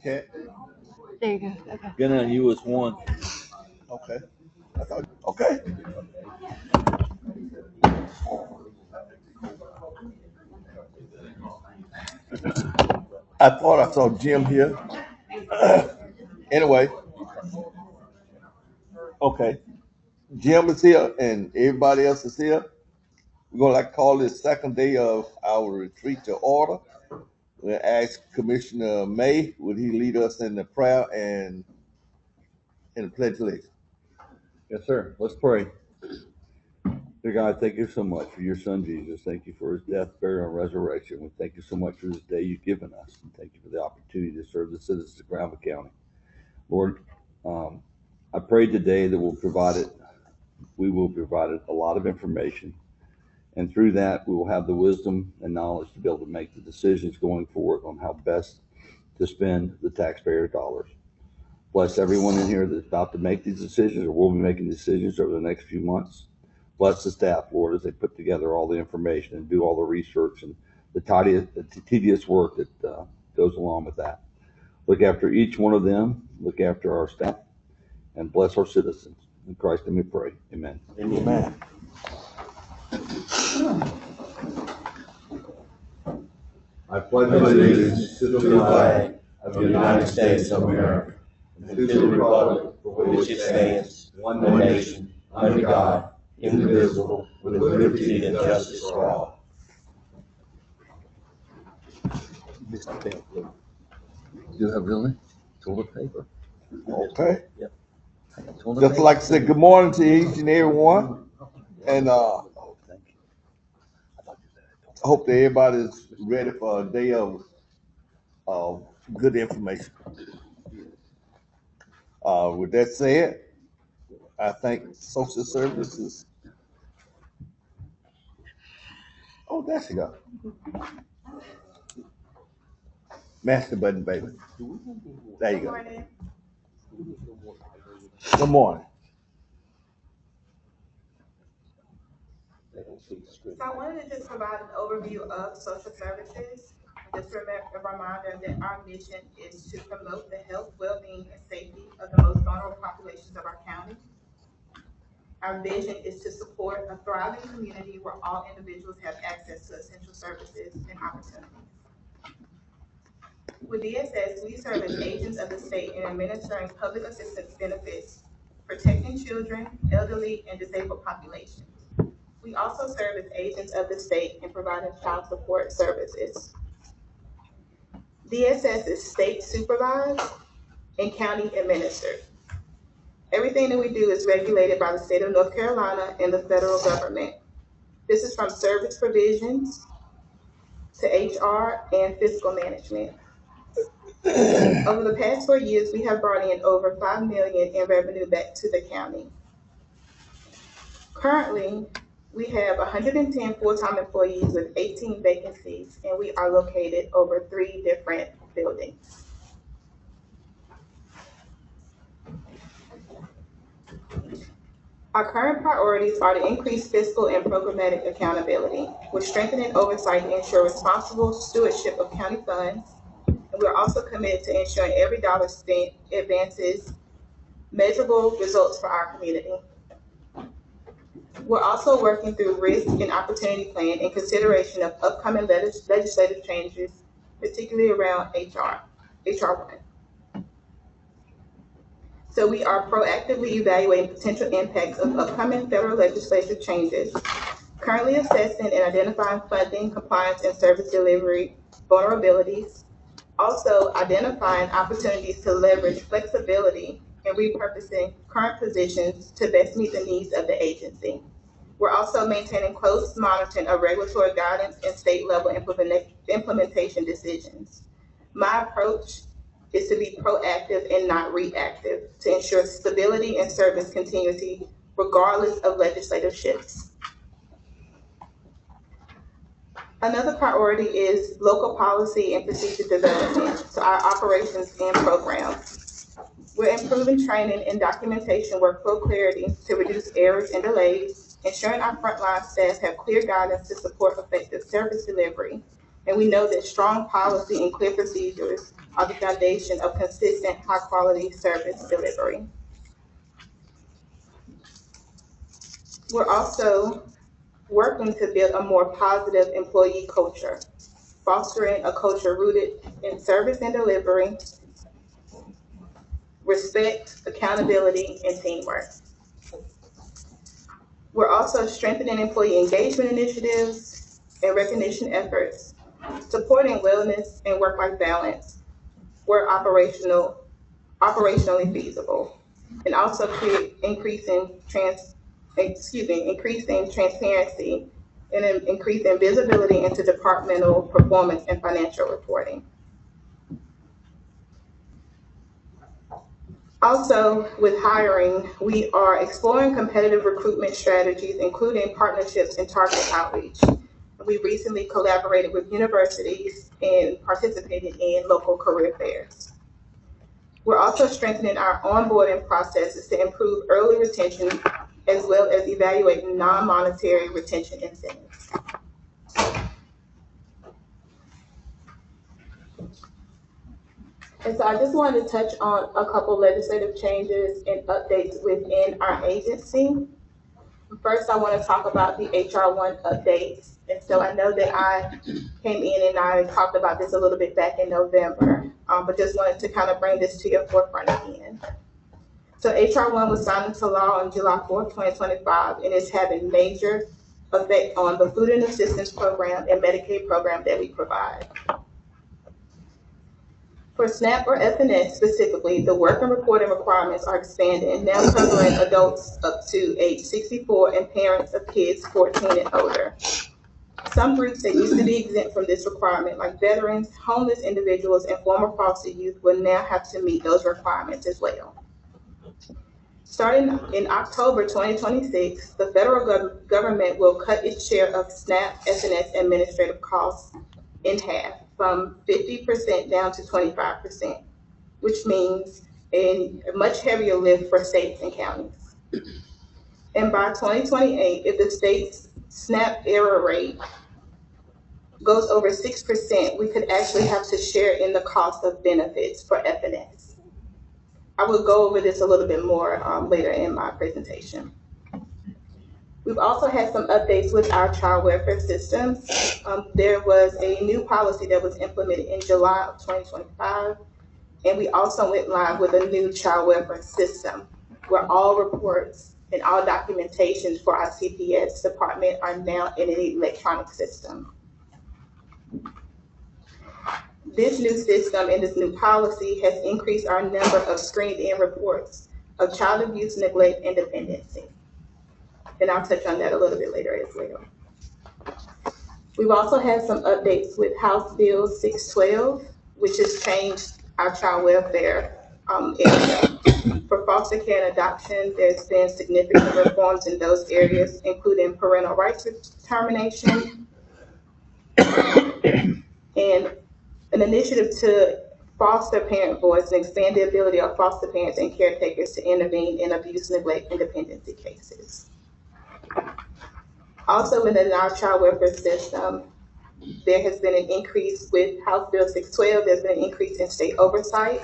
Okay. There you go. Okay. Gonna you was one. Okay. Okay. I thought I saw Jim here. Anyway, okay. Jim is here and everybody else is here. We're gonna like call this second day of our retreat to order. We'll ask Commissioner May, would he lead us in the prayer and in the pledge of allegiance? Yes, sir. Let's pray. Dear God, thank you so much for your son Jesus. Thank you for his death, burial, and resurrection. We thank you so much for this day you've given us. And thank you for the opportunity to serve the citizens of Granville County. Lord, I pray today that we will be provided a lot of information. And through that, we will have the wisdom and knowledge to be able to make the decisions going forward on how best to spend the taxpayer dollars. Bless everyone in here that's about to make these decisions or will be making decisions over the next few months. Bless the staff, Lord, as they put together all the information and do all the research and the tedious work that goes along with that. Look after each one of them. Look after our staff and bless our citizens. In Christ's name we pray. Amen. Amen. I pledge allegiance to the flag of the United States of America and to the republic for which it stands, one nation, under God, indivisible, with liberty and justice for all. You have really toilet paper? Okay. Yep. Just like to say good morning to each and every one. And I hope that everybody's ready for a day of good information. With that said, I thank social services. Oh, there she go. Master button, baby. There you go. Good morning. So I wanted to just provide an overview of social services. Just a reminder that our mission is to promote the health, well-being, and safety of the most vulnerable populations of our county. Our vision is to support a thriving community where all individuals have access to essential services and opportunities. With DSS, we serve as agents of the state in administering public assistance benefits, protecting children, elderly, and disabled populations. We also serve as agents of the state in providing child support services. DSS is state supervised and county administered. Everything that we do is regulated by the state of North Carolina and the federal government. This is from service provisions to HR and fiscal management. Over the past 4 years, we have brought in over $5 million in revenue back to the county. Currently, we have 110 full-time employees with 18 vacancies, and we are located over 3 different buildings. Our current priorities are to increase fiscal and programmatic accountability, with strengthening oversight to ensure responsible stewardship of county funds. And we're also committed to ensuring every dollar spent advances measurable results for our community. We're also working through risk and opportunity plan in consideration of upcoming legislative changes, particularly around HR 1. So we are proactively evaluating potential impacts of upcoming federal legislative changes, currently assessing and identifying funding, compliance, and service delivery vulnerabilities, also identifying opportunities to leverage flexibility and repurposing current positions to best meet the needs of the agency. We're also maintaining close monitoring of regulatory guidance and state-level implementation decisions. My approach is to be proactive and not reactive to ensure stability and service continuity regardless of legislative shifts. Another priority is local policy and procedure development, so our operations and programs. We're improving training and documentation workflow clarity to reduce errors and delays, ensuring our frontline staff have clear guidance to support effective service delivery. And we know that strong policy and clear procedures are the foundation of consistent, high-quality service delivery. We're also working to build a more positive employee culture, fostering a culture rooted in service and delivery, respect, accountability, and teamwork. We're also strengthening employee engagement initiatives and recognition efforts, supporting wellness and work-life balance where operationally feasible, and also increasing transparency and increasing visibility into departmental performance and financial reporting. Also, with hiring, we are exploring competitive recruitment strategies, including partnerships and target outreach. We recently collaborated with universities and participated in local career fairs. We're also strengthening our onboarding processes to improve early retention as well as evaluating non-monetary retention incentives. And so I just wanted to touch on a couple legislative changes and updates within our agency. First, I want to talk about the HR 1 updates. And so I know that I came in and I talked about this a little bit back in November, but just wanted to kind of bring this to your forefront again. So HR 1 was signed into law on July 4th, 2025, and is having major effect on the food and assistance program and Medicaid program that we provide. For SNAP or FNS specifically, the work and reporting requirements are expanding, now covering adults up to age 64 and parents of kids 14 and older. Some groups that used to be exempt from this requirement, like veterans, homeless individuals, and former foster youth, will now have to meet those requirements as well. Starting in October 2026, the federal government will cut its share of SNAP FNS administrative costs in half, from 50% down to 25%, which means a much heavier lift for states and counties. And by 2028, if the state's SNAP error rate goes over 6%, we could actually have to share in the cost of benefits for FNS. I will go over this a little bit more later in my presentation. We've also had some updates with our child welfare systems. There was a new policy that was implemented in July of 2025, and we also went live with a new child welfare system where all reports and all documentations for our CPS department are now in an electronic system. This new system and this new policy has increased our number of screened-in reports of child abuse, neglect, and dependency. And I'll touch on that a little bit later as well. We've also had some updates with House Bill 612, which has changed our child welfare area. For foster care and adoption, there's been significant reforms in those areas, including parental rights termination and an initiative to foster parent voice and expand the ability of foster parents and caretakers to intervene in abuse, neglect, and dependency cases. Also within our child welfare system, there has been an increase with House Bill 612, there's been an increase in state oversight.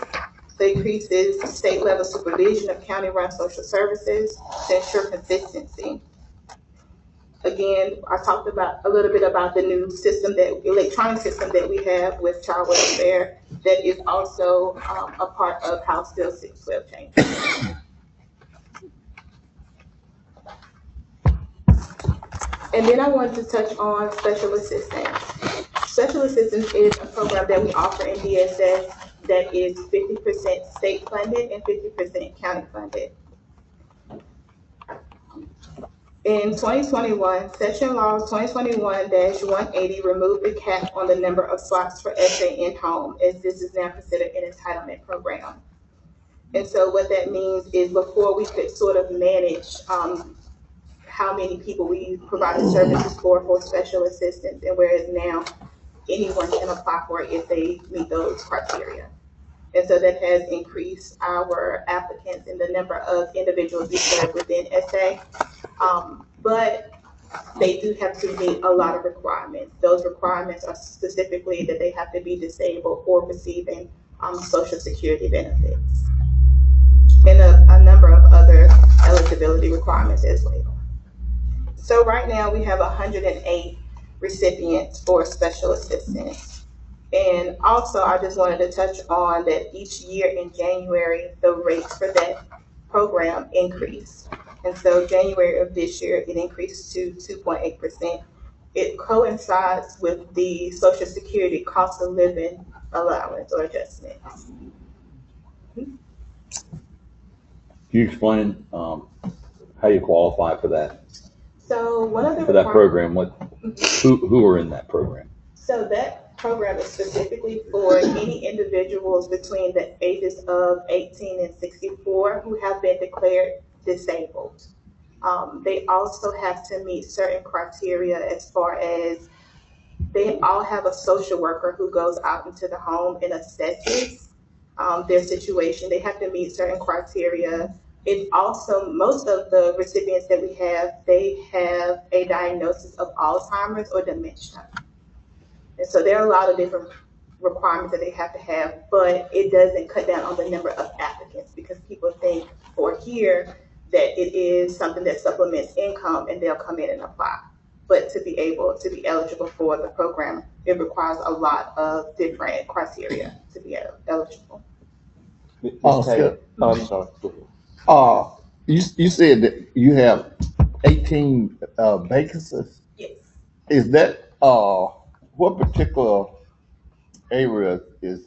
The increase is state level supervision of county run social services to ensure consistency. Again, I talked about a little bit about the new system, that electronic system that we have with child welfare that is also a part of House Bill 612 changes. And then I wanted to touch on special assistance. Special assistance is a program that we offer in DSS that is 50% state funded and 50% county funded. In 2021, Session Law 2021-180 removed the cap on the number of slots for SA in-home, as this is now considered an entitlement program. And so what that means is before we could sort of manage how many people we provided services for special assistance, and whereas now anyone can apply for it if they meet those criteria. And so that has increased our applicants and the number of individuals we serve within SA. But they do have to meet a lot of requirements. Those requirements are specifically that they have to be disabled or receiving Social Security benefits, and a number of other eligibility requirements as well. So right now we have 108 recipients for special assistance. And also, I just wanted to touch on that each year in January, the rates for that program increase. And so January of this year, it increased to 2.8%. It coincides with the Social Security cost of living allowance or adjustment. Can you explain how you qualify for that So one of the for that requirements. program? Who are in that program? So that program is specifically for any individuals between the ages of 18 and 64 who have been declared disabled. They also have to meet certain criteria as far as they all have a social worker who goes out into the home and assesses their situation. They have to meet certain criteria. It also, most of the recipients that we have, they have a diagnosis of Alzheimer's or dementia. And so there are a lot of different requirements that they have to have, but it doesn't cut down on the number of applicants because people think or hear that it is something that supplements income and they'll come in and apply. But to be able to be eligible for the program, it requires a lot of different criteria to be eligible. Oh, Taylor. Oh, I'm sorry. You said that you have 18 vacancies. Yes. Is that what particular area is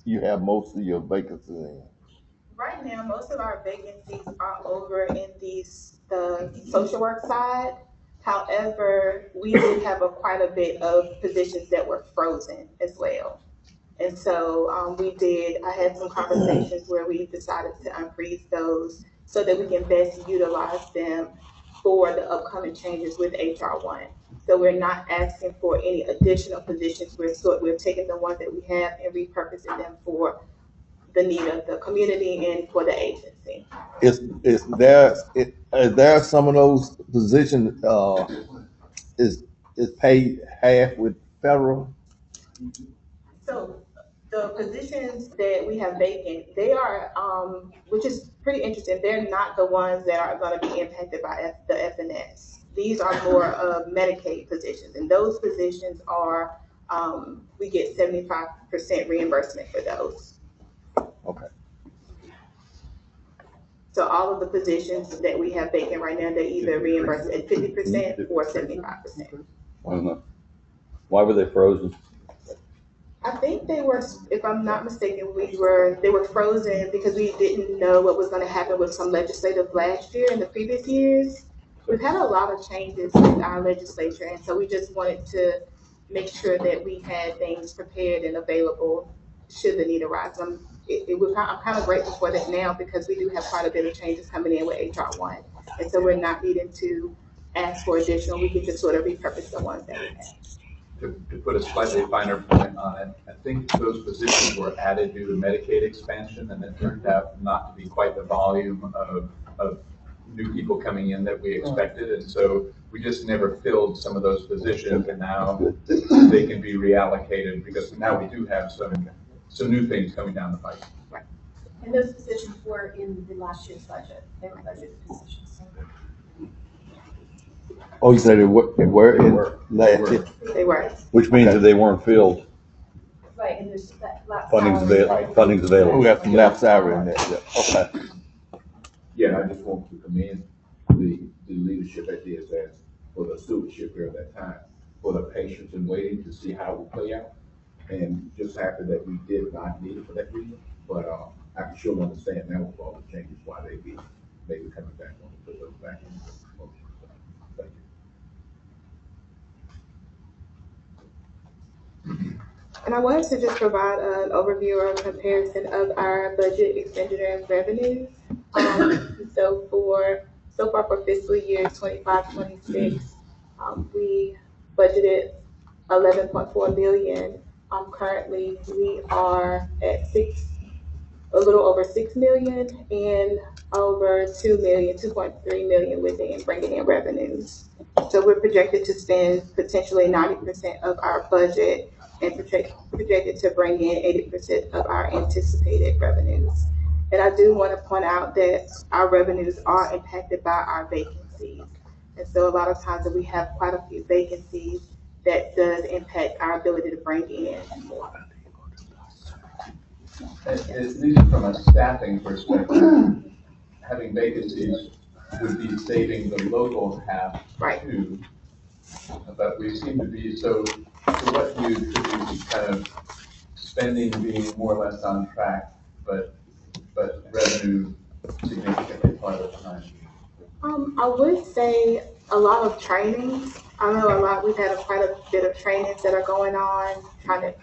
you have most of your vacancies in? Right now, most of our vacancies are over in the social work side. However, we did have quite a bit of positions that were frozen as well. And so I had some conversations where we decided to unfreeze those so that we can best utilize them for the upcoming changes with HR1. So we're not asking for any additional positions. We're taking the ones that we have and repurposing them for the need of the community and for the agency. Is there some of those positions is paid half with federal? So the positions that we have vacant, they are, which is pretty interesting. They're not the ones that are going to be impacted by the FNS. These are more of Medicaid positions, and those positions are we get 75% reimbursement for those. Okay. So all of the positions that we have vacant right now, they either reimbursed at 50% or 75%. Why were they frozen? I think they were, if I'm not mistaken, they were frozen because we didn't know what was going to happen with some legislative last year and the previous years. We've had a lot of changes with our legislature, and so we just wanted to make sure that we had things prepared and available should the need arise. I'm kind of grateful for that now because we do have quite a bit of changes coming in with HR1, and so we're not needing to ask for additional. We can just sort of repurpose the ones that we have. To put a slightly finer point on it, I think those positions were added due to Medicaid expansion, and it turned out not to be quite the volume of new people coming in that we expected. And so we just never filled some of those positions, and now they can be reallocated because now we do have some new things coming down the pipe. Right. And those positions were in the last year's budget. They were budgeted positions. Oh, you said they were in last year? They were. Which means that they weren't filled. Right, and there's that last. Funding's available. We have some left salary in there. Yeah. Okay. Yeah, I just want to commend the leadership at DSS for the stewardship during that time, for the patience and waiting to see how it will play out. And just happy that we did not need it for that reason, but I can sure understand now with all the changes why they be maybe coming back on to put those back in motion. Thank you. And I wanted to just provide an overview or a comparison of our budget, expenditure, and revenues. So far for fiscal year 25-26, we budgeted 11.4 million. Currently, we are at a little over 6 million and over 2.3 million within bringing in revenues. So we're projected to spend potentially 90% of our budget and projected to bring in 80% of our anticipated revenues. And I do want to point out that our revenues are impacted by our vacancies. And so a lot of times that we have quite a few vacancies, that does impact our ability to bring in more. At least from a staffing perspective, having vacancies would be saving the local half Right. too. But we seem to be, so what do you attribute kind of spending being more or less on track, but revenue significantly farther behind? I would say a lot of trainings. I know we've had quite a bit of trainings that are going on,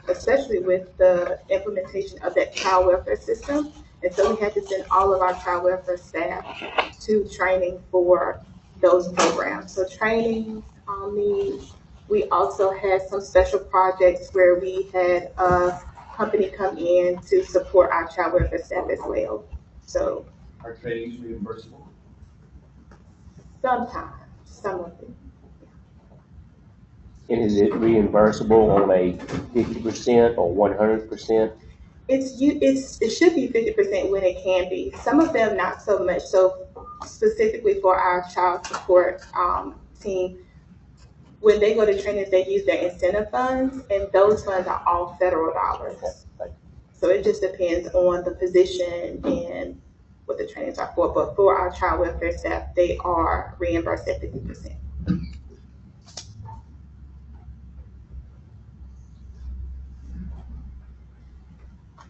especially with the implementation of that child welfare system. And so we had to send all of our child welfare staff to training for those programs. So training needs. We also had some special projects where we had a company come in to support our child welfare staff as well. So Are trainings reimbursable? sometimes, some of it. And is it reimbursable on a 50% or 100%? It should be 50% when it can be. Some of them not so much. So specifically for our child support team, when they go to trainings, they use their incentive funds, and those funds are all federal dollars. So it just depends on the position and what the trainings are for. But for our child welfare staff, they are reimbursed at 50%.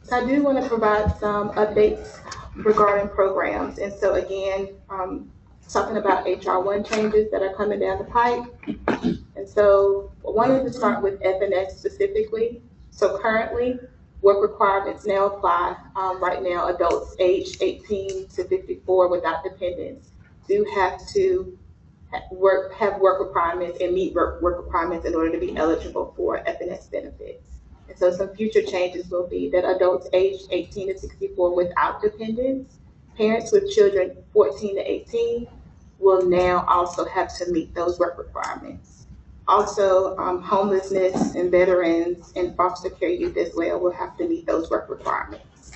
So I do want to provide some updates regarding programs. And so again, talking about HR1 changes that are coming down the pipe. And so I wanted to start with FNS specifically. So currently, work requirements now apply. Right now, adults aged 18 to 54 without dependents do have to have work requirements and meet work requirements in order to be eligible for FNS benefits. And so some future changes will be that adults aged 18 to 64 without dependents, parents with children 14 to 18 will now also have to meet those work requirements. Also, homelessness and veterans and foster care youth as well will have to meet those work requirements.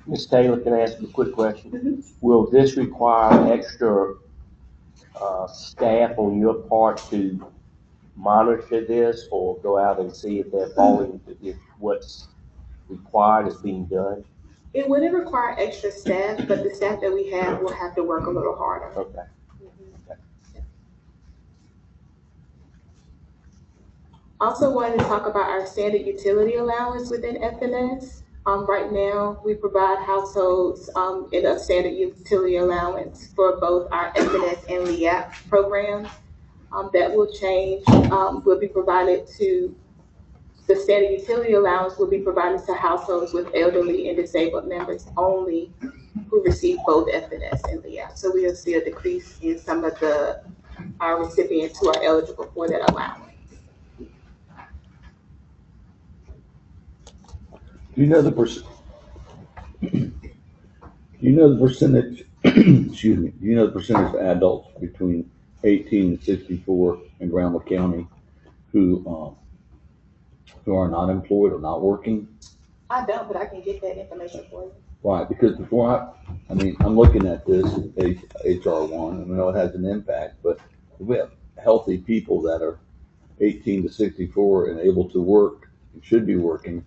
Ms. Taylor, can I ask you a quick question? Will this require extra staff on your part to monitor this or go out and see if they're following, if what's required is being done? It wouldn't require extra staff, but the staff that we have will have to work a little harder. Okay. Also wanted to talk about our standard utility allowance within FNS. Right now, we provide households in a standard utility allowance for both our FNS and LEAP programs. That will change, will be provided to, the standard utility allowance will be provided to households with elderly and disabled members only who receive both FNS and LEAP. So we'll see a decrease in some of our recipients who are eligible for that allowance. Do you know the percentage, excuse me, do you know the percentage of adults between 18 and 64 in Granville County who are not employed or not working? I don't, but I can get that information for you. Why? Because before I'm looking at this HR1, and I know it has an impact, but we have healthy people that are 18 to 64 and able to work and should be working.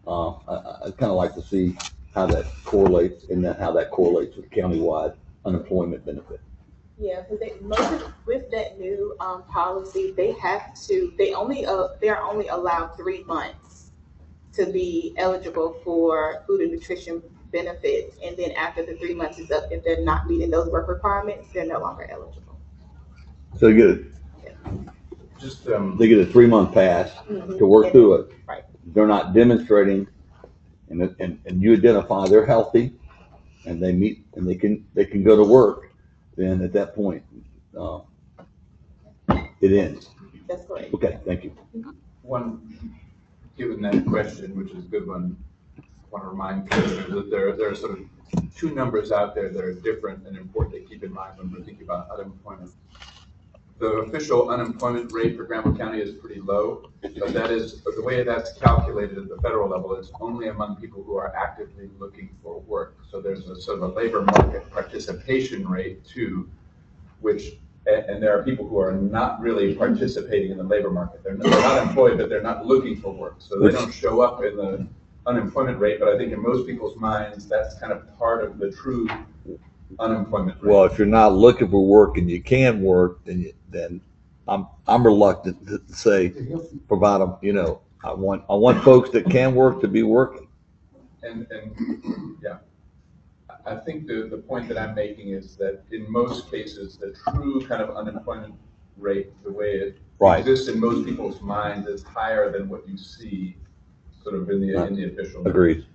I'd kind of like to see how that correlates, and then how that correlates with countywide unemployment benefit. Yeah, because with that new policy, they're only allowed 3 months to be eligible for food and nutrition benefits, and then after the 3 months is up, if they're not meeting those work requirements, they're no longer eligible. So they get a 3-month pass to work through it. Right. They're not demonstrating, and you identify they're healthy, and they meet, and they can go to work. Then at that point, it ends. That's correct. Okay, thank you. Given that question, which is a good one, I want to remind commissioners that there are sort of two numbers out there that are different and important to keep in mind when we're thinking about unemployment. the official unemployment rate for Granville County is pretty low, but that is, the way that's calculated at the federal level, it's only among people who are actively looking for work. So there's a sort of a labor market participation rate too, which, and there are people who are not really participating in the labor market. They're not employed, but they're not looking for work. So they don't show up in the unemployment rate, but I think in most people's minds, that's kind of part of the true unemployment rate. Well, if you're not looking for work and you can work, then I'm reluctant to say provide them. You know, I want folks that can work to be working. And yeah, I think the point that I'm making is that in most cases, the true kind of unemployment rate, the way it Right. exists in most people's minds, is higher than what you see sort of in the official. Agreed.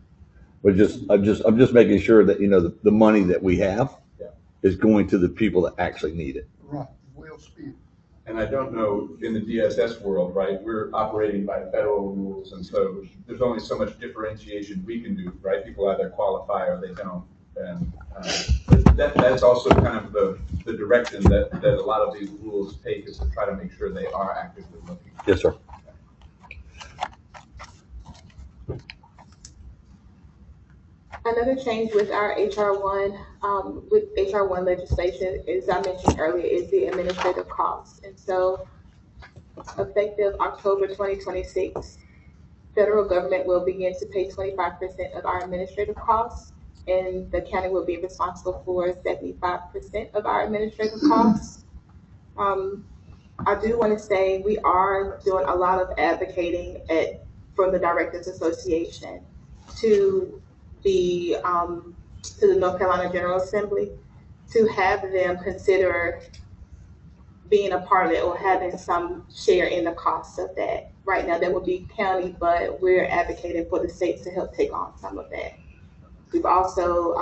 But I'm just making sure that, you know, the money that we have is going to the people that actually need it. Right, well spent. And I don't know, in the DSS world, right, we're operating by federal rules, and so there's only so much differentiation we can do, right? People either qualify or they don't. And that's also kind of the direction that a lot of these rules take, is to try to make sure they are actively looking. Yes, sir. Another change with our HR1 legislation, as I mentioned earlier, is the administrative costs. And so effective October 2026, federal government will begin to pay 25% of our administrative costs, and the county will be responsible for 75% of our administrative costs. I do want to say we are doing a lot of advocating from the Directors Association to the North Carolina General Assembly to have them consider being a part of it or having some share in the cost of that. Right now, that would be county, but we're advocating for the states to help take on some of that. We've also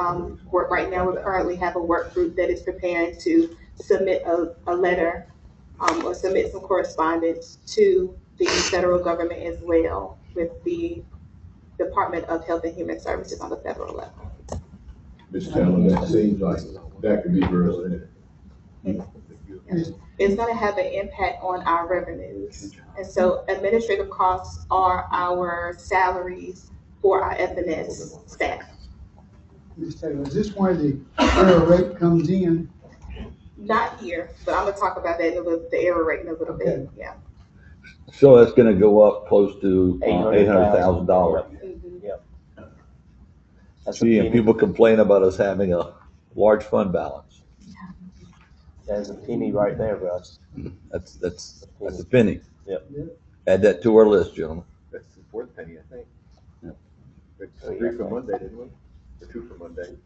right now, we currently have a work group that is preparing to submit a letter or submit some correspondence to the federal government as well, with the Department of Health and Human Services on the federal level. Ms. Taylor, that seems like that could be very It's going to have an impact on our revenues. And so administrative costs are our salaries for our FNS staff. Ms. Taylor, is this where the error rate comes in? Not here, but I'm going to talk about that the error rate in a little bit. Okay. Yeah. So that's going to go up close to $800,000. Mm-hmm. Yep. That's a See, and penny. people complain about us having a large fund balance. That's a penny right there, Russ. That's a penny. Yep. Add that to our list, gentlemen. That's the fourth penny, I think. Yeah. It's 3 for Monday, didn't we? Or 2 for Monday.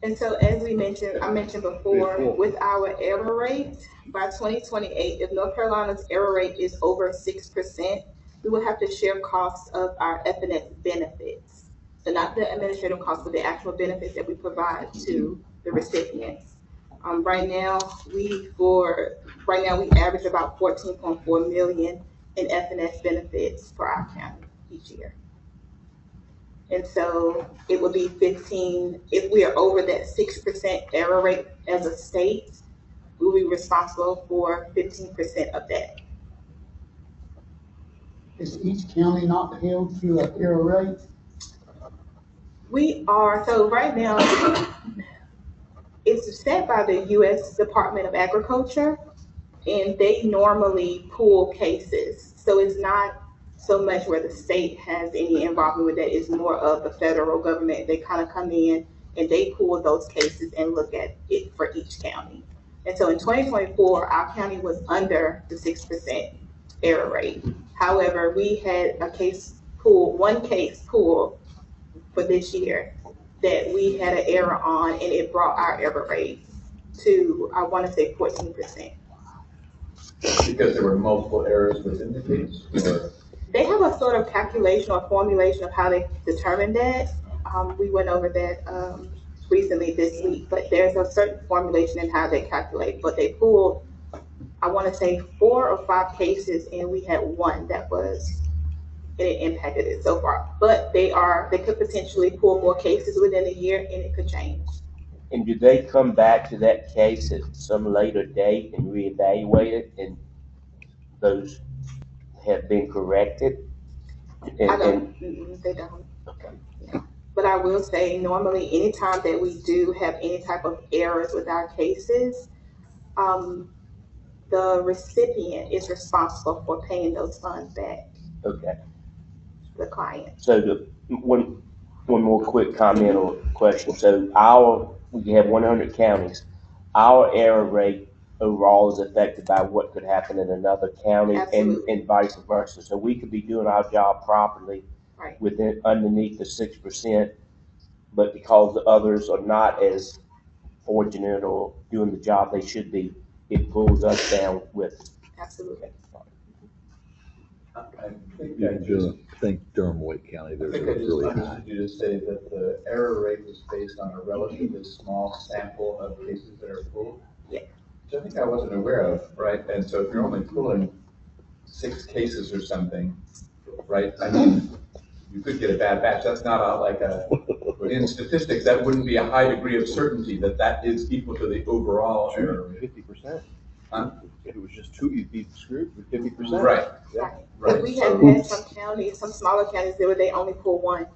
And so as I mentioned before, with our error rate, by 2028, if North Carolina's error rate is over 6%, we will have to share costs of our FNS benefits. So not the administrative costs, but the actual benefits that we provide to the recipients. Right now we average about 14.4 million in FNS benefits for our county each year. And so it would be 15, if we are over that 6% error rate as a state, we'll be responsible for 15% of that. Is each county not held to an error rate? We are, so right now, it's set by the U.S. Department of Agriculture, and they normally pool cases. So it's not so much where the state has any involvement with that. It's more of the federal government. They kind of come in and they pool those cases and look at it for each county. And so in 2024, our county was under the 6% error rate. However, we had one case pool for this year that we had an error on, and it brought our error rate to, I want to say 14%. Because there were multiple errors within the case, or? They have a sort of calculation or formulation of how they determine that. We went over that recently this week, but there's a certain formulation in how they calculate. But they pulled, I want to say 4 or 5 cases, and we had one that it impacted it so far. But they could potentially pull more cases within a year, and it could change. And do they come back to that case at some later date and reevaluate it, and those have been corrected? I don't, they don't. Okay. But I will say, normally, anytime that we do have any type of errors with our cases, the recipient is responsible for paying those funds back Okay. to the client. So one more quick comment or question. So we have 100 counties. Our error rate overall is affected by what could happen in another county, and Absolutely. vice versa. So we could be doing our job properly Right. within underneath the 6%, but because the others are not as fortunate or doing the job they should be, it pulls us down with it. Absolutely. I think You I can just, do, think Durham, Wake County, I they're think I just really high. understood you to say that the error rate was based on a relatively small sample of cases that are pulled. Yeah. Which I think I wasn't aware of, right? And so if you're only pulling 6 cases or something, right? I mean, you could get a bad batch. That's not in statistics, that wouldn't be a high degree of certainty that that is equal to the overall error rate. 50%. Huh? If it was just 2, you'd be screwed with 50%. Right, Yeah. Right. right. But we have So- had some counties, some smaller counties, where they only pull one.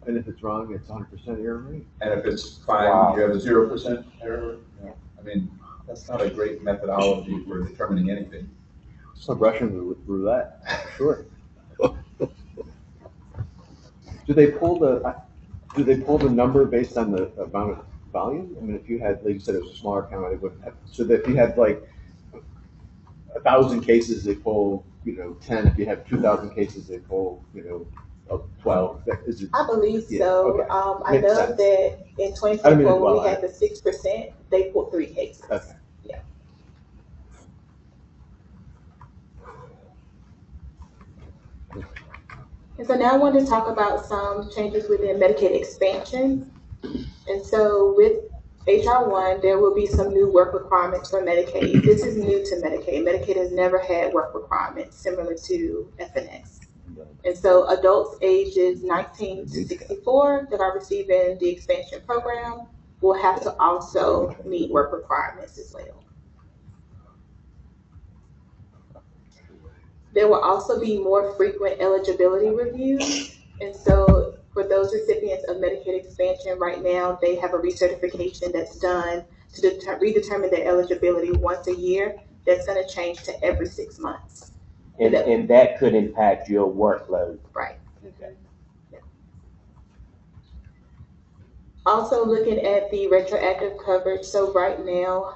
And if it's wrong, it's 100% error rate. And if it's fine, Wow. you have a 0% error. I mean, that's not a great methodology for determining anything. It's like Russian roulette, sure. Do they pull the number based on the amount of volume? I mean, if you had, like you said, it was a smaller county, they wouldn't have, so that if you had like 1,000 cases, they pull, 10. If you have 2,000 cases, they pull, 12. Is it? I believe Yeah, so. okay. I Makes know sense. that in I don't mean to 2024, when dwell we on had the 6%, they pulled 3 cases. Okay. Yeah. And so now I want to talk about some changes within Medicaid expansion. And so with HR 1, there will be some new work requirements for Medicaid. This is new to Medicaid. Medicaid has never had work requirements similar to FNS. And so adults ages 19 to 64 that are receiving the expansion program will have to also meet work requirements as well. There will also be more frequent eligibility reviews. And so for those recipients of Medicaid expansion right now, they have a recertification that's done to redetermine their eligibility once a year. That's going to change to every 6 months. And that could impact your workload. Right. Yeah. Also looking at the retroactive coverage. So right now,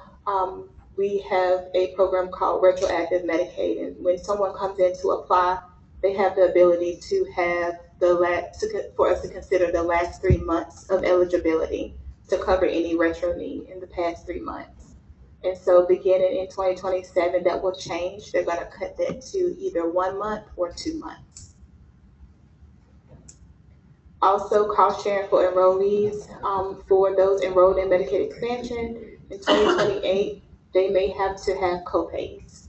we have a program called Retroactive Medicaid, and when someone comes in to apply, they have the ability to have for us to consider the last 3 months of eligibility to cover any retro need in the past 3 months. And so beginning in 2027, that will change. They're going to cut that to either 1 month or 2 months. Also, cost sharing for enrollees, for those enrolled in Medicaid expansion in 2028, they may have to have co-pays.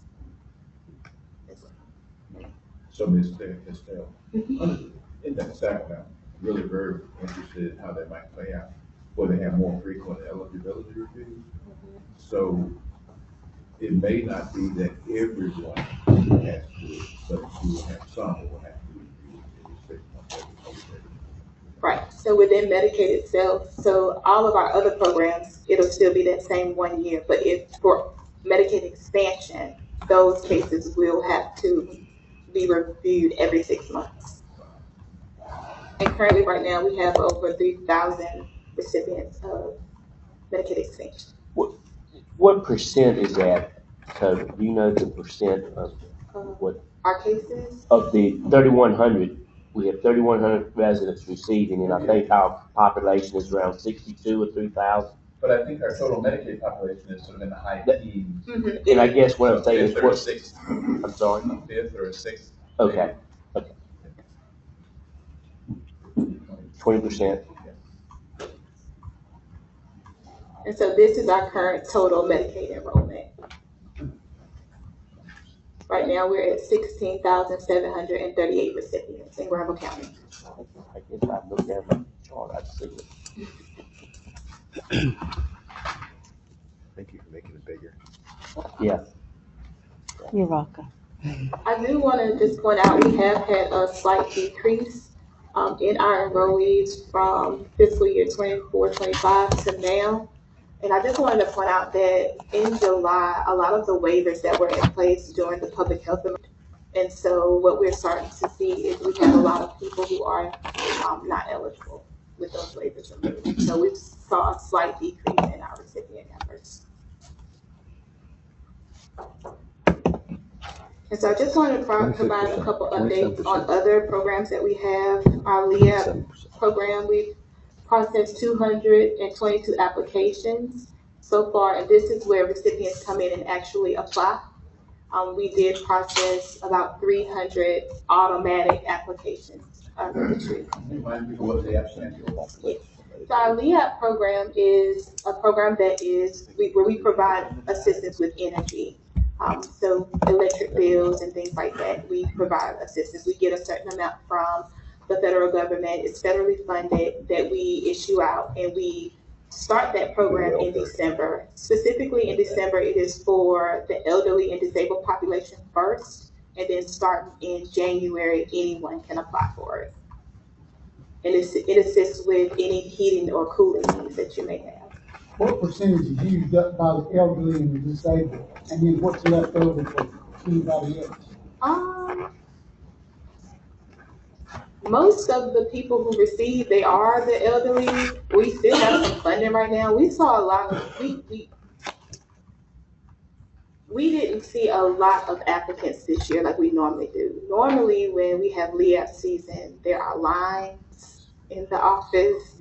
So Ms. Estelle, in that staff now, really very interested in how that might play out, where they have more frequent eligibility reviews. So it may not be that everyone has to do it, but you will have some who will have to review every 6 months, every 8 Right, so within Medicaid itself, so all of our other programs, it'll still be that same 1 year, but if for Medicaid expansion, those cases will have to be reviewed every 6 months. And currently right now, we have over 3,000 recipients of Medicaid expansion. What percent is that total? Do you know the percent of what? Our cases, Of the 3,100, we have 3,100 residents receiving, and I think our population is around 62 or 3,000. But I think our total Medicaid population is sort of in the high teens. And I guess what I'm saying is, Fifth or a sixth, I'm sorry? a fifth or a sixth. Okay. 20%. and so this is our current total Medicaid enrollment. Right now, we're at 16,738 recipients in Granville County. I guess I looked at my chart, I'd see it. Yes. You're welcome. I do want to just point out, we have had a slight decrease in our enrollees from fiscal year 24-25 to now. And I just wanted to point out that in July, a lot of the waivers that were in place during the public health emergency. And so what we're starting to see is we have a lot of people who are not eligible with those waivers removed. So we saw a slight decrease in our recipient numbers. And so I just wanted to provide a couple updates on other programs that we have. Our LEAP program, we've processed 222 applications so far, and this is where recipients come in and actually apply. We did process about 300 automatic applications this year. So our LEAP program is a program that is where we provide assistance with energy. So electric bills and things like that, we provide assistance. We get a certain amount from the federal government. It's federally funded that we issue out, and we start that program in December. Specifically in December, it is for the elderly and disabled population first, and then starting in January, anyone can apply for it. And it assists with any heating or cooling needs that you may have. What percentage is used up by the elderly and the disabled, and then what's left over for anybody else? Most of the people who receive, they are the elderly. We still have some funding right now. We saw a lot of, we didn't see a lot of applicants this year like we normally do. Normally when we have LEAP season, there are lines in the office.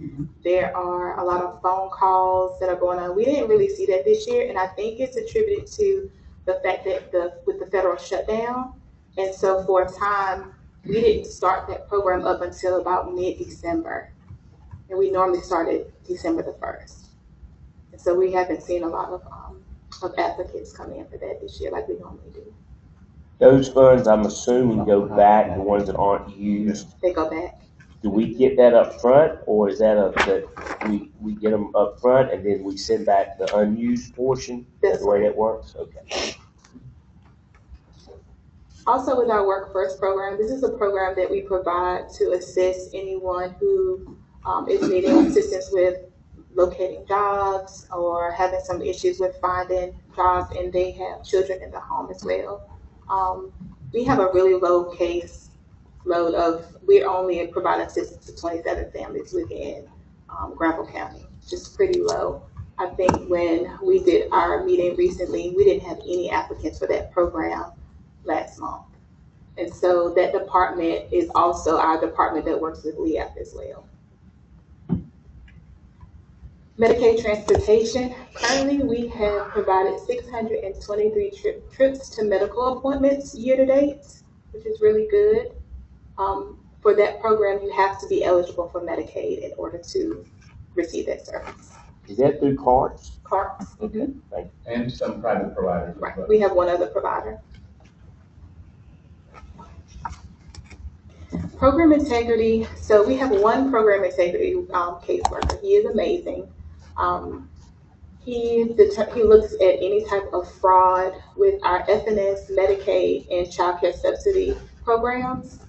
There are a lot of phone calls that are going on. We didn't really see that this year, and I think it's attributed to the fact that with the federal shutdown, and so for a time, we didn't start that program up until about mid-December, and we normally started December the 1st. And so we haven't seen a lot of applicants come in for that this year like we normally do. Those funds, I'm assuming, go back, the ones that aren't used. They go back. Do we get that up front, or is that we get them up front and then we send back the unused portion? That's the way that works? Okay. Also with our Work First program, this is a program that we provide to assist anyone who is needing assistance with locating jobs or having some issues with finding jobs, and they have children in the home as well. We have a really low case load of, we're only providing assistance to 27 families within Granville County, just pretty low. I think when we did our meeting recently, we didn't have any applicants for that program last month. And so that department is also our department that works with LEAP as well. Medicaid transportation, currently we have provided 623 trips to medical appointments year to date, which is really good. For that program, you have to be eligible for Medicaid in order to receive that service. Is that through cards? Cards. Okay. And some private providers. Right. We have one other provider. Program integrity. So we have one program integrity caseworker. He is amazing. He looks at any type of fraud with our FNS, Medicaid, and Child Care Subsidy programs.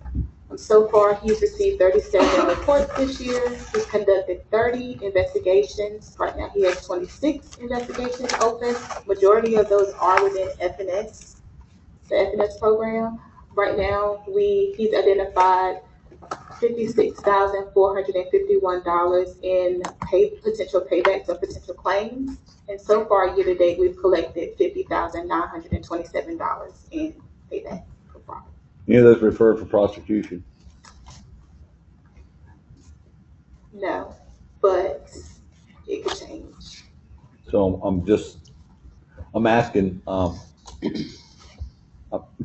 So far, he's received 37 reports this year. He's conducted 30 investigations. Right now, he has 26 investigations open. Majority of those are within FNS, the FNS program. Right now, he's identified $56,451 in potential paybacks or potential claims. And so far, year to date, we've collected $50,927 in payback for fraud. Any of those referred for prosecution? No, but it could change. So I'm asking, I'm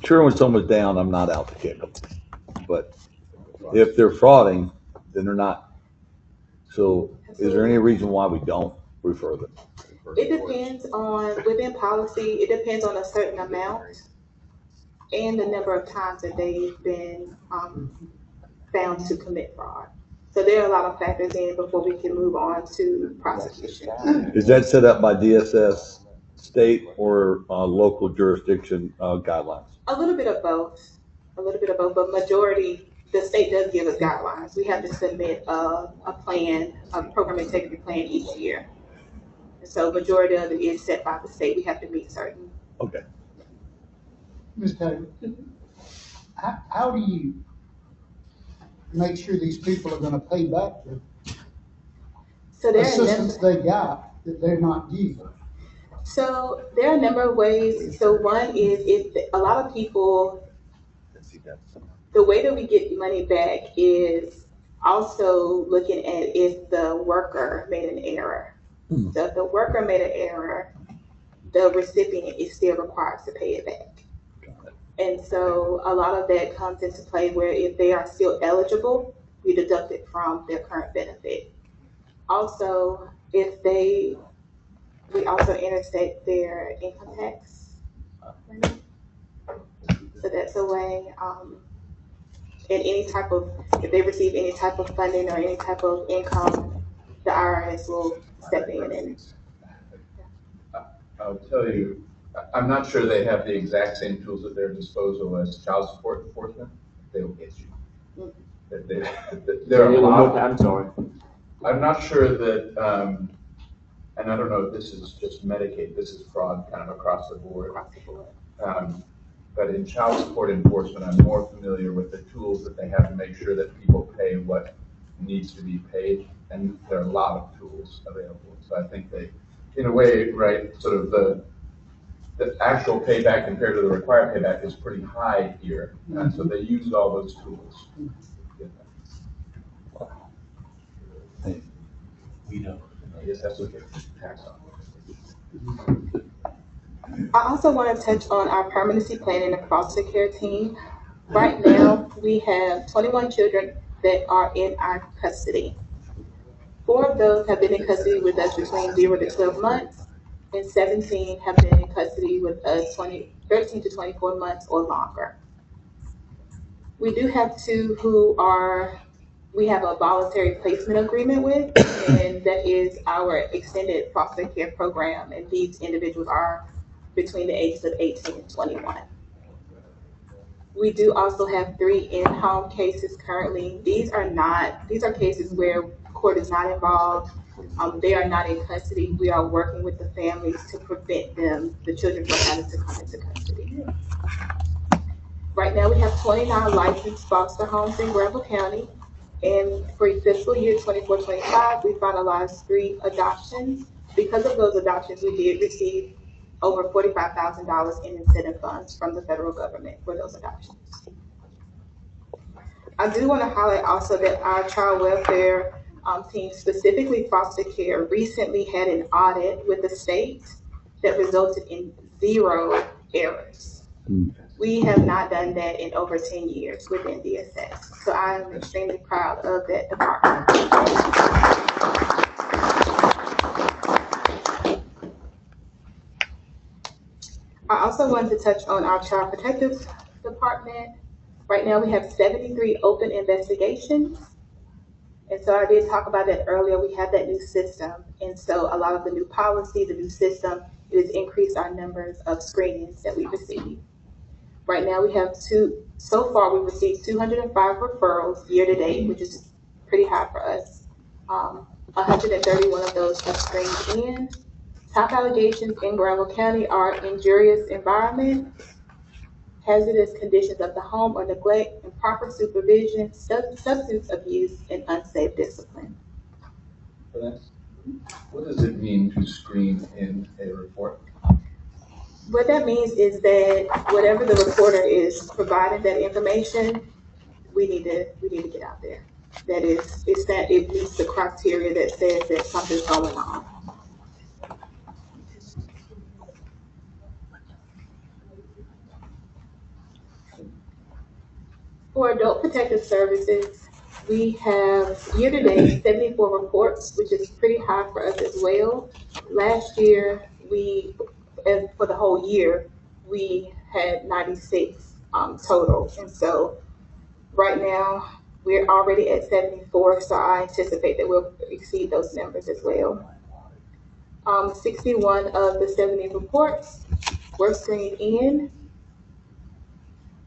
sure when someone's down, I'm not out to kick them. But if they're frauding, then they're not. So is there any reason why we don't refer them? It depends on, within policy, it depends on a certain amount and the number of times that they've been found to commit fraud. So there are a lot of factors in before we can move on to prosecution. Is that set up by DSS? state or local jurisdiction guidelines? A little bit of both. A little bit of both, but majority, the state does give us guidelines. We have to submit a plan, a program integrity plan each year. And so majority of it is set by the state. We have to meet certain. Okay. Ms. Taylor, how do you make sure these people are gonna pay back the So there are assistance they got that they're not using? So there are a number of ways. So one is if a lot of people, the way that we get money back is also looking at if the worker made an error. So if the worker made an error, the recipient is still required to pay it back. And so a lot of that comes into play where if they are still eligible, we deduct it from their current benefit. Also, we also intersect their income tax. So that's a way, and if they receive any type of funding or any type of income, the IRS will step in and. I'll tell you, I'm not sure they have the exact same tools at their disposal as child support enforcement. They'll get you. There are a lot. I'm sorry. I'm not sure that, and I don't know if this is just Medicaid, this is fraud kind of across the board. But in child support enforcement, I'm more familiar with the tools that they have to make sure that people pay what needs to be paid. And there are a lot of tools available. So I think they, in a way, right, sort of the actual payback compared to the required payback is pretty high here. And so they use all those tools. We know. I guess that's what they tax on. I also want to touch on our permanency planning and foster care team. Right now, we have 21 children that are in our custody. 4 of those have been in custody with us between 0 to 12 months, and 17 have been in custody with us 13 to 24 months or longer. We do have 2 who we have a voluntary placement agreement with, and that is our extended foster care program, and these individuals are between the ages of 18 and 21. We do also have 3 in-home cases currently. These are cases where court is not involved. They are not in custody. We are working with the families to prevent the children from having to come into custody. Right now we have 29 licensed foster homes in Granville County. And for fiscal year 24-25, we finalized 3 adoptions. Because of those adoptions, we did receive over $45,000 in incentive funds from the federal government for those adoptions. I do want to highlight also that our child welfare team, specifically foster care, recently had an audit with the state that resulted in 0 errors. We have not done that in over 10 years within DSS. So I am extremely proud of that department. I also wanted to touch on our child protective department. Right now we have 73 open investigations. And so I did talk about that earlier. We have that new system. And so a lot of the new policy, the new system, it has increased our numbers of screenings that we receive. Right now we have so far we've received 205 referrals year to date, which is pretty high for us. 131 of those have screened in. Top allegations in Granville County are injurious environment, hazardous conditions of the home or neglect, improper supervision, substance abuse, and unsafe discipline. What does it mean to screen in a report? What that means is that whatever the reporter is providing that information, we need to get out there. That is, it meets the criteria that says that something's going on. For adult protective services, we have year-to-date 74 reports, which is pretty high for us as well. Last year, and for the whole year, we had 96 total. And so right now, we're already at 74, so I anticipate that we'll exceed those numbers as well. 61 of the 70 reports were screened in.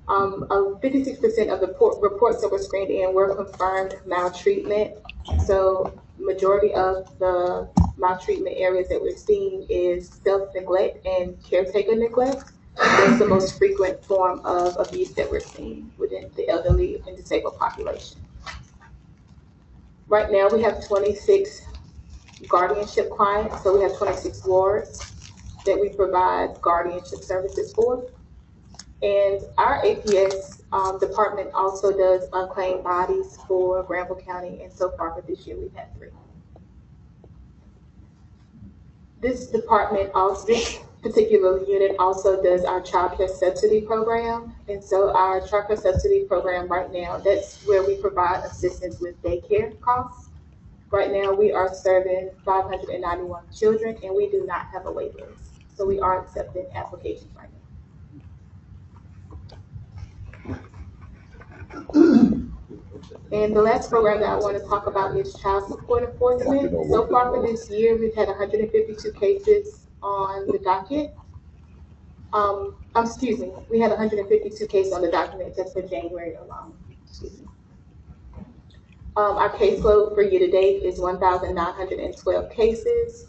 56% of the reports that were screened in were confirmed maltreatment. So majority of the maltreatment areas that we're seeing is self-neglect and caretaker neglect. That's the most frequent form of abuse that we're seeing within the elderly and disabled population. Right now we have 26 guardianship clients, so we have 26 wards that we provide guardianship services for. And our APS department also does unclaimed bodies for Granville County, and so far for this year we've had 3. This particular unit also does our child care subsidy program. And so our child care subsidy program right now, that's where we provide assistance with daycare costs. Right now we are serving 591 children and we do not have a wait list. So we are accepting applications right now. And the last program that I want to talk about is child support enforcement. So far for this year, we've had 152 cases on the docket. We had 152 cases on the document just for January alone. Our caseload for year to date is 1,912 cases.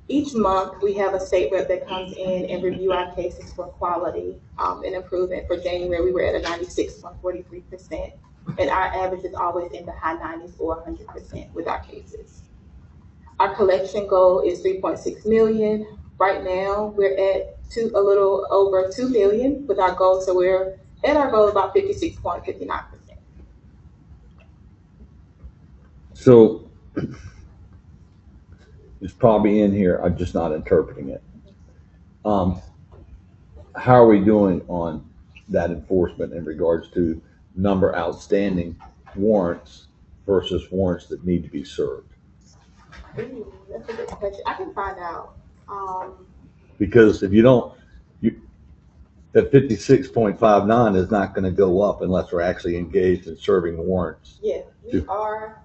Each month, we have a state rep that comes in and review our cases for quality and improvement. For January, we were at a 96.43%, and our average is always in the high 90s or 100% with our cases. Our collection goal is 3.6 million. Right now, we're at a little over 2 million with our goal, so we're at our goal about 56.59%. So it's probably in here, I'm just not interpreting it. How are we doing on that enforcement in regards to number outstanding warrants versus warrants that need to be served? Ooh, that's a good question. I can find out. Because if you don't, that 56.59 is not going to go up unless we're actually engaged in serving warrants. Yeah, we are.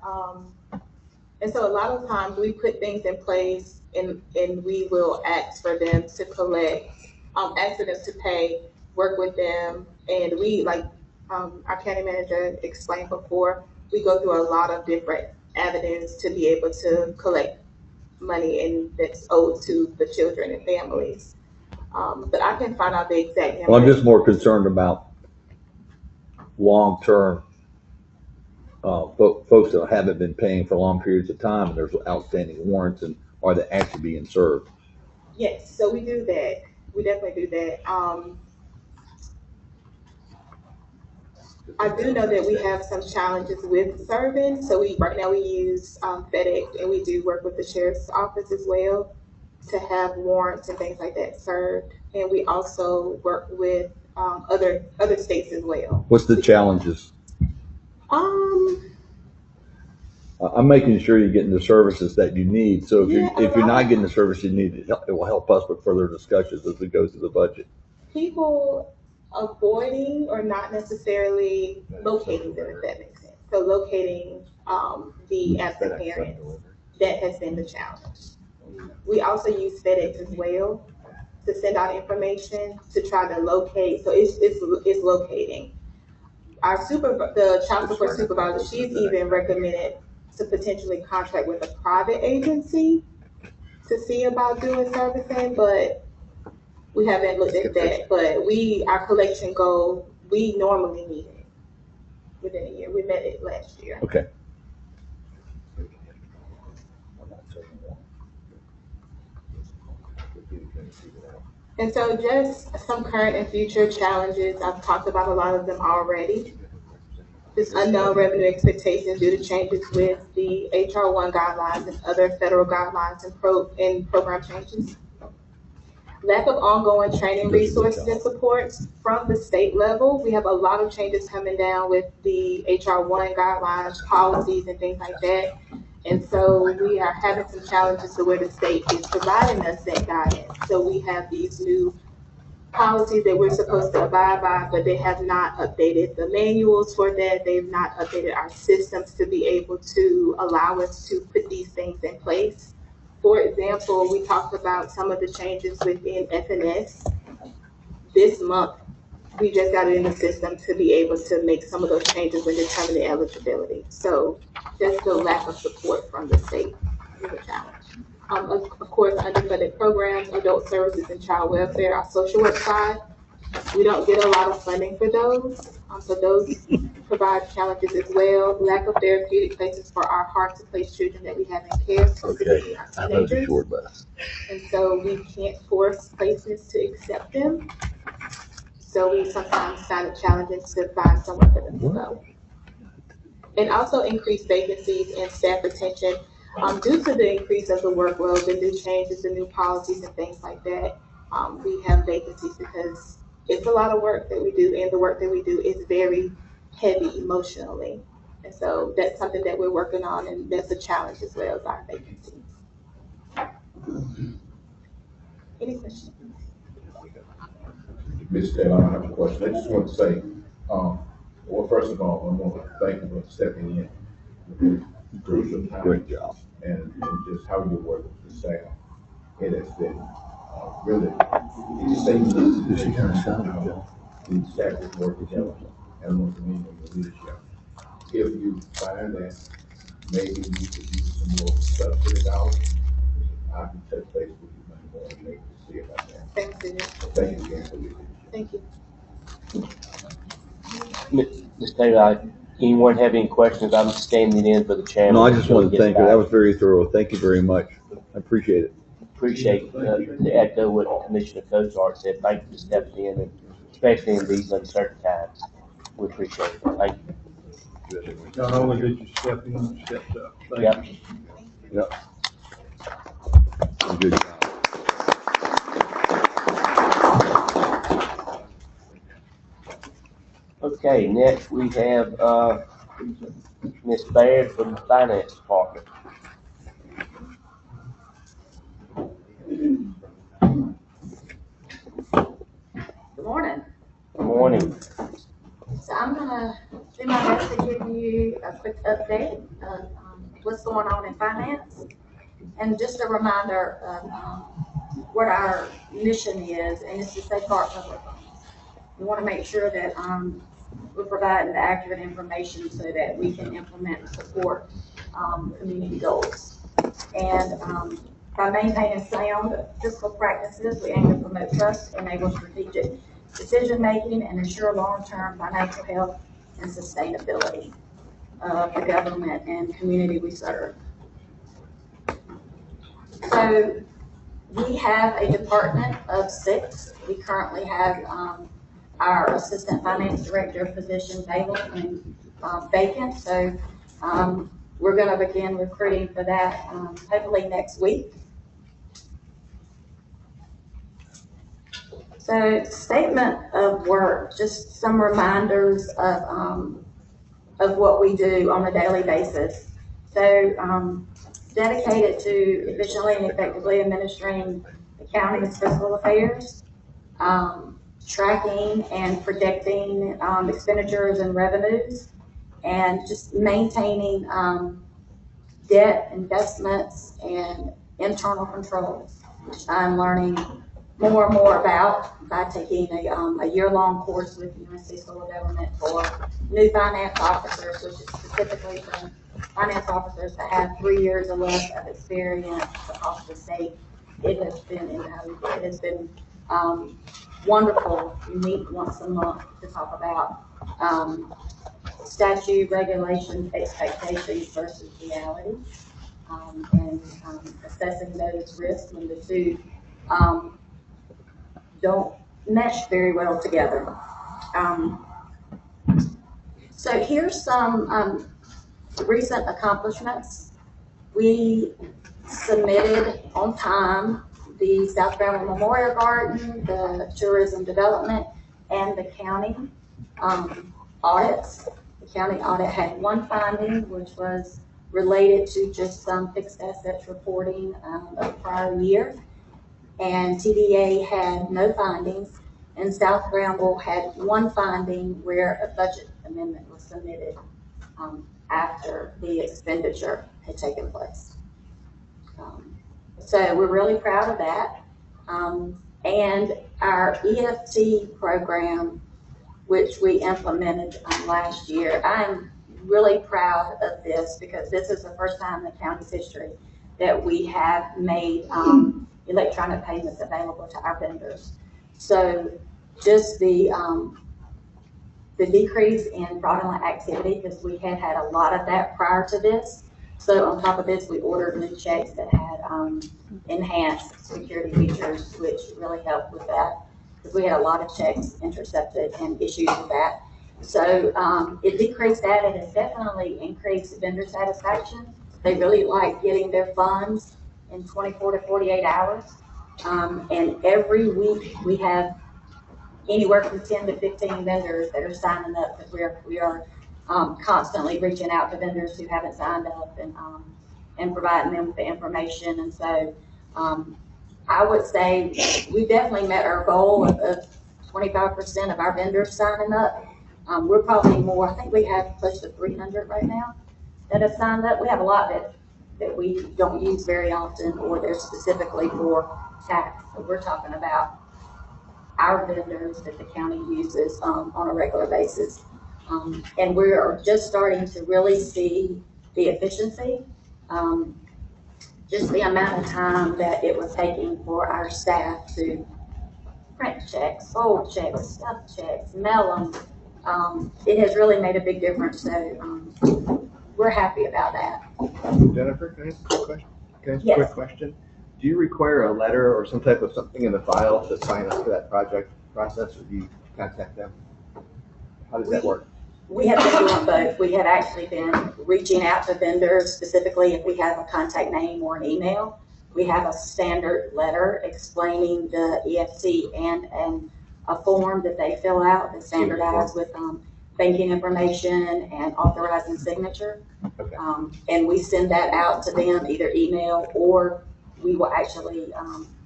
And so a lot of times we put things in place and we will ask for them to collect, ask for them to pay, work with them. And we, like our county manager explained before, we go through a lot of different avenues to be able to collect money and that's owed to the children and families. But I can find out the exact number. Well, I'm just more concerned about long-term folks that haven't been paying for long periods of time and there's outstanding warrants, and are they actually being served? Yes, so we do that. We definitely do that. I do know that we have some challenges with serving. So right now we use FedEx, and we do work with the sheriff's office as well to have warrants and things like that served. And we also work with other states as well. What's the challenges? I'm making sure you're getting the services that you need. So if you're not getting the service you need, it will help us with further discussions as we go through the budget. People avoiding or not necessarily locating them, if that makes sense. So locating the absent parents, that has been the challenge. We also use FedEx as well to send out information to try to locate. So it's locating. The child support supervisor, she's even recommended to potentially contract with a private agency to see about doing servicing, but we haven't looked at that. But our collection goal, we normally meet it within a year. We met it last year. Okay. And so just some current and future challenges, I've talked about a lot of them already. This unknown revenue expectations due to changes with the HR 1 guidelines and other federal guidelines and program changes. Lack of ongoing training resources and supports from the state level. We have a lot of changes coming down with the HR 1 guidelines, policies, and things like that. And so we are having some challenges to where the state is providing us that guidance. So we have these new policies that we're supposed to abide by, but they have not updated the manuals for that. They've not updated our systems to be able to allow us to put these things in place For example, we talked about some of the changes within FNS. This month, we just got it in the system to be able to make some of those changes when determining eligibility. So just the lack of support from the state is a challenge. Of course, underfunded programs, adult services and child welfare, our social work side, we don't get a lot of funding for those. So those provide challenges as well. Lack of therapeutic places for our hard to place children that we have in care, specifically our I know the teenagers. short bus. And so we can't force places to accept them. So we sometimes find it challenging to find somewhere for them to go. And also increased vacancies and staff retention. Due to the increase of the workload, the new changes, the new policies and things like that, we have vacancies because it's a lot of work that we do, and the work that we do is very heavy emotionally. And so that's something that we're working on, and that's a challenge as well as our vacancies. Any questions? Ms. Taylor, I have a question. I just want to say, well, first of all, I want to thank you for stepping in. Crucial time. Great job. And just how you work with the staff. It has been really, it just seems the staff is working together and want to mean with the leadership. If you find that maybe you could use some more subsidy dollars, I can touch base with you much more and maybe see about that. Thanks, Susan. Thank you again for your leadership. Thank you. Ms. Taylor, anyone have any questions? I'm standing in for the chairman. No, I just wanted to thank you. That was very thorough. Thank you very much. I appreciate it. Appreciate to echo what Commissioner Cozart said. Thank you for stepping in, and especially in these uncertain times. We appreciate it. Thank you. Not only did you step in, you stepped up. Thank Yep. you. Yep. Good job. Okay, next we have Ms. Baird from the Finance Department. Good morning. Good morning. So I'm gonna do my best to give you a quick update of what's going on in finance. And just a reminder of what our mission is, and it's to safeguard public funds. We want to make sure that we're providing the accurate information so that we can implement and support community goals. And by maintaining sound fiscal practices, we aim to promote trust, enable strategic decision-making, and ensure long-term financial health and sustainability of the government and community we serve. So we have a department of 6. We currently have our assistant finance director position vacant. So we're going to begin recruiting for that hopefully next week. So statement of work, just some reminders of what we do on a daily basis. So dedicated to efficiently and effectively administering the county's fiscal affairs, tracking and predicting expenditures and revenues, and just maintaining debt, investments, and internal controls, which I'm learning more and more about by taking a year-long course with the UNC School of Government for new finance officers, which is specifically for finance officers that have 3 years or less of experience across the state. It has been invaluable. It has been wonderful. We meet once a month to talk about statute, regulations, expectations versus reality, and assessing those risks when the two don't mesh very well together. So here's some recent accomplishments. We submitted on time the South Bramble Memorial Garden, the tourism development, and the county audits. The county audit had one finding, which was related to just some fixed assets reporting of the prior year. And TDA had no findings, and South Bramble had one finding where a budget amendment was submitted after the expenditure had taken place. So we're really proud of that. And our EFT program, which we implemented last year, I'm really proud of this because this is the first time in the county's history that we have made electronic payments available to our vendors. So just the decrease in fraudulent activity, because we had had a lot of that prior to this. So on top of this, we ordered new checks that had enhanced security features, which really helped with that, because we had a lot of checks intercepted and issues with that. So it decreased that. It has definitely increased vendor satisfaction. They really like getting their funds in 24 to 48 hours. And every week we have anywhere from 10 to 15 vendors that are signing up, because we are constantly reaching out to vendors who haven't signed up and providing them with the information. And so I would say we definitely met our goal of 25% of our vendors signing up. We're probably more, I think we have close to 300 right now that have signed up. We have a lot that we don't use very often, or they're specifically for tax. So we're talking about our vendors that the county uses on a regular basis. And we're just starting to really see the efficiency, just the amount of time that it was taking for our staff to print checks, fold checks, stuff checks, mail them. It has really made a big difference. So we're happy about that. Jennifer, can I ask a quick question? Yes. Quick question? Do you require a letter or some type of something in the file to sign up for that project process, or do you contact them? How does that work? We have been doing both. We have actually been reaching out to vendors, specifically if we have a contact name or an email. We have a standard letter explaining the EFT and a form that they fill out that's standardized with banking information and authorizing signature. Okay. And we send that out to them, either email, or we will actually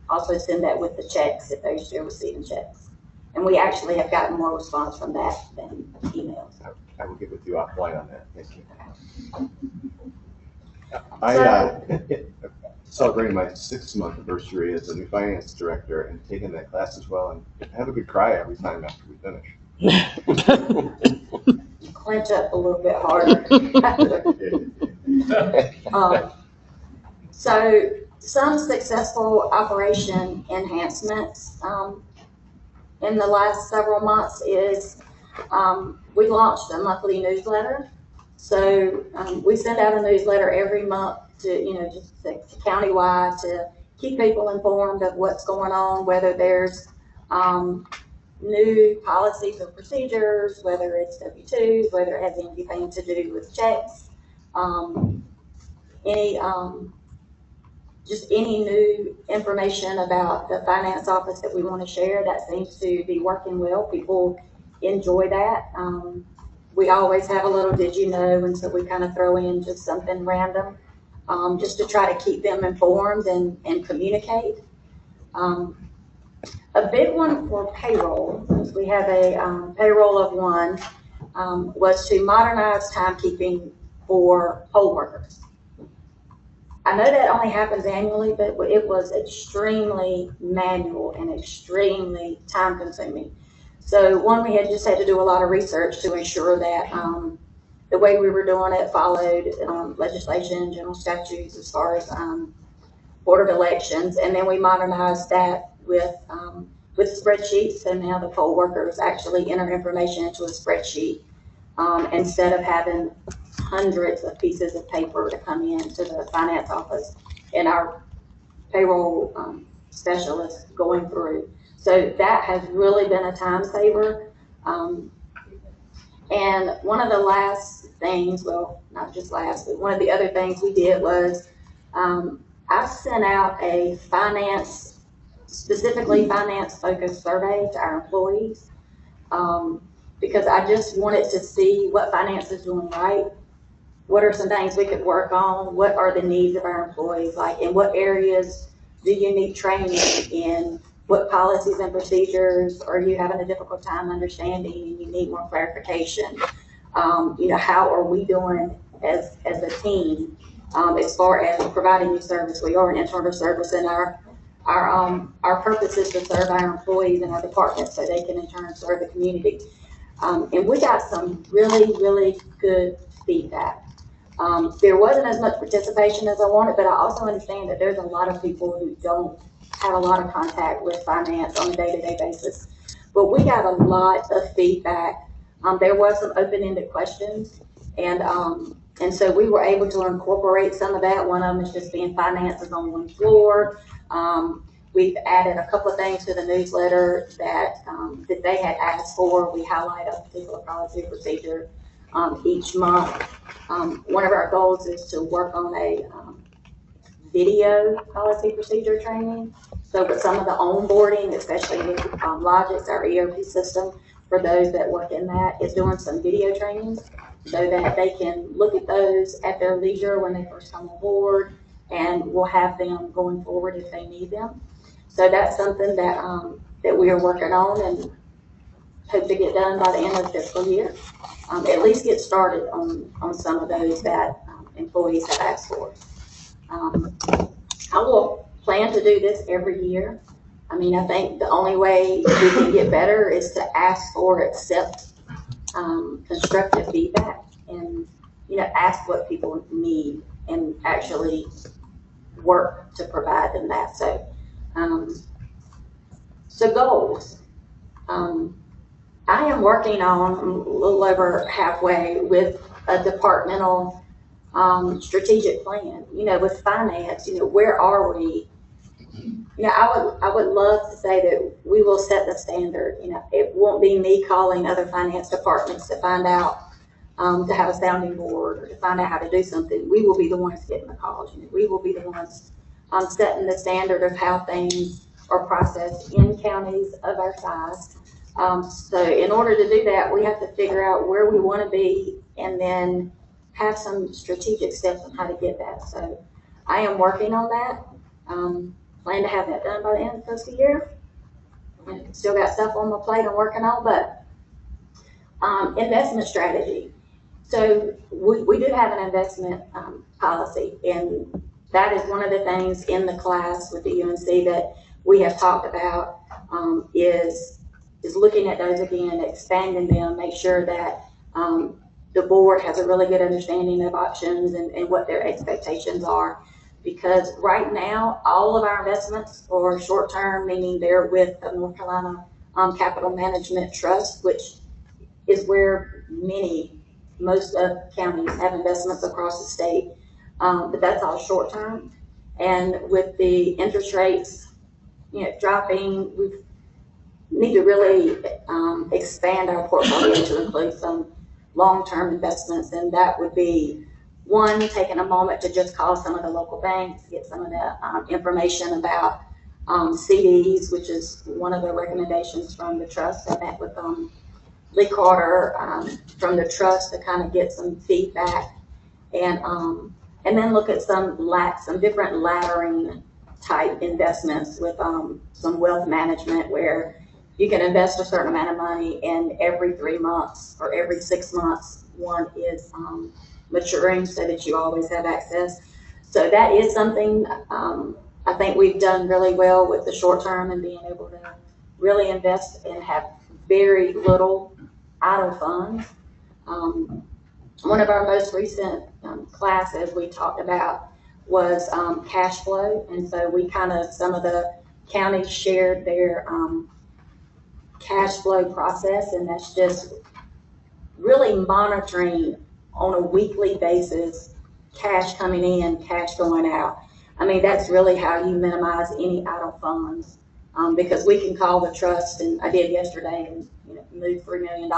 also send that with the checks if they're still receiving checks. And we actually have gotten more response from that than emails. I will get with you offline on that. Thank you. I celebrating my 6-month anniversary as a new finance director and taking that class as well, and have a good cry every time after we finish. Clench up a little bit harder. So some successful operation enhancements in the last several months is we launched a monthly newsletter. So we send out a newsletter every month to, just countywide to keep people informed of what's going on, whether there's new policies or procedures, whether it's W-2s, whether it has anything to do with checks, just any new information about the finance office that we want to share. That seems to be working well. People enjoy that. We always have a little did you know, and so we kind of throw in just something random just to try to keep them informed and communicate. A big one for payroll, we have a payroll of one, was to modernize timekeeping for poll workers. I know that only happens annually, but it was extremely manual and extremely time consuming. So one, we just had to do a lot of research to ensure that the way we were doing it followed legislation, general statutes as far as Board of Elections, and then we modernized that with spreadsheets. So now the poll workers actually enter information into a spreadsheet instead of having hundreds of pieces of paper to come in to the finance office and our payroll specialists going through. So that has really been a time saver. And one of the last things, well, not just last, but one of the other things we did was I sent out a specifically finance-focused survey to our employees because I just wanted to see what finance is doing right. What are some things we could work on? What are the needs of our employees? Like, in what areas do you need training in? What policies and procedures are you having a difficult time understanding and you need more clarification? How are we doing as a team as far as providing you service. We are an internal service, and our purpose is to serve our employees and our departments so they can in turn serve the community. And we got some really, really good feedback. There wasn't as much participation as I wanted, but I also understand that there's a lot of people who don't have a lot of contact with finance on a day-to-day basis. But we got a lot of feedback. There was some open-ended questions, and so we were able to incorporate some of that. One of them is just being finances on one floor. We've added a couple of things to the newsletter that they had asked for. We highlight a particular policy procedure each month. One of our goals is to work on a video policy procedure training. So with some of the onboarding, especially with Logix, our ERP system, for those that work in that, is doing some video trainings so that they can look at those at their leisure when they first come on board, and we'll have them going forward if they need them. So that's something that we are working on and hope to get done by the end of the fiscal year. At least get started on some of those that employees have asked for. I will plan to do this every year. I mean, I think the only way we can get better is to ask for, accept constructive feedback, and ask what people need and actually work to provide them that. So goals. I am working on a little over halfway with a departmental strategic plan. With finance, where are we? I would love to say that we will set the standard. It won't be me calling other finance departments to find out, to have a sounding board or to find out how to do something. We will be the ones getting the calls. We will be the ones setting the standard of how things are processed in counties of our size. So in order to do that, we have to figure out where we want to be and then have some strategic steps on how to get that. So I am working on that. Plan to have that done by the end of the fiscal year. And still got stuff on my plate I'm working on, but investment strategy. So we do have an investment policy, and that is one of the things in the class with the UNC that we have talked about, is looking at those again, expanding them, make sure that the board has a really good understanding of options and what their expectations are. Because right now, all of our investments are short-term, meaning they're with the North Carolina Capital Management Trust, which is where most of counties have investments across the state. But that's all short-term. And with the interest rates, dropping, we need to really expand our portfolio to include some long-term investments, and that would be one, taking a moment to just call some of the local banks, get some of the information about CDs, which is one of the recommendations from the trust. I met with Lee Carter from the trust to kind of get some feedback, and then look at some different laddering type investments with some wealth management where you can invest a certain amount of money, and every 3 months or every 6 months, one is maturing so that you always have access. So that is something I think we've done really well with the short term and being able to really invest and have very little idle funds. One of our most recent classes we talked about was cash flow, and so some of the counties shared their cash flow process, and that's just really monitoring on a weekly basis cash coming in, cash going out. I mean, that's really how you minimize any idle funds, because we can call the trust, and I did yesterday, and move $3 million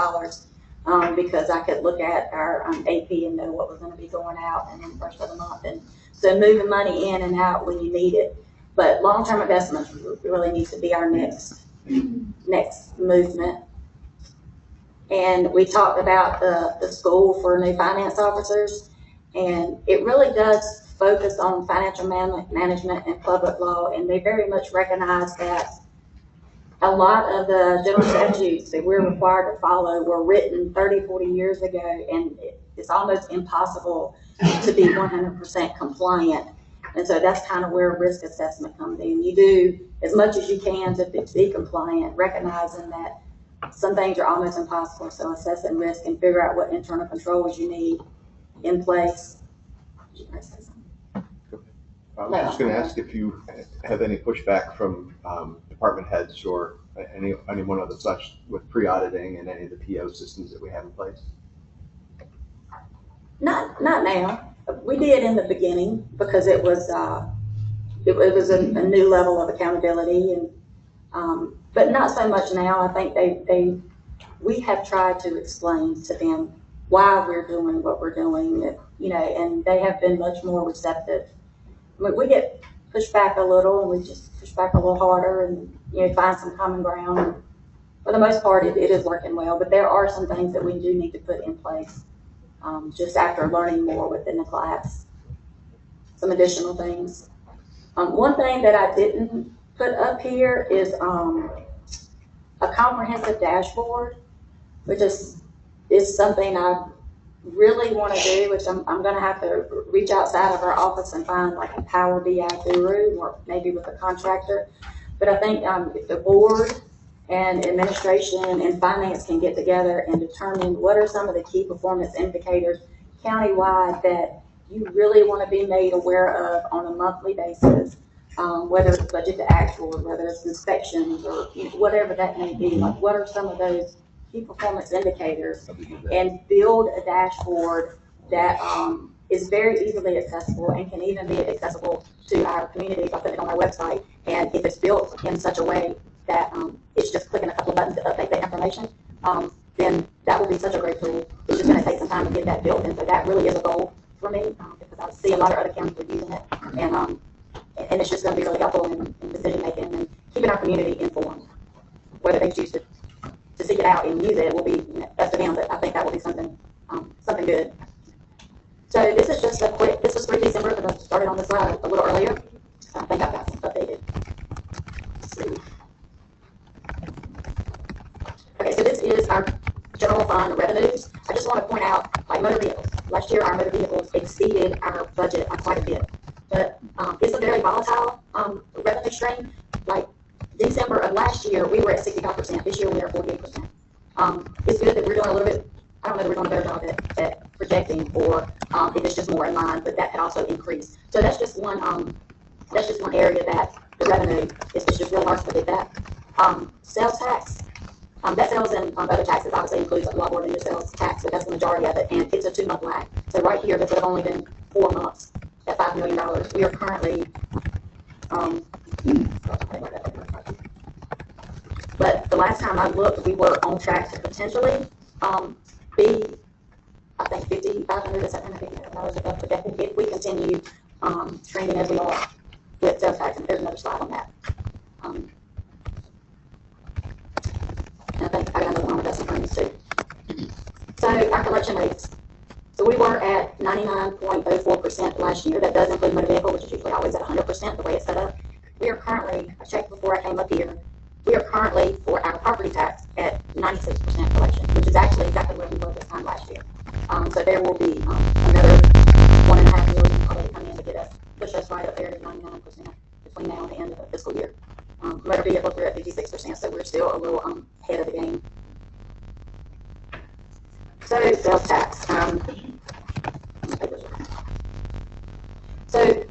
because I could look at our AP and know what was going to be going out and then the first of the month, and so moving money in and out when you need it. But long-term investments really needs to be our next movement. And we talked about the school for new finance officers, and it really does focus on financial management and public law, and they very much recognize that a lot of the general statutes that we're required to follow were written 30, 40 years ago, and it's almost impossible to be 100% compliant. And so that's kind of where risk assessment comes in. You do as much as you can to be compliant, recognizing that some things are almost impossible. So assessing risk and figure out what internal controls you need in place. I was just gonna ask if you have any pushback from department heads or anyone of the such with pre-auditing and any of the PO systems that we have in place? Not now. We did in the beginning because it was it was a new level of accountability, and but not so much now. I think we have tried to explain to them why we're doing what we're doing, you know, and they have been much more receptive. We get pushed back a little, and we just push back a little harder, and you know, find some common ground. And for the most part, it is working well. But there are some things that we do need to put in place. Just after learning more within the class, some additional things. One thing that I didn't put up here is a comprehensive dashboard, which is something I really want to do, which I'm going to have to reach outside of our office and find like a Power BI guru or maybe with a contractor. But I think if the board and administration and finance can get together and determine what are some of the key performance indicators countywide that you really want to be made aware of on a monthly basis, whether it's budget to actual, whether it's inspections or you know, whatever that may be, like what are some of those key performance indicators, and build a dashboard that is very easily accessible and can even be accessible to our community by putting it on our website. And if it's built in such a way that it's just clicking a couple of buttons to update that information, then that will be such a great tool. It's just going to take some time to get that built, and so that really is a goal for me because I see a lot of other counties are using it, and it's just going to be really helpful in decision making and keeping our community informed. Whether they choose to seek it out and use it will be up to them, but I think that will be something good. So this is just a quick. This was for December because I started on this slide a little earlier. I think I've got some updated. Let's see. Okay, so this is our general fund revenues. I just want to point out, like motor vehicles. Last year, our motor vehicles exceeded our budget by quite a bit. But it's a very volatile revenue stream. Like December of last year, we were at 65%. This year, we are 48%. It's good that we're doing a little bit. I don't know that we're doing a better job at projecting, or if it's just more in line, but that could also increase. So that's just one. That's just one area that the revenue is just real hard to predict that. Sales tax. That sales and other taxes obviously includes a lot more than your sales tax, but that's the majority of it, and it's a 2-month lag. So right here, this would have only been 4 months at $5 million. We are currently, but the last time I looked, we were on track to potentially be, I think, $5,500 to $750,000 above projected if we continue trending as we are with sales tax. And there's another slide on that. And I think I got another one on investment claims too. So our collection rates. So we were at 99.04% last year. That does include motor vehicle, which is usually always at 100% the way it's set up. We are currently, I checked before I came up here, we are currently, for our property tax, at 96% collection, which is actually exactly where we were this time last year. So there will be another $1.5 million probably come in to get us, push us right up there to 99% between now and the end of the fiscal year. Motor vehicles, we're at 56%, so we're still a little ahead of the game. So sales tax. So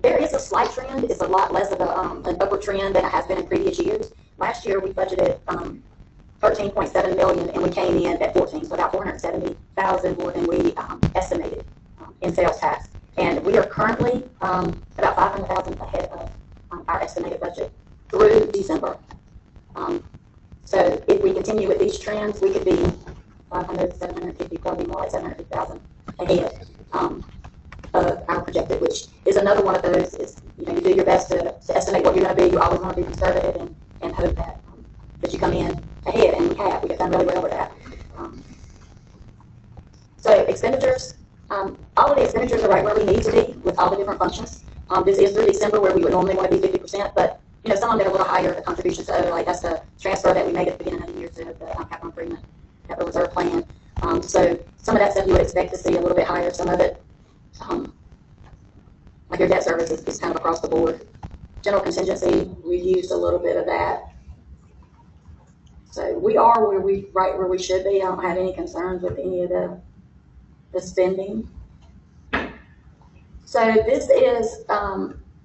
there is a slight trend. It's a lot less of an upward trend than it has been in previous years. Last year we budgeted $13.7 million, and we came in at 14, so about $470,000 more than we estimated in sales tax. And we are currently about $500,000 ahead of our estimated budget through December. So if we continue with these trends, we could be 500, 750, probably more like 750,000 ahead of our projected, which is another one of those. Is you do your best to estimate what you're going to be. You always want to be conservative and hope that you come in ahead, and we have done really well with that. So expenditures, all of the expenditures are right where we need to be with all the different functions. This is through December where we would normally want to be 50%, but some of them are a little higher. The contributions to other, like that's the transfer that we made at the beginning of the year to the capital improvement, capital reserve plan. So some of that stuff you would expect to see a little bit higher, some of it, like your debt service is kind of across the board. General contingency, we used a little bit of that. So we are right where we should be. I don't have any concerns with any of the spending. So this is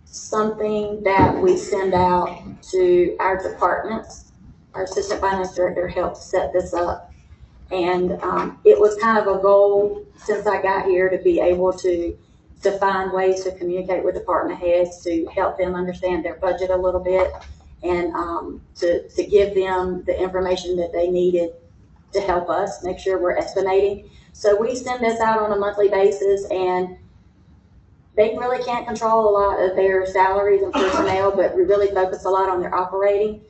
something that we send out to our departments. Our assistant finance director helped set this up. And it was kind of a goal since I got here to be able to find ways to communicate with department heads to help them understand their budget a little bit and to give them the information that they needed to help us make sure we're estimating. So we send this out on a monthly basis, and they really can't control a lot of their salaries and personnel, but we really focus a lot on their operating.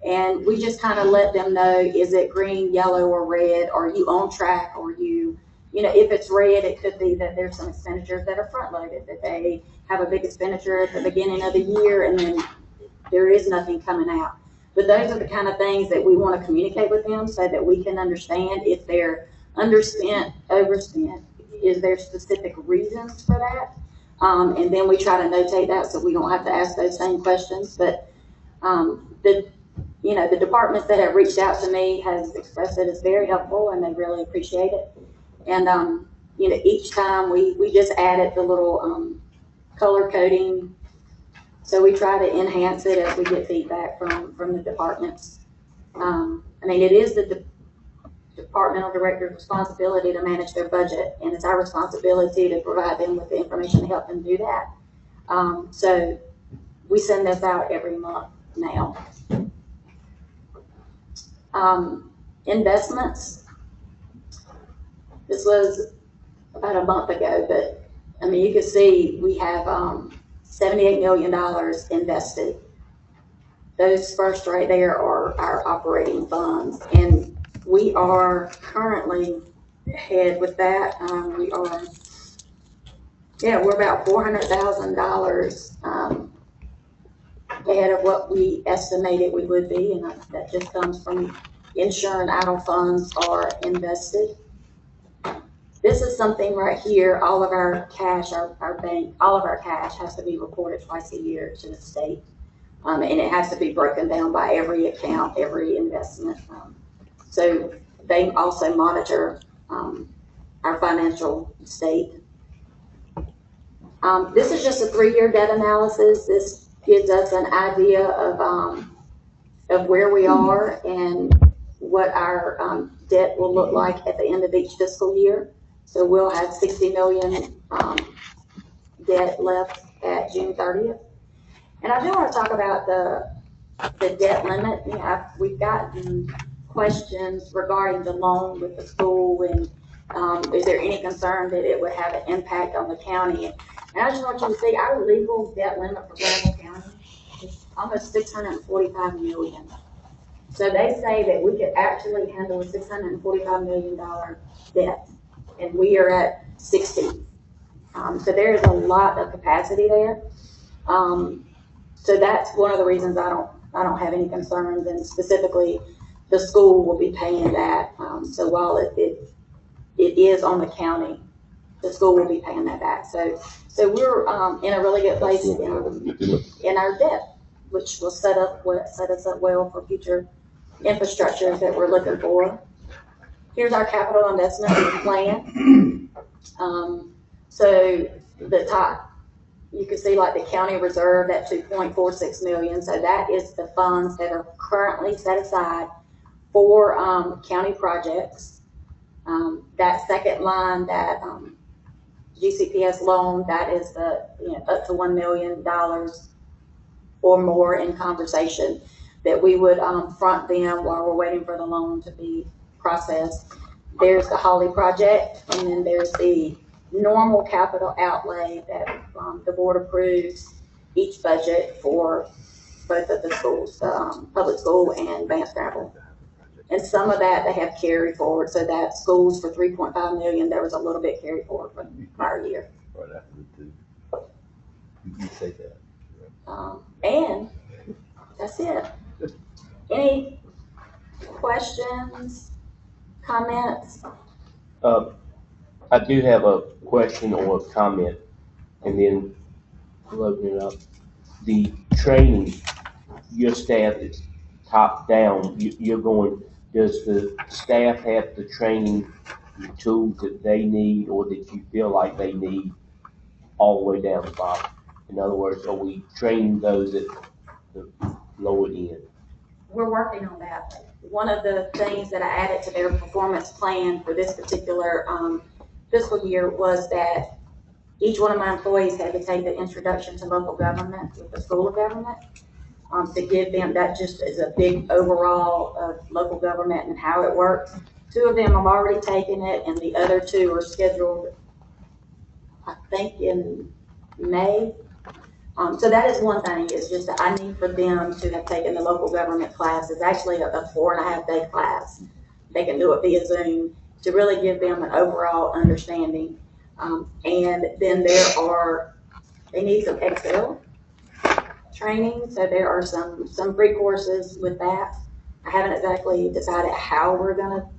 And we just kind of let them know, is it green, yellow, or red? Are you on track? Or you know, if it's red, it could be that there's some expenditures that are front loaded, that they have a big expenditure at the beginning of the year and then there is nothing coming out. But those are the kind of things that we want to communicate with them so that we can understand if they're underspent, overspent, is there specific reasons for that? And then we try to notate that so we don't have to ask those same questions. But the departments that have reached out to me has expressed it as very helpful and they really appreciate it. And, each time we just added the little color coding. So we try to enhance it as we get feedback from the departments. It is the departmental director's responsibility to manage their budget, and it's our responsibility to provide them with the information to help them do that. So we send this out every month now. Investments. This was about a month ago, but you can see we have $78 million invested. Those first right there are our operating funds, and we are currently ahead with that. We're about $400,000 ahead of what we estimated we would be, and that just comes from ensuring idle funds are invested. This is something right here, all of our cash, our bank, all of our cash has to be reported twice a year to the state. And it has to be broken down by every account, every investment. So they also monitor our financial state. This is just a 3-year debt analysis. This gives us an idea of where we are and what our debt will look like at the end of each fiscal year. So we'll have $60 million debt left at June 30th. And I do want to talk about the debt limit. We've gotten questions regarding the loan with the school, and is there any concern that it would have an impact on the county? And I just want you to see our legal debt limit for Granville County is almost $645 million. So they say that we could actually handle a $645 million debt, and we are at 60. So there is a lot of capacity there. So that's one of the reasons I don't have any concerns, and specifically the school will be paying that. So while it is on the county, the school will be paying that back. So we're in a really good place in our debt, which will set us up well for future infrastructures that we're looking for. Here's our capital investment plan. So the top, you can see like the county reserve at $2.46 million. So that is the funds that are currently set aside for county projects. That second line, that GCPS loan, that is up to $1 million or more in conversation that we would front them while we're waiting for the loan to be processed. There's the Holly project, and then there's the normal capital outlay that the board approves each budget for both of the schools, public school and Vance Gravel. And some of that they have carried forward, so that schools for $3.5 million, there was a little bit carried forward from the prior year. Right after the 2. You say that. And that's it. Any questions, comments? I do have a question or a comment, and then we'll open it up. The training, your staff is top down, you're going, does the staff have the training, the tools that they need, or that you feel like they need all the way down the bottom? In other words, are we training those at the lower end? We're working on that. One of the things that I added to their performance plan for this particular fiscal year was that each one of my employees had to take the introduction to local government with the School of Government, to give them, that just is a big overall of local government and how it works. 2 of them have already taken it, and the other 2 are scheduled, I think, in May. So that is one thing, is just that I need for them to have taken the local government class. It's actually a 4.5-day class. They can do it via Zoom to really give them an overall understanding. And then they need some Excel training. So there are some free courses with that. I haven't exactly decided how we're gonna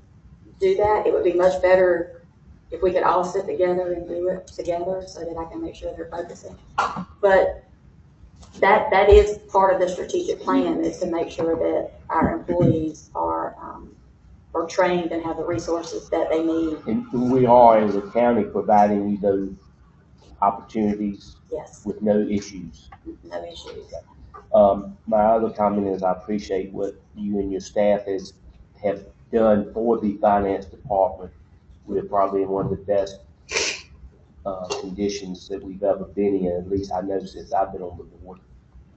do that. It would be much better if we could all sit together and do it together so that I can make sure they're focusing. But that is part of the strategic plan, is to make sure that our employees are trained and have the resources that they need. And we are, as a county, providing you those opportunities. Yes. With no issues. No issues. My other comment is I appreciate what you and your staff have done for the finance department. We're probably in one of the best conditions that we've ever been in, at least I know since I've been on the board.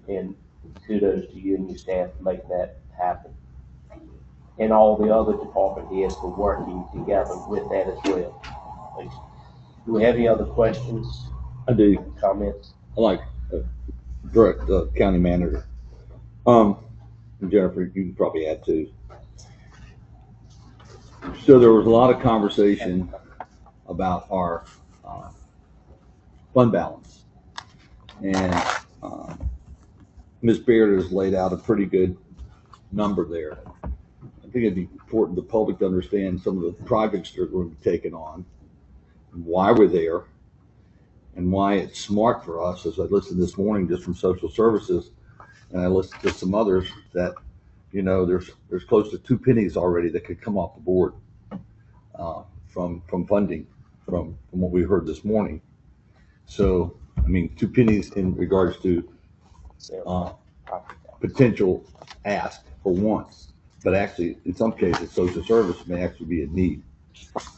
And kudos to you and your staff for making that happen. And all the other department heads for working together with that as well. Do we have any other questions? I do. Comments? I like direct county manager. And Jennifer, you can probably add too. So there was a lot of conversation about our fund balance, and Ms. Beard has laid out a pretty good number there. I think it'd be important for the public to understand some of the projects that are going to be taken on, and why we're there, and why it's smart for us. As I listened this morning just from social services, and I listened to some others, that there's close to 2 pennies already that could come off the board from funding from what we heard this morning. So I mean, 2 pennies in regards to potential ask for once, but actually in some cases social service may actually be a need.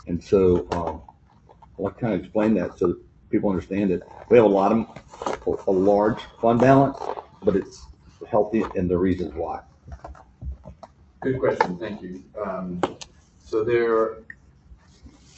And so I'll kind of explain that so that people understand it. We have a large fund balance, but it's healthy, and the reasons why. Good question, thank you. So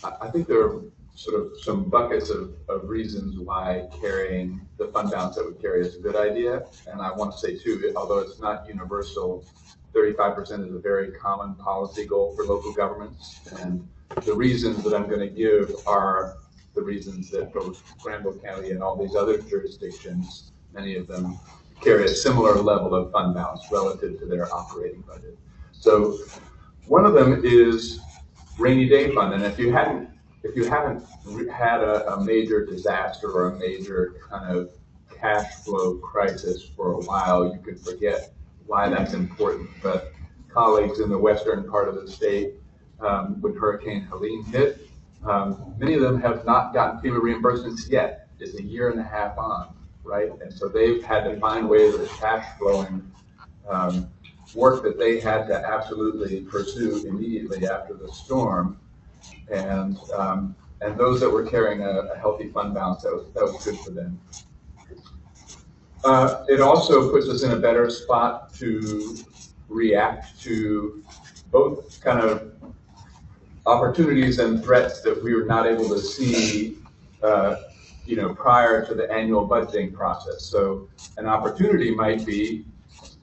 I think there are sort of some buckets of reasons why carrying the fund balance that we carry is a good idea. And I want to say too, although it's not universal, 35% is a very common policy goal for local governments. And the reasons that I'm going to give are the reasons that both Granville County and all these other jurisdictions, many of them carry a similar level of fund balance relative to their operating budget. So one of them is rainy day fund. And if you haven't had a major disaster or a major kind of cash flow crisis for a while, you could forget why that's important. But colleagues in the western part of the state, when Hurricane Helene hit, many of them have not gotten FEMA reimbursements yet. It's 1.5 years on, right? And so they've had to find ways of cash flowing work that they had to absolutely pursue immediately after the storm. And those that were carrying a healthy fund balance, that was good for them. It also puts us in a better spot to react to both kind of opportunities and threats that we were not able to see prior to the annual budgeting process. So an opportunity might be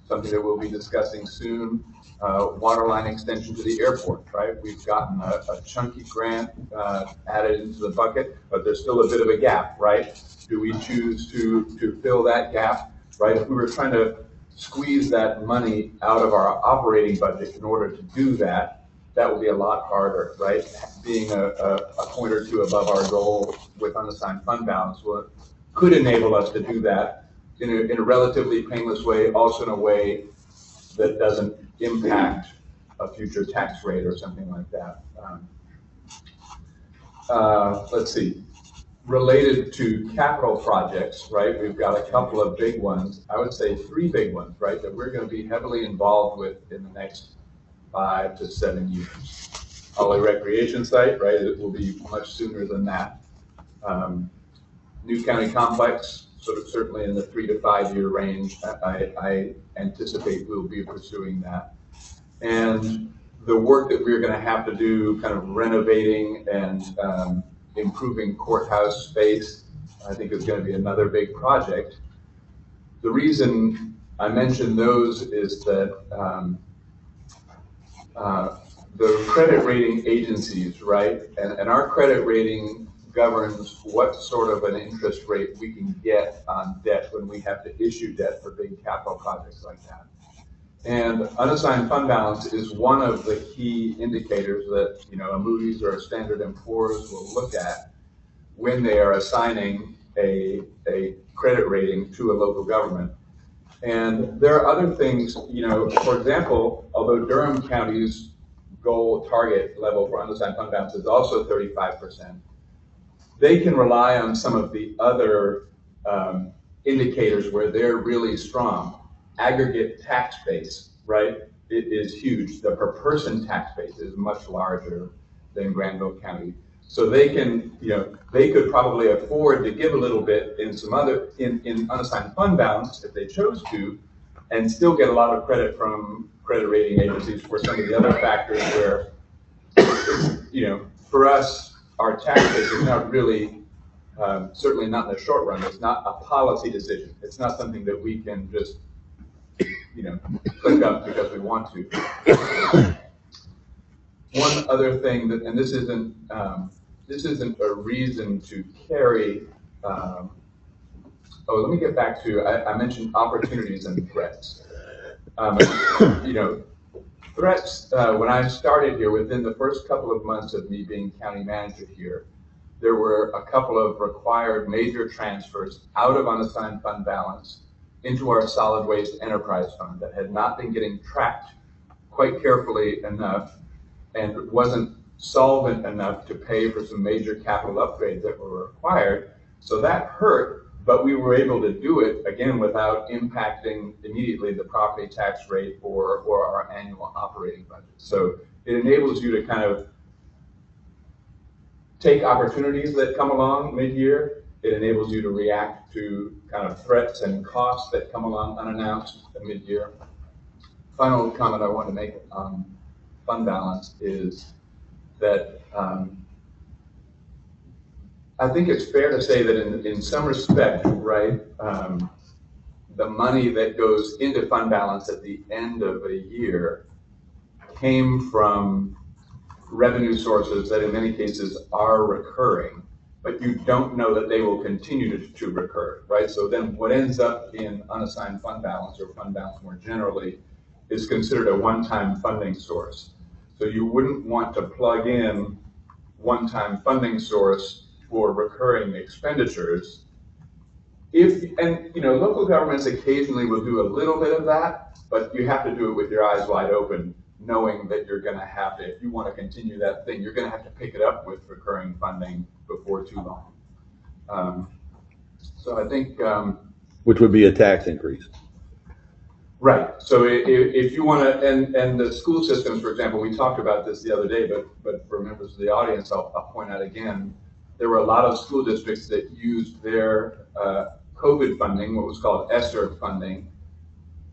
something that we'll be discussing soon, water line extension to the airport, right? We've gotten a chunky grant added into the bucket, but there's still a bit of a gap, right? Do we choose to fill that gap, right? If we were trying to squeeze that money out of our operating budget in order to do that, that will be a lot harder, right? Being a point or two above our goal with unassigned fund balance could enable us to do that in a relatively painless way, also in a way that doesn't impact a future tax rate or something like that. Let's see. Related to capital projects, right? We've got a couple of big ones. I would say 3 big ones, right? That we're going to be heavily involved with in the next 5 to 7 years. Holly Recreation Site, right? It will be much sooner than that. New County Complex, sort of certainly in the 3 to 5 year range. I anticipate we'll be pursuing that. And the work that we're going to have to do, kind of renovating and improving courthouse space, I think is going to be another big project. The reason I mention those is that the credit rating agencies, right, and our credit rating governs what sort of an interest rate we can get on debt when we have to issue debt for big capital projects like that. And unassigned fund balance is one of the key indicators that, you know, a Moody's or a Standard & Poor's will look at when they are assigning a credit rating to a local government. And there are other things, you know, for example, although Durham County's goal target level for unassigned fund balance is also 35%, they can rely on some of the other indicators where they're really strong. Aggregate tax base, right? It is huge. The per person tax base is much larger than Granville County. So they can, you know, they could probably afford to give a little bit in some other, in unassigned fund balance if they chose to, and still get a lot of credit from credit rating agencies for some of the other factors where, you know, for us, our tax base is not really, certainly not in the short run, it's not a policy decision. It's not something that we can just, you know, click up because we want to. One other thing that, and this isn't a reason to carry. Let me get back to, I mentioned opportunities and threats. You know, threats, when I started here, within the first couple of months of me being county manager here, there were a couple of required major transfers out of unassigned fund balance into our solid waste enterprise fund that had not been getting tracked quite carefully enough and wasn't solvent enough to pay for some major capital upgrades that were required. So that hurt, but we were able to do it, again, without impacting immediately the property tax rate or our annual operating budget. So it enables you to kind of take opportunities that come along mid-year. It enables you to react to kind of threats and costs that come along unannounced at mid-year. Final comment I want to make on fund balance is that I think it's fair to say that in some respect, right, the money that goes into fund balance at the end of a year came from revenue sources that in many cases are recurring, but you don't know that they will continue to recur, right? So then what ends up in unassigned fund balance or fund balance more generally is considered a one-time funding source. So you wouldn't want to plug in one-time funding source for recurring expenditures. And you know, local governments occasionally will do a little bit of that, but you have to do it with your eyes wide open, knowing that you're going to have to, if you want to continue that thing, you're going to have to pick it up with recurring funding before too long. So I think, which would be a tax increase. Right. So if you want to, and the school systems, for example, we talked about this the other day, but for members of the audience, I'll point out again, there were a lot of school districts that used their COVID funding, what was called ESSER funding,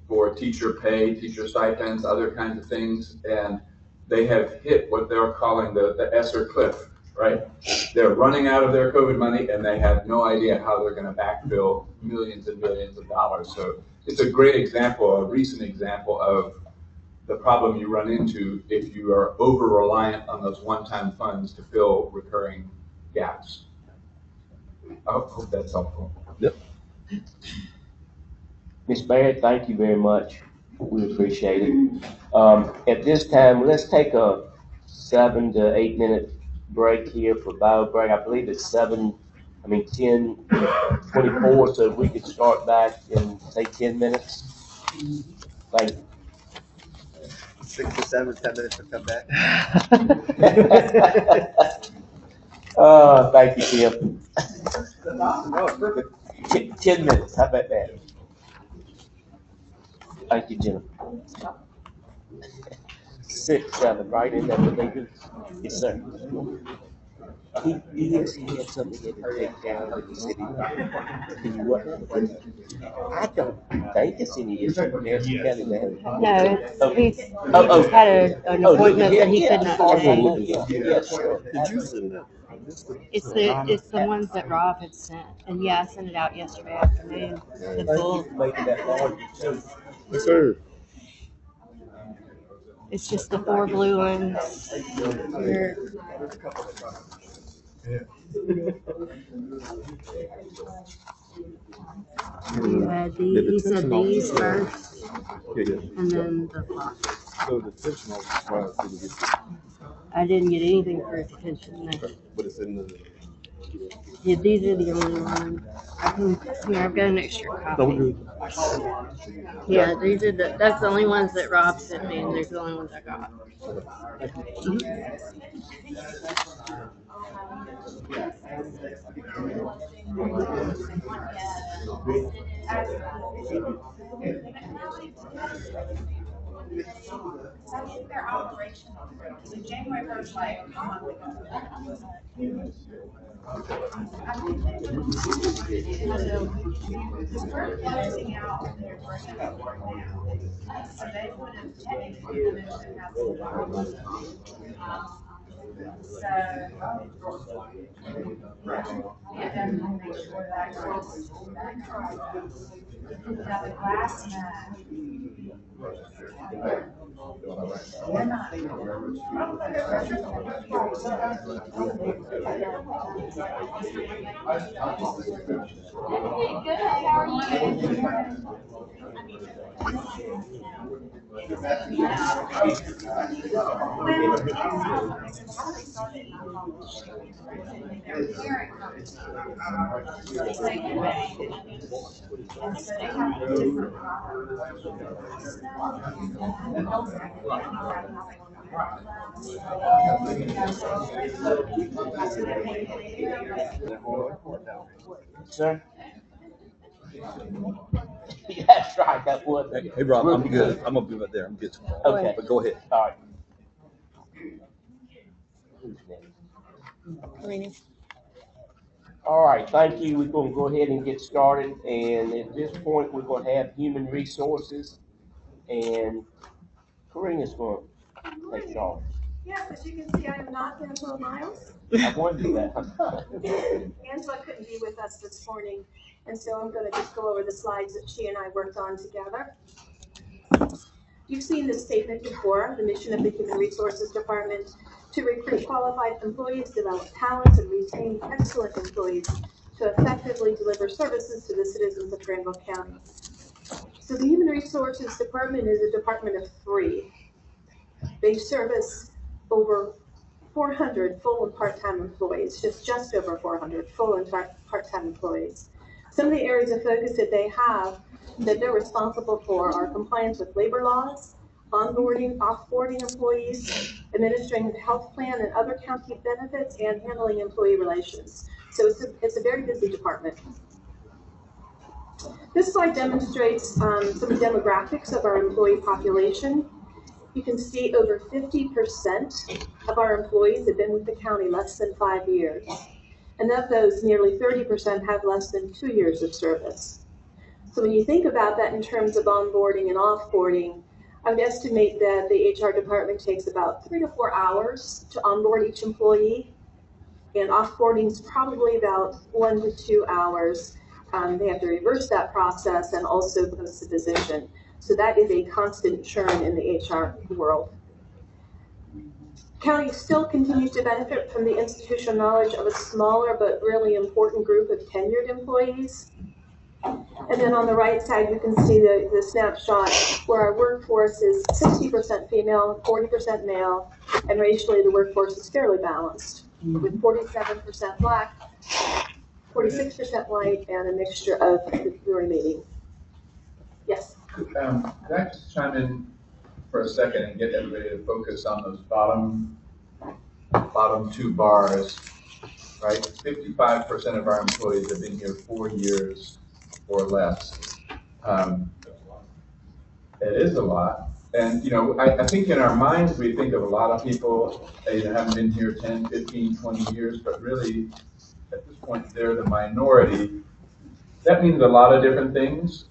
for teacher pay, teacher stipends, other kinds of things, and they have hit what they're calling the ESSER cliff, right? They're running out of their COVID money, and they have no idea how they're going to backfill millions and millions of dollars. So it's a great example, a recent example of the problem you run into if you are over-reliant on those one-time funds to fill recurring gaps. I hope that's helpful. Yep. Ms. Barrett, thank you very much. We appreciate it. At this time, let's take a 7 to 8 minute break here for bio break. I believe it's 10:24, so if we could start back in, say, 10 minutes. Thank you. 6 to 7, 10 minutes to come back. Thank you, Tim. No, perfect. 10 minutes, how about that? Thank you, Jim. 6, 7, right? Isn't that what they do? Yes, sir. He thinks he had something he had to take down that he said he can you what? I don't think it's any issue with Harrison County now. No, he's Oh, had an appointment that he could not absolutely. attend. Yes, sure. Did you send that? It's the ones that Rob had sent, and yeah, I sent it out yesterday afternoon. The Thank full. you for making that large. So, Yes, sir. It's just the 4 blue ones. Here. You had he said these first, and then the flock. So the detention officer didn't get I didn't get anything for detention. No. but it's in the. Yeah, these are the only ones. Here, I've got an extra copy. Yeah, these are that's the only ones that Rob sent me, and they're the only ones I got. Their operational, so January 1st, like a month ago. We're closing out their workshop now. So they would have technically been to have some problems. So, yeah, definitely make sure that goes back. Now, the glass mat. They're not. Hey, good, how are you? Sir? That's right, that would. Hey, Rob, I'm good. I'm gonna be right there. I'm good. Okay. But go ahead. All right. All right, thank you. We're going to go ahead and get started. And at this point, we're going to have human resources. And Karina's going to take charge. Yes, as you can see, I am not Angela Miles. I wondered that. Angela couldn't be with us this morning, and so I'm going to just go over the slides that she and I worked on together. You've seen this statement before, the mission of the Human Resources Department: to recruit qualified employees, develop talent, and retain excellent employees to effectively deliver services to the citizens of Granville County. So the Human Resources Department is a department of 3. They service over 400 full and part-time employees, just over 400 full and part-time employees. Some of the areas of focus that they have that they're responsible for are compliance with labor laws, onboarding, offboarding employees, administering the health plan and other county benefits, and handling employee relations. So it's a very busy department. This slide demonstrates some demographics of our employee population. You can see over 50% of our employees have been with the county less than 5 years. And of those, nearly 30% have less than 2 years of service. So when you think about that in terms of onboarding and offboarding, I would estimate that the HR department takes about 3 to 4 hours to onboard each employee, and offboarding is probably about 1 to 2 hours. They have to reverse that process and also post the position. So that is a constant churn in the HR world. County still continues to benefit from the institutional knowledge of a smaller but really important group of tenured employees. And then on the right side, you can see the snapshot where our workforce is 60% female, 40% male, and racially the workforce is fairly balanced, with 47% black, 46% white, and a mixture of the remaining. Yes? Could I just chime in for a second and get everybody to focus on those bottom two bars, right? 55% of our employees have been here 4 years or less. It is a lot. And, you know, I think in our minds, we think of a lot of people that haven't been here 10, 15, 20 years, but really, at this point, they're the minority. That means a lot of different things.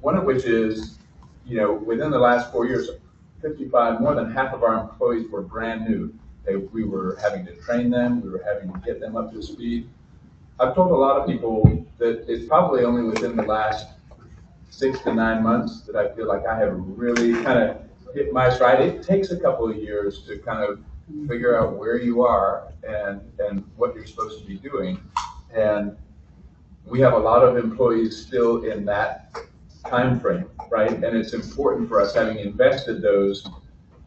One of which is, you know, within the last 4 years, 55, more than half of our employees were brand new. We were having to train them, we were having to get them up to speed. I've told a lot of people that it's probably only within the last 6 to 9 months that I feel like I have really kind of hit my stride. It takes a couple of years to kind of figure out where you are and what you're supposed to be doing. And we have a lot of employees still in that time frame, right? And it's important for us, having invested those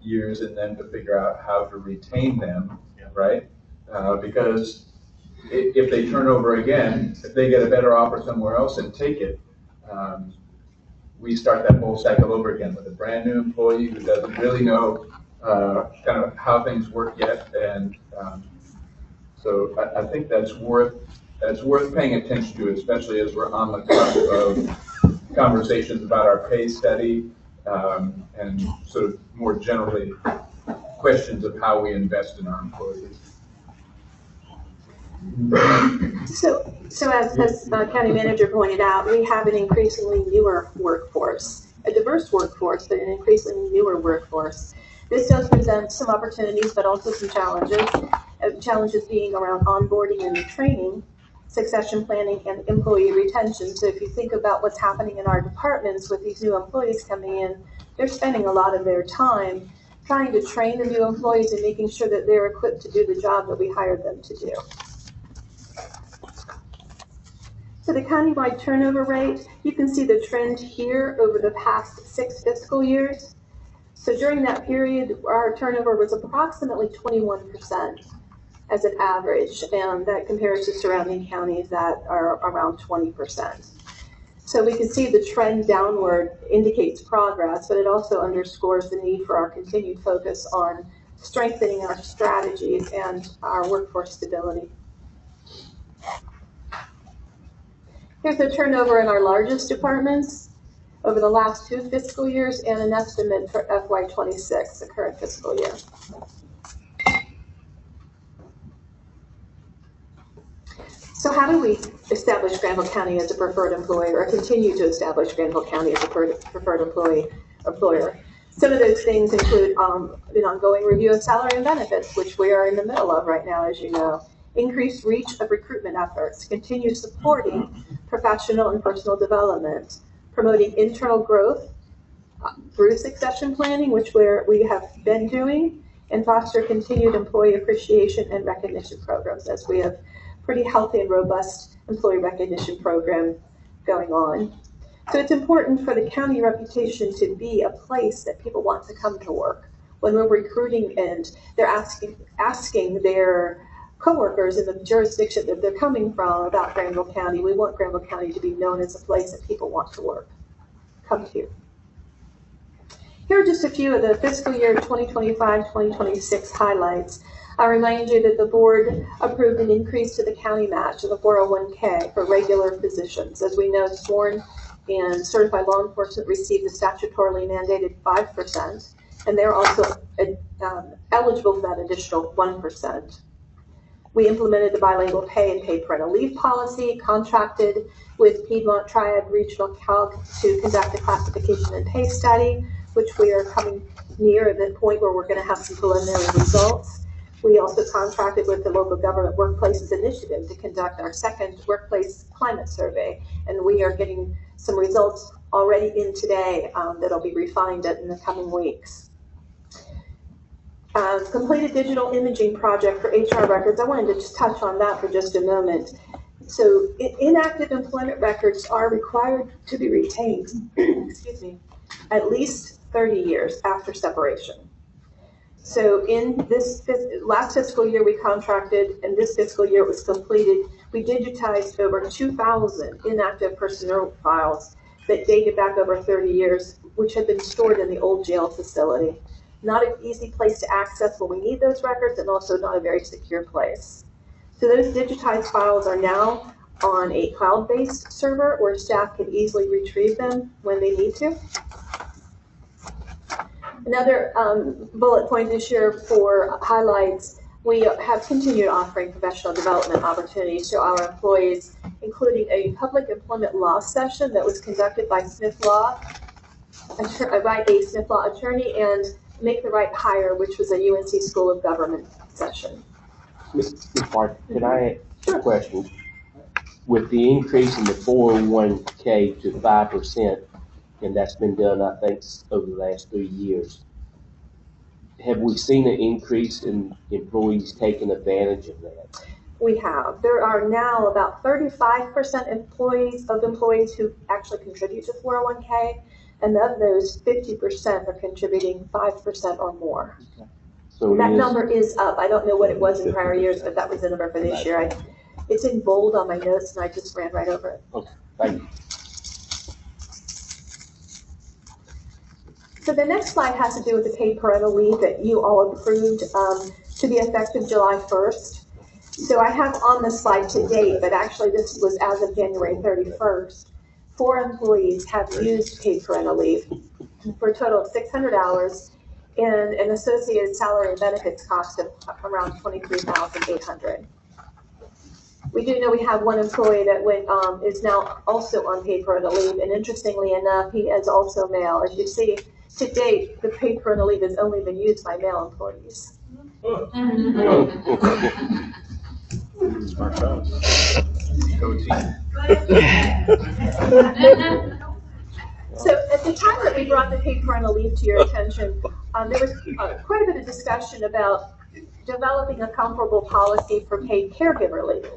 years in them, to figure out how to retain them, right? Because if they turn over again, if they get a better offer somewhere else and take it, we start that whole cycle over again with a brand new employee who doesn't really know kind of how things work yet. And so I think that's worth paying attention to, especially as we're on the cusp of conversations about our pay study and sort of more generally questions of how we invest in our employees. So as County Manager pointed out, we have an increasingly newer workforce, a diverse workforce, but an increasingly newer workforce. This does present some opportunities, but also some challenges. Challenges being around onboarding and training, succession planning, and employee retention. So if you think about what's happening in our departments with these new employees coming in, they're spending a lot of their time trying to train the new employees and making sure that they're equipped to do the job that we hired them to do. So the countywide turnover rate, you can see the trend here over the past 6 fiscal years. So during that period, our turnover was approximately 21% as an average, and that compares to surrounding counties that are around 20%. So we can see the trend downward indicates progress, but it also underscores the need for our continued focus on strengthening our strategies and our workforce stability. Here's the turnover in our largest departments over the last 2 fiscal years and an estimate for FY26, the current fiscal year. So how do we establish Granville County as a preferred employer, or continue to establish Granville County as a preferred employer? Some of those things include an ongoing review of salary and benefits, which we are in the middle of right now, as you know. Increased reach of recruitment efforts, continue supporting professional and personal development, promoting internal growth through succession planning, which we have been doing, and foster continued employee appreciation and recognition programs, as we have pretty healthy and robust employee recognition program going on. So it's important for the county reputation to be a place that people want to come to work. When we're recruiting and they're asking their coworkers in the jurisdiction that they're coming from about Granville County, we want Granville County to be known as a place that people want to work, come to. Here are just a few of the fiscal year 2025-2026 highlights. I remind you that the board approved an increase to the county match of the 401k for regular positions. As we know, sworn and certified law enforcement receive the statutorily mandated 5%, and they're also eligible for that additional 1%. We implemented the bilingual pay and paid parental leave policy, contracted with Piedmont Triad Regional Calc to conduct a classification and pay study, which we are coming near the point where we're going to have some preliminary results. We also contracted with the Local Government Workplaces Initiative to conduct our second workplace climate survey, and we are getting some results already in today that'll be refined in the coming weeks. Completed digital imaging project for HR records. I wanted to just touch on that for just a moment. So inactive employment records are required to be retained, excuse me, at least 30 years after separation. So in this last fiscal year we contracted, and this fiscal year it was completed, we digitized over 2,000 inactive personnel files that dated back over 30 years, which had been stored in the old jail facility. Not an easy place to access when we need those records, and also not a very secure place. So those digitized files are now on a cloud-based server where staff can easily retrieve them when they need to. Another bullet point this year for highlights, we have continued offering professional development opportunities to our employees, including a public employment law session that was conducted by Smith Law, a Smith Law attorney, and Make the Right Hire, which was a UNC School of Government session. Ms. Park, can I ask a question? With the increase in the 401k to 5%, and that's been done, I think, over the last 3 years, have we seen an increase in employees taking advantage of that? We have. There are now about 35% employees who actually contribute to 401k, and of those, 50% are contributing 5% or more. So that number is up. I don't know what it was in prior years, but that was the number for this year. It's in bold on my notes, and I just ran right over it. Okay, thank you. So the next slide has to do with the paid parental leave that you all approved to be effective July 1st. So I have on the slide to date, but actually this was as of January 31st, 4 employees have used paid parental leave for a total of 600 hours and an associated salary and benefits cost of around $23,800. We do know we have 1 employee that is now also on paid parental leave, and interestingly enough, he is also male. As you see, to date, the paid parental leave has only been used by male employees. So at the time that we brought the paid parental leave to your attention, there was quite a bit of discussion about developing a comparable policy for paid caregiver leave.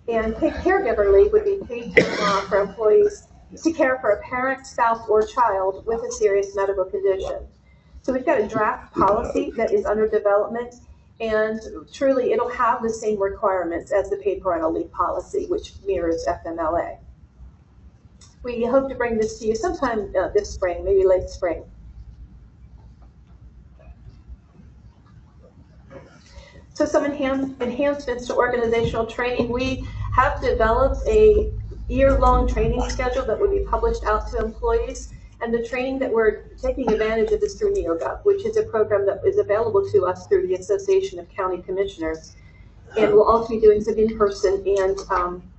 And paid caregiver leave would be paid time for employees to care for a parent, spouse, or child with a serious medical condition. So we've got a draft policy that is under development, and truly it'll have the same requirements as the paid parental leave policy, which mirrors FMLA. We hope to bring this to you sometime this spring, maybe late spring. So some enhancements to organizational training. We have developed a year-long training schedule that would be published out to employees. And the training that we're taking advantage of is through NeoGov, which is a program that is available to us through the Association of County Commissioners. And we'll also be doing some in-person and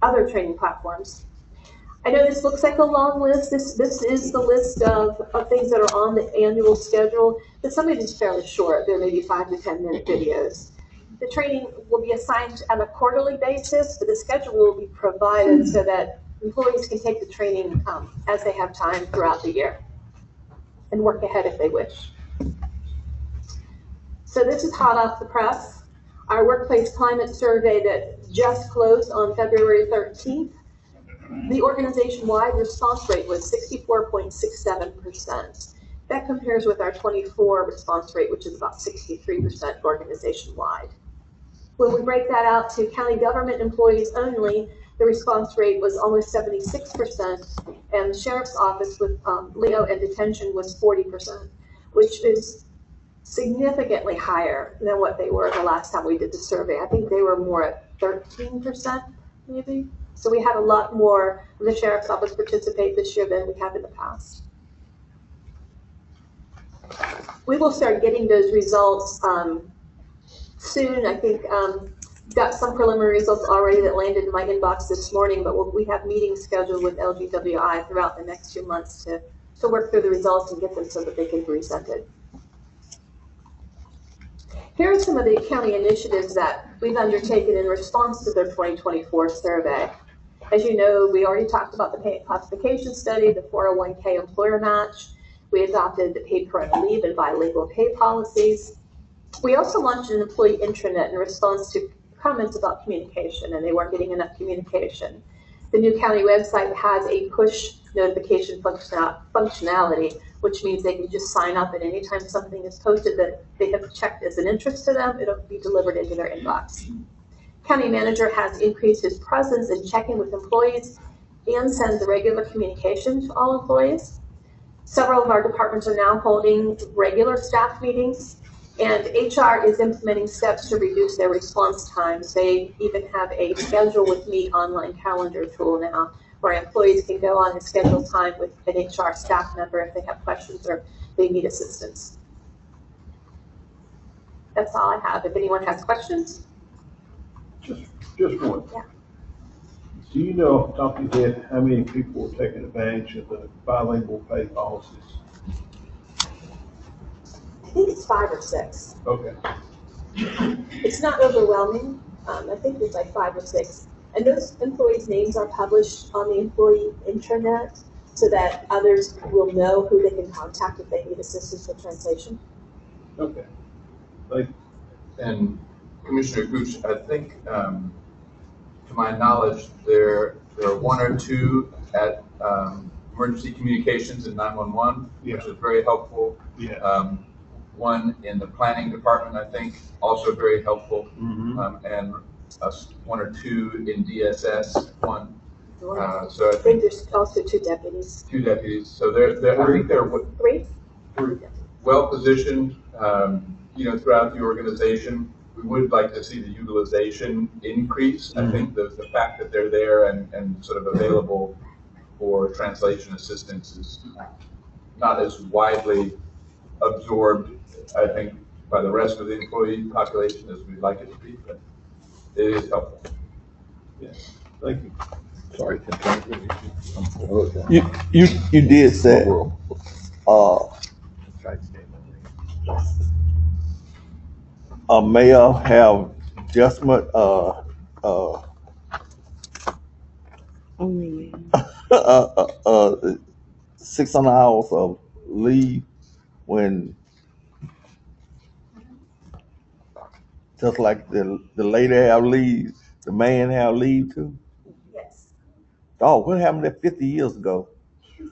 other training platforms. I know this looks like a long list. This is the list of things that are on the annual schedule, but some of it is fairly short. There may be 5 to 10 minute videos. The training will be assigned on a quarterly basis, but the schedule will be provided so that employees can take the training as they have time throughout the year and work ahead if they wish. So this is hot off the press. Our workplace climate survey that just closed on February 13th. The organization-wide response rate was 64.67%. That compares with our 24 response rate, which is about 63% organization-wide. When we break that out to county government employees only, the response rate was almost 76%, and the sheriff's office with Leo and detention was 40%, which is significantly higher than what they were the last time we did the survey. I think they were more at 13%, maybe. So we had a lot more of the sheriff's office participate this year than we have in the past. We will start getting those results soon. I think got some preliminary results already that landed in my inbox this morning, but we have meetings scheduled with LGWI throughout the next 2 months to work through the results and get them so that they can be presented. Here are some of the county initiatives that we've undertaken in response to their 2024 survey. As you know, we already talked about the pay classification study, the 401k employer match. We adopted the paid parental leave and bilingual pay policies. We also launched an employee intranet in response to comments about communication, and they weren't getting enough communication. The new county website has a push notification functionality, which means they can just sign up, and anytime something is posted that they have checked as an interest to them, it'll be delivered into their inbox. County manager has increased his presence in checking with employees and sends regular communication to all employees. Several of our departments are now holding regular staff meetings, and HR is implementing steps to reduce their response times. They even have a Schedule with Me online calendar tool now, where employees can go on and schedule time with an HR staff member if they have questions or they need assistance. That's all I have. If anyone has questions. Just one. Yeah. Do you know off the top of your head how many people are taking advantage of the bilingual pay policies? I think it's 5 or 6. Okay. It's not overwhelming. I think there's like 5 or 6. And those employees' names are published on the employee intranet so that others will know who they can contact if they need assistance with translation. Okay. Thank you. And Commissioner Gooch, I think, to my knowledge, there are 1 or 2 at emergency communications in 911, Yeah. which is very helpful. Yeah. 1 in the planning department, I think, also very helpful. Mm-hmm. And 1 or 2 in DSS, 1. So I I think there's also 2 deputies. 2 deputies. So I think they're 3? well positioned, throughout the organization. We would like to see the utilization increase. I think the fact that they're there and sort of available for translation assistance is not as widely absorbed, I think, by the rest of the employee population as we'd like it to be, but it is helpful. Yes. Thank you. Sorry. You did say, mayor have adjustment, Only 600 hours of leave when, just like the lady have leave, the man have leave too? Yes. Oh, what happened there 50 years ago? You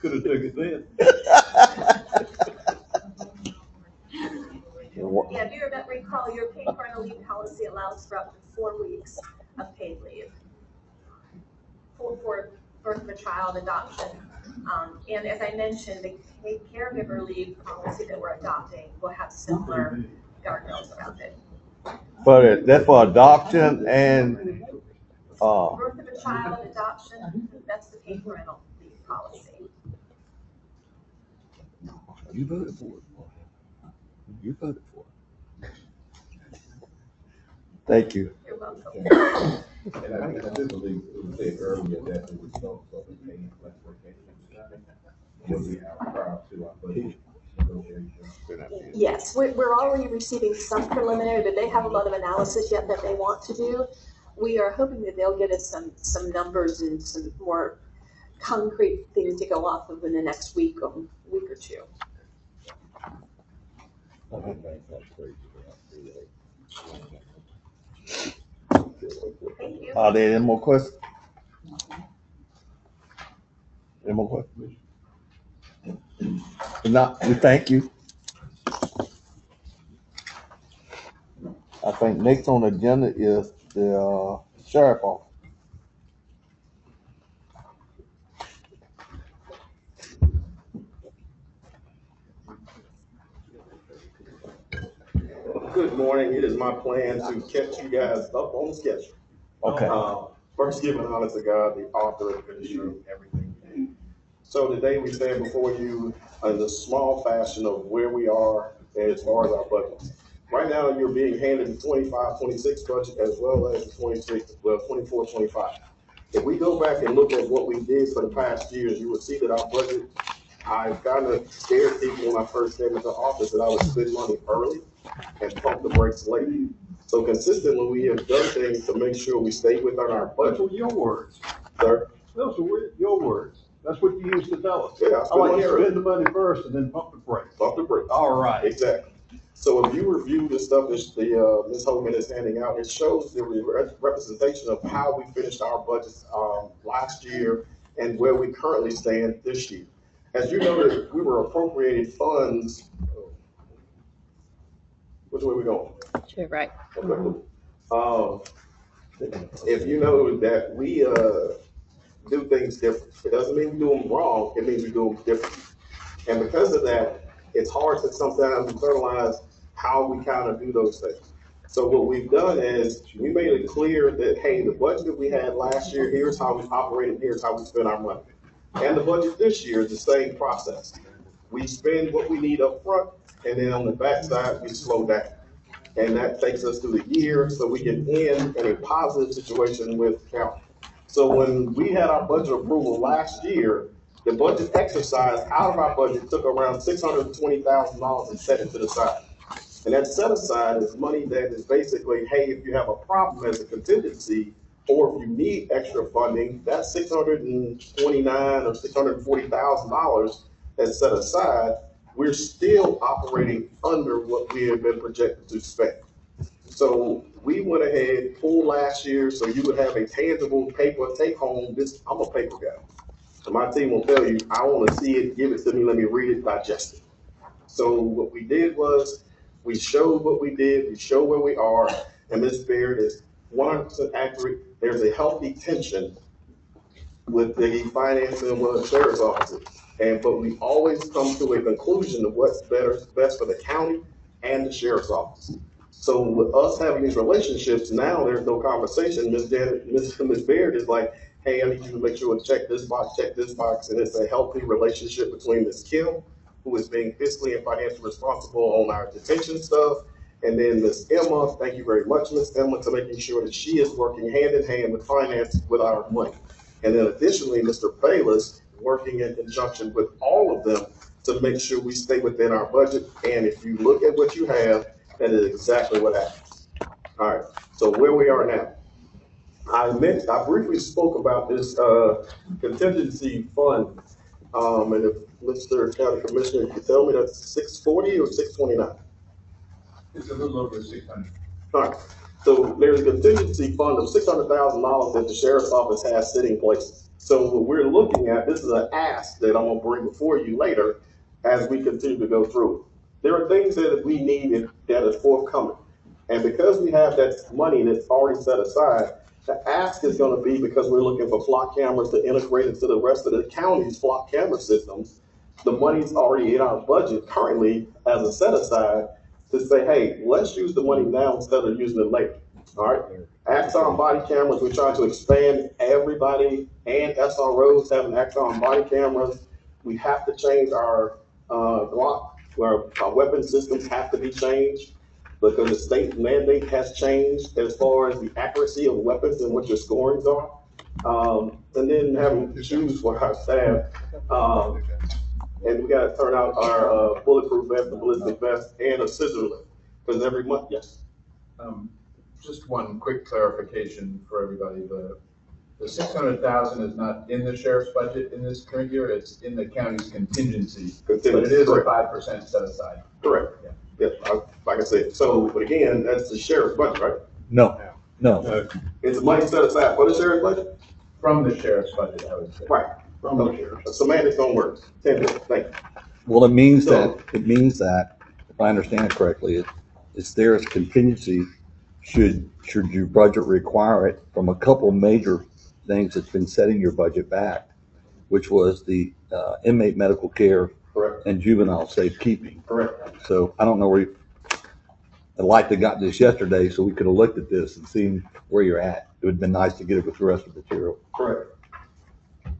could have took it then. Yeah, if you recall, your paid parental leave policy allows for up to 4 weeks of paid leave for birth of a child, adoption. And as I mentioned, the paid caregiver leave policy that we're adopting will have similar guardrails around it. But that's for adoption and, Birth of a child, adoption, that's the paid parental leave policy. You voted for it. You voted for it. thank you. You're welcome. And I do believe it was said earlier that the results of the paying less vacation will be out prior to our budget negotiations. Yes, we're already receiving some preliminary, but they have a lot of analysis yet that they want to do. We are hoping that they'll get us some numbers and some more concrete things to go off of in the next week or 2. Thank you. Are there any more questions? Any more questions? If not, we thank you. I think next on the agenda is the sheriff office. Good morning. It is my plan to catch you guys up on the schedule. Okay. First, giving honor to God, the author and finisher of everything. So today we stand before you in the small fashion of where we are as far as our budget. Right now, you're being handed the 25-26 budget as well as the 24-25. If we go back and look at what we did for the past years, you will see that our budget, I kind of scared people when I first came into office that I would spend money early and pump the brakes late. So consistently, we have done things to make sure we stay within our budget. Those were your words. Sir? Those were your words. That's what you used to tell us. Yeah, I like to spend the money first and then pump the brakes. Pump the brakes. All right. Exactly. So if you review the stuff that Ms. Hogan is handing out, it shows the representation of how we finished our budgets last year and where we currently stand this year. As you noted, we were appropriated funds. Which way we going? Sure, right. Okay, cool. If you know that we do things different, it doesn't mean we do them wrong, it means we do them different. And because of that, it's hard to sometimes internalize how we kind of do those things. So what we've done is we made it clear that, hey, the budget that we had last year, here's how we operated, here's how we spent our money. And the budget this year is the same process. We spend what we need up front, and then on the backside, we slow down. And that takes us through the year so we can end in a positive situation with the county. So when we had our budget approval last year, the budget exercise out of our budget took around $620,000 and set it to the side. And that set aside is money that is basically, hey, if you have a problem as a contingency, or if you need extra funding, that $629,000 or $640,000 that's set aside, we're still operating under what we have been projected to spend. So we went ahead, pulled last year, so you would have a tangible paper take home. I'm a paper guy. So my team will tell you, I want to see it, give it to me, let me read it, digest it. So what we did was, we showed what we did, we showed where we are, and Ms. Baird is 100% accurate. There's a healthy tension with the finance and with the sheriff's office. But we always come to a conclusion of what's best for the county and the sheriff's office. So with us having these relationships, now there's no conversation. Ms. Baird is like, hey, I need you to make sure to check this box, and it's a healthy relationship between Ms. Kim, who is being fiscally and financially responsible on our detention stuff, and then Ms. Emma, thank you very much, Ms. Emma, to making sure that she is working hand in hand with finance with our money. And then additionally, Mr. Bayless working in conjunction with all of them to make sure we stay within our budget. And if you look at what you have, that is exactly what happens. All right, so where we are now. I briefly spoke about this contingency fund. And if Mr. County Commissioner could tell me that's 640 or 629? It's a little over 600. All right, so there's a contingency fund of $600,000 that the sheriff's office has sitting places. So what we're looking at, this is an ask that I'm gonna bring before you later as we continue to go through it. There are things that we need that is forthcoming. And because we have that money that's already set aside, the ask is gonna be, because we're looking for flock cameras to integrate into the rest of the county's flock camera systems, the money's already in our budget currently as a set aside to say, hey, let's use the money now instead of using it later. All right. Axon body cameras, we're trying to expand everybody and SROs having Axon body cameras. We have to change our Glock, where our weapon systems have to be changed because the state mandate has changed as far as the accuracy of weapons and what your scorings are. And then having to choose for our staff. And we got to turn out our bulletproof vest, the ballistic vest, and a scissor lift. Because every month, yes. Just one quick clarification for everybody. The 600,000 is not in the sheriff's budget in this current year. It's in the county's contingency. But it is correct. a 5% set aside. Correct. Yeah. Yes. Like I said. So, but again, that's the sheriff's budget, right? No. It's money set aside for the sheriff's budget? From the sheriff's budget, I would say. Right. From the sheriff's. Semantics don't work. Thank you. Well, it means that, if I understand it correctly, it's there as contingency should your budget require it from a couple major things that's been setting your budget back, which was the inmate medical care. Correct. And juvenile safekeeping. Correct. So I don't know where I'd like to got this yesterday so we could have looked at this and seen where you're at. It would have been nice to get it with the rest of the material. Correct.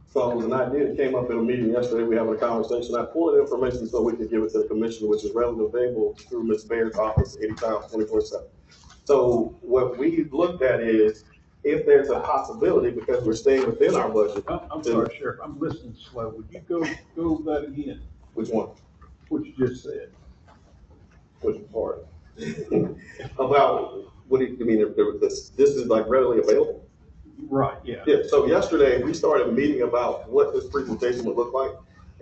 So it was an idea that came up in a meeting yesterday. We having a conversation. I pulled the information so we could give it to the commission, which is readily available through Ms. Baird's office anytime, 24/7. So what we looked at is if there's a possibility, because we're staying within our budget. I'm sorry, Sheriff, I'm listening slow. Would you go over that again? Which one? What you just said. Which part? About, what do you mean, if this is like readily available? Right, yeah. Yeah, so yesterday we started meeting about what this presentation would look like.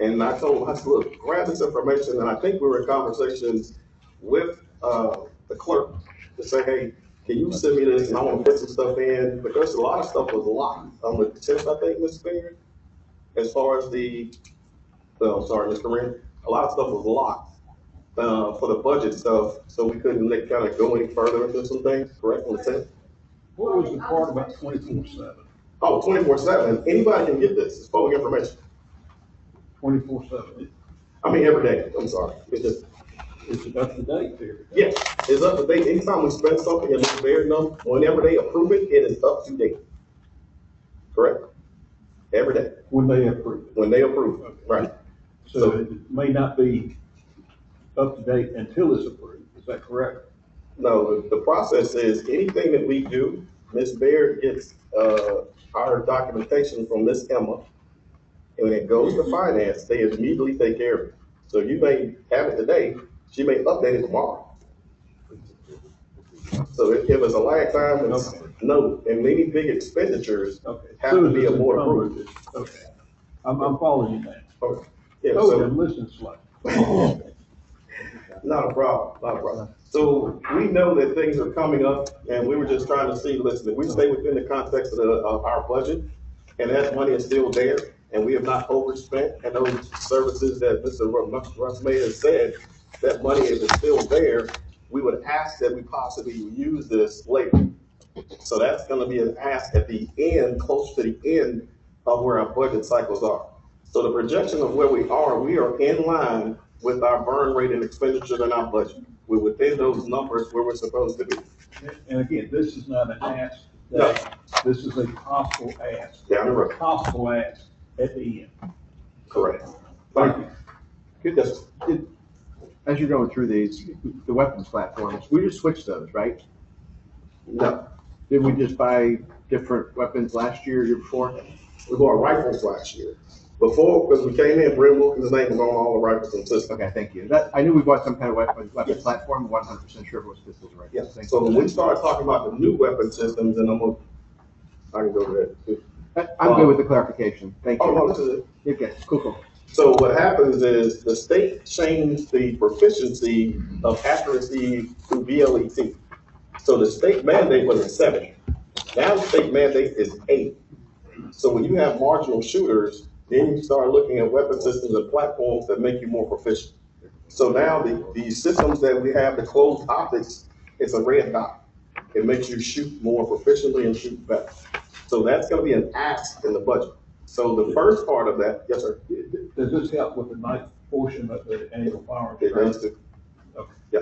And I told him, I said, look, grab this information. And I think we were in conversations with the clerk to say, hey, can you send me this, and I wanna put some stuff in, because a lot of stuff was locked on the tenth, I think, Ms. Baird, as far as the, oh, sorry, Mr. Rand, a lot of stuff was locked, for the budget stuff, so we couldn't kind of go any further into some things, correct, on the tenth? What was the part about 24/7? Oh, 24/7, anybody can get this, it's public information. 24/7. I mean, every day, I'm sorry, it's just, Is it up to date there? yes, it's up to date, anytime we spend something and it's there, no, whenever they approve it, it is up to date. Correct? Every day, When they approve it. when they approve it, right? So it may not be up to date until it's approved. Is that correct? No, the process is anything that we do, Ms. Baird gets, our documentation from Ms. Emma. And when it goes to finance, they immediately take care of it. So you may have it today, she may update it tomorrow. So if it's a lag time, it's no, and many big expenditures Okay. have to be a board approved. Okay. I'm following you now. Okay. Yeah, Oh, so. I'm listening slow. Not a problem, not a problem. So we know that things are coming up, and we were just trying to see, listen, if we stay within the context of our budget, and that money is still there, and we have not overspent, and those services that Mr. Russ May has said, that money is still there, we would ask that we possibly use this later. So that's gonna be an ask at the end, close to the end of where our budget cycles are. So the projection of where we are in line with our burn rate and expenditure in our budget. We're within those numbers where we're supposed to be. And again, this is not an ask No. today. This is a possible ask. Down the road. Possible ask at the end. Correct. Thank you. Yes. As you're going through these, the weapons platforms, we just switched those, right? No, Did we just buy different weapons last year, year before? we bought rifles last year. Before, because we came in, Brent Wilkins' name was on all the rifles and systems. Okay, thank you. That, I knew we bought some kind of weapon Yes. platform, 100% sure it was pistols, right? Yes, Thank so you. when we start talking about the new weapon systems, and I can go to that too. I'm good with the clarification. Thank Oh, no, you. this is it. Okay, cool. So what happens is the state changed the proficiency of accuracy to VLET. So the state mandate was a 7. Now the state mandate is 8. So when you have marginal shooters, then you start looking at weapon systems and platforms that make you more proficient. So now the systems that we have, the closed optics, it's a red dot. It makes you shoot more proficiently and shoot better. So that's gonna be an ask in the budget. So the first part of that, yes, sir. Does this help with the ninth portion of the annual firearms? It does too. Okay. Yeah.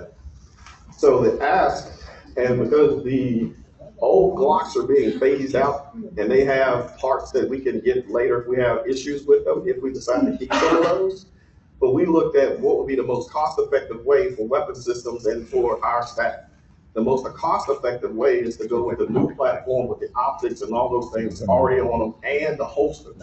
So the ask, and because the old Glocks are being phased out, and they have parts that we can get later if we have issues with them, if we decide to keep some of those. But we looked at what would be the most cost-effective way for weapon systems and for our staff. The most cost-effective way is to go with a new platform with the optics and all those things already on them and the holsters.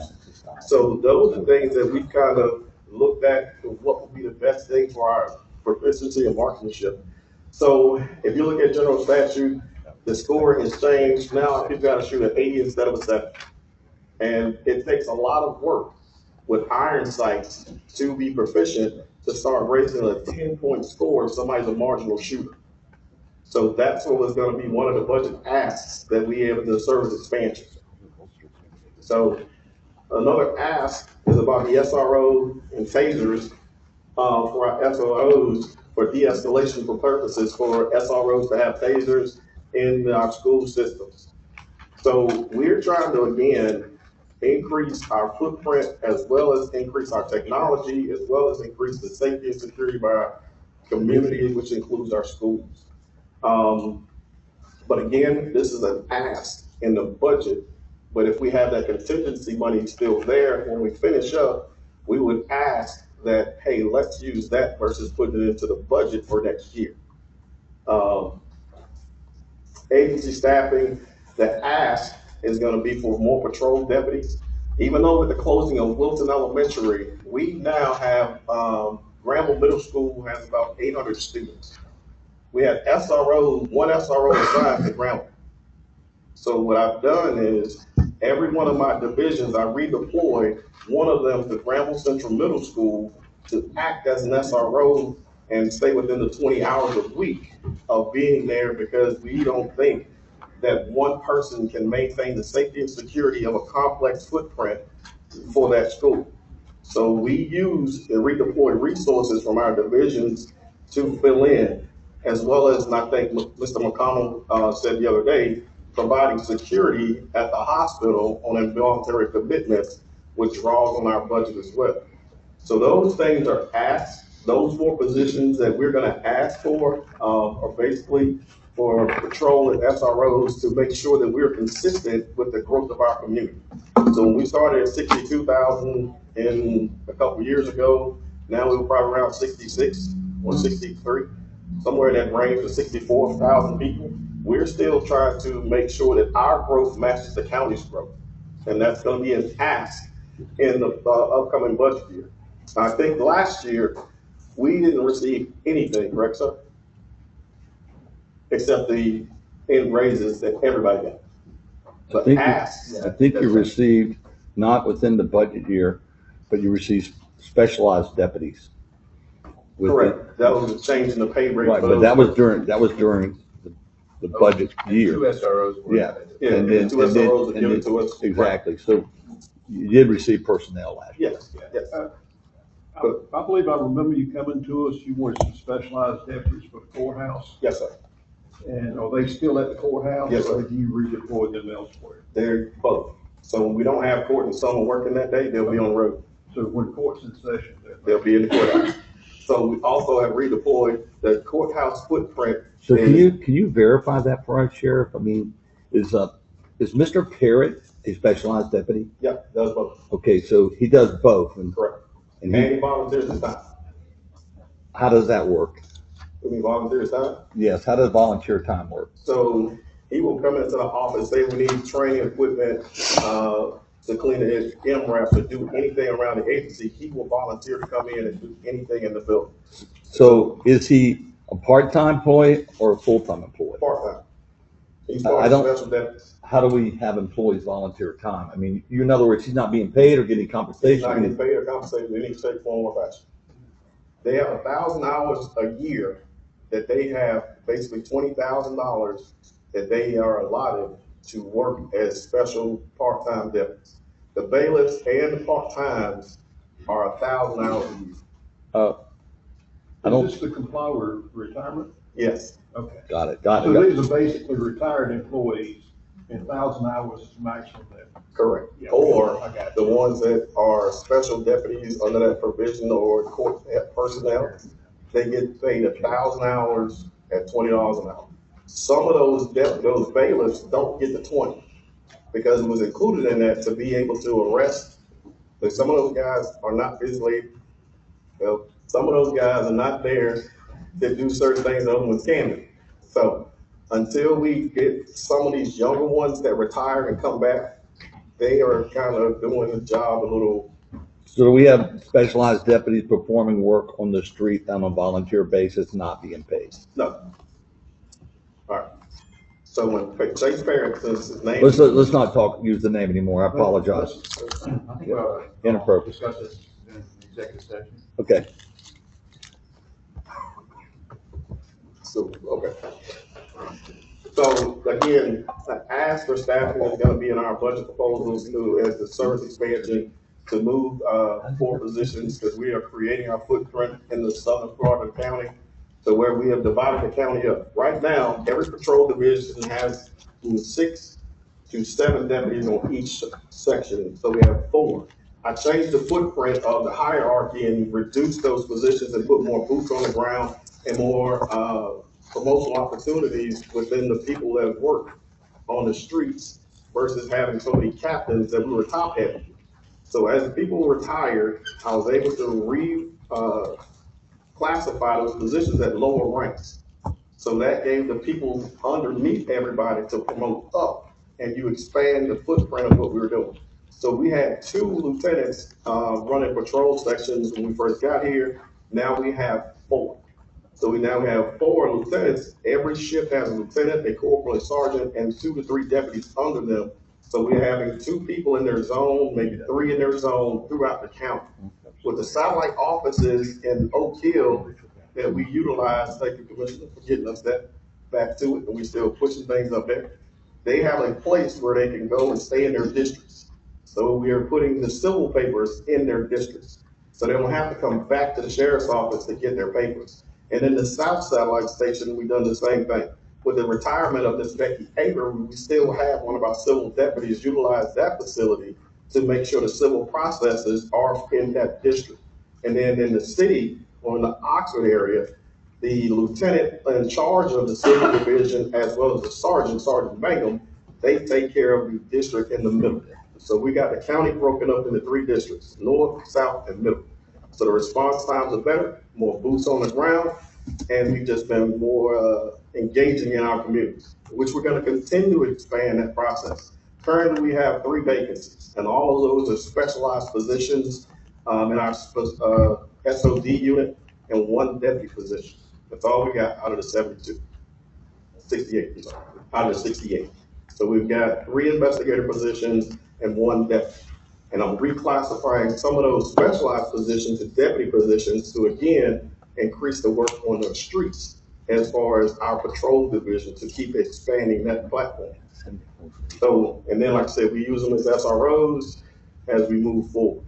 So those are things that we kind of looked at for what would be the best thing for our proficiency and marksmanship. So if you look at general statute, the score has changed. Now you've got to shoot an 80 instead of a 7. And it takes a lot of work with iron sights to be proficient to start raising a 10-point score if somebody's a marginal shooter. So that's what was going to be one of the budget asks that we have in the service expansion. So another ask is about the SRO and tasers for our SROs for de-escalation for purposes for SROs to have tasers in our school systems. So we're trying to, again, increase our footprint as well as increase our technology, as well as increase the safety and security of our community, which includes our schools. But again, this is an ask in the budget, but if we have that contingency money still there when we finish up, we would ask that, hey, let's use that versus putting it into the budget for next year. Agency staffing, the ask is gonna be for more patrol deputies. Even though with the closing of Wilton Elementary, we now have, Granville Middle School has about 800 students. We have SROs, one SRO assigned to Granville. So what I've done is, every one of my divisions, I redeployed one of them to Granville Central Middle School to act as an SRO and stay within the 20 hours a week of being there, because we don't think that one person can maintain the safety and security of a complex footprint for that school. So we use and redeploy resources from our divisions to fill in, as well as, and I think Mr. McConnell said the other day, providing security at the hospital on involuntary commitments, which draws on our budget as well. So those things are asked. Those 4 positions that we're going to ask for are basically for patrol and SROs to make sure that we're consistent with the growth of our community. So when we started at 62,000 in a couple of years ago, now we're probably around 66 or 63, somewhere in that range of 64,000 people. We're still trying to make sure that our growth matches the county's growth. And that's going to be an ask in the upcoming budget year. I think last year, we didn't receive anything, correct, sir? Except the raises that everybody got. But I think you received, not within the budget year, but you received specialized deputies. Correct. That was a change in the pay rate. Right, but that was during the budget year. 2 SROs were. Yeah. Yeah, And then, 2 SROs were given to us. Exactly. So you did receive personnel last year. Yes, yes. I believe I remember you coming to us, you wanted some specialized deputies for the courthouse. Yes, sir. And are they still at the courthouse? Yes, sir. Or have you redeployed them elsewhere? They're both. So when we don't have court and someone working that day, they'll be on the road. So when court's in session, They'll be in the courthouse. So we also have redeployed the courthouse footprint. So can you verify that for us, Sheriff? I mean, is Mr. Parrott a specialized deputy? Yeah, does both. Okay, so he does both. Correct. And And he volunteers his time. how does that work? I mean, volunteer his time. Yes, how does volunteer time work? So he will come into the office, say we need training equipment, to clean his MRAP, to do anything around the agency. He will volunteer to come in and do anything in the building. So is he a part-time employee or a full-time employee? Part-time. He's I part of don't- special deputies. How do we have employees volunteer time? I mean, in other words, he's not being paid or getting He's compensation. not getting paid or compensated in any shape, form, or fashion. They have 1,000 hours a year that they have, basically $20,000 that they are allotted to work as special part-time deputies. The bailiffs and the part-times are 1,000 hours a year. I don't- Is this to comply with retirement? Yes. Okay. Got it. So these are basically retired employees, and 1,000 hours is maximum there. Correct. Yeah, Or I got the you. ones that are special deputies under that provision or court personnel, they get paid 1,000 hours at $20 an hour. Some of those bailiffs don't get the 20 because it was included in that to be able to arrest. But some of those guys are not physically, well, some of those guys are not there to do certain things that other ones can do. So until we get some of these younger ones that retire and come back, they are kind of doing the job a little. So do we have specialized deputies performing work on the street on a volunteer basis, not being paid? No. All right. So when Chase Parrott, since his name. Let's not use the name anymore. I apologize. I think Inappropriate. discuss this in executive session. Okay. So, okay. So again, the ask for staffing is gonna be in our budget proposals to, as the service expansion, to move, 4 positions, because we are creating our footprint in the southern part of the county. So where we have divided the county up. Right now, every patrol division has from 6 to 7 deputies on each section, so we have 4. I changed the footprint of the hierarchy and reduced those positions and put more boots on the ground and more, promotional opportunities within the people that work on the streets versus having so many captains that we were top heavy. So as the people retired, I was able to classify those positions at lower ranks. So that gave the people underneath everybody to promote up, and you expand the footprint of what we were doing. So we had 2 lieutenants running patrol sections when we first got here. Now we have 4. So we now have 4 lieutenants. Every shift has a lieutenant, a corporal, a sergeant, and 2 to 3 deputies under them. So we're having 2 people in their zone, maybe 3 in their zone throughout the county. With the satellite offices in Oak Hill, that we utilize, thank you, Commissioner, for getting us that back to it, and we're still pushing things up there. They have a place where they can go and stay in their districts. So we are putting the civil papers in their districts. So they don't have to come back to the sheriff's office to get their papers. And in the South Satellite Station, we've done the same thing. With the retirement of this Becky Haber, we still have one of our civil deputies utilize that facility to make sure the civil processes are in that district. And then in the city, or in the Oxford area, the lieutenant in charge of the civil division, as well as the sergeant, Sergeant Mangum, they take care of the district in the middle. So we got the county broken up into 3 districts, north, south, and middle. So the response times are better, more boots on the ground, and we've just been more engaging in our communities, which we're gonna continue to expand that process. Currently, we have 3 vacancies, and all of those are specialized positions in our SOD unit and 1 deputy position. That's all we got out of the 68, out of the 68. So we've got 3 investigator positions and 1 deputy. And I'm reclassifying some of those specialized positions to deputy positions to, again, increase the work on the streets as far as our patrol division to keep expanding that platform. So, and then like I said, we use them as SROs as we move forward.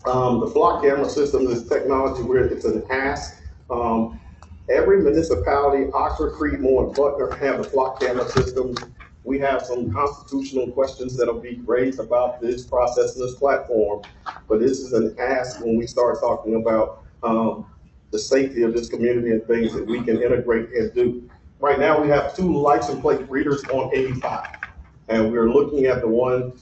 The flock camera system is technology where it's an ask. Every municipality, Oxford, Creedmoor, and Butner have the flock camera systems. We have some constitutional questions that'll be raised about this process and this platform, but this is an ask when we start talking about the safety of this community and things that we can integrate and do. Right now, we have 2 license plate readers on 85, and we're looking at the one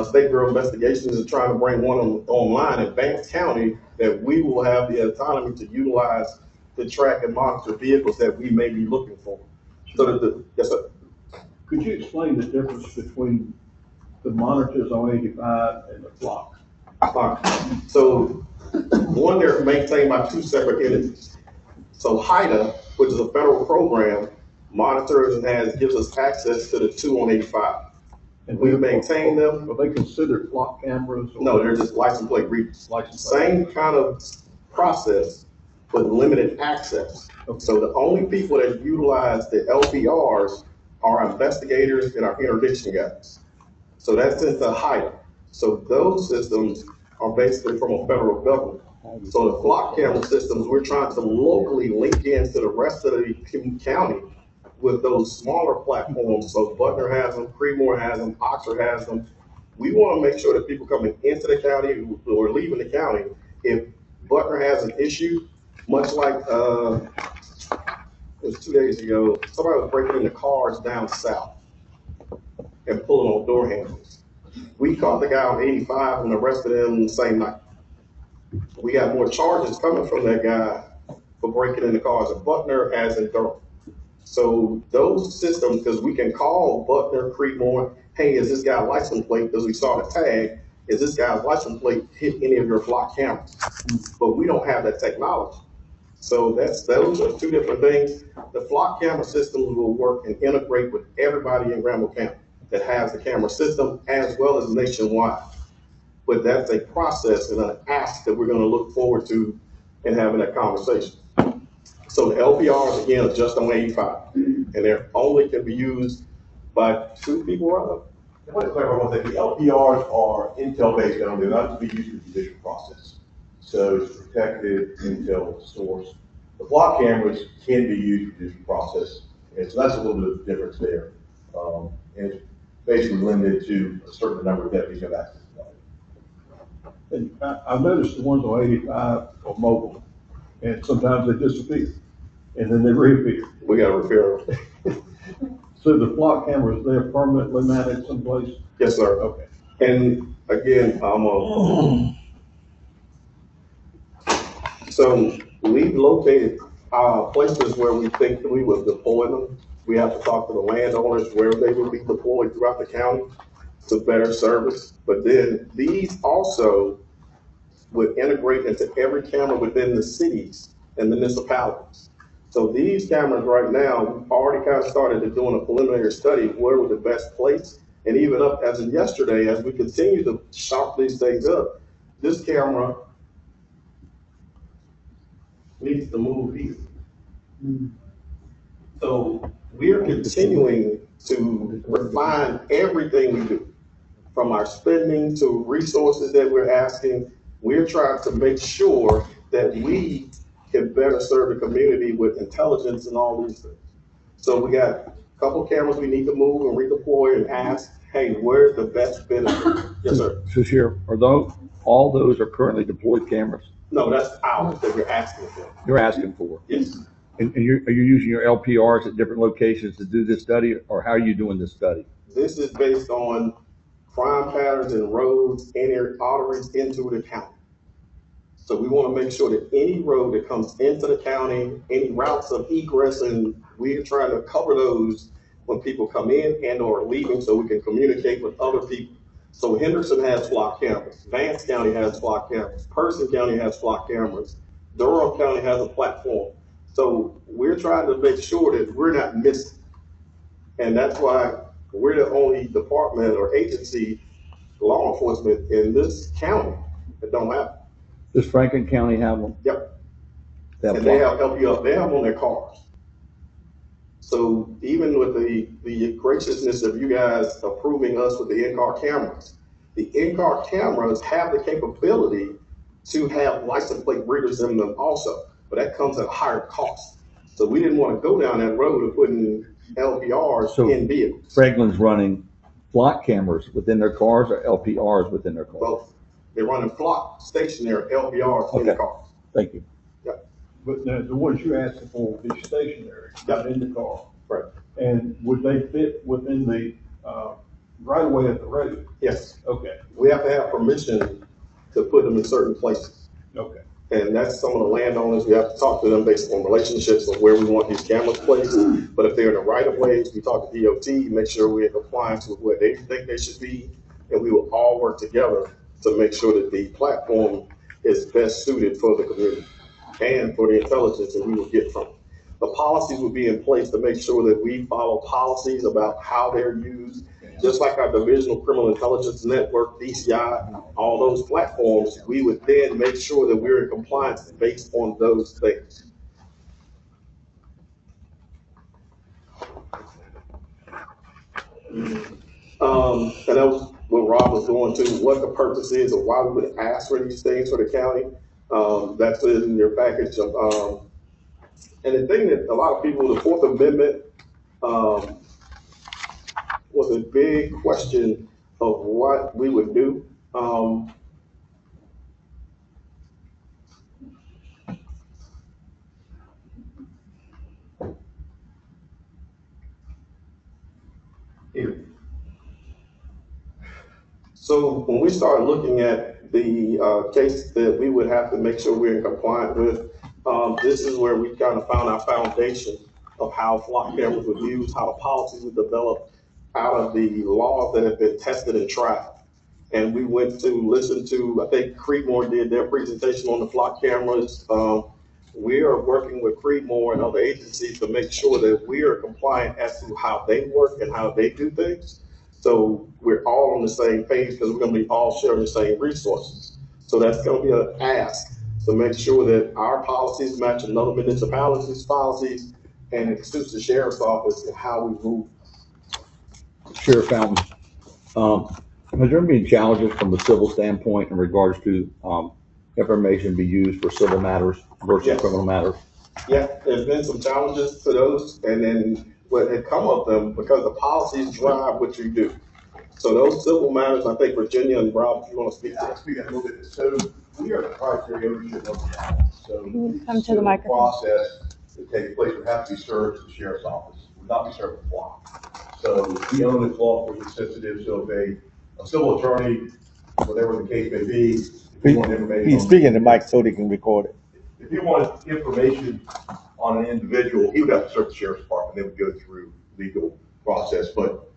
State Bureau of Investigations is trying to bring one online in Banks County that we will have the autonomy to utilize to track and monitor vehicles that we may be looking for. So yes, sir. Could you explain the difference between the monitors on 85 and the flock? So one, they're maintained by 2 separate entities. So HIDA, which is a federal program, monitors and gives us access to the 2 on 85. And we maintain them. Are they considered flock cameras? No, they're just license plate readers. Same kind of process, but limited access. Okay. So the only people that utilize the LPRs are investigators and our interdiction guys. So that's into HIDA. So those systems are basically from a federal government. So the flock camera systems, we're trying to locally link into the rest of the county with those smaller platforms. So Butner has them, Creedmoor has them, Oxford has them. We want to make sure that people coming into the county or leaving the county, if Butner has an issue, much like it was 2 days ago, somebody was breaking into cars down south and pulling on door handles. We caught the guy on 85 and arrested him the same night. We got more charges coming from that guy for breaking into cars at Butner as in Durham. So those systems, because we can call Butner, Creedmoor, hey, is this guy license plate, because we saw the tag, is this guy's license plate hit any of your flock cameras? But we don't have that technology. So those are 2 different things. The flock camera systems will work and integrate with everybody in Granville County that has the camera system as well as nationwide. But that's a process and an ask that we're going to look forward to in having that conversation. So the LPRs, again, are just on 85, and they're only can be used by 2 people or other. I want to clarify one thing. The LPRs are intel-based only. They're not to be used for judicial process. So it's protected intel source. The flock cameras can be used for judicial process, and so that's a little bit of difference there. And it's basically limited to a certain number of deputies have access to that. And I've noticed the ones on 85 are mobile, and sometimes they disappear, and then they reappear. We got to repair them. So the flock cameras, they're permanently mounted someplace? Yes, sir. Okay. And again, so we've located places where we think we will deploy them. We have to talk to the landowners where they will be deployed throughout the county to better service. But then these also would integrate into every camera within the cities and municipalities. So these cameras right now, we've already kind of started to doing a preliminary study of where would the best place, and even up as of yesterday, as we continue to sharpen these things up, this camera needs to move here. So we're continuing to refine everything we do, from our spending to resources that we're asking. We're trying to make sure that we can better serve the community with intelligence and all these things. So we got a couple cameras we need to move and redeploy and ask, hey, where's the best benefit? Yes, sir. So Sheriff, all those are currently deployed cameras? No, that's ours that we're asking for. You're asking for? Yes. And are you using your LPRs at different locations to do this study, or how are you doing this study? This is based on crime patterns and roads and arteries into the county. So we want to make sure that any road that comes into the county, any routes of egress, and we're trying to cover those when people come in and or leaving, so we can communicate with other people. So Henderson has flock cameras, Vance County has flock cameras, Person County has flock cameras, Durham County has a platform. So we're trying to make sure that we're not missing. And that's why we're the only department or agency, law enforcement in this county that don't have them. Does Franklin County have them? Yep. And they have LPR, they have them on their cars. So even with the graciousness of you guys approving us with the in-car cameras have the capability to have license plate readers in them also, but that comes at a higher cost. So we didn't want to go down that road of putting LPRs in vehicles. Franklin's running flock cameras within their cars or LPRs within their cars? Both. They're running flock stationary LPRs in the cars. Thank you. Yep. But now, the ones you're asking for will be stationary, not in the car. Right. And would they fit within the right of way of the road? Yes. Okay. We have to have permission to put them in certain places. Okay. And that's some of the landowners, we have to talk to them based on relationships of where we want these cameras placed. But if they're in the right of ways, we talk to DOT, make sure we're in compliance with where they think they should be. And we will all work together to make sure that the platform is best suited for the community and for the intelligence that we will get from it. The policies will be in place to make sure that we follow policies about how they're used, just like our Divisional Criminal Intelligence Network, DCI, all those platforms. We would then make sure that we're in compliance based on those things. And that was what Rob was going to, what the purpose is of why we would ask for these things for the county. That's in your package of, and the thing that a lot of people, the Fourth Amendment was a big question of what we would do. So when we started looking at the case that we would have to make sure we're in compliance with, this is where we kind of found our foundation of how flock cameras were used, how the policies were developed out of the laws that have been tested and tried. And we went to listen to, I think Creedmoor did their presentation on the flock cameras. We are working with Creedmoor and other agencies to make sure that we are compliant as to how they work and how they do things. So we're all on the same page because we're going to be all sharing the same resources. So that's going to be an ask to make sure that our policies match another municipality's policies, and it suits the sheriff's office and how we move. Sheriff Fountain, has there been challenges from a civil standpoint in regards to information be used for civil matters versus criminal matters? Yeah, there's been some challenges to those, and then what had come of them because the policies drive what you do. So those civil matters, I think Virginia and Rob, if you want to speak to that. Speak a little bit. So we are the proprietary ownership of the county. So Come to the microphone. process that takes place would have to be served to the sheriff's office, would not be served to flock. So we own it, law enforcement sensitive. So if a civil attorney, whatever the case may be, if you want information, He's speaking to Mike so they can record it. If you want information on an individual, he would have to serve the sheriff's department. They would go through legal process. But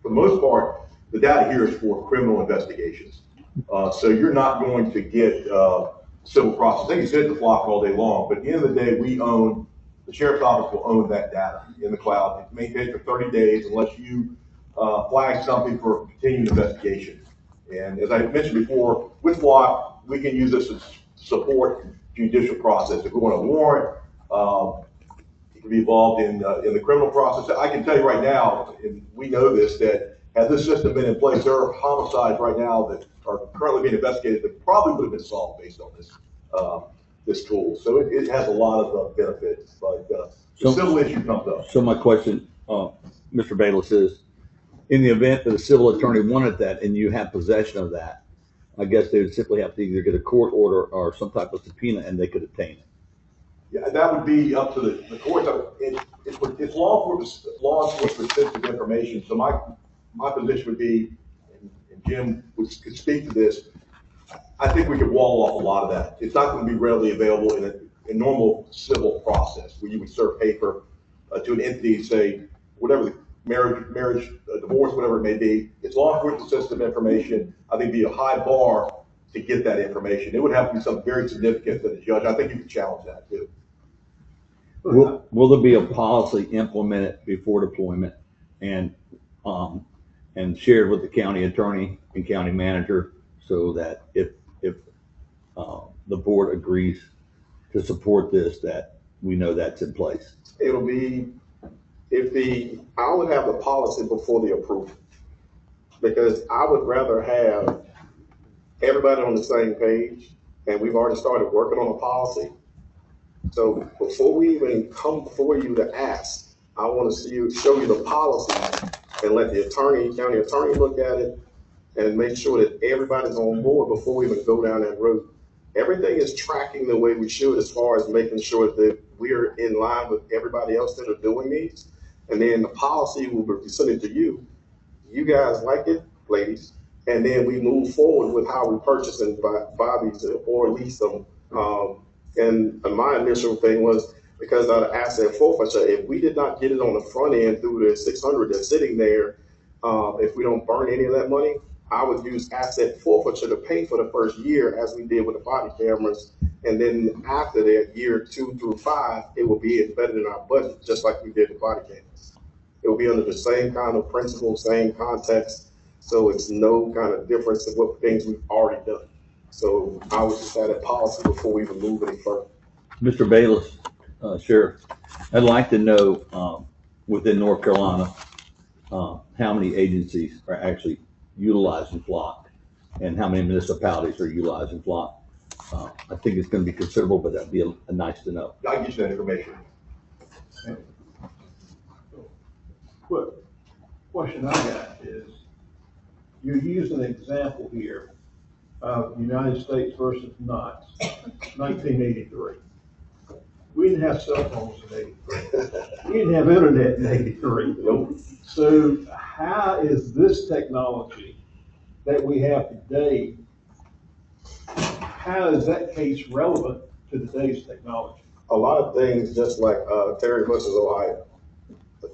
for the most part, the data here is for criminal investigations. So you're not going to get civil process. They can sit at the flock all day long, but at the end of the day, the sheriff's office will own that data in the cloud. It's maintained for 30 days unless you flag something for continued investigation. And as I mentioned before, with flock, we can use this as support judicial process. If we want a warrant, it can be involved in the criminal process. I can tell you right now, and we know this, that had this system been in place, there are homicides right now that are currently being investigated that probably would have been solved based on this tool. So it has a lot of benefits, but the civil issue comes up. So my question, Mr. Bayless, is in the event that a civil attorney wanted that and you have possession of that, I guess they would simply have to either get a court order or some type of subpoena and they could obtain it. Yeah, that would be up to the courts. It's law enforcement sensitive information. So my position would be, and Jim could speak to this, I think we could wall off a lot of that. It's not going to be readily available in a normal civil process where you would serve paper to an entity and say, whatever the marriage, divorce, whatever it may be. It's law enforcement sensitive information. I think it'd be a high bar to get that information. It would have to be something very significant to the judge. I think you could challenge that too. Will there be a policy implemented before deployment and shared with the county attorney and county manager so that if the board agrees to support this, that we know that's in place? It'll be, I would have the policy before the approval, because I would rather have everybody on the same page, and we've already started working on a policy. So before we even come before you to ask, I want to show you the policy and let the county attorney look at it and make sure that everybody's on board before we even go down that road. Everything is tracking the way we should as far as making sure that we're in line with everybody else that are doing these. And then the policy will be presented to you. You guys like it, ladies. And then we move forward with how we purchase and buy these or lease them. And my initial thing was, because of the asset forfeiture, if we did not get it on the front end through the 600 that's sitting there, if we don't burn any of that money, I would use asset forfeiture to pay for the first year, as we did with the body cameras. And then after that, year 2 through 5, it will be embedded in our budget, just like we did with body cameras. It will be under the same kind of principle, same context. So it's no kind of difference in what things we've already done. So I would just have that policy before we even move any further. Mr. Bayless, Sheriff, I'd like to know within North Carolina how many agencies are actually utilizing Flock and how many municipalities are utilizing Flock. I think it's going to be considerable, but that'd be a nice to know. I'll get you that information. Quick question I got is, you use an example here of United States versus Knox, 1983. We didn't have cell phones in 83. We didn't have internet in 83. Nope. So how is this technology that we have today, how is that case relevant to today's technology? A lot of things, just like Terry versus Ohio,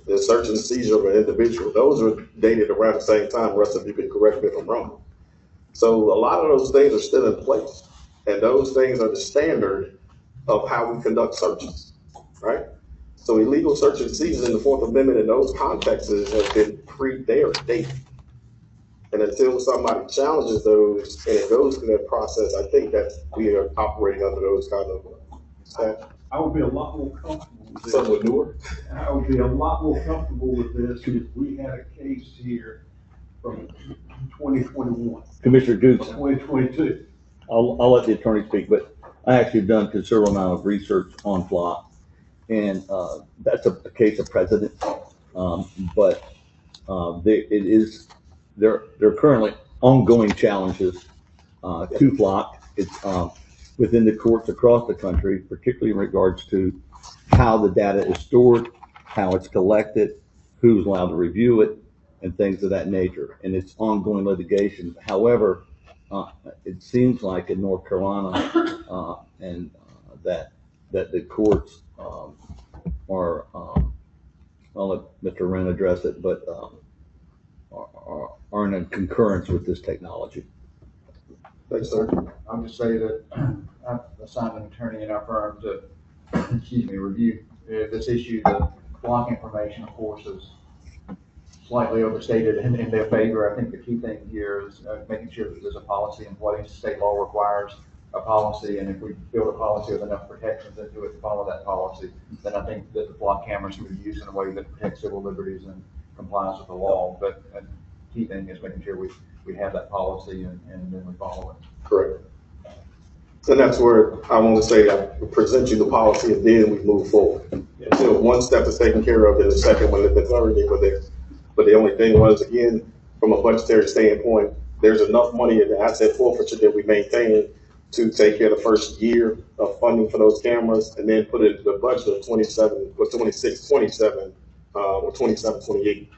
the search and seizure of an individual, those are dated around the same time. Russ, if you could correct me if I'm wrong. So a lot of those things are still in place, and those things are the standard of how we conduct searches, right? So illegal search and seizure in the Fourth Amendment in those contexts have been dated. And until somebody challenges those and it goes through that process, I think that we are operating under those kind of statutes. I would be a lot more comfortable with this. Somewhat newer. I would be a lot more comfortable with this if we had a case here from 2021. Commissioner Dukes, 2022. I'll let the attorney speak, but I actually have done a considerable amount of research on Flock, and that's a case of precedent. But there are currently ongoing challenges to Flock. It's within the courts across the country, particularly in regards to how the data is stored, how it's collected, who's allowed to review it, and things of that nature. And it's ongoing litigation. However, it seems like in North Carolina that the courts are, I'll let Mr. Wren address it, but are in a concurrence with this technology. Thanks, sir. I'll just say that I've assigned an attorney in our firm to, review this issue. The Flock information, of course, is slightly overstated in their favor. I think the key thing here is making sure that there's a policy in place. State law requires a policy, and if we build a policy with enough protections into it to follow that policy, then I think that the block cameras can be used in a way that protects civil liberties and complies with the law. But a key thing is making sure we have that policy and then we follow it. Correct. And that's where I want to say I present you the policy and then we move forward. So one step is taken care of, then the second one, the third, they were there. But the only thing was, again, from a budgetary standpoint, there's enough money in the asset forfeiture that we maintain to take care of the first year of funding for those cameras and then put it into the budget of 27, or 26, 27, or 27, 28.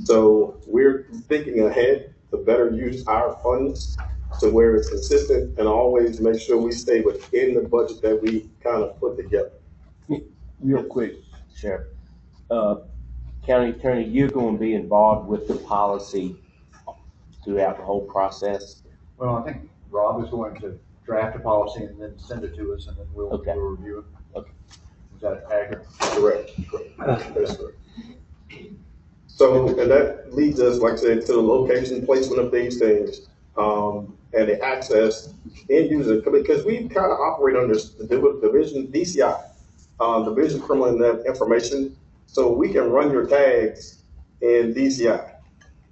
So we're thinking ahead to better use our funds to where it's consistent and always make sure we stay within the budget that we kind of put together. Real quick, Sheriff. County Attorney, you're going to be involved with the policy throughout the whole process? Well, I think Rob is going to draft a policy and then send it to us, and then we'll review it. Okay. Is that accurate? Correct. That's correct. So, and that leads us, like I said, to the location placement of these things, and the access end user, because we kind of operate under the division DCI, Division of Criminal Information. So we can run your tags in DCI,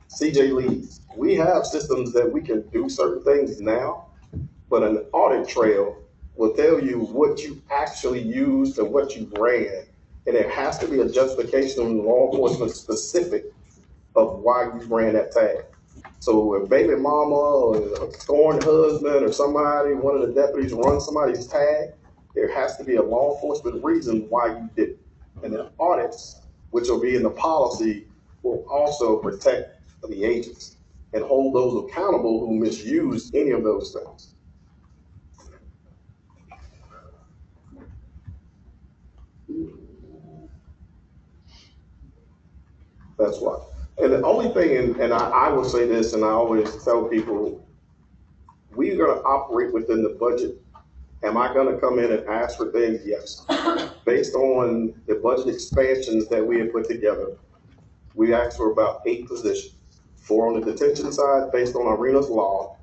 CJ Leeds. We have systems that we can do certain things now, but an audit trail will tell you what you actually used and what you ran. And it has to be a justification in law enforcement specific of why you ran that tag. So if baby mama or a scorned husband or somebody, one of the deputies run somebody's tag, there has to be a law enforcement reason why you did it. And then audits, which will be in the policy, will also protect the agents and hold those accountable who misuse any of those things. That's why. And the only thing, and I will say this, and I always tell people, we're going to operate within the budget. Am I going to come in and ask for things? Yes. Based on the budget expansions that we have put together, we asked for about 8 positions. 4 on the detention side, based on Arena's law.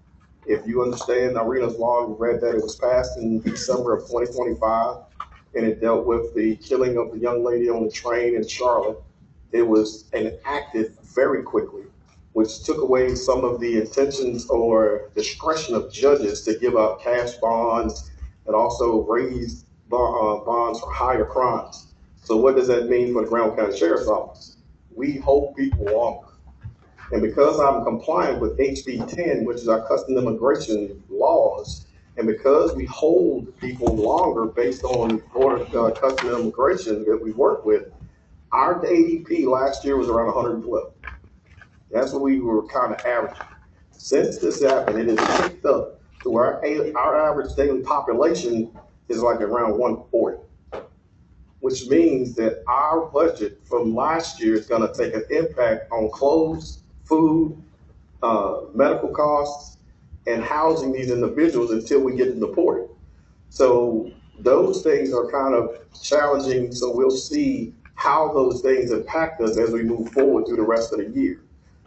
If you understand Arena's law, you read that it was passed in December of 2025, and it dealt with the killing of the young lady on the train in Charlotte. It was enacted very quickly, which took away some of the intentions or discretion of judges to give out cash bonds and also raise bonds for higher crimes. So what does that mean for the Brown County Sheriff's Office? We hold people longer. And because I'm compliant with HB 10, which is our custom immigration laws, and because we hold people longer based on border custom immigration that we work with, our ADP last year was around 112. That's what we were kind of averaging. Since this happened, it has picked up to where our average daily population is like around 140, which means that our budget from last year is going to take an impact on clothes, food, medical costs, and housing these individuals until we get them deported. So those things are kind of challenging. So we'll see how those things impact us as we move forward through the rest of the year.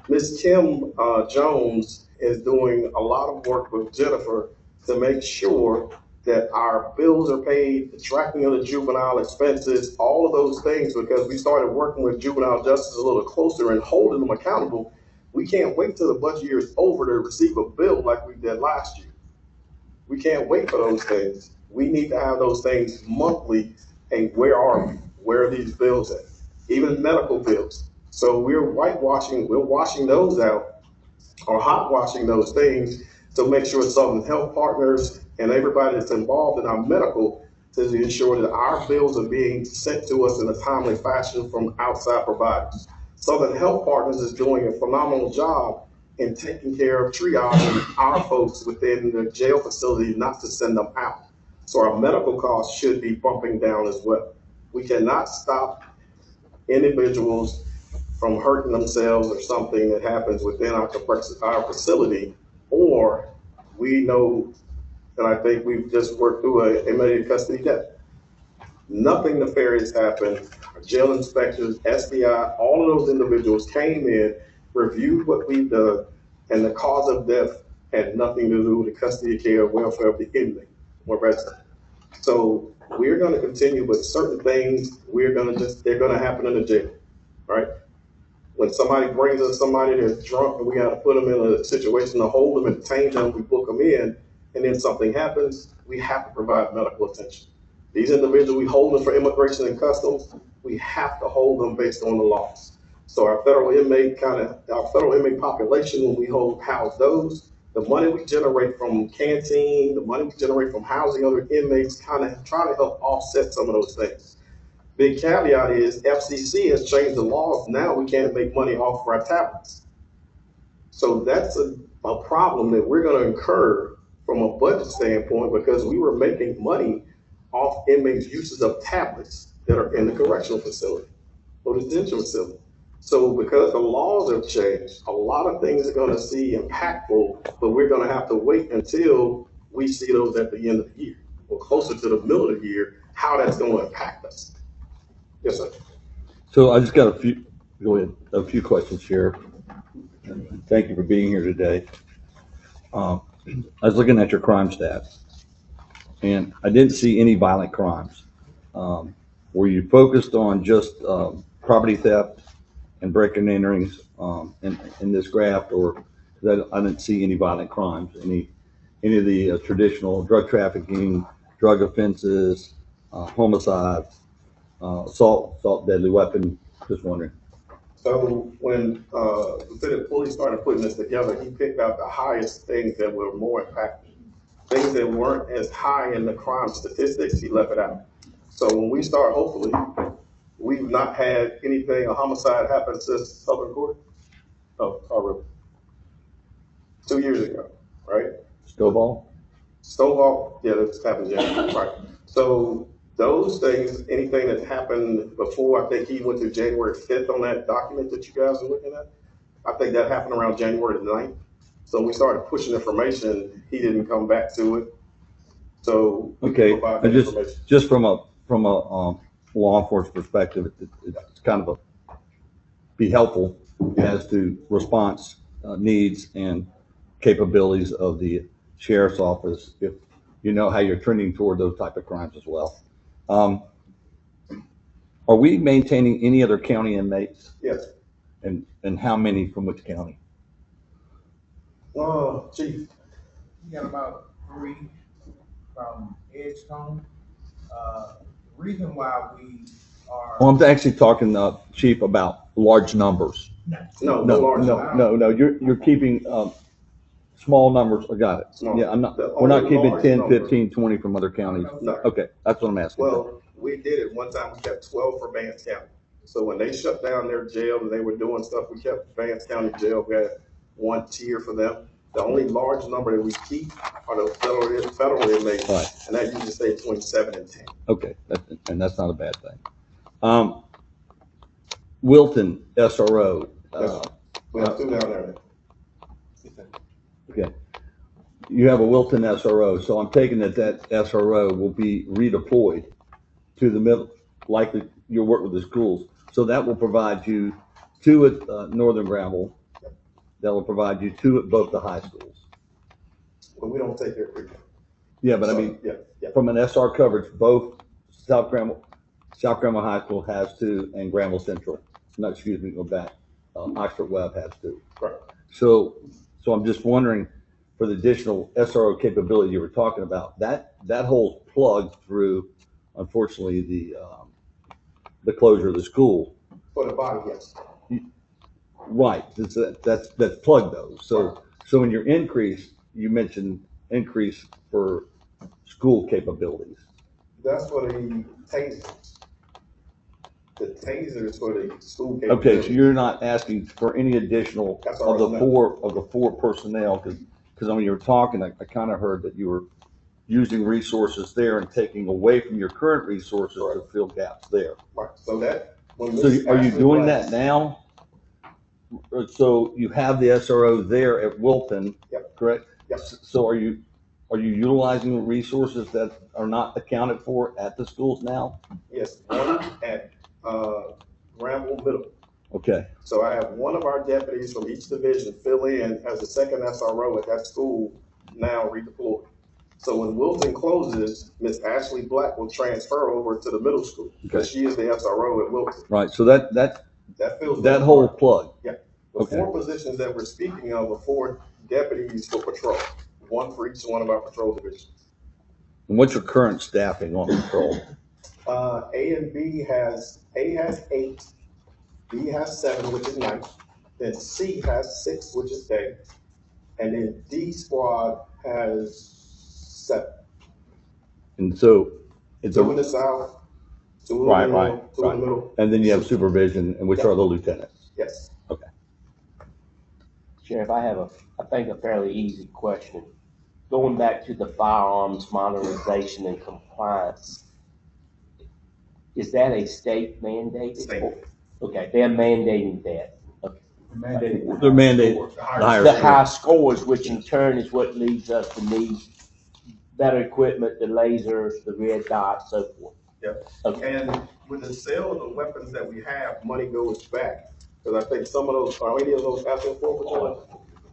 Ms. Kim Jones is doing a lot of work with Jennifer to make sure that our bills are paid, the tracking of the juvenile expenses, all of those things, because we started working with juvenile justice a little closer and holding them accountable. We can't wait till the budget year is over to receive a bill like we did last year. We can't wait for those things. We need to have those things monthly. And where are we? Where are these bills at? Even medical bills. So we're washing those out or hot washing those things to make sure Southern Health Partners and everybody that's involved in our medical to ensure that our bills are being sent to us in a timely fashion from outside providers. Southern Health Partners is doing a phenomenal job in taking care of triaging our folks within the jail facility, not to send them out. So our medical costs should be bumping down as well. We cannot stop individuals from hurting themselves or something that happens within our facility, or we know, and I think we've just worked through a immediate custody death. Nothing nefarious happened. Our jail inspectors, SBI, all of those individuals came in, reviewed what we've done, and the cause of death had nothing to do with the custody, care, or welfare of the inmate. more residents. So we're gonna continue with certain things, they're gonna happen in the jail, right? When somebody brings us somebody that's drunk and we gotta put them in a situation to hold them and detain them, we book them in, and then something happens, we have to provide medical attention. These individuals we hold them for immigration and customs, we have to hold them based on the laws. So our federal inmate population, when we house those, the money we generate from canteen, the money we generate from housing other inmates, kind of try to help offset some of those things. Big caveat is FCC has changed the laws. Now we can't make money off of our tablets. So that's a problem that we're going to incur from a budget standpoint, because we were making money off inmates' uses of tablets that are in the correctional facility or the detention facility. So because the laws have changed, a lot of things are going to see impactful, but we're going to have to wait until we see those at the end of the year or closer to the middle of the year, how that's going to impact us. Yes, sir. So I just got a few questions here. Thank you for being here today. I was looking at your crime stats, and I didn't see any violent crimes. Were you focused on just property theft and breaking and enterings in this graph, or I didn't see any violent crimes, any of the traditional drug trafficking, drug offenses, homicides, assault, deadly weapon? Just wondering. So when Lieutenant Pulley started putting this together, he picked out the highest things that were more impactful. Things that weren't as high in the crime statistics, he left it out. So when we start, hopefully, we've not had anything, a homicide happen since Southern Court. Oh, really? 2 years ago, right? Stovall, yeah, that's happened, yeah, right. So those things, anything that happened before, I think he went to January 5th on that document that you guys are looking at. I think that happened around January the 9th. So we started pushing information, he didn't come back to it. So okay, just from a law enforcement perspective, it's kind of be helpful as to response needs and capabilities of the sheriff's office, if you know how you're trending toward those type of crimes as well. Are we maintaining any other county inmates? Yes. And how many from which county? Chief. We got about 3 from Edgecombe. The reason why we are. Well, I'm actually talking, Chief, about large numbers. No. You're keeping small numbers. I got it. Small. Yeah, we're not keeping 10, 15, 20 from other counties. No. Okay, that's what I'm asking. Well, we did it one time. We kept 12 for Vance County. So when they shut down their jail and they were doing stuff, we kept Vance County Jail. We had 1 tier for them. The only large number that we keep are the federal inmates, right. And that usually stay between 7 and 10. Okay, and that's not a bad thing. Wilton SRO. We have 2 down there. Okay. You have a Wilton SRO, so I'm taking that SRO will be redeployed to the middle, likely you'll work with the schools. So that will provide you 2 at Northern Granville. That will provide you 2 at both the high schools. But we don't take their freedom. Yeah, but I mean, from an SR coverage, both South Granville High School has 2, and Granville Central. No, excuse me, go back. Oxford Webb has 2. Right. So I'm just wondering, for the additional SRO capability you were talking about, that hole's plugged through, unfortunately, the closure of the school. For the body, yes. Right. That's plugged though. So in your increase, you mentioned increase for school capabilities. That's for the tasers. The tasers for the school capabilities. Okay, so you're not asking for any additional of the four personnel, because when you were talking, I kind of heard that you were using resources there and taking away from your current resources to fill gaps there. Right. So are you doing that now? So you have the SRO there at Wilton, correct? Yes. So are you utilizing resources that are not accounted for at the schools now? Yes, 1 at Granville Middle. Okay. So I have 1 of our deputies from each division fill in as the second SRO at that school now redeployed. So when Wilton closes, Miss Ashley Black will transfer over to the middle school because she is the SRO at Wilton. Right, so that fills that whole plug. Yeah. The four positions that we're speaking of are 4 deputies for patrol, 1 for each one of our patrol divisions. And what's your current staffing on patrol? A has 8, B has 7, which is night, then C has 6, which is day, and then D squad has 7. And so it's 2 in the south, 2 in the right, middle, 2 right. in the middle. And then you have supervision, and which are the lieutenants. Yes. Okay. Sheriff, I have I think a fairly easy question. Going back to the firearms modernization and compliance, is that a state mandate? State. Okay, they're mandating that. Okay. They're mandating The high scores, which in turn is what leads us to need better equipment, the lasers, the red dots, so forth. Yep. Okay. And with the sale of the weapons that we have, money goes back. Because I think some of those, are any of those asset forfeiture?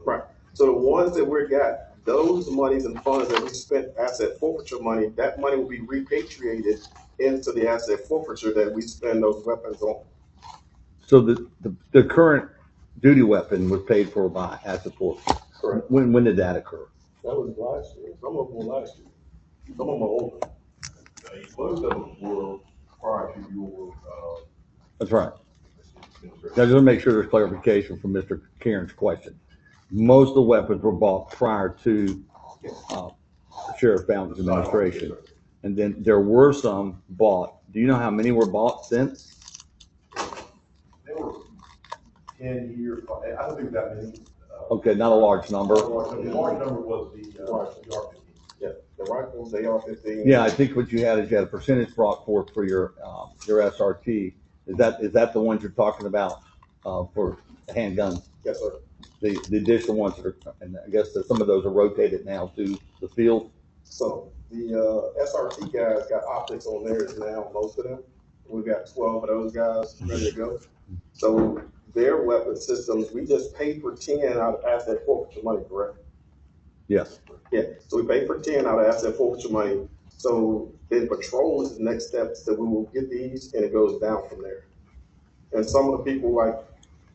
Right. So the ones that we got, those monies and funds that we spent asset forfeiture money, that money will be repatriated into the asset forfeiture that we spend those weapons on. So the current duty weapon was paid for by asset forfeiture. Correct. When did that occur? That was last year. Some of them were last year. Some of them are older. Most of them were prior to your, That's right. Now, just to make sure there's clarification from Mr. Karen's question. Most of the weapons were bought prior to Sheriff Fountain's administration. And then there were some bought. Do you know how many were bought since? There were 10 years, I don't think that many. Okay, not a large number. The large number was the AR-15. Yeah, the rifles, the AR-15. Yeah, I think what you had is you had a percentage brought forth for your SRT. Is that the ones you're talking about for the handgun? Yes, sir. The additional ones that are, and I guess that some of those are rotated now to the field. So the SRT guys got optics on theirs now, most of them. We've got 12 of those guys ready to go. So their weapon systems, we just paid for 10 out of asset forfeiture money, correct? Yes. Yeah, so we paid for 10 out of asset forfeiture money. So then patrol is the next step, that we will get these and it goes down from there. And some of the people like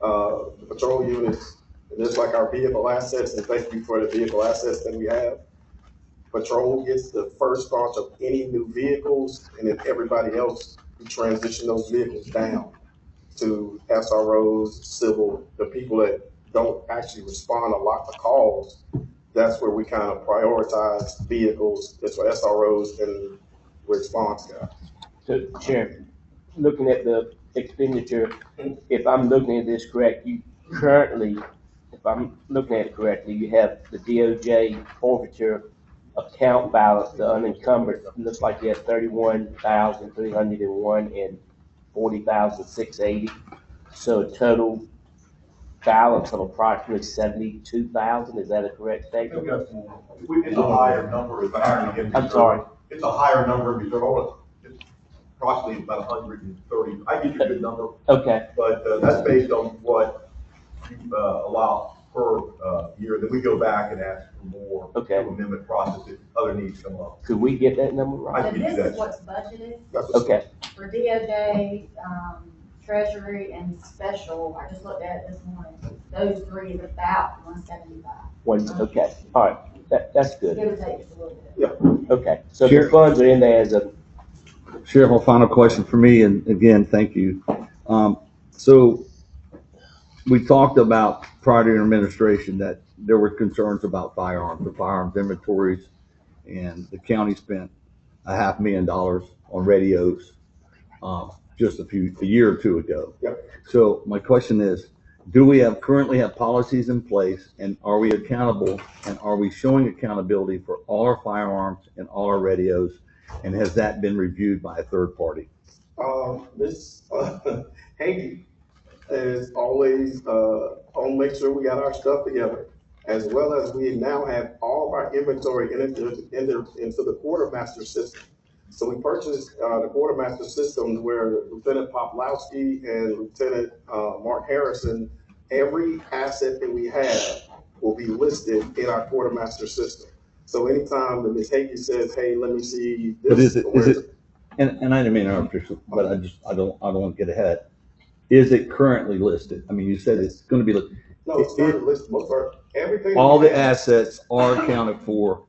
the patrol units, and just like our vehicle assets, and thank you for the vehicle assets that we have. Patrol gets the first tranche of any new vehicles, and then everybody else, we transition those vehicles down to SROs, civil, the people that don't actually respond a lot to calls. That's where we kind of prioritize vehicles. It's for SROs and response guys. So, Sheriff, looking at the expenditure, if I'm looking at this correct, you currently, if I'm looking at it correctly, you have the DOJ forfeiture account balance, the unencumbered, it looks like you have 31,301 and 40,680. So a total balance of approximately 72,000. Is that a correct statement? It's a higher number. I'm sorry. It's a higher number because it's approximately about 130. I give you a good number. Okay. But that's based on what you allow per year. Then we go back and ask for more. Okay. Amendment process if other needs come up. Could we get that number right? I And can do this that. is what's budgeted Okay. for DOJ, Treasury, and Special. I just looked at it this morning. Those 3 is about 175. Okay. All right. That's good. Give or take just a little bit. Yeah. Okay. So the funds are in there as a. Sheriff, a final question for me, and again, thank you. So we talked about prior to your administration that there were concerns about firearms, the firearms inventories, and the county spent $500,000 on radios just a year or two ago. Yep. So my question is, do we currently have policies in place, and are we accountable, and are we showing accountability for all our firearms and all our radios, and has that been reviewed by a third party? Miss Haiti is always on make sure we got our stuff together, as well as we now have all of our inventory into the quartermaster system. So we purchased the quartermaster system where Lieutenant Poplowski and Lieutenant Mark Harrison, every asset that we have will be listed in our quartermaster system. So anytime that Ms. Hagee says, hey, let me see this. But is it, and I didn't mean to interrupt you, but I don't want to get ahead. Is it currently listed? I mean, you said it's going to be listed. No, it's currently listed. Most are, everything. All the assets are accounted for,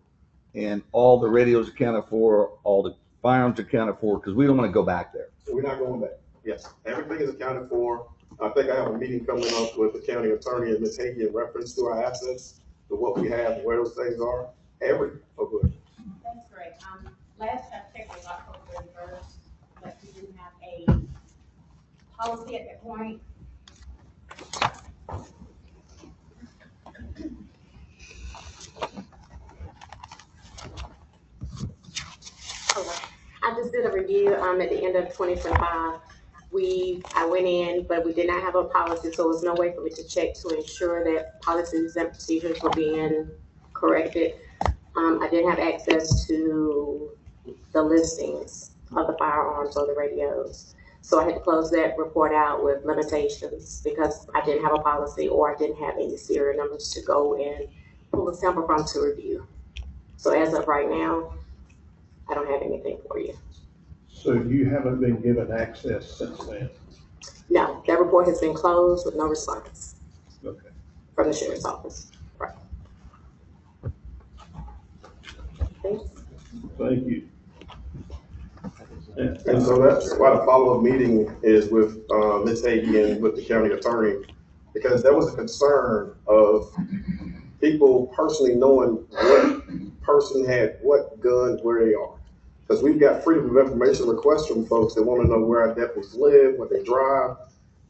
and all the radios accounted for, all the firearms accounted for, because we don't want to go back there. We're not going back. Yes, everything is accounted for. I think I have a meeting coming up with the county attorney and Ms. Hagee in reference to our assets, to what we have, where those things are. Good. That's great. Last I checked was October 31st, but we didn't have a policy at that point. I just did a review at the end of 2025. I went in, but we did not have a policy, so there was no way for me to check to ensure that policies and procedures were being corrected. I didn't have access to the listings of the firearms or the radios. So I had to close that report out with limitations because I didn't have a policy or I didn't have any serial numbers to go and pull a sample from to review. So as of right now, I don't have anything for you. So you haven't been given access since then? No, that report has been closed with no response. Okay. From the sheriff's office. Right. Thanks. Thank you. And so that's why the follow-up meeting is with Ms. Hagee and with the county attorney, because there was a concern of people personally knowing what person had what gun, where they are. Because we've got freedom of information requests from folks that want to know where our deputies live, what they drive.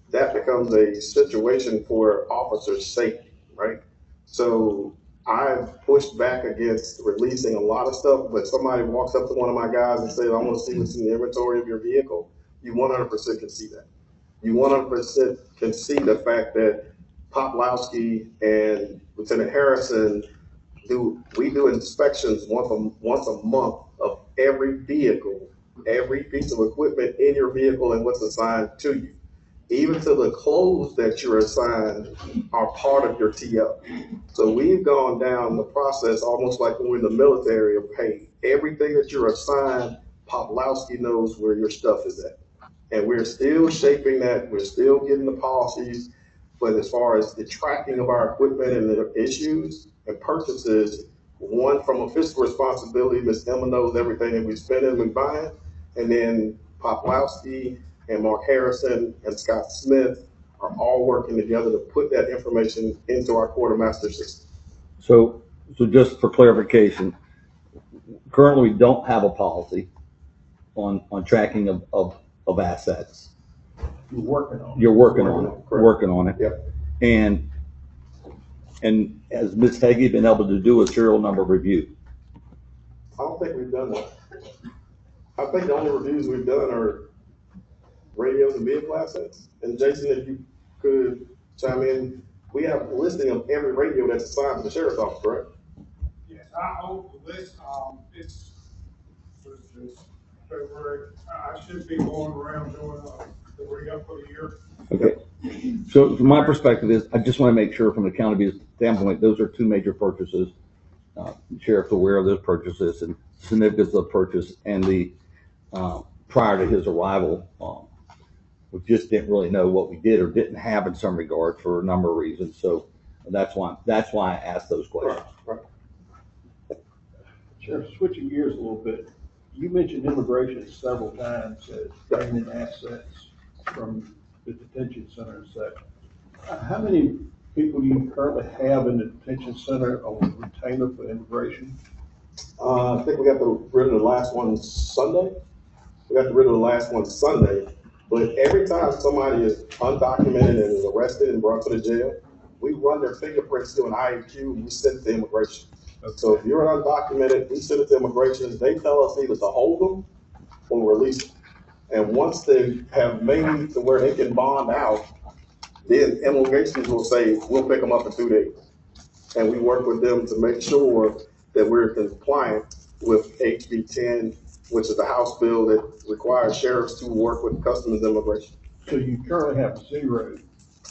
That becomes a situation for officers' safety, right? So I've pushed back against releasing a lot of stuff, but somebody walks up to one of my guys and says, I want to see what's in the inventory of your vehicle. You 100% can see that. You 100% can see the fact that Poplowski and Lieutenant Harrison we do inspections once a month of every vehicle, every piece of equipment in your vehicle and what's assigned to you. Even to the clothes that you're assigned are part of your TO. So we've gone down the process almost like when we're in the military of, hey, everything that you're assigned, Poplowski knows where your stuff is at. And we're still shaping that, we're still getting the policies, but as far as the tracking of our equipment and the issues and purchases, one from a fiscal responsibility, Ms. Emma knows everything that we spend and we buy, and then Poplowski and Mark Harrison and Scott Smith are all working together to put that information into our quartermaster system. So just for clarification, currently we don't have a policy on tracking of assets. You're working on it. You're working on it. Working on it. Yep. And has Ms. Hagee been able to do a serial number review? I don't think we've done that. I think the only reviews we've done are radios and vehicle assets. And Jason, if you could chime in, we have a listing of every radio that's assigned to the sheriff's office, correct? Yes, I hold the list. It's February. I should be going around doing the re-up for the year. Okay. So from my perspective is, I just want to make sure from the county standpoint, those are two major purchases. The sheriff's aware of those purchases and significance of purchase, and the prior to his arrival, we just didn't really know what we did or didn't have in some regards for a number of reasons. So that's why I asked those questions. Right. Sheriff, switching gears a little bit, you mentioned immigration several times as bringing in assets from the detention center and such. How many people do you currently have in the detention center on retainer for immigration? I think we got rid of the last one Sunday. But every time somebody is undocumented and is arrested and brought to the jail, we run their fingerprints through an IAQ and we send it to immigration. Okay. So if you're undocumented, we send it to immigration. They tell us either to hold them or release them. And once they have made it to where they can bond out, then immigration will say, we'll pick them up in 2 days. And we work with them to make sure that we're compliant with HB 10, which is the House bill that requires sheriffs to work with Customs and Immigration. So you currently have 0.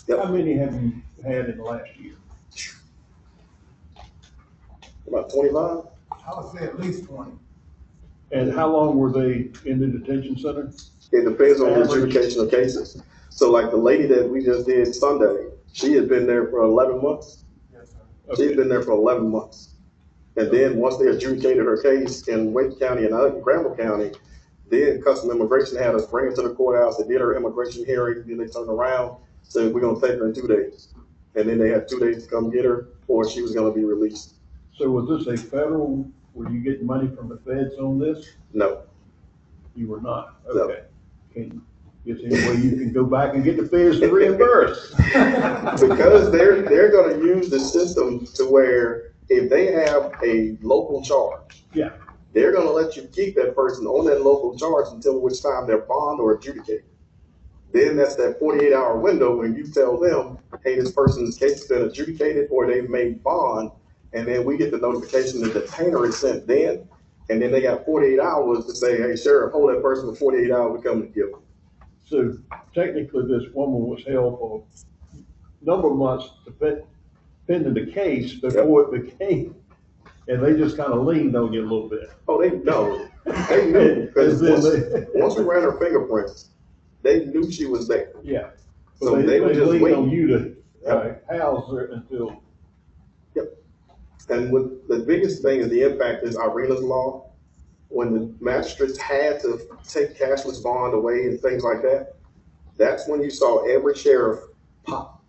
Yep. How many have you had in the last year? About 25. I would say at least 20. And how long were they in the detention center? It depends on the Average. adjudication of cases. So like the lady that we just did Sunday, she had been there for 11 months. Yes, sir. She had been there for 11 months. And then once they adjudicated her case in Wake County and Granville County, then Customs Immigration had us bring her to the courthouse. They did her immigration hearing. Then they turned around, said, we're going to take her in 2 days. And then they had 2 days to come get her, or she was going to be released. So was this a federal, were you getting money from the feds on this? No. You were not? No. Okay. Is there any way you can go back and get the feds to reimburse? Because they're going to use the system to where if they have a local charge, yeah, they're going to let you keep that person on that local charge until which time they're bond or adjudicated. Then that's that 48-hour window when you tell them, hey, this person's case has been adjudicated or they've made bond, and then we get the notification that the detainer is sent then, and then they got 48 hours to say, hey, sheriff, hold that person for 48 hours, we come to get them. So technically this woman was held for a number of months defending the case before it became, and they just kind of leaned on you a little bit. Oh, they know. They knew, because once we ran her fingerprints, they knew she was there. Yeah. So they were just leaned waiting on you to house her until. Yep. And with the biggest thing is the impact is Irina's law. When the magistrates had to take cashless bond away and things like that, that's when you saw every sheriff pop.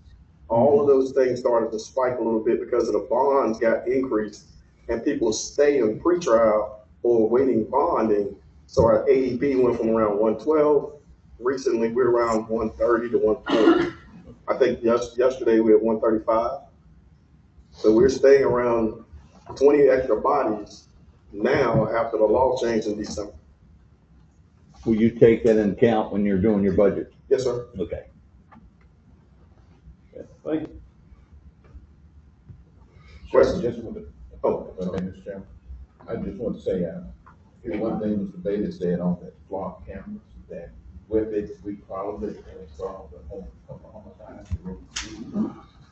All of those things started to spike a little bit because of the bonds got increased and people stay in pretrial or waiting bonding. So our ADP went from around 112. Recently, we're around 130 to 140. I think yesterday we had 135. So we're staying around 20 extra bodies now after the law changed in December. Will you take that into account when you're doing your budget? Yes, sir. Okay. Thank you. Question? Just want to, Mr. Chairman, I just want to say, one thing Mr. Bailey said on the flock cameras, that with it, we probably solve the homicide.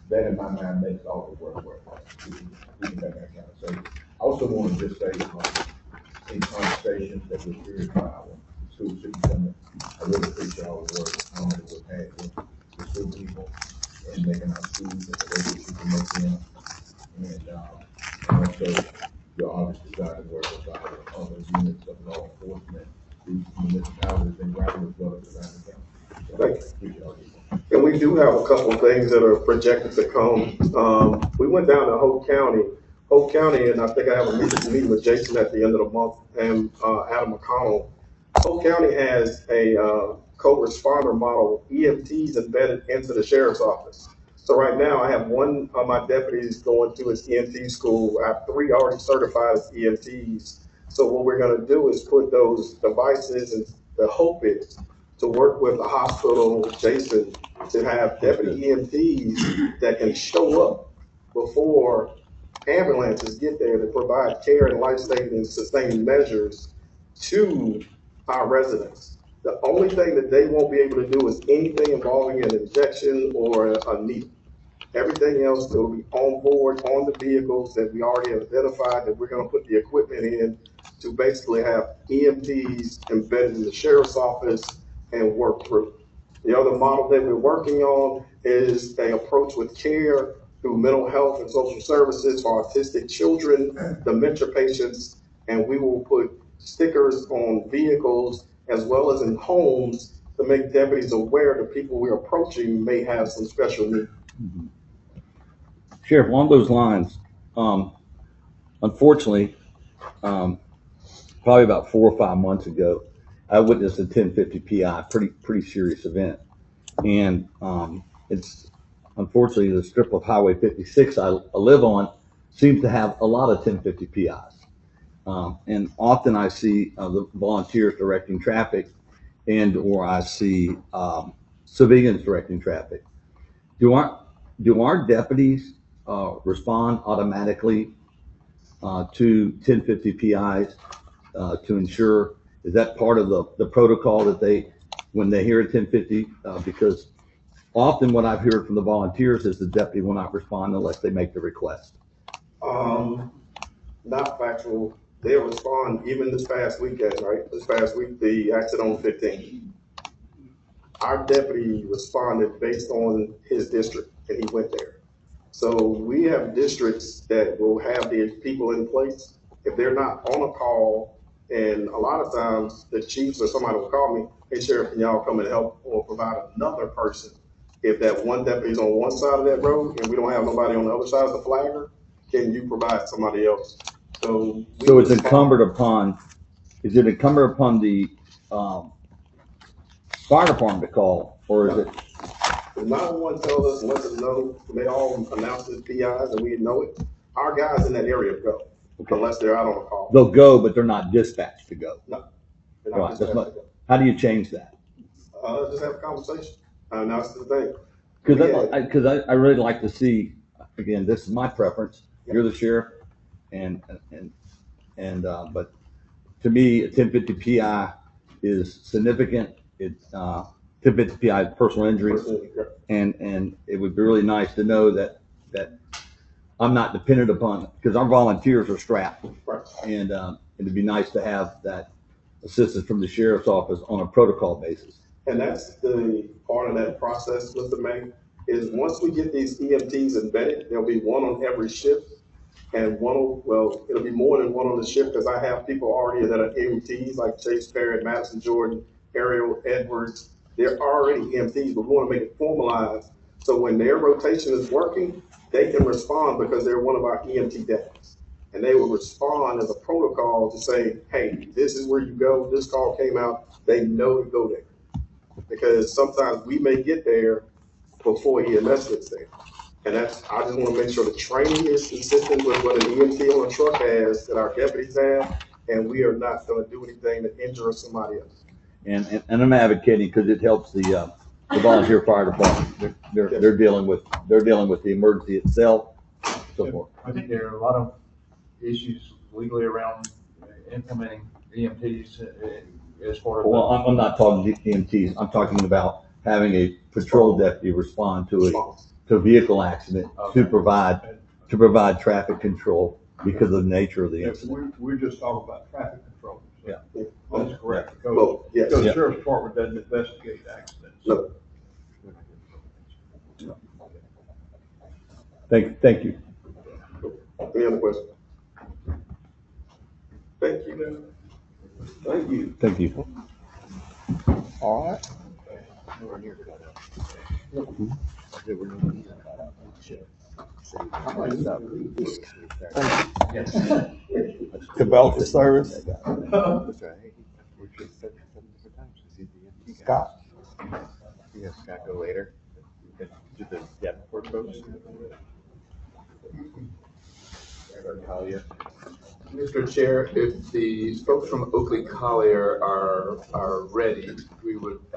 That in my mind makes all the work worthwhile. We can make that kind of say. I also want to just say, in conversations that we're hearing by our school superintendent, I really appreciate all the work that we've had with the school people and making our schools the way that you can make them. And also, your obvious desire to work with our other units of law enforcement, these municipalities and graduate brothers around the county. So, Thank you. appreciate all these. And we do have a couple of things that are projected to come. We went down to Hope County, and I think I have a meeting with Jason at the end of the month and Adam McConnell. Hope County has a co-responder model, EMTs embedded into the sheriff's office. So right now I have one of my deputies going to his EMT school. I have 3 already certified as EMTs. So what we're gonna do is put those devices, and the hope is to work with the hospital, Jason, to have deputy EMTs that can show up before ambulances get there to provide care and life-saving and sustaining measures to our residents. The only thing that they won't be able to do is anything involving an injection or a needle. Everything else will be on board on the vehicles that we already have identified that we're gonna put the equipment in to basically have EMTs embedded in the sheriff's office and work through. The other model that we're working on is an approach with care through mental health and social services for autistic children, dementia patients, and we will put stickers on vehicles as well as in homes to make deputies aware that people we're approaching may have some special needs. Mm-hmm. Sheriff, along those lines, unfortunately, probably about 4 or 5 months ago, I witnessed a 1050 PI, pretty serious event. And it's unfortunately the strip of Highway 56 I live on seems to have a lot of 1050 PIs. And often I see the volunteers directing traffic or I see civilians directing traffic. Do our deputies respond automatically to 1050 PIs to ensure, is that part of the protocol that they, when they hear a 1050, because often what I've heard from the volunteers is the deputy will not respond unless they make the request. not factual, they'll respond. Even this past weekend, right? This past week, the accident on 15. Our deputy responded based on his district, and he went there. So we have districts that will have the people in place. If they're not on a call, and a lot of times the chiefs or somebody will call me, hey, Sheriff, can y'all come and help or provide another person? If that one deputy's on one side of that road and we don't have nobody on the other side of the flagger, can you provide somebody else? So it's incumbent upon, is it incumbent upon the fire department to call, or is it? If 911 tells us, lets us know, they all announce as PIs and we know it, our guys in that area go, unless they're out on a call. They'll go, but they're not dispatched to go. No. Right. How do you change that? Just have a conversation. And that's the thing. Because I really like to see, again, this is my preference. You're the sheriff, but to me, a 1050 PI is significant. It's 1050 PI is personal injury, and it would be really nice to know that I'm not dependent upon, because our volunteers are strapped, and it'd be nice to have that assistance from the sheriff's office on a protocol basis. And that's the part of that process, Mr. May, is once we get these EMTs embedded, there'll be one on every shift, and it'll be more than one on the shift, because I have people already that are EMTs, like Chase Perry, Madison Jordan, Ariel Edwards. They're already EMTs, but we want to make it formalized, so when their rotation is working, they can respond because they're one of our EMT deputies. And they will respond as a protocol to say, hey, this is where you go, this call came out, they know to go there. Because sometimes we may get there before EMS gets there. And I just want to make sure the training is consistent with what an EMT on a truck has, that our deputies have, and we are not going to do anything to injure somebody else. And I'm advocating because it helps the volunteer fire department. They're dealing with the emergency itself, so forth. I think there are a lot of issues legally around implementing EMTs as far as. Well, I'm not talking EMTs. I'm talking about having a patrol deputy respond to a vehicle accident to provide traffic control because of the nature of the incident. We're just talking about traffic control. Yeah. That's correct. Yes. Because the sheriff's department doesn't investigate accidents. No. Thank you. Any other questions? Thank you. Thank you. Thank you. All right. Develop the service. Scott. Yes, Scott, go later. Do the Davenport folks? Mr. Chair, if the folks from Oakley Collier are ready, I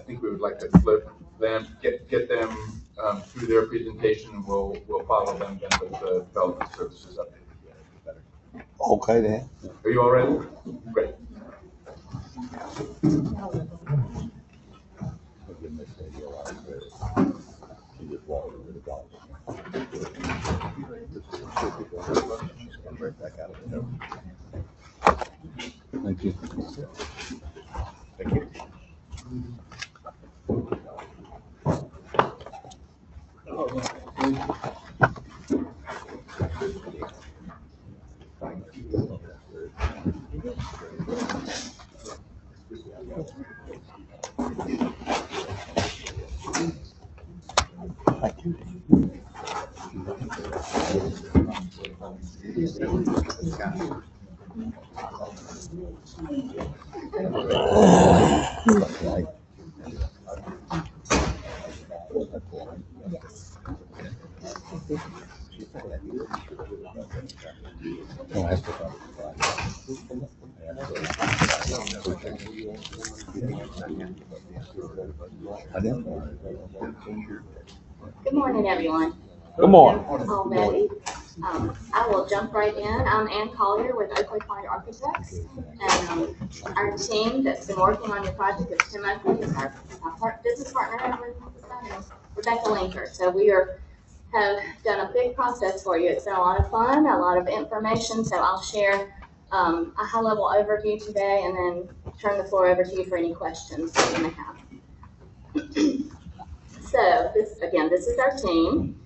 think we would like to flip them, get them through their presentation, and we'll follow them then with the development services update. Okay then. Are you all ready? Great. Thank you. Thank you. Thank you. Good morning, everyone. Good morning. Already. I will jump right in. I'm Ann Collier with Oakley Collier Architects. And our team that's been working on your project is Tim Oakley, is our business partner, and Rebecca Linker. So we have done a big process for you. It's been a lot of fun, a lot of information, so I'll share a high-level overview today and then turn the floor over to you for any questions that you may have. So this is our team.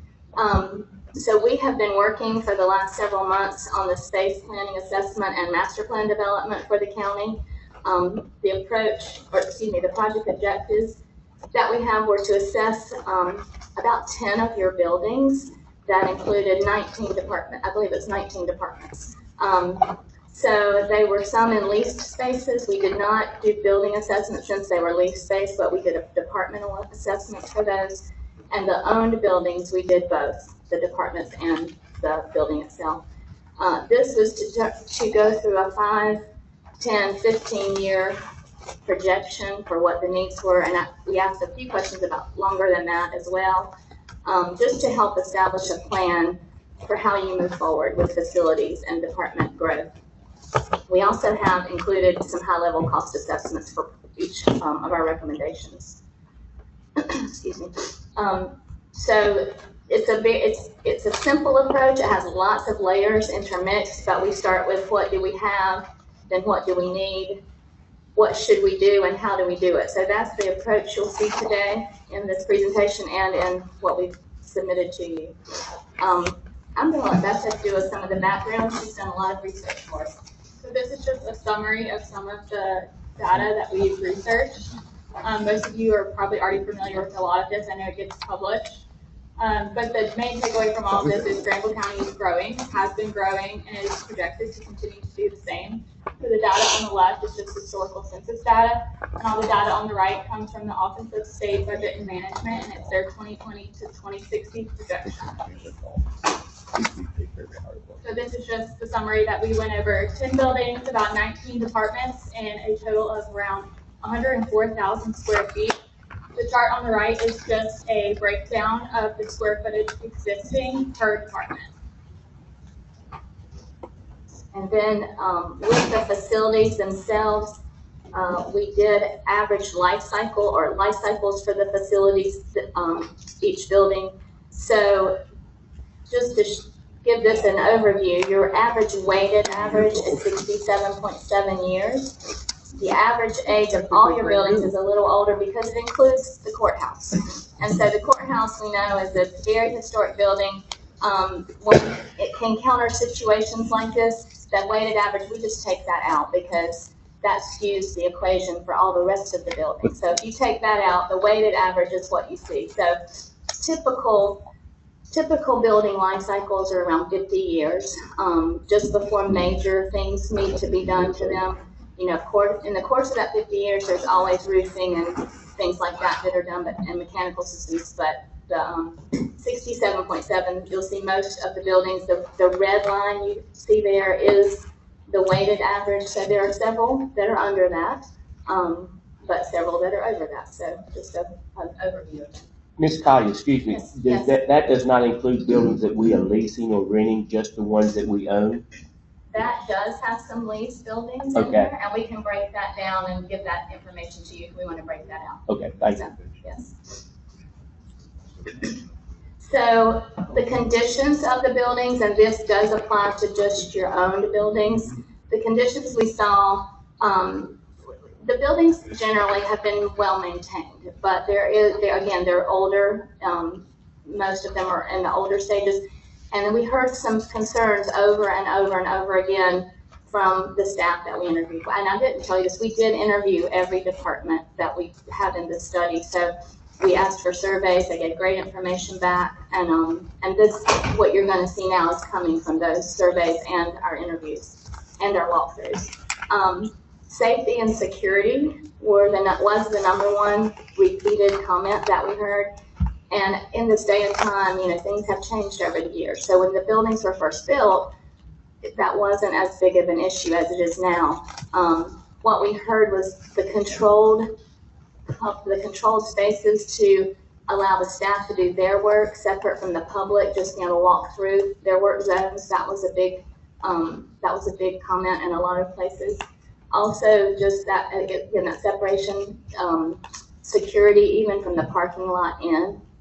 So we have been working for the last several months on the space planning assessment and master plan development for the county. The project objectives that we have were to assess about 10 of your buildings that included 19 departments. I believe it's 19 departments. So they were some in leased spaces. We did not do building assessments since they were leased space, but we did a departmental assessment for those. And the owned buildings, we did both, the departments and the building itself. This was to go through a 5, 10, 15-year projection for what the needs were. And we asked a few questions about longer than that as well, just to help establish a plan for how you move forward with facilities and department growth. We also have included some high-level cost assessments for each of our recommendations. Excuse me. So it's a simple approach. It has lots of layers intermixed, but we start with what do we have, then what do we need, what should we do, and how do we do it. So that's the approach you'll see today in this presentation and in what we've submitted to you. I'm going to let Beth do some of the background. She's done a lot of research for us. So this is just a summary of some of the data that we've researched. Most of you are probably already familiar with a lot of this. I know it gets published. But the main takeaway from all of this is Granville County is growing, has been growing, and is projected to continue to do the same. So the data on the left is just historical census data, and all the data on the right comes from the Office of State Budget and Management, and it's their 2020 to 2060 projection. So this is just the summary that we went over 10 buildings, about 19 departments, and a total of around 104,000 square feet. The chart on the right is just a breakdown of the square footage existing per department. And then with the facilities themselves, we did average life cycle or life cycles for the facilities, each building. So just to give this an overview, your average weighted average is 67.7 years. The average age of all your buildings is a little older because it includes the courthouse. And so the courthouse, we know, is a very historic building. When it can counter situations like this, that weighted average, we just take that out because that skews the equation for all the rest of the building. So if you take that out, the weighted average is what you see. So typical building life cycles are around 50 years, just before major things need to be done to them. You know, in the course of that 50 years, there's always roofing and things like that that are done, and mechanical systems. But the 67.7, you'll see most of the buildings. The red line you see there is the weighted average. So there are several that are under that, but several that are over that. So just an overview of that. Ms. Collier, excuse me, Yes. that does not include buildings that we are leasing or renting, just the ones that we own? That does have some leased buildings in there, and we can break that down and give that information to you if we want to break that out. Okay, thank you. Yes. So the conditions of the buildings, and this does apply to just your owned buildings. The conditions we saw, the buildings generally have been well maintained, but they're older. Most of them are in the older stages. And then we heard some concerns over and over and over again from the staff that we interviewed. And I didn't tell you this, we did interview every department that we have in this study. So we asked for surveys, they gave great information back. And this, what you're gonna see now is coming from those surveys and our interviews and our walkthroughs. Safety and security was the number one repeated comment that we heard. And in this day and time, you know, things have changed over the years. So when the buildings were first built, that wasn't as big of an issue as it is now. What we heard was the controlled spaces to allow the staff to do their work separate from the public, just walk through their work zones. That was a big comment in a lot of places. Also, just that again, that separation, security even from the parking lot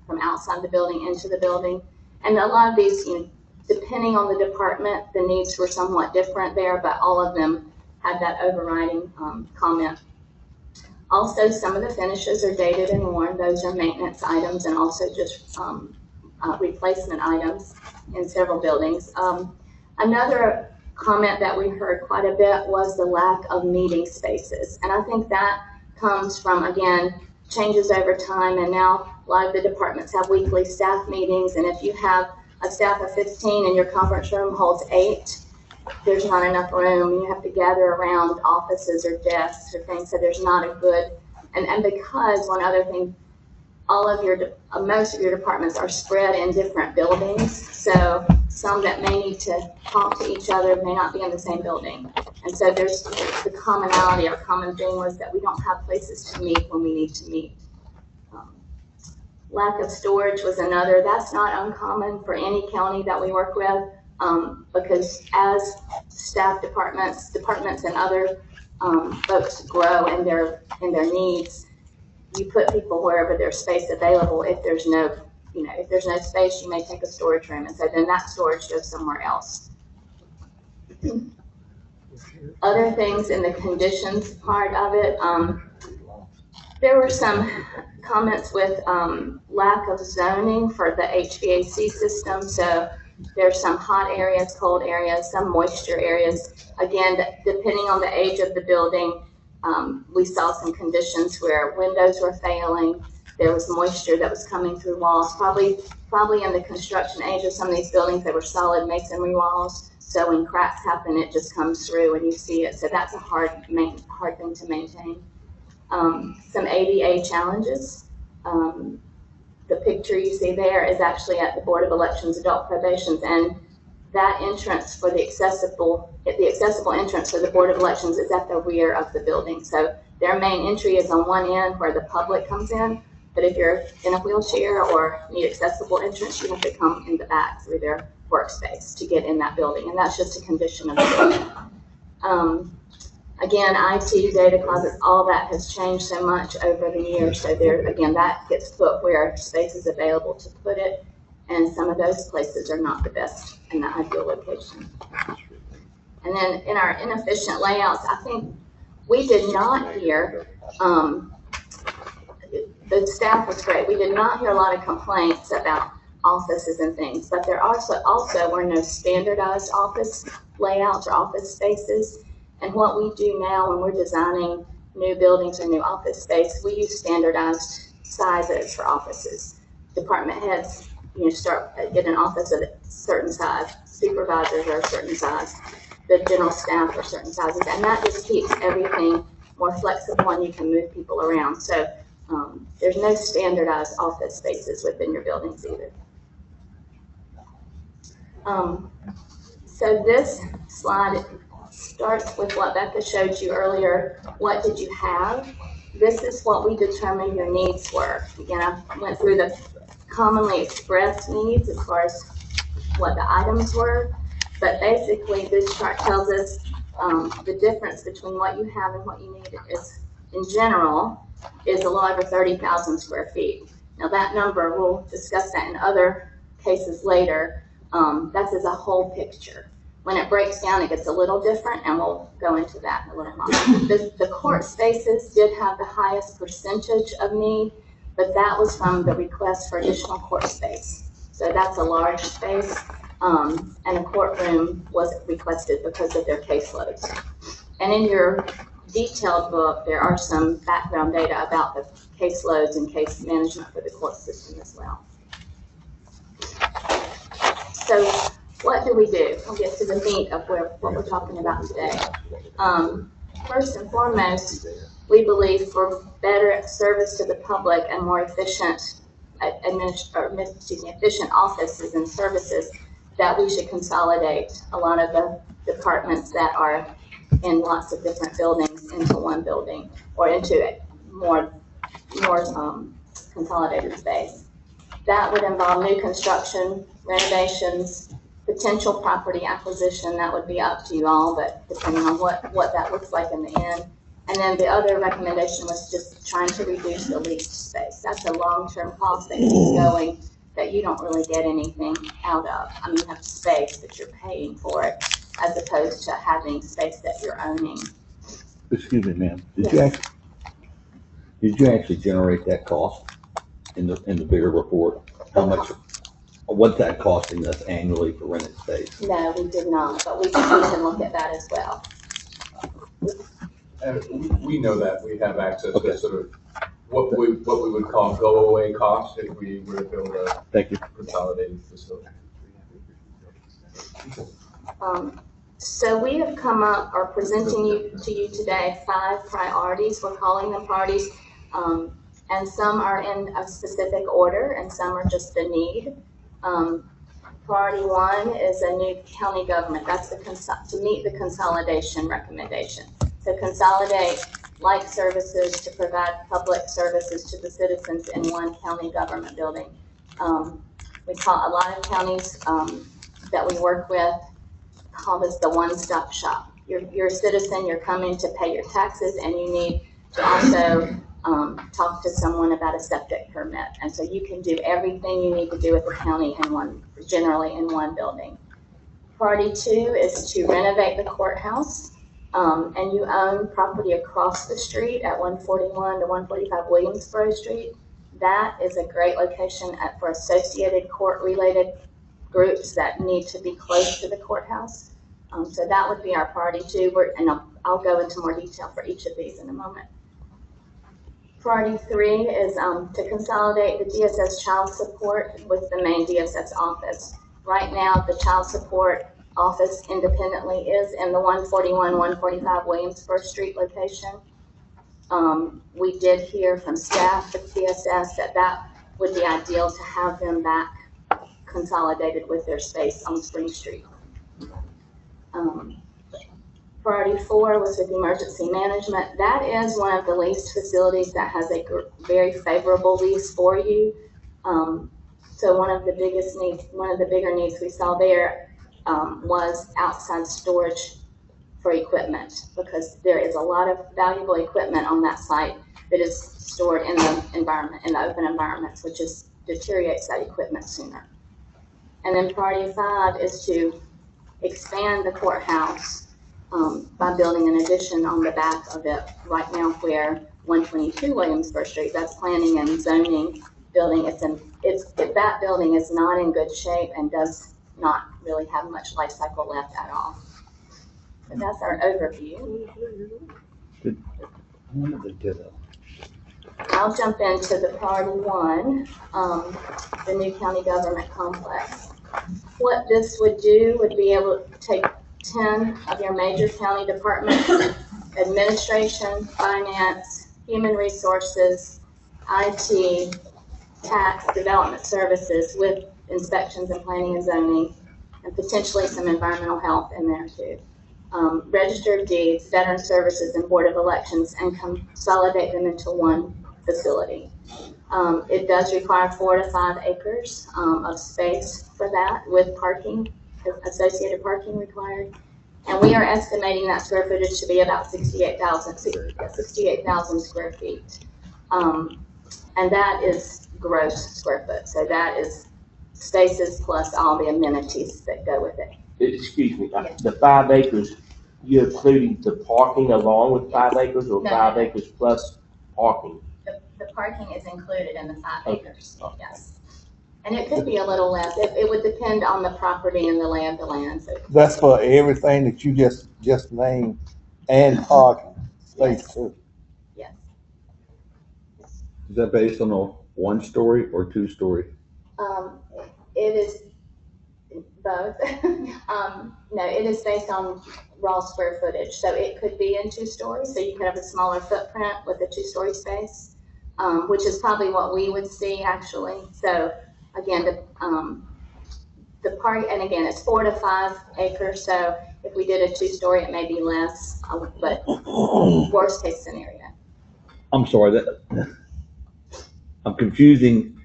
from outside the building into the building. And a lot of these, depending on the department, the needs were somewhat different there, but all of them had that overriding comment. Also, some of the finishes are dated and worn. Those are maintenance items and also just replacement items in several buildings. Another comment that we heard quite a bit was the lack of meeting spaces. And I think that comes from, again, changes over time, and now a lot of the departments have weekly staff meetings, and if you have a staff of 15 and your conference room holds 8, there's not enough room. You have to gather around offices or desks or things, so there's not a good, and because one other thing, most of your departments are spread in different buildings, so some that may need to talk to each other may not be in the same building. And so there's the commonality, or common thing was that we don't have places to meet when we need to meet. Lack of storage was another. That's not uncommon for any county that we work with, because as staff departments and other folks grow in their needs, you put people wherever there's space available. If there's no space, you may take a storage room, and so then that storage goes somewhere else. Other things in the conditions part of it, there were some comments with lack of zoning for the HVAC system. So there's some hot areas, cold areas, some moisture areas. Again, depending on the age of the building, we saw some conditions where windows were failing. There was moisture that was coming through walls. Probably in the construction age of some of these buildings, they were solid masonry walls. So when cracks happen, it just comes through and you see it. So that's a hard thing to maintain. Some ADA challenges. The picture you see there is actually at the Board of Elections Adult Probations, and that entrance for the accessible entrance for the Board of Elections is at the rear of the building. So their main entry is on one end where the public comes in, but if you're in a wheelchair or need accessible entrance, you have to come in the back through their workspace to get in that building, and that's just a condition of the building. Again, IT, data closets, all that has changed so much over the years. So there, again, that gets put where space is available to put it, and some of those places are not the best in the ideal location. And then in our inefficient layouts, I think we did not hear, the staff was great. We did not hear a lot of complaints about offices and things, but there also were no standardized office layouts or office spaces. And what we do now when we're designing new buildings or new office space, we use standardized sizes for offices. Department heads, get an office of a certain size, supervisors are a certain size, the general staff are certain sizes, and that just keeps everything more flexible and you can move people around. So there's no standardized office spaces within your buildings either. So this slide starts with what Becca showed you earlier. What did you have? This is what we determined your needs were. Again, I went through the commonly expressed needs as far as what the items were, but basically this chart tells us the difference between what you have and what you need is, in general, is a little over 30,000 square feet. Now that number, we'll discuss that in other cases later. That's as a whole picture. When it breaks down, it gets a little different, and we'll go into that in a little while. The court spaces did have the highest percentage of need, but that was from the request for additional court space. So that's a large space, and a courtroom was requested because of their caseloads. And in your detailed book, there are some background data about the caseloads and case management for the court system as well. So what do we do? We'll get to the meat of what we're talking about today. First and foremost, we believe for better service to the public and more efficient efficient offices and services, that we should consolidate a lot of the departments that are in lots of different buildings into one building or into a more consolidated space. That would involve new construction, renovations, potential property acquisition. That would be up to you all, but depending on what that looks like in the end. And then the other recommendation was just trying to reduce the leased space. That's a long-term cost that keeps going that you don't really get anything out of. I mean, you have space, but you're paying for it, as opposed to having space that you're owning. Excuse me, ma'am. Yes. Did you actually generate that cost in the bigger report? How much, what's that costing us annually for rented space? No, we did not, but we can look at that as well. And we know that we have access to sort of what we would call go away costs if we were to build a consolidated facility. So we have come up, or presenting to you today, 5 priorities. We're calling them priorities, and some are in a specific order, and some are just a need. Priority 1 is a new county government. That's to meet the consolidation recommendation. So consolidate like services to provide public services to the citizens in one county government building. We call a lot of counties that we work with call this the one-stop shop. You're a citizen, you're coming to pay your taxes, and you need to also talk to someone about a septic permit. And so you can do everything you need to do with the county generally in one building. Priority 2 is to renovate the courthouse. And you own property across the street at 141 to 145 Williamsboro Street. That is a great location for associated court-related groups that need to be close to the courthouse. So that would be our priority 2, and I'll go into more detail for each of these in a moment. Priority 3 is to consolidate the DSS child support with the main DSS office. Right now, the child support office independently is in the 141, 145 Williamsboro Street location. We did hear from staff at DSS that would be ideal to have them back consolidated with their space on Spring Street. Priority 4 was with emergency management. That is one of the leased facilities that has a very favorable lease for you. So one of the bigger needs we saw there was outside storage for equipment, because there is a lot of valuable equipment on that site that is stored in the environment, in the open environments, which deteriorates that equipment sooner. And then priority 5 is to expand the courthouse by building an addition on the back of it. Right now, where 122 Williamsboro Street, that's planning and zoning building. That building is not in good shape and does not really have much life cycle left at all. So that's our overview. I'll jump into the priority 1, the new county government complex. What this would do would be able to take 10 of your major county departments, administration, finance, human resources, IT, tax, development services, with inspections and planning and zoning, and potentially some environmental health in there too. Register of Deeds, Veteran Services, and Board of Elections, and consolidate them into one facility. It does require 4 to 5 acres of space for that, with parking, associated parking required. And we are estimating that square footage to be about 68,000 square feet. And that is gross square foot. So that is spaces plus all the amenities that go with it. Excuse me, the 5 acres, you're including the parking along with 5 acres, or No. 5 acres plus parking? The parking is included in the 5 acres, yes. And it could be a little less. It would depend on the property and the lay of the land. So That's for everything that you just named and parking space too. yes. Is that based on a 1-story or 2-story? It is both. No, it is based on raw square footage. So it could be in 2 stories. So you could have a smaller footprint with a 2-story space, which is probably what we would see actually. So again, the park, and again, it's 4 to 5 acres. So if we did a 2-story, it may be less, but worst case scenario. I'm sorry, I'm confusing.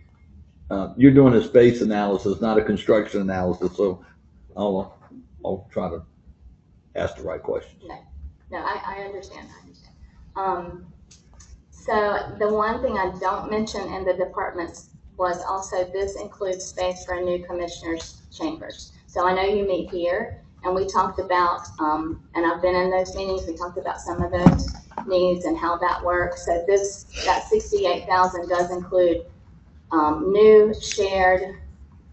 You're doing a space analysis, not a construction analysis, so I'll try to ask the right questions. No, I understand. So the one thing I don't mention in the departments was also this includes space for a new commissioner's chambers. So I know you meet here, and we talked about, and I've been in those meetings, we talked about some of those needs and how that works. So that 68,000 does include new shared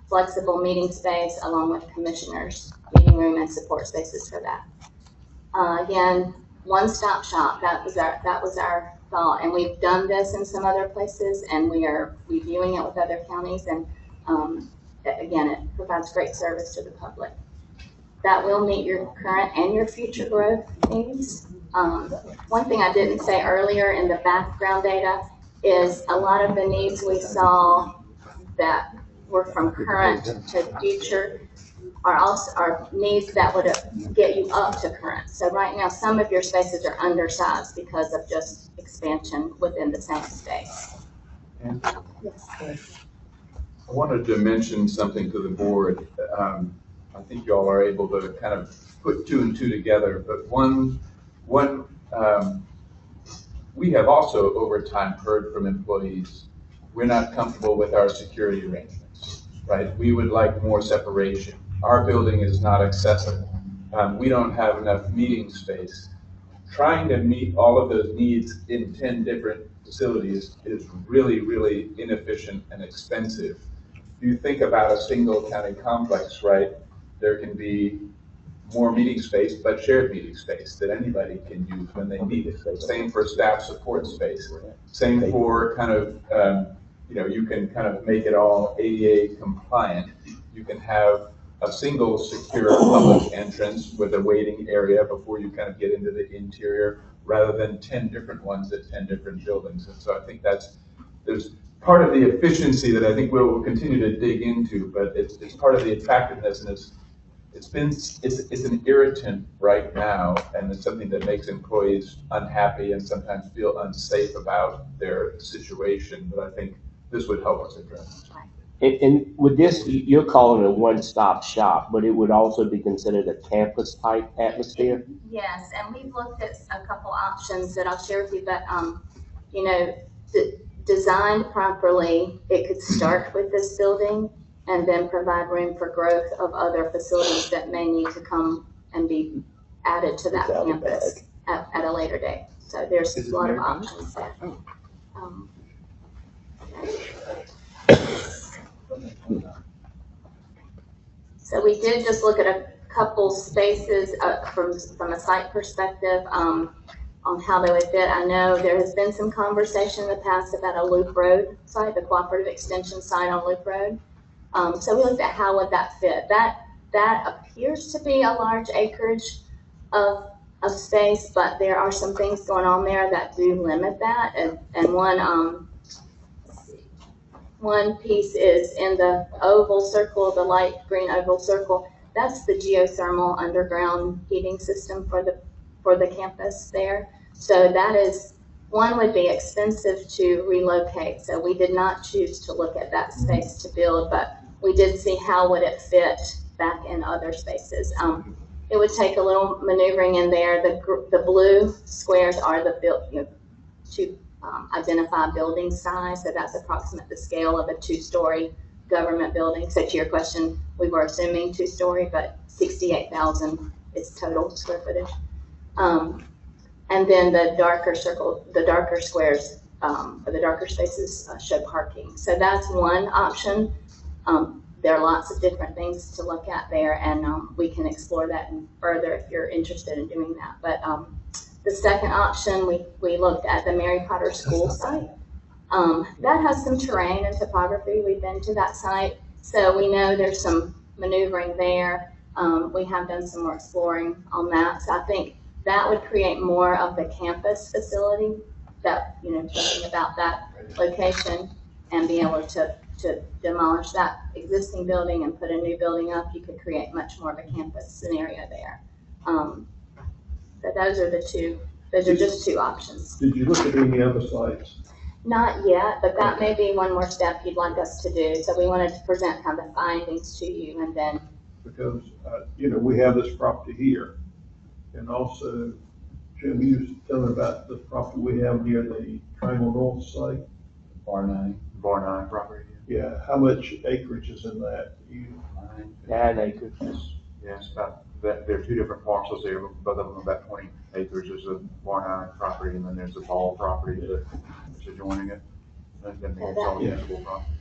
flexible meeting space along with commissioners, meeting room and support spaces for that. Again, one-stop shop, that was our thought, and we've done this in some other places, and we are reviewing it with other counties, and again, it provides great service to the public. That will meet your current and your future growth needs. One thing I didn't say earlier in the background data is a lot of the needs we saw that were from current to future are needs that would get you up to current. So right now, some of your spaces are undersized because of just expansion within the same space. And Yes. I wanted to mention something to the board. I think you all are able to kind of put two and two together, but one, we have also over time heard from employees, we're not comfortable with our security arrangements, right? We would like more separation. Our building is not accessible. We don't have enough meeting space. Trying to meet all of those needs in 10 different facilities is really, really inefficient and expensive. If you think about a single county complex, right, there can be more meeting space, but shared meeting space that anybody can use when they need it. Same for staff support space. Same for kind of, you can kind of make it all ADA compliant. You can have a single secure public entrance with a waiting area before you kind of get into the interior, rather than 10 different ones at 10 different buildings. And so I think there's part of the efficiency that I think we'll continue to dig into, but it's part of the attractiveness, and it's an irritant right now, and it's something that makes employees unhappy and sometimes feel unsafe about their situation. But I think this would help us address it. And with this, you're calling it a one-stop shop, but it would also be considered a campus-type atmosphere? Yes, and we've looked at a couple options that I'll share with you, but, designed properly, it could start with this building and then provide room for growth of other facilities that may need to come and be added to that campus at a later date. So there's a lot of options there. So we did just look at a couple spaces from a site perspective on how they would fit. I know there has been some conversation in the past about a Loop Road site, the cooperative extension site on Loop Road. So we looked at how would that fit. That appears to be a large acreage of space, but there are some things going on there that do limit that. And one piece is in the oval circle, the light green oval circle. That's the geothermal underground heating system for the campus there. So that is, one would be expensive to relocate. So we did not choose to look at that space to build, but we did see how would it fit back in other spaces. It would take a little maneuvering in there. The blue squares are to identify building size. So that's approximate the scale of a 2-story government building. So to your question, we were assuming 2-story, but 68,000 is total square footage. And then the darker squares, or the darker spaces show parking. So that's one option. There are lots of different things to look at there, and we can explore that further if you're interested in doing that. But the second option, we looked at the Mary Potter School site. That has some terrain and topography. We've been to that site, so we know there's some maneuvering there. We have done some more exploring on that. So I think that would create more of the campus facility, that, thinking about that location and be able to demolish that existing building and put a new building up. You could create much more of a campus scenario there. So those are just two options. Did you look at any other sites? Not yet, but that may be one more step you'd like us to do. So we wanted to present kind of the findings to you, and then. Because, we have this property here. And also, Jim, you was telling about the property we have near the Triangle North site. Bar 9 property. Yeah, how much acreage is in that? You, 9 acres. Yes, about, there are two different parcels there, both of them about 20 acres. There's a Barn Island property, and then there's a Ball property that's adjoining it. And then it's all usable property.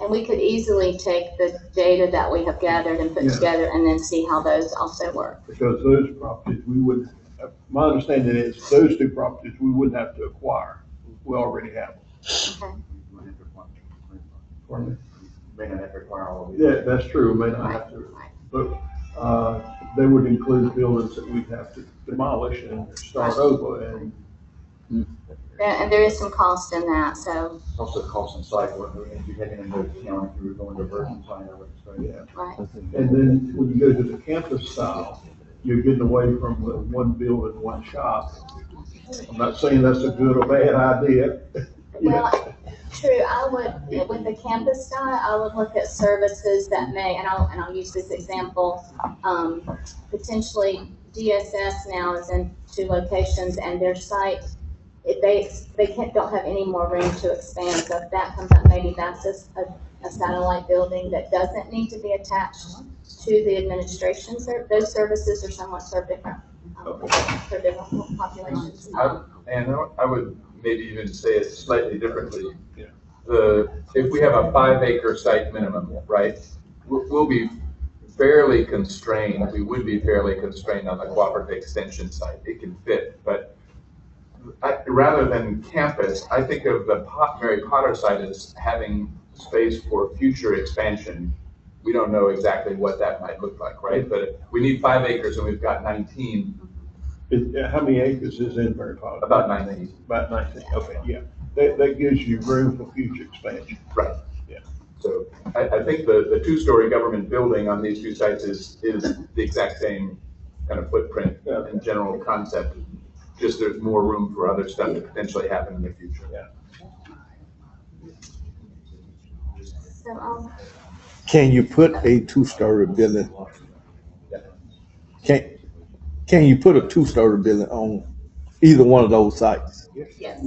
And we could easily take the data that we have gathered and put Yeah. together and then see how those also work. because those properties, we wouldn't, my understanding is those two properties, we wouldn't have to acquire. We already have them. Okay. Pardon me? May not have to require all of these. Yeah, that's true, we may not have to, but, they would include buildings that we'd have to demolish and start over and. And there is some cost in that, so. Also cost and cycle, if you take it into account, if you were going to version side, I would say. Yeah. Right. And then when you go to the campus style, you're getting away from the one building, one shop. I'm not saying that's a good or bad idea. Well, true, I would, with the campus style, I would look at services that may, and I'll use this example, potentially DSS now is in 2 locations and their site, if they don't have any more room to expand, so if that comes up, maybe that's a satellite building that doesn't need to be attached to the administration. Those services are somewhat served different, for different populations. And I would maybe even say it slightly differently. If we have a 5-acre site minimum, right, we'll be fairly constrained. We would be fairly constrained on the cooperative extension site. It can fit, but rather than campus, I think of the Mary Potter site as having space for future expansion. We don't know exactly what that might look like, right? But we need 5 acres and we've got 19. How many acres is in Mary Potter? About 19. About 19, okay, yeah. That gives you room for future expansion. Right. Yeah. So I think the 2-story government building on these 2 sites is the exact same kind of footprint and general concept. Just there's more room for other stuff to potentially happen in the future. Yeah. So, Can you put a 2-story building? Can you put a 2-story building on either one of those sites? yes.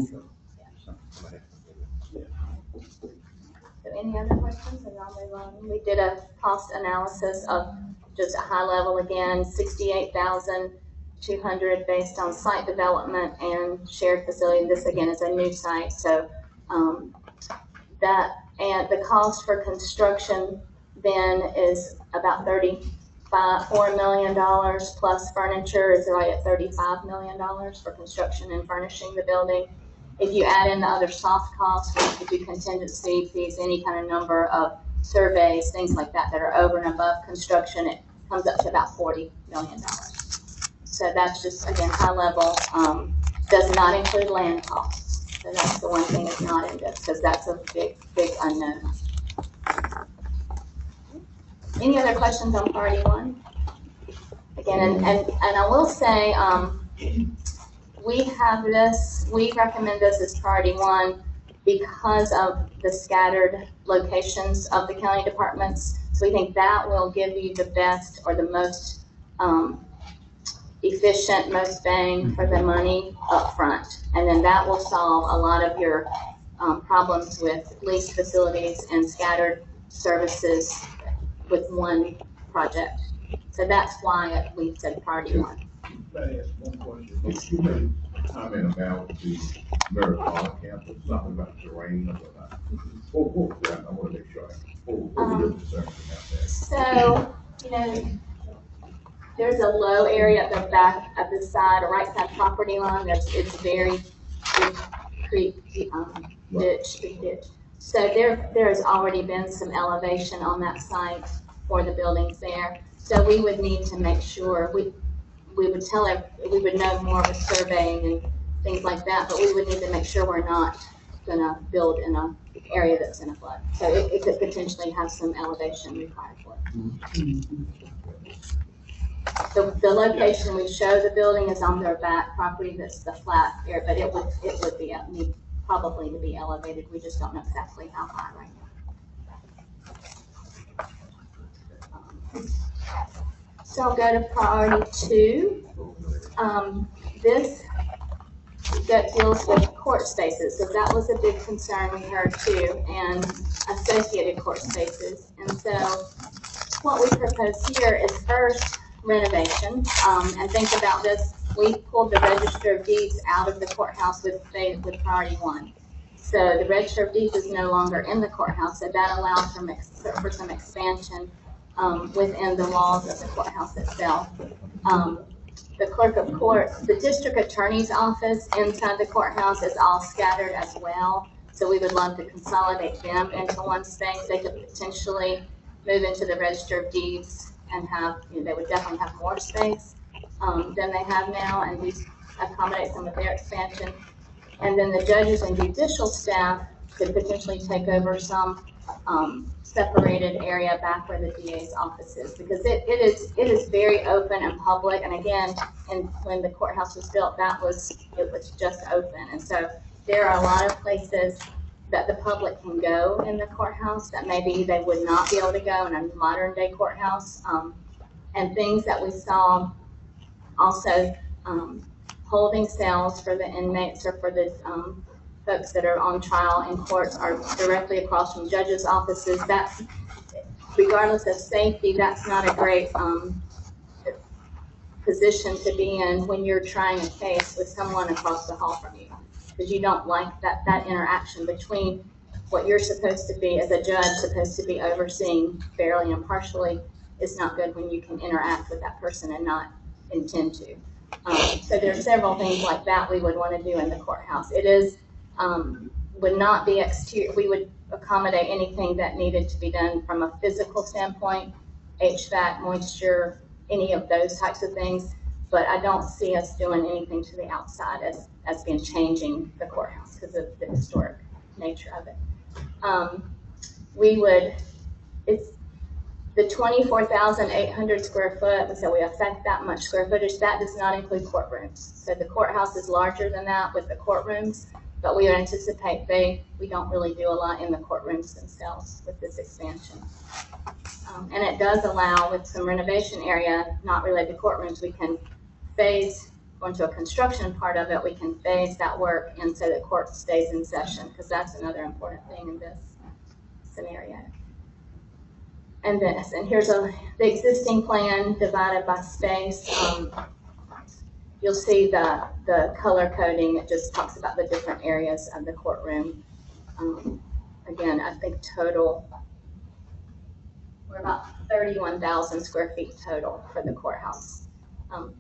So any other questions? And I'll move on. We did a cost analysis of just a high level again, 68,200 based on site development and shared facility. This again is a new site, so that and the cost for construction then is about $4 million plus furniture is right at $35 million for construction and furnishing the building. If you add in the other soft costs, we could do contingency fees, any kind of number of surveys, things like that that are over and above construction, it comes up to about $40 million. So that's just, again, high level, does not include land costs. So that's the one thing that's not in this, because that's a big, big unknown. Any other questions on priority 1? Again, and I will say, we recommend this as priority 1 because of the scattered locations of the county departments. So we think that will give you the best or the most efficient, most bang for the money up front. And then that will solve a lot of your problems with leased facilities and scattered services with one project. So that's why we said priority 1. Can I ask one question? You made a comment about the Mary Potter campus, something about terrain or whatnot. I want to make sure. What were your concerns about that? So, there's a low area at the back, at the side, right side property line. It's very big creek, big ditch. So there has already been some elevation on that site for the buildings there. So we would need to make sure we would know more with surveying and things like that, but we would need to make sure we're not gonna build in an area that's in a flood. So it could potentially have some elevation required for it. The location we show the building is on their back property, that's the flat area, but it would be need probably to be elevated. We just don't know exactly how high right now. So I'll go to priority 2. This that deals with court spaces, because that was a big concern we heard too, and associated court spaces. And so what we propose here is first renovation, and think about this, we pulled the Register of Deeds out of the courthouse with priority one. So the Register of Deeds is no longer in the courthouse, so that allows for some expansion within the walls of the courthouse itself. The clerk of court, the district attorney's office inside the courthouse is all scattered as well. So we would love to consolidate them into one space. They could potentially move into the Register of Deeds and have, they would definitely have more space than they have now, and we accommodate some of their expansion. And then the judges and judicial staff could potentially take over some separated area back where the DA's office is, because it is very open and public. And again, when the courthouse was built, it was just open. And so there are a lot of places that the public can go in the courthouse that maybe they would not be able to go in a modern day courthouse. And things that we saw also, holding cells for the inmates or for the folks that are on trial in courts are directly across from judges' offices. That's, regardless of safety, that's not a great position to be in when you're trying a case with someone across the hall from you, because you don't like that interaction between what you're supposed to be as a judge, supposed to be overseeing fairly impartially, is not good when you can interact with that person and not intend to. So there are several things like that we would want to do in the courthouse. It is would not be exterior. We would accommodate anything that needed to be done from a physical standpoint, HVAC, moisture, any of those types of things. But I don't see us doing anything to the outside as being changing the courthouse because of the historic nature of it. It's the 24,800 square foot, so we affect that much square footage. That does not include courtrooms. So the courthouse is larger than that with the courtrooms, but we would anticipate we don't really do a lot in the courtrooms themselves with this expansion. And it does allow, with some renovation area not related to courtrooms, we can phase, going to a construction part of it, we can phase that work and so that court stays in session, because that's another important thing in this scenario. And here's the existing plan divided by space. You'll see the color coding. It just talks about the different areas of the courtroom. Again, I think total, we're about 31,000 square feet total for the courthouse.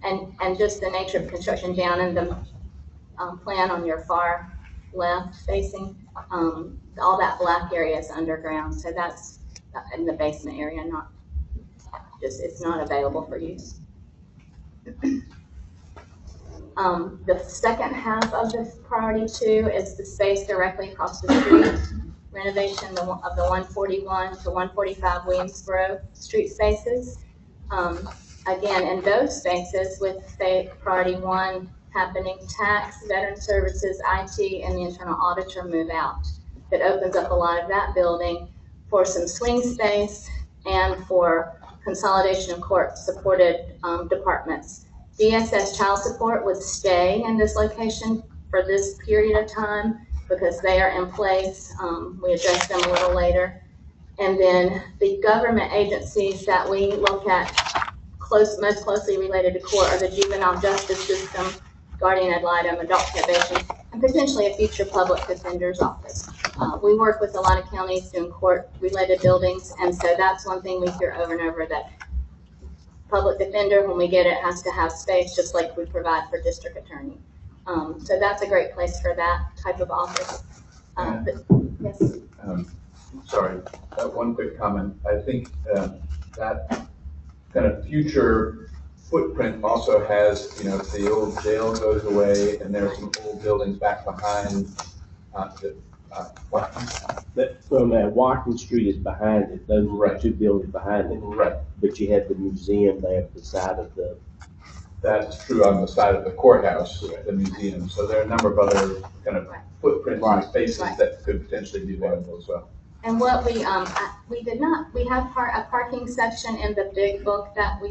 And just the nature of construction down in the plan on your far left facing, all that black area is underground. So that's in the basement area, it's not available for use. The second half of the priority 2 is the space directly across the street, renovation of the 141 to 145 Williamsboro street spaces. Again, in those spaces with priority 1 happening, tax, veteran services, IT, and the internal auditor move out. That opens up a lot of that building for some swing space and for consolidation of court-supported departments. DSS child support would stay in this location for this period of time because they are in place. We address them a little later. And then the government agencies that we look at most closely related to court are the juvenile justice system, guardian ad litem, adult probation, and potentially a future public defender's office. We work with a lot of counties doing court-related buildings, and so that's one thing we hear over and over, that public defender, when we get it, has to have space just like we provide for district attorney. So that's a great place for that type of office. Yes? Sorry, one quick comment. I think that kind of future footprint also has, if the old jail goes away and there's some old buildings back behind, From Washington Street is behind it, those are two buildings behind it. Right. But you had the museum there at the side of the. That's true on the side of the courthouse, the museum. So there are a number of other kind of footprints and spaces that could potentially be available as well. And what we have a parking section in the big book that we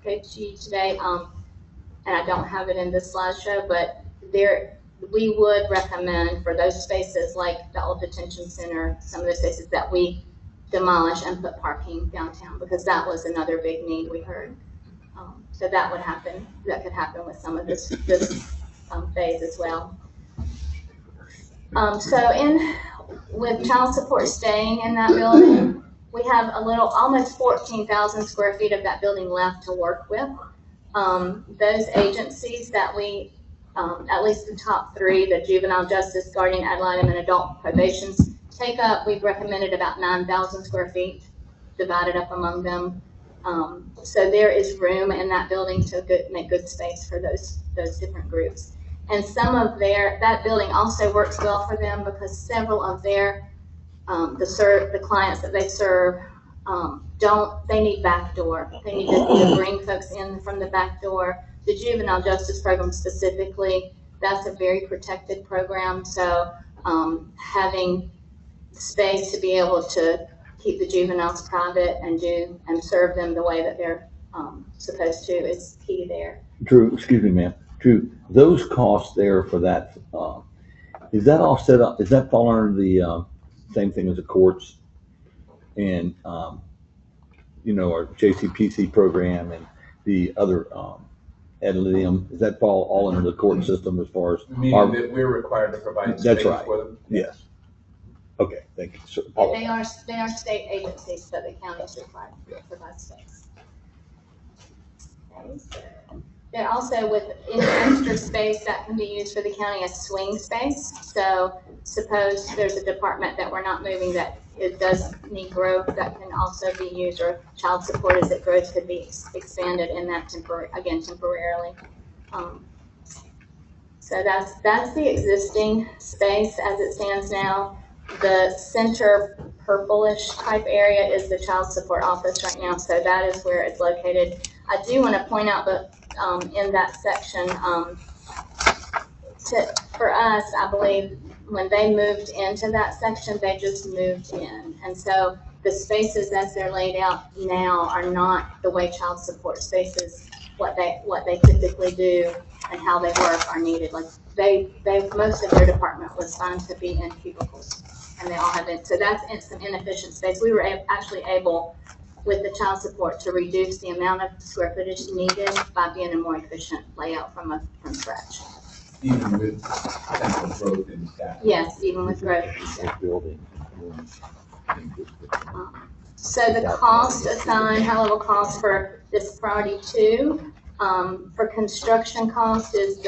gave to you today, and I don't have it in this slideshow, but we would recommend for those spaces like the old detention center, some of those spaces that we demolish and put parking downtown, because that was another big need we heard. So that would happen, that could happen with some of this phase as well. With child support staying in that building, we have almost 14,000 square feet of that building left to work with. Those agencies that we, at least the top three, the juvenile justice, guardian ad litem, and adult probation, take up, we've recommended about 9,000 square feet divided up among them. So there is room in that building to make good space for those different groups. And some of that building also works well for them because several of their, the clients that they serve, they need back door. They need to bring folks in from the back door. The juvenile justice program specifically, that's a very protected program. So having space to be able to keep the juveniles private and serve them the way that they're supposed to is key there. Drew, excuse me, ma'am. Drew, those costs there for that, is that all set up? Is that fall under the same thing as the courts and our JCPC program and the other ad litem? Does that fall all under the court system as far as meaning that we're required to provide that's space right. for them? Yes. Okay, thank you. So, They are state agencies, so the county is required to provide space. Okay, so they're also with any extra space that can be used for the county as swing space. So suppose there's a department that we're not moving that it does need growth that can also be used, or child support as it grows could be expanded in that temporarily. So that's the existing space as it stands now. The center purplish type area is the child support office right now, so that is where it's located. I do want to point out that in that section, for us, I believe when they moved into that section, they just moved in. And so the spaces as they're laid out now are not the way child support spaces, what they typically do and how they work are needed. Like most of their department was found to be in cubicles, and they all have it. So that's some inefficient space. We were actually able, with the child support, to reduce the amount of square footage needed by being a more efficient layout from scratch. Even with potential growth in staff. Yes, even with growth in staff. So the cost assigned, high level cost for this priority 2, for construction cost is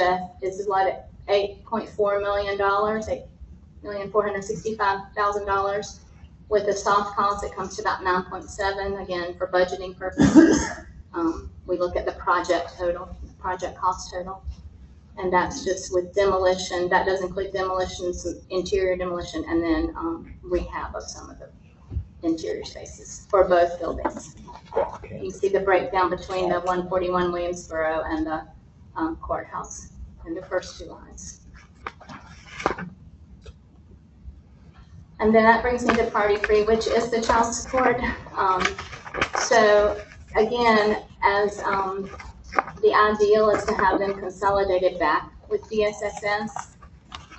what, $8.4 million, $8,465,000. With the soft cost, it comes to about 9.7. Again, for budgeting purposes, we look at the project cost total. And that's just with demolition. That does include demolition, some interior demolition, and then rehab of some of the interior spaces for both buildings. You can see the breakdown between the 141 Williamsboro and the courthouse in the first 2 lines. And then that brings me to priority 3, which is the child support. So again, as the ideal is to have them consolidated back with DSSS.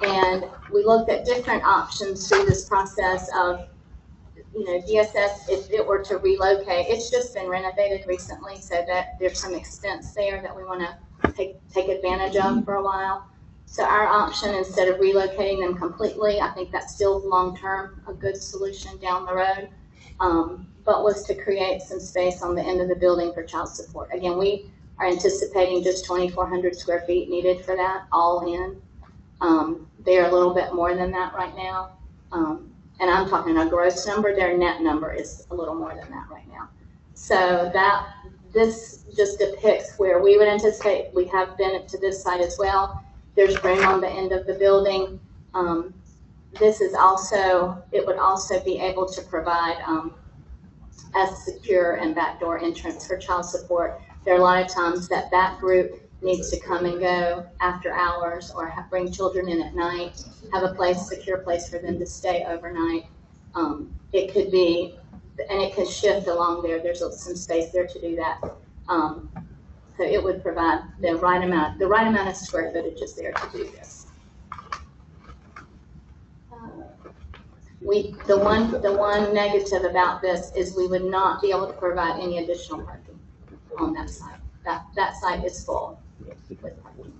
And we looked at different options through this process of, DSS, if it were to relocate, it's just been renovated recently, so that there's some expense there that we want to take advantage of for a while. So our option, instead of relocating them completely, I think that's still long-term a good solution down the road, but was to create some space on the end of the building for child support. Again, we are anticipating just 2,400 square feet needed for that, all in. They're a little bit more than that right now. And I'm talking a gross number. Their net number is a little more than that right now. So this just depicts where we would anticipate. We have been to this site as well. There's room on the end of the building. It would also be able to provide a secure and backdoor entrance for child support. There are a lot of times that group needs to come and go after hours, or bring children in at night, have a secure place for them to stay overnight. It could be, and it can shift along there. There's some space there to do that. So it would provide the right amount of square footage is there to do this. The one negative about this is we would not be able to provide any additional parking on that site. That site is full with parking.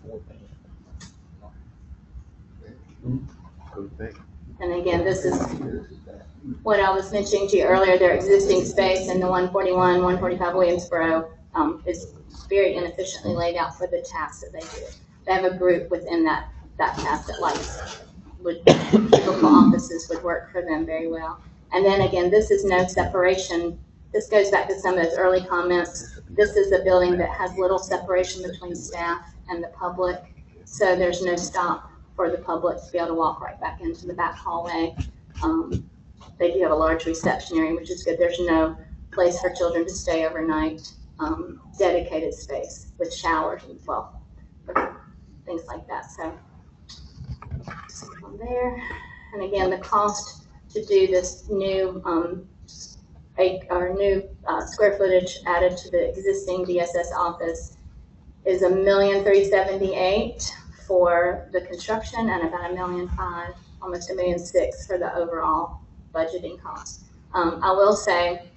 And again, this is what I was mentioning to you earlier, their existing space in the 141, 145 Williamsboro is very inefficiently laid out for the tasks that they do. They have a group within that task that typical offices would work for them very well. And then again, this is no separation. This goes back to some of those early comments. This is a building that has little separation between staff and the public, so there's no stop for the public to be able to walk right back into the back hallway. They do have a large reception area, which is good. There's no place for children to stay overnight, dedicated space with showers and things like that. So on there, and again, the cost to do this new square footage added to the existing DSS office is $1,378,000 for the construction and about $1,500,000, almost $1,600,000 for the overall budgeting cost. I will say,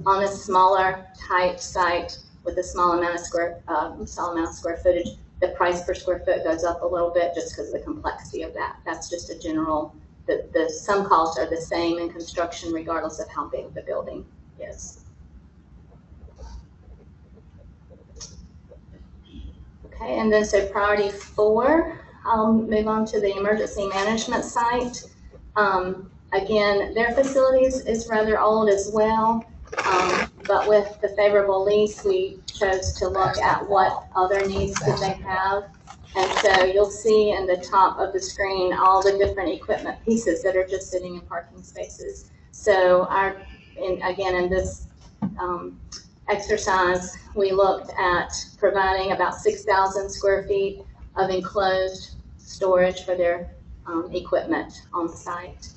on a smaller type site with a small amount of square footage, the price per square foot goes up a little bit just because of the complexity of that. That's just a general. Some costs are the same in construction regardless of how big the building is. Okay, and then so priority 4, I'll move on to the emergency management site. Again, their facilities is rather old as well, but with the favorable lease, we chose to look at what other needs did they have. And so you'll see in the top of the screen all the different equipment pieces that are just sitting in parking spaces. So in this exercise, we looked at providing about 6,000 square feet of enclosed storage for their equipment on site.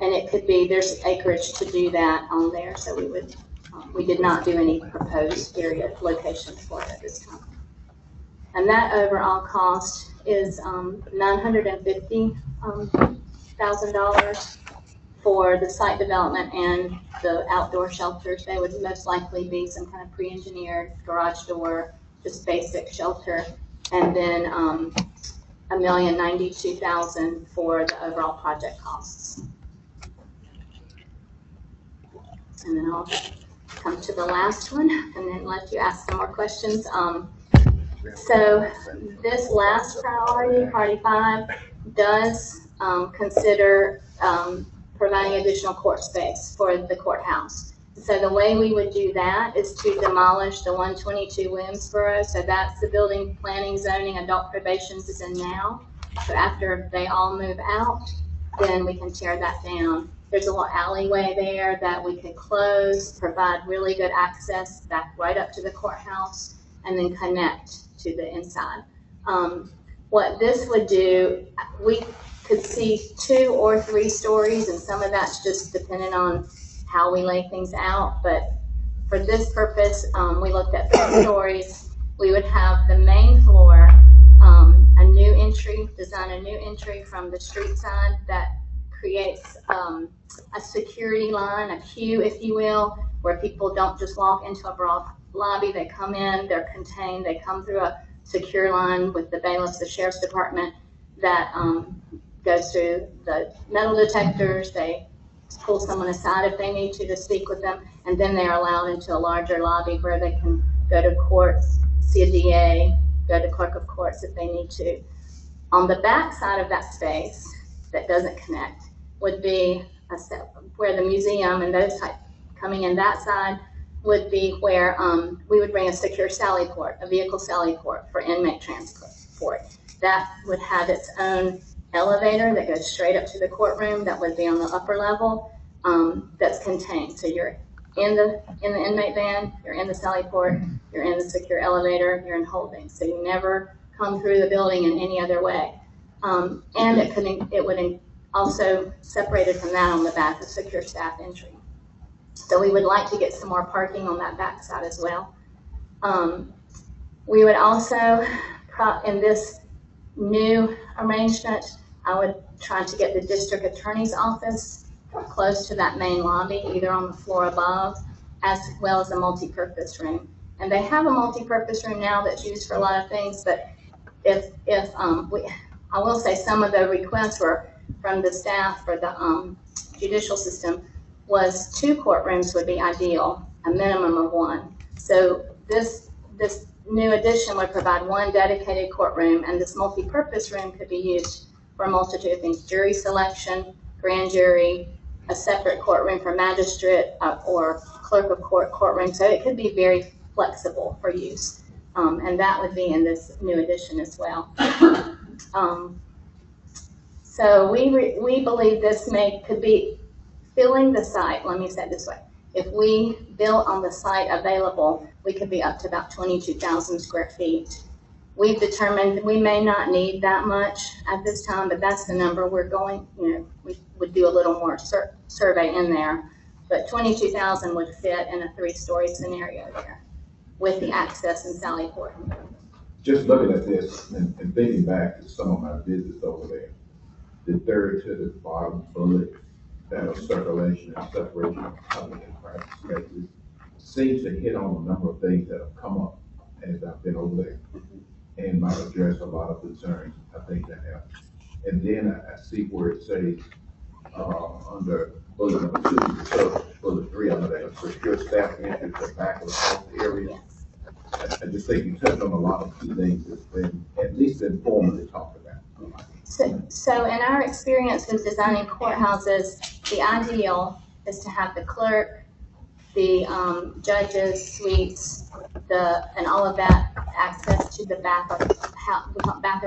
And it could be, there's acreage to do that on there, so we did not do any proposed area locations for it at this time. And that overall cost is $950,000 for the site development and the outdoor shelters. They would most likely be some kind of pre-engineered garage door, just basic shelter, and then $1,092,000 for the overall project costs. And then I'll come to the last one and then let you ask some more questions. So this last priority, priority 5, does consider providing additional court space for the courthouse. So the way we would do that is to demolish the 122 Williamsboro. So that's the building planning, zoning, adult probations is in now. So after they all move out, then we can tear that down. There's a little alleyway there that we could close, provide really good access back right up to the courthouse, and then connect to the inside. What this would do, we could see 2 or 3 stories, and some of that's just dependent on how we lay things out. But for this purpose, we looked at 3 stories. We would have the main floor, design a new entry from the street side that creates a security line, a queue, if you will, where people don't just walk into a broad lobby. They come in, they're contained, they come through a secure line with the bailiffs, the sheriff's department, that goes through the metal detectors. They pull someone aside if they need to speak with them, and then they're allowed into a larger lobby where they can go to courts, see a DA, go to clerk of courts if they need to. On the back side of that space that doesn't connect would be where the museum and those type coming in. That side would be where we would bring a secure sally port, a vehicle sally port for inmate transport. That would have its own elevator that goes straight up to the courtroom. That would be on the upper level, that's contained. So you're in the inmate van, you're in the sally port, you're in the secure elevator, you're in holding. So you never come through the building in any other way. And it would also separated from that on the back, a secure staff entry. So we would like to get some more parking on that back side as well. We would also, in this new arrangement, I would try to get the district attorney's office close to that main lobby, either on the floor above, as well as a multi-purpose room. And they have a multi-purpose room now that's used for a lot of things, but I will say some of the requests were from the staff for the judicial system was 2 courtrooms would be ideal, a minimum of 1. So this new addition would provide 1 dedicated courtroom, and this multi-purpose room could be used for a multitude of things: jury selection, grand jury, a separate courtroom for magistrate or clerk of court courtroom. So it could be very flexible for use, and that would be in this new addition as well. So we believe this could be filling the site. Let me say it this way: if we built on the site available, we could be up to about 22,000 square feet. We've determined we may not need that much at this time, but that's the number we're going. We would do a little more survey in there, but 22,000 would fit in a 3-story scenario there, with the access in Sallyport. Just looking at this and thinking back to some of my visits over there, the third to the bottom bullet, that was circulation and separation of public and private spaces, seems to hit on a number of things that have come up as I've been over there, and might address a lot of concerns I think that have. And then I see where it says under bullet number 2, so bullet 3 under that, secure staff entry to the back of the house area. I just think you touched on a lot of key things that's been at least informally talked about. So in our experience with designing courthouses, the ideal is to have the clerk, the judges, suites, and all of that access to the back of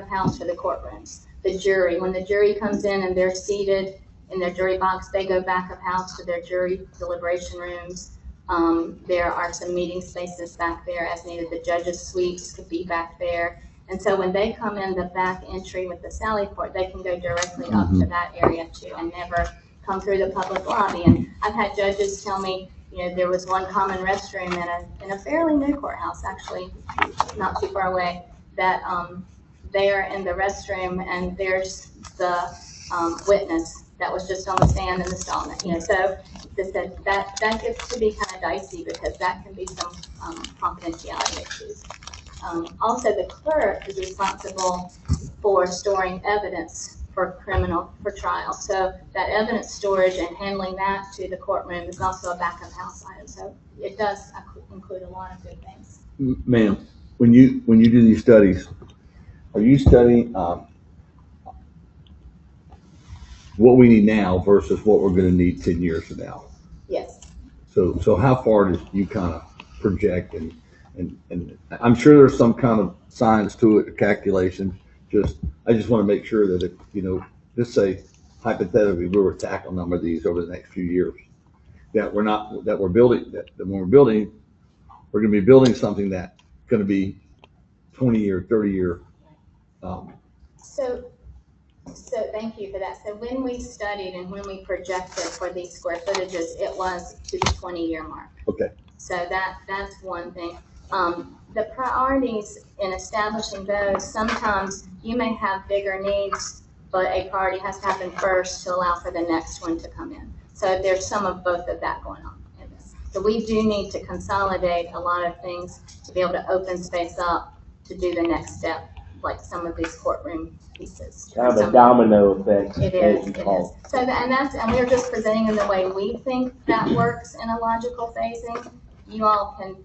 house for the courtrooms. The jury, when the jury comes in and they're seated in their jury box, they go back of house to their jury deliberation rooms. There are some meeting spaces back there as needed. The judges' suites could be back there. And so when they come in the back entry with the Sallyport, they can go directly up to that area too and never come through the public lobby. And I've had judges tell me, there was one common restroom in a fairly new courthouse, actually, not too far away, that they are in the restroom and there's the witness that was just on the stand in the stall. So they said that gets to be kind of dicey because that can be some confidentiality issues. Also, the clerk is responsible for storing evidence for trial. So that evidence storage and handling that to the courtroom is also a back of house item. So it does include a lot of good things. Ma'am, when you do these studies, are you studying what we need now versus what we're going to need 10 years from now? Yes. So how far do you kind of project and I'm sure there's some kind of science to it, a calculation. I just want to make sure that let's say hypothetically we were to tackle a number of these over the next few years, that when we're building, we're going to be building something that's going to be 20-year, 30-year. So thank you for that. So when we studied and when we projected for these square footages, it was to the 20-year mark. Okay. So that's one thing. The priorities in establishing those, sometimes you may have bigger needs, but a priority has to happen first to allow for the next one to come in. So there's some of both of that going on in this. So we do need to consolidate a lot of things to be able to open space up to do the next step, like some of these courtroom pieces. Kind of a domino effect. It is. So and we're just presenting in the way we think that works in a logical phasing. You all can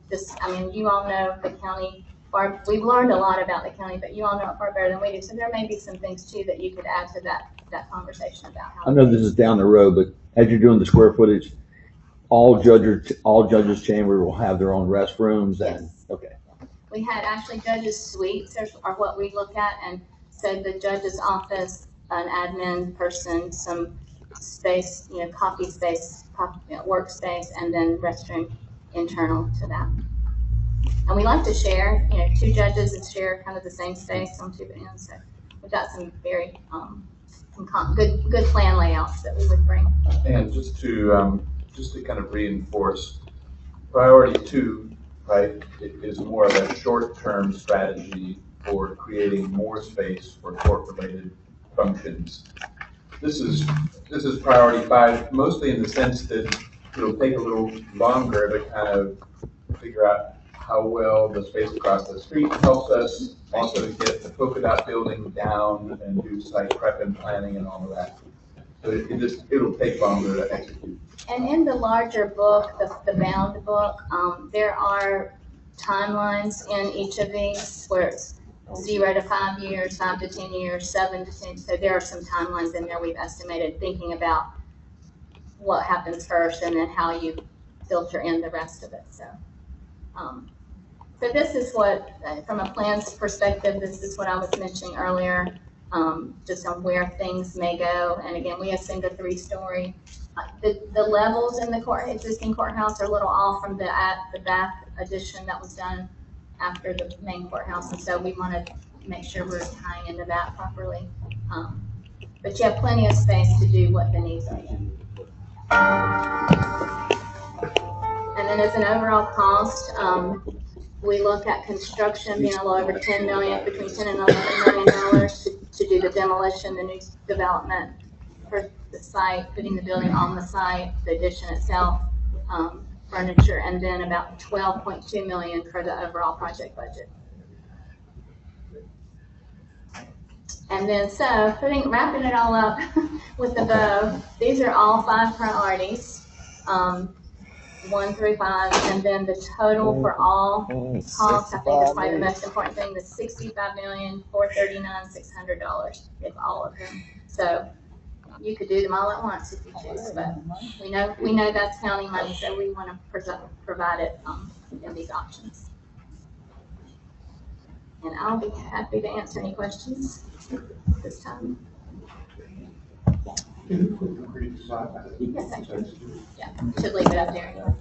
you all know the county, or we've learned a lot about the county, but you all know it far better than we do. So there may be some things too that you could add to that conversation about how. I know this is down the road, but as you're doing the square footage, all judges' chambers will have their own restrooms and okay. We had actually judges' suites are what we look at, and so the judge's office, an admin person, some space, copy space, workspace, and then restroom internal to that. And we like to share, 2 judges and share kind of the same space on 2 ends. So we've got some very good plan layouts that we would bring. And just to kind of reinforce, priority 2, right, is more of a short-term strategy for creating more space for court-related functions. This is priority 5, mostly in the sense that it'll take a little longer to kind of figure out how well the space across the street helps us also to get the polka dot building down and do site prep and planning and all of that. So it'll take longer to execute. And in the larger book, the bound book, there are timelines in each of these where it's 0 to 5 years, 5 to 10 years, 7 to 10. So there are some timelines in there we've estimated, thinking about what happens first and then how you filter in the rest of it. So, so this is what, from a plans perspective, this is what I was mentioning earlier, just on where things may go. And again, we assumed a 3-story. The levels in the existing courthouse are a little off from the back addition that was done after the main courthouse, and so we want to make sure we're tying into that properly. But you have plenty of space to do what the needs are. And then as an overall cost, we look at construction being a little over $10 million, between 10 and $11 million to do the demolition, the new development for the site, putting the building on the site, the addition itself, furniture, and then about $12.2 million for the overall project budget. And then, so wrapping it all up with the bow, these are all 5 priorities, 1 through 5, and then the total for all costs, I think is probably the most important thing, the $65,439,600 if all of them. So you could do them all at once if you choose, but we know that's county money, so we want to provide it in these options. And I'll be happy to answer any questions this time. Yes, I can. Yeah, should leave it up there anyway.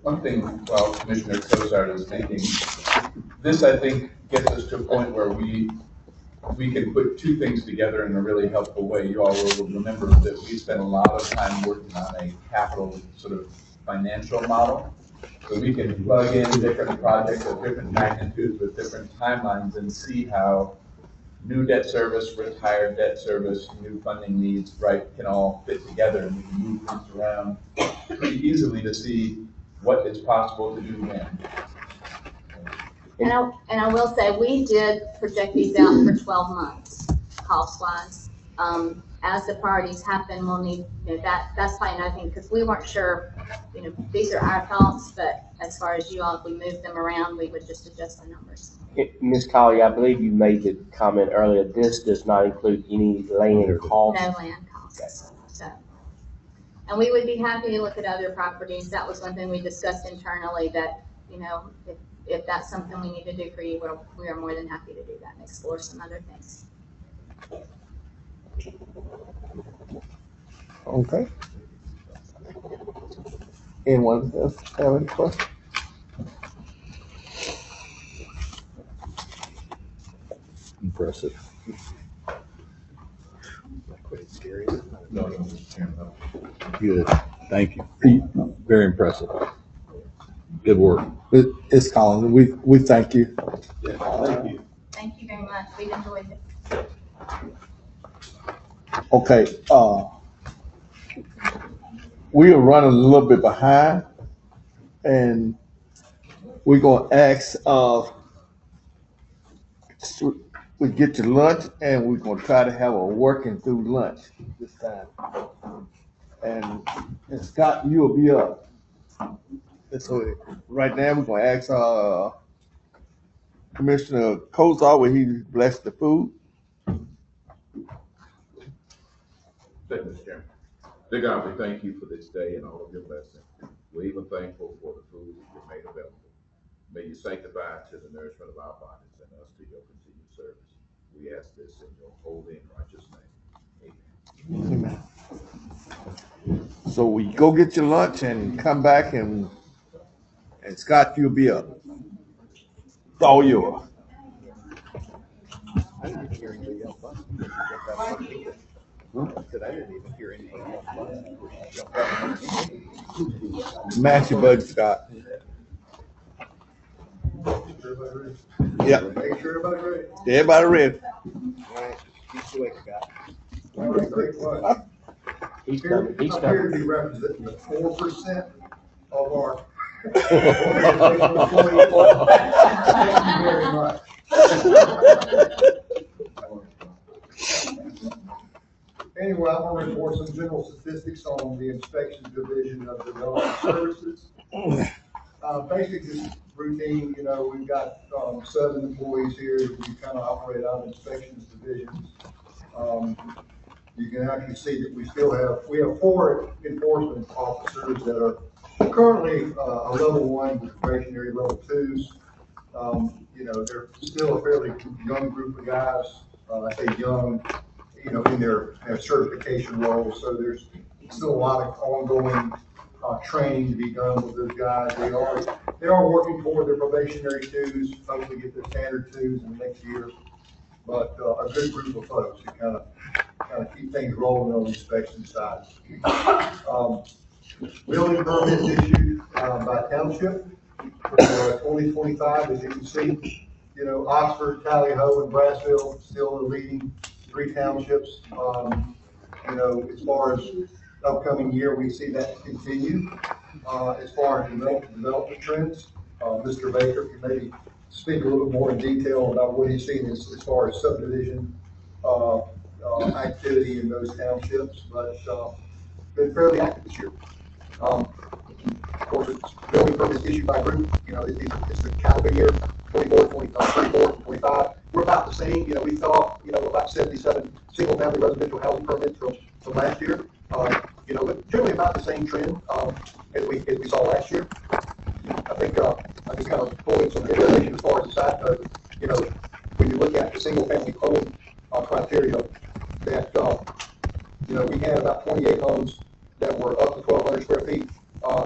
One thing while Commissioner Cozart is thinking, this I think gets us to a point where we can put 2 things together in a really helpful way. You all will remember that we spent a lot of time working on a capital sort of financial model. So we can plug in different projects of different magnitudes with different timelines and see how new debt service, retired debt service, new funding needs, right, can all fit together, and we can move things around pretty easily to see what is possible to do when. And I will say, we did project these out for 12 months, cost-wise. As the priorities happen, we'll need, that's probably another thing, because we weren't sure, these are our thoughts, but as far as you all, if we move them around, we would just adjust the numbers. Ms. Colley, I believe you made the comment earlier, this does not include any land costs? No land costs. So, and we would be happy to look at other properties. That was one thing we discussed internally, that, if that's something we need to do for you, we are more than happy to do that and explore some other things. Okay. Anyone else have any questions? Impressive. No. Good. Thank you. Very impressive. Good work. It's Colin. We thank you. Yeah, thank you. Thank you very much. We've enjoyed it. Okay, we are running a little bit behind, and we're gonna ask, we get to lunch, and we're gonna try to have a working through lunch this time. And Scott, you'll be up. And so right now, we're gonna ask, Commissioner Cozart, will he bless the food? Thank you, Mr. Chairman. Dear God, we thank you for this day and all of your blessings. We're even thankful for the food that you made available. May you sanctify it to the nourishment of our bodies and us to your continued service. We ask this in your holy and righteous name. Amen. So we go get your lunch and come back, and Scott, you'll be up. It's all yours. I didn't hear anybody else. I said I didn't even hear anybody else. Match your budget, Scott. Everybody ready? Yeah. Make sure everybody ready. Everybody ready? All right, keep awake, guy. All right, great one. He's coming, he's I'm here to coming. be representing the 4% of our organizational employees. Thank you very much. Anyway, I'm gonna report some general statistics on the Inspections Division of Development Services. Basically, just routine, you know, we've got 7 employees here. We kind of operate out of inspections divisions. You can actually see that we have 4 enforcement officers that are currently a level 1 with probationary level 2s. You know, they're still a fairly young group of guys. I say young, you know, in their certification roles. So there's still a lot of ongoing training to be done with those guys. They are working toward their probationary 2s, hopefully get their standard 2s in the next year. But a good group of folks to kind of keep things rolling on the inspection side. Building permits issued by township for 2025, as you can see, you know, Oxford, Tally-Ho, and Brassville still the leading 3 townships. You know, as far as upcoming year, we see that continue. As far as development trends, Mr. Baker, if you maybe speak a little bit more in detail about what he's seen as far as subdivision activity in those townships, but been fairly active this year. Of course, it's building permits issued by group. You know, it's the calendar year 24, 25. We're about the same. You know, we fell off, you know, about 77 single-family residential housing permits from last year. You know, but generally about the same trend as we saw last year. I think I just kind of pulled in some information as far as the side code. You know, when you look at the single-family home criteria, that you know, we had about 28 homes that were up to 1,200 square feet.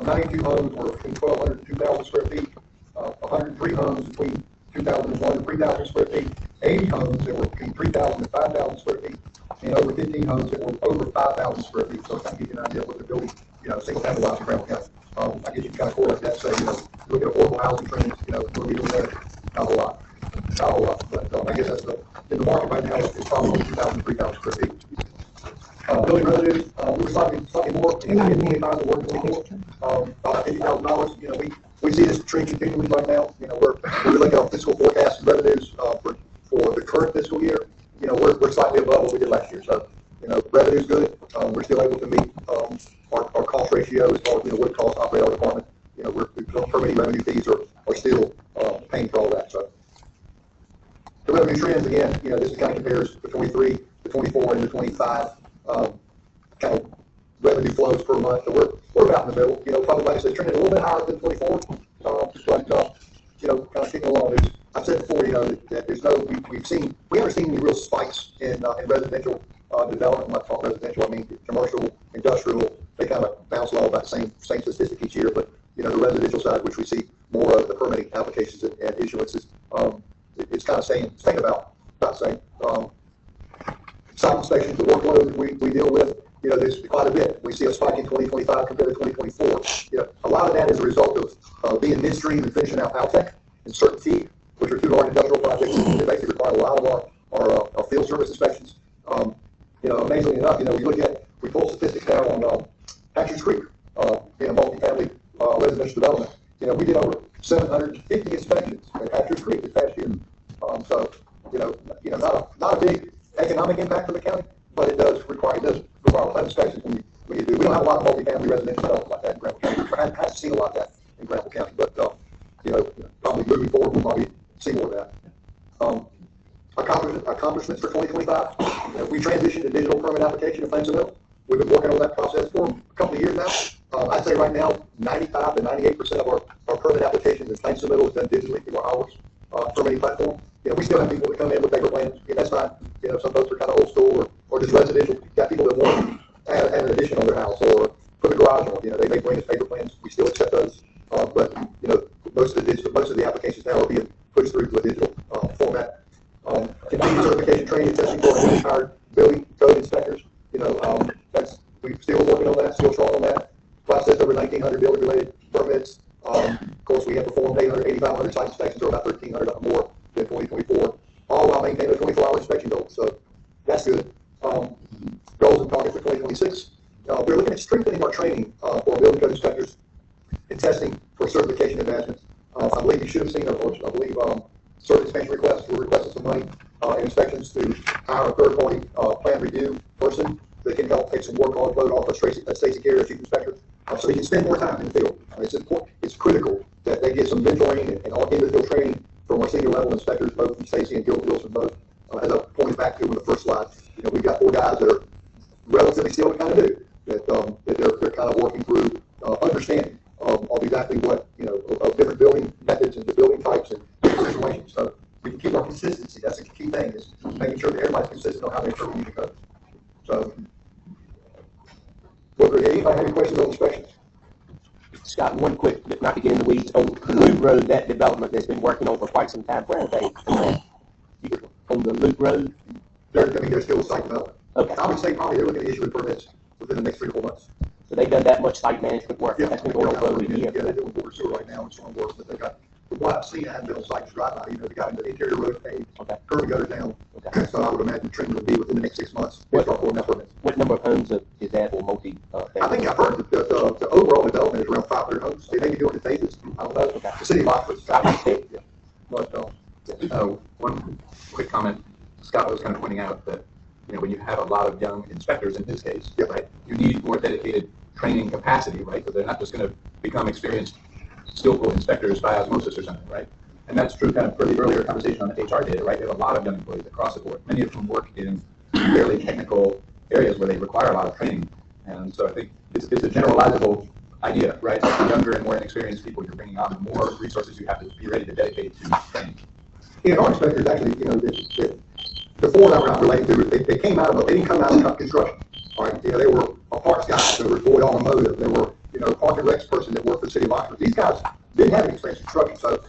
92 homes were between 1,200 and 2,000 square feet. 103 homes between 2,001 and 3,000 square feet. 80 homes that were between 3,000 and 5,000 square feet. And over 15 homes that were over 5,000 square feet. So it kind of gives you an idea of what they're building, you know, single-family lots in Granville County. I guess you can kind of correlate that, say, you know, look at affordable housing trends, you know, what are we doing there? Not a whole lot. Not a whole lot. But I guess that's in the market right now, it's probably 2,000, 3,000 square feet. Building revenues, we were slightly more in 2025 than we're 24. About $50,000. You know, we see this trend continuing right now. You know, we're looking at fiscal forecast and revenues for the current fiscal year. You know, we're slightly above what we did last year. So, you know, revenue's good. We're still able to meet our cost ratio as far as, you know, what it costs to operate our department. You know, permitting revenue fees are still paying for all that. So, the revenue trends, again, you know, this kind of compares the 23, the 24, and the 25 kind of revenue flows per month. So we're about in the middle. You know, probably, like I said, trending a little bit higher than 24. But you know, kind of kicking along. I've said before, you know, that there's no, we haven't seen any real spikes in residential development. When I talk residential, I mean commercial, industrial. They kind of bounce along about the same statistic each year. But you know, the residential side, which we see more of the permitting applications and issuances, it's kind of staying about the same. Site inspections, the workload that we deal with, you know, there's quite a bit. We see a spike in 2025 compared to 2024. You know, a lot of that is a result of being midstream and finishing out Altec and CertainTeed, which are 2 large industrial projects that basically require a lot of our field service inspections. You know, amazingly enough, you know, we pull statistics now on Hatcher's Creek, being a multifamily residential development. You know, we did over 750 inspections at Hatcher's Creek this past year. So, you know, not a big economic impact for the county, but it does require a lot of inspections when you do. We don't have a lot of multifamily residential development like that in Granville County. I haven't seen a lot of that in Granville County, but you know, probably moving forward, we'll probably see more of that. Accomplishments for 2025. You know, we transitioned to digital permit application in Plainville. We've been working on that process for a couple of years now. I'd say right now, 95 to 98% of our permit applications in Plainville is done digitally through our permitting platform. You know, we still have people that come in with paper plans. Yeah, that's fine. You know, some folks are kind of old school or just residential. You've got people that want to add an addition on their house or put a garage on. You know, they may bring us paper plans. We still accept those. But you know, most of the applications now are being pushed through to a digital format. Continued certification training, testing for newly hired building code inspectors. You know, we're still working on that. Still strong on that. Process over 1,900 building related permits. Of course, we have performed 800, 8,500 site inspections, or about 1,300 more than 2024, all while maintaining a 24-hour inspection goal. So that's good. Goals and targets for 2026. We're looking at strengthening our training for building code inspectors and testing for certification advancements. I believe you should have seen, I believe, certain expansion requests. We're requesting some money in inspections to hire a third-party plan review person that can help take some workload off of Stacey Carey, our chief inspector, so he can spend more time in the field. It's important. It's critical that they get some mentoring and all in-the-field training from our senior level inspectors, both from Stacey and Gil Wilson, both. As I pointed back to in the first slide, we've got 4 guys that are relatively still kind of new, that they're kind of working through understanding of exactly what, of different building methods and the building types and different situations. So we can keep our consistency. That's a key thing, is making sure that everybody's consistent on how they interpret using code. So, anybody have any questions on inspections? Scott, one quick, not to get in the weeds, on Loop Road, that development that's been working on for quite some time, where are they on the Loop Road? They're still site development. Okay. I would say probably they're looking at issuing permits within the next 3 to 4 months. So they've done that much site management work? Yeah, that's been going on for over a year. Yeah, they're doing water sewer right now and storm work, but they've got, from what I've seen, I haven't been on site to drive by, they got the interior road paved, curb and gutter down. Okay. So I would imagine the trend would be within the next 6 months. What number of homes is that, or multi? I think I've heard that the overall development is around 500 homes. They may be doing it in phases. I don't know. Okay. The city of Oxford's yeah. But, one quick comment. Scott was kind of pointing out that, when you have a lot of young inspectors in this case, right, you need more dedicated training capacity, right? Because they're not just going to become experienced, skillful inspectors by osmosis or something, right? And that's true kind of for the earlier conversation on the HR data, right? They have a lot of young employees across the board. Many of whom work in fairly technical areas where they require a lot of training. And so I think it's a generalizable idea, right? As the younger and more inexperienced people you're bringing on, the more resources you have to be ready to dedicate to training. Yeah, our inspectors actually, the 4 that I'm related to, they came out of, they didn't come out of construction. All right, they were a parts guy, they were Boyd Automotive, they were, Park and Recs person that worked for the city of Oxford. These guys didn't have any experience in trucking, so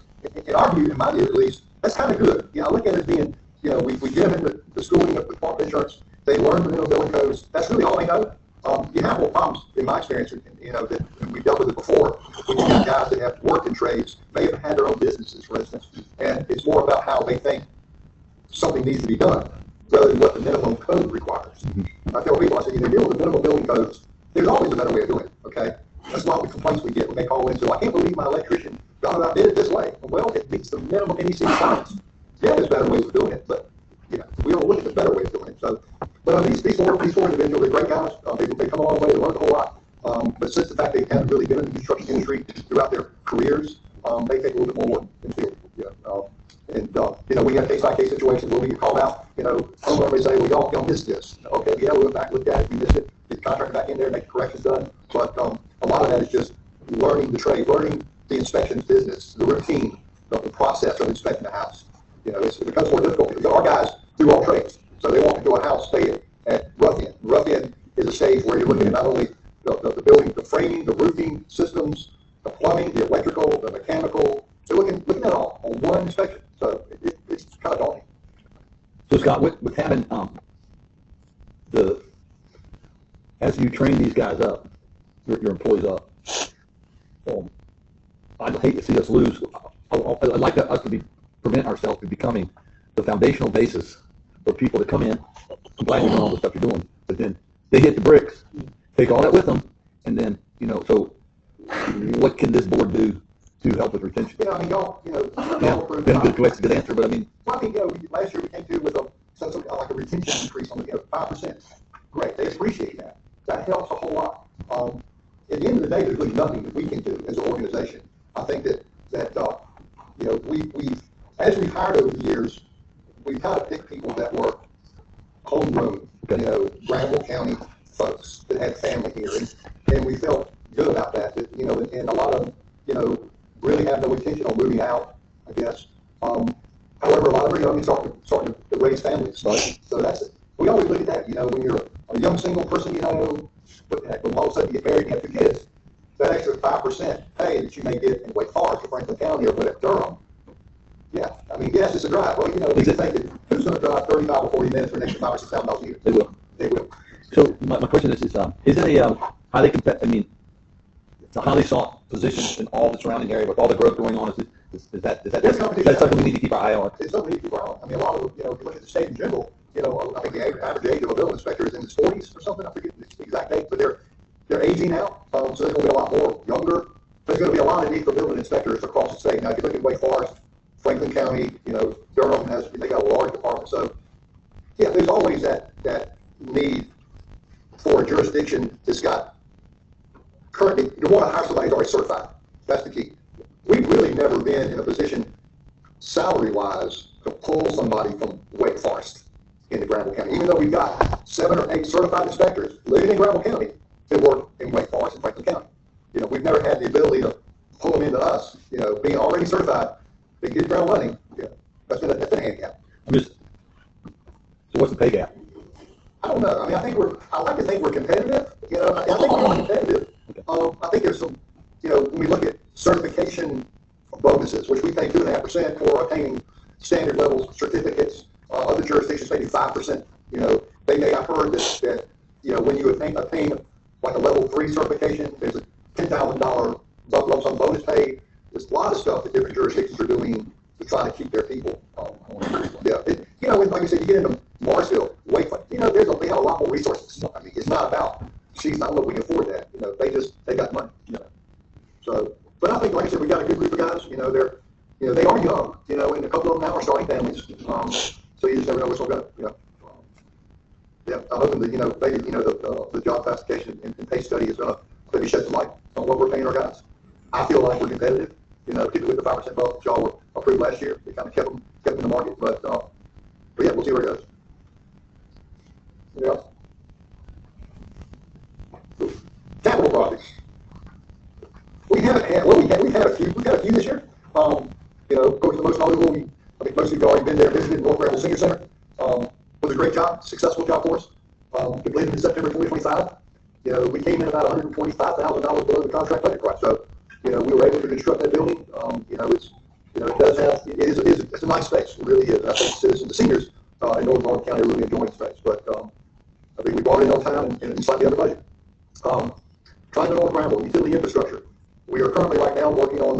in our view, in my view at least, that's kind of good. I look at it as being, we give them the schooling of the department insurance, they learn the minimum building codes, that's really all they know. You have more problems, in my experience, that we've dealt with it before, when you got guys that have worked in trades, may have had their own businesses, for instance, and it's more about how they think something needs to be done, rather than what the minimum code requires. I tell people, I say, you deal with the minimum building codes, there's always a better way of doing it, okay? That's why the complaints we get when they call in and say, I can't believe my electrician did it this way. Well, it meets the minimum NEC requirements. Yeah, there's better ways of doing it, but we don't look at the better way of doing it. So, but these four individuals, they're great guys. They come a long way, they learn a whole lot. But since the fact they haven't really been in the construction industry throughout their careers, they take a little bit more work in the field. We have case-by-case situations where we get called out, homeowners say, well, y'all missed this. Okay, yeah, we went back, looked at it, we missed it, get the contractor back in there, make the corrections done. But a lot of that is just learning the trade, learning the inspections business, the routine, the process of inspecting the house. It becomes more difficult because our guys do all trades. So they walk into a house, stay at rough-in. Rough-in is a stage where you're looking at not only the building, the framing, the roofing systems, the plumbing, the electrical, the mechanical. They're looking at it all on one inspection. So it's kind of daunting. So Scott, with having as you train these guys up, your employees up, I'd hate to see us lose. I'd like us to prevent ourselves from becoming the foundational basis for people to come in. I'm glad you're doing all the stuff you're doing, but then they hit the bricks, take all that with them, and then so what can this board do to help with retention? Y'all been a good answer, but last year we came through with a retention increase on 5%. Great, they appreciate that. That helps a whole lot. At the end of the day, there's really nothing that we can do as an organization. I think that as we've hired over the years, we've kind of picked people that were homegrown, Granville County folks that had family here, and we felt good about that. And a lot of them, really have no intention on moving out, I guess. However, a lot of them are starting to raise families. So that's it. We always look at that. When you're a young single person, when all of a sudden you get married and have 2 kids, that extra 5% pay that you may get in Wake Forest or Franklin County or whatever, Durham. Yeah, yes, it's a drive. Well, we can think that who's going to drive 35 or 40 minutes for an extra $5,000 or $6,000 a year? They will. They will. So my question is it a highly it's a highly sought positions in all the surrounding area with all the growth going on? Is that There's competition. that's something we need to keep our eye on? It's something we need to keep our eye on. I mean, a lot of, if you look at the state in general, I think the average age of a building inspector is in his 40s or something. I forget the exact date, but they're aging now. So there's going to be a lot more younger. There's going to be a lot of need for building inspectors across the state. Now, if you look at Wake Forest, Franklin County, Durham they got a large department. So, yeah, there's always that need for a jurisdiction that's got currently, you want to hire somebody who's already certified. That's the key. We've really never been in a position, salary-wise, to pull somebody from Wake Forest into Granville County. Even though we've got 7 or 8 certified inspectors living in Granville County that work in Wake Forest and Franklin County. We've never had the ability to pull them into us, being already certified, they get ground running. That's been a handicap. So what's the pay gap? I don't know. I mean, I like to think we're competitive. I think we're competitive. I think there's some, when we look at certification bonuses, which we pay 2.5% for attaining standard level certificates. Other jurisdictions maybe 5%. I've heard that when you attain like a level 3 certification, there's a $10,000 lump sum bonus paid. There's a lot of stuff that different jurisdictions are doing to try to keep their people. Like I said, you get into Marsville, Wakeland, they have a lot more resources. I mean, it's not about, she's not what we can afford that. They got money. So, but I think, like I said, we got a good group of guys. They are young. And a couple of them now are starting families. So you just never know what's going to go. I'm hoping that maybe the job classification and pay study is going to maybe shed some light on what we're paying our guys. I feel like we're competitive. Particularly with the 5% bump that y'all were approved last year, it kind of kept them in the market. But yeah, we'll see where it goes. Anything else? Capital projects. We haven't had. Well, we've had a few. We've had a few this year. Of course, the most notable. I think most of you have already been there, visited North Granville Senior Center. Was a great job, successful job for us. Completed in September 2025. We came in about $145,000 below the contract budget price. So, we were able to construct that building. It does have. It's a nice space. It really is. I think citizens, the seniors in North Granville County are really enjoying the space. But I think we brought it in on time and slightly under budget. Trying to North Granville utility infrastructure. We are currently right now working on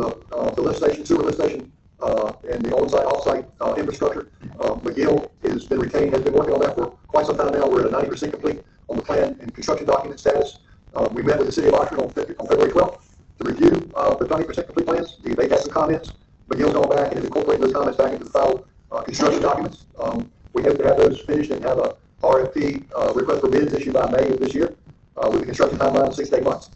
the lift station, sewer lift station, and the on-site, off-site infrastructure. McGill has been retained, has been working on that for quite some time now. We're at 90% complete on the plan and construction document status. We met with the city of Oxford on February 12th to review the 90% complete plans. They had some comments. McGill's gone back and is incorporating those comments back into the final construction documents. We hope to have those finished and have a RFP request for bids issued by May of this year with a construction timeline of 6 to 8 months.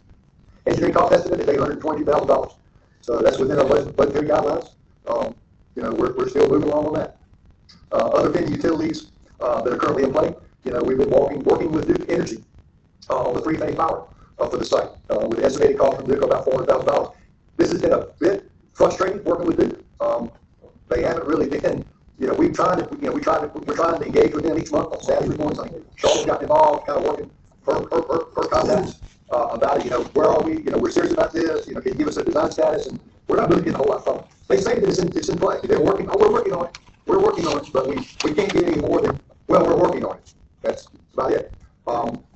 Engineering cost estimate is $822,000. So that's within our budgetary guidelines. We're still moving along on that. Other FIN utilities that are currently in play, we've been working with Duke Energy on the 3-phase power for the site with an estimated cost from Duke of about $400,000. This has been a bit frustrating working with Duke. They haven't really been, we're trying to engage with them each month on Saturday mornings. Charlotte's gotten involved, kind of working her contacts about it. Where are we? We're serious about this. Can you give us a design status? And we're not really getting a whole lot from them. They say that it's in play. They're working. Oh, we're working on it. We're working on it, but we can't get any more than, well, we're working on it. That's about it.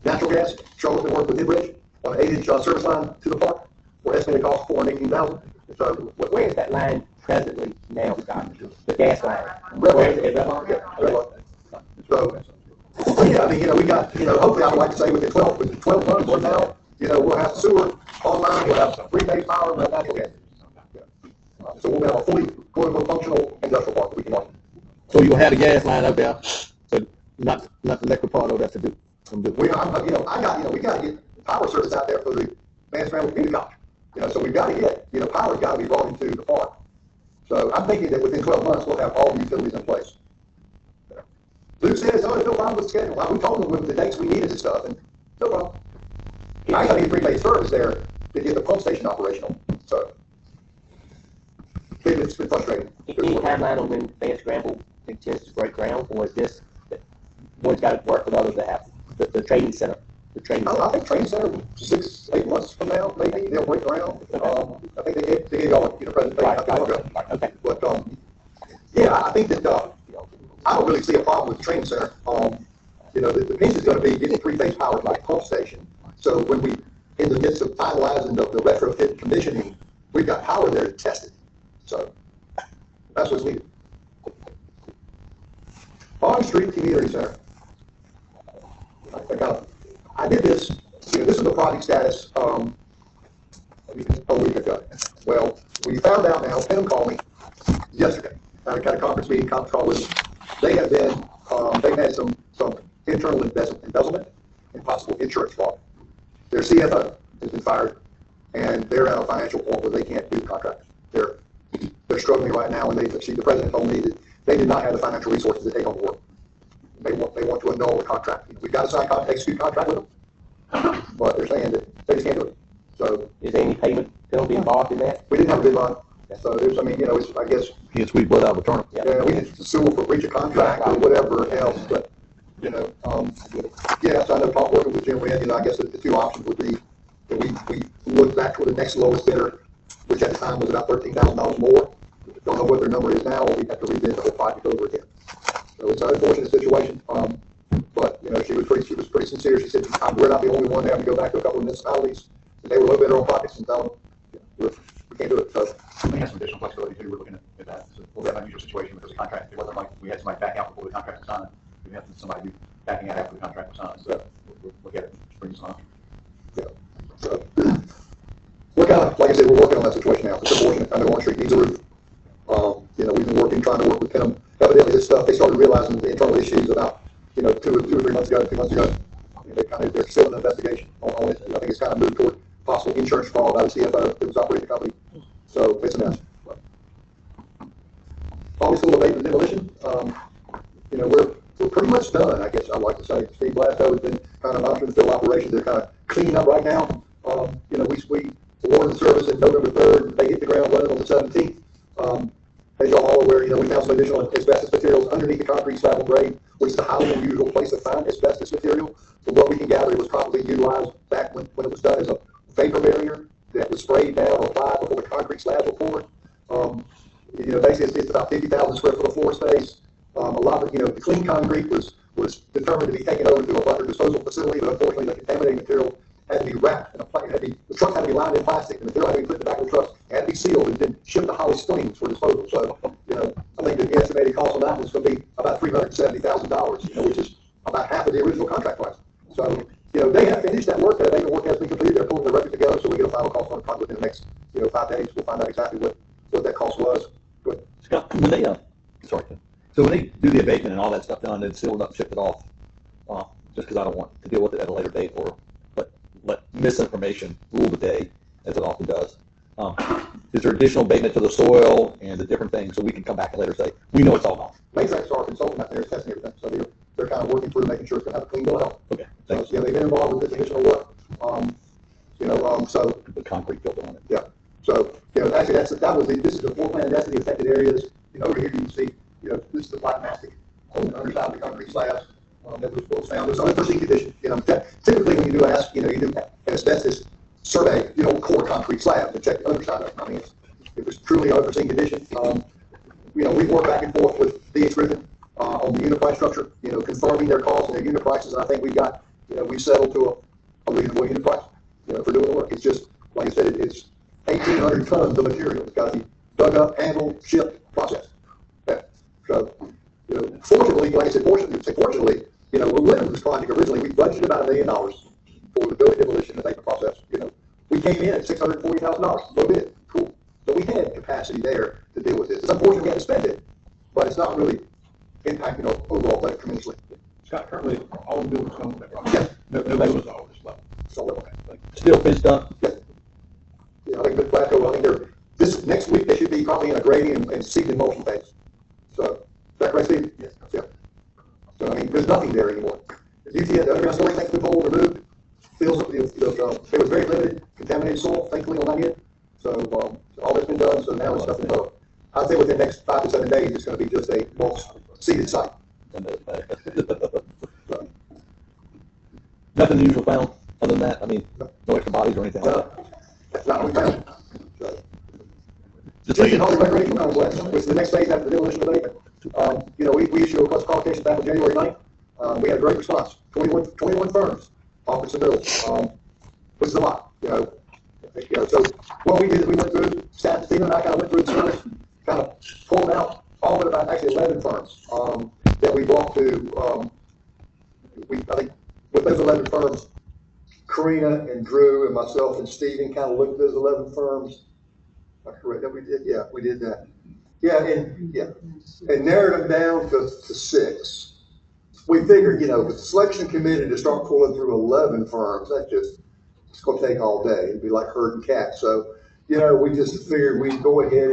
Natural gas. Charlotte's been working with Hidbridge on an 8-inch service line to the park. We're estimating cost $418,000. So where is that line presently now, Scott? The gas line. Where is it? So yeah, I mean, we got, hopefully I would like to say within 12 months from now, we'll have sewer online, we'll have 3-phase power, we'll have natural gas. So we'll have a fully, quote-unquote, functional industrial park that we can run. So you'll have the gas line up there, but not the electric part of that to do. We got to get power service out there for the Vance Family Community College. So we've got to get, power's got to be brought into the park. So I'm thinking that within 12 months we'll have all the utilities in place. Luke said it's no problem with the schedule. We told them with the dates we needed and stuff, and no problem. I got to need 3-phase service there to get the pump station operational. So it's been frustrating. Any timeline on when Vance Granville intends to break ground, or is this one's got to work with others to have the training center? I think training center 6 to 8 months from now, maybe they'll break ground. I think they gave y'all a presentation. Okay. But yeah, I think that I don't really see a problem with the training center. The piece is going to be getting 3-phase power like pump station. So when we in the midst of finalizing the retrofit conditioning, we've got power there to test it. So that's what's needed. Bond Street Community Center. I did this, this is the project status a week ago. Well, we found out now, Pam called me yesterday. I had a conference call with them. They have been, they've had some internal embezzlement and possible insurance fraud. Their CFO has been fired, and they're at a financial point where they can't do contracts. They're struggling right now, and the president told me that they did not have the financial resources to take on the work. They want to annul the contract. We've got to sign execute contract with them, but they're saying that they just can't do it. So, is there any payment penalty involved in that? We didn't have a bid bond, so there's, it's, I guess. Yes, we blood out of a turnip. Yeah, we didn't sue for breach of contract or whatever else, but so I know Paul working with Jim Wynn, I guess the two options would be that we look back to the next lowest bidder, which at the time was about $13,000 more. Don't know what their number is now, or we have to rebid the whole project over again. So it's an unfortunate situation, but she was pretty sincere. She said, we're not the only one having to go back to a couple of municipalities, and they were low bidder on projects and tell them, we can't do it. So we have some additional flexibility too. We're looking at that. So we'll have an unusual situation because the contract, it wasn't like we had somebody back out before the contract was signed. We have somebody be backing out after the contract was signed. So we'll look at it, bring some options. Yeah. So we're kind of, like I said, we're working on that situation now. It's unfortunate. I know Orange Street needs a roof. We've been trying to work with them. Evidently, this stuff, they started realizing the internal issues about, 2 or 3 months ago, 2 months ago. They're still in the investigation on it. I think it's kind of moved toward possible insurance fraud by the CFO that was operating the company. So it's a mess. Always still debating demolition. We're pretty much done, I guess I'd like to say. Steve Blasto has been kind of monitoring the field operation. They're kind of cleaning up right now. We awarded the service on November 3rd. They hit the ground running on the 17th. As y'all all aware, we found some additional asbestos materials underneath the concrete slab and grade, which is a highly unusual place to find asbestos material. From what we can gather, it was probably utilized back when it was done as a vapor barrier that was sprayed down or applied before the concrete slabs were poured. Basically it's about 50,000 square foot of floor space. A lot of, the clean concrete was determined to be taken over to a butter disposal facility, but unfortunately the contaminated material had to be wrapped in the truck had to be lined in plastic, and the material had to be put in the back of the truck, had to be sealed, and then shipped to Holly Springs for disposal. So, I think the estimated cost on that was going to be about $370,000, which is about half of the original contract price. So, they have finished that work. That work has been completed. They're pulling the record together, so we get a final cost on the project within the next, 5 days. We'll find out exactly what that cost was. Good. Scott, when they so when they do the abatement and all that stuff done and seal it up, ship it off, just because I don't want to deal with it at a later date or let misinformation rule the day, as it often does. Is there additional abatement to the soil and the different things so we can come back and later say, we know it's all gone? Matrix are consulting out there testing everything, so they're kind of working through making sure it's going to have a clean bill of health. Okay. They've been involved with this additional work. So the concrete built on it. Yeah. So actually this is the floor plan density affected areas. Over here you can see this is the black mastic on the underside of the concrete slabs that was found. There's unforeseen conditions. Typically when you do you do an asbestos survey, core concrete slab to check the underside of it. I mean, it was truly an unforeseen condition. We work back and forth with D.H. Griffin on the unit price structure, confirming their costs and their unit prices. And I think we've settled to a reasonable unit price, for doing the work. It's just, like I said, it's 1,800 tons of material. It's got to be dug up, handled, shipped, processed. Yeah. So, fortunately, like I said, fortunately, when we went into this project originally, we budgeted about $1 million for the building demolition and paper process. We came in at $640,000. Low bid. Cool. So we had capacity there to deal with this. It's unfortunate we had to spend it, but it's not really impacting our overall budget tremendously. Scott, currently all the buildings come with that project. Yes. No buildings are this level. So level. Still finished up? Yes. I think the plateau, this next week they should be probably in a grading and seeding motion phase. So, is that correct, Steve? Yes. Yeah. So, there's nothing there anymore. The underground storage tanks we've all removed, fills up there was very limited contaminated soil, thankfully, on that end. So, all that's been done, so now it's nothing but, I'd say within the next 5 to 7 days, it's going to be just a mulch seeded site. Nothing unusual found other than that? No extra bodies or anything like that? That's not what we found. Just taking all the recreation complex, which is the next phase after the demolition abatement. We issued a request qualification back on January 9th. We had a great response. 21 firms offered some bills, which is a lot. So what we did is we went through, Stephen and I kind of went through the service, kind of pulled out all but about actually 11 firms that we brought to, I think with those 11 firms, Karina and Drew and myself and Stephen kind of looked at those 11 firms. Am I correct that we did? Yeah, we did that. And narrowed them down to 6. We figured, with the selection committee to start pulling through 11 firms, it's going to take all day. It'd be like herding cats. So, we just figured we'd go ahead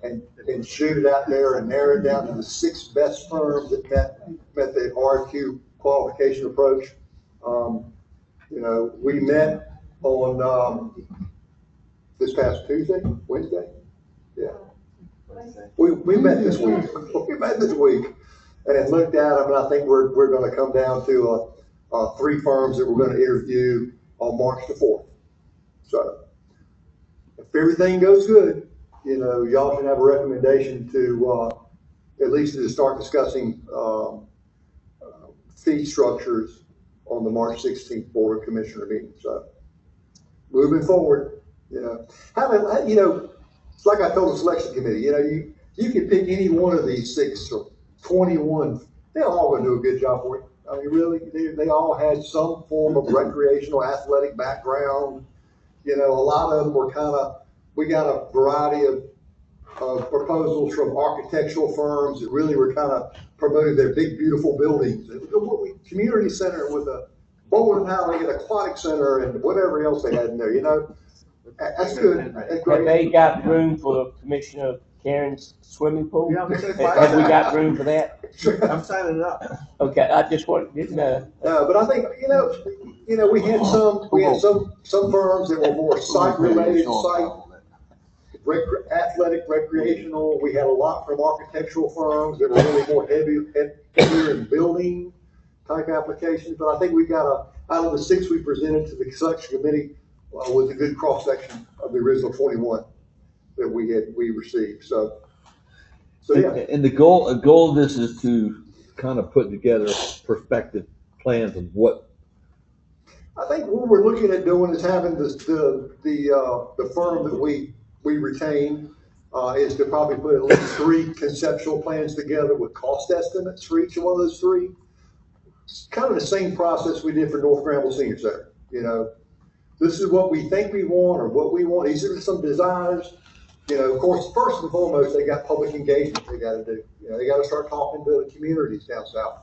and shoot it out there and narrow it down to the 6 best firms that met the RFQ qualification approach. We met on this past Wednesday. Yeah. We met this week. We met this week and looked at them, and I think we're going to come down to 3 firms that we're going to interview on March the 4th. So if everything goes good, y'all should have a recommendation to at least to start discussing fee structures on the March 16th Board of Commissioner meeting. So moving forward, it's like I told the selection committee, you can pick any one of these 6 or 21. They're all going to do a good job for you. I mean, really, they all had some form of recreational athletic background. A lot of them were we got a variety of proposals from architectural firms that really were kind of promoting their big, beautiful buildings. Community center with a bowling alley and aquatic center and whatever else they had in there, That's good. That's great. Have they got room for Commissioner Karen's swimming pool? Yeah, Have we got room for that? I'm signing up. Okay, I just didn't know. But I think, we had some firms that were more site-related, athletic, recreational. We had a lot from architectural firms that were really more heavier in building type applications. But I think we got out of the 6 we presented to the selection committee was a good cross section of the original 21 that we received. So yeah. And the goal of this is to kind of put together perspective plans of what. I think what we're looking at doing is having the firm that we retain is to probably put at least 3 conceptual plans together with cost estimates for each one of those 3. It's kind of the same process we did for North Granville Senior Center. This is what we think we want or what we want. These are some desires. Of course, first and foremost, they got public engagement they got to do. They got to start talking to the communities down south,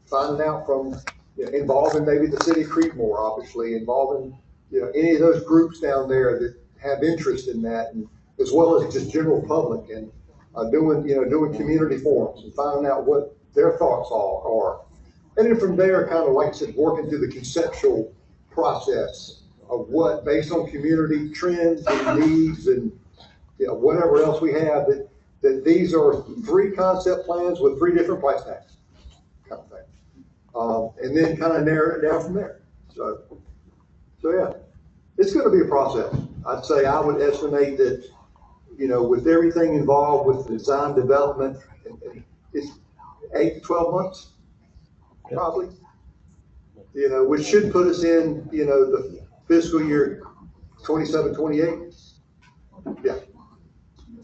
finding out from, involving maybe the city of Creedmoor, obviously, involving, any of those groups down there that have interest in that, and as well as just general public, and doing community forums and finding out what their thoughts are. And then from there, kind of like I said, working through the conceptual process of what, based on community trends and needs and whatever else we have, that these are 3 concept plans with 3 different price tags, kind of thing, and then kind of narrow it down from there. So yeah, it's going to be a process. I'd say I would estimate that, with everything involved with the design development, it's 8 to 12 months, probably. Which should put us in, the fiscal year 27, 28. Yeah.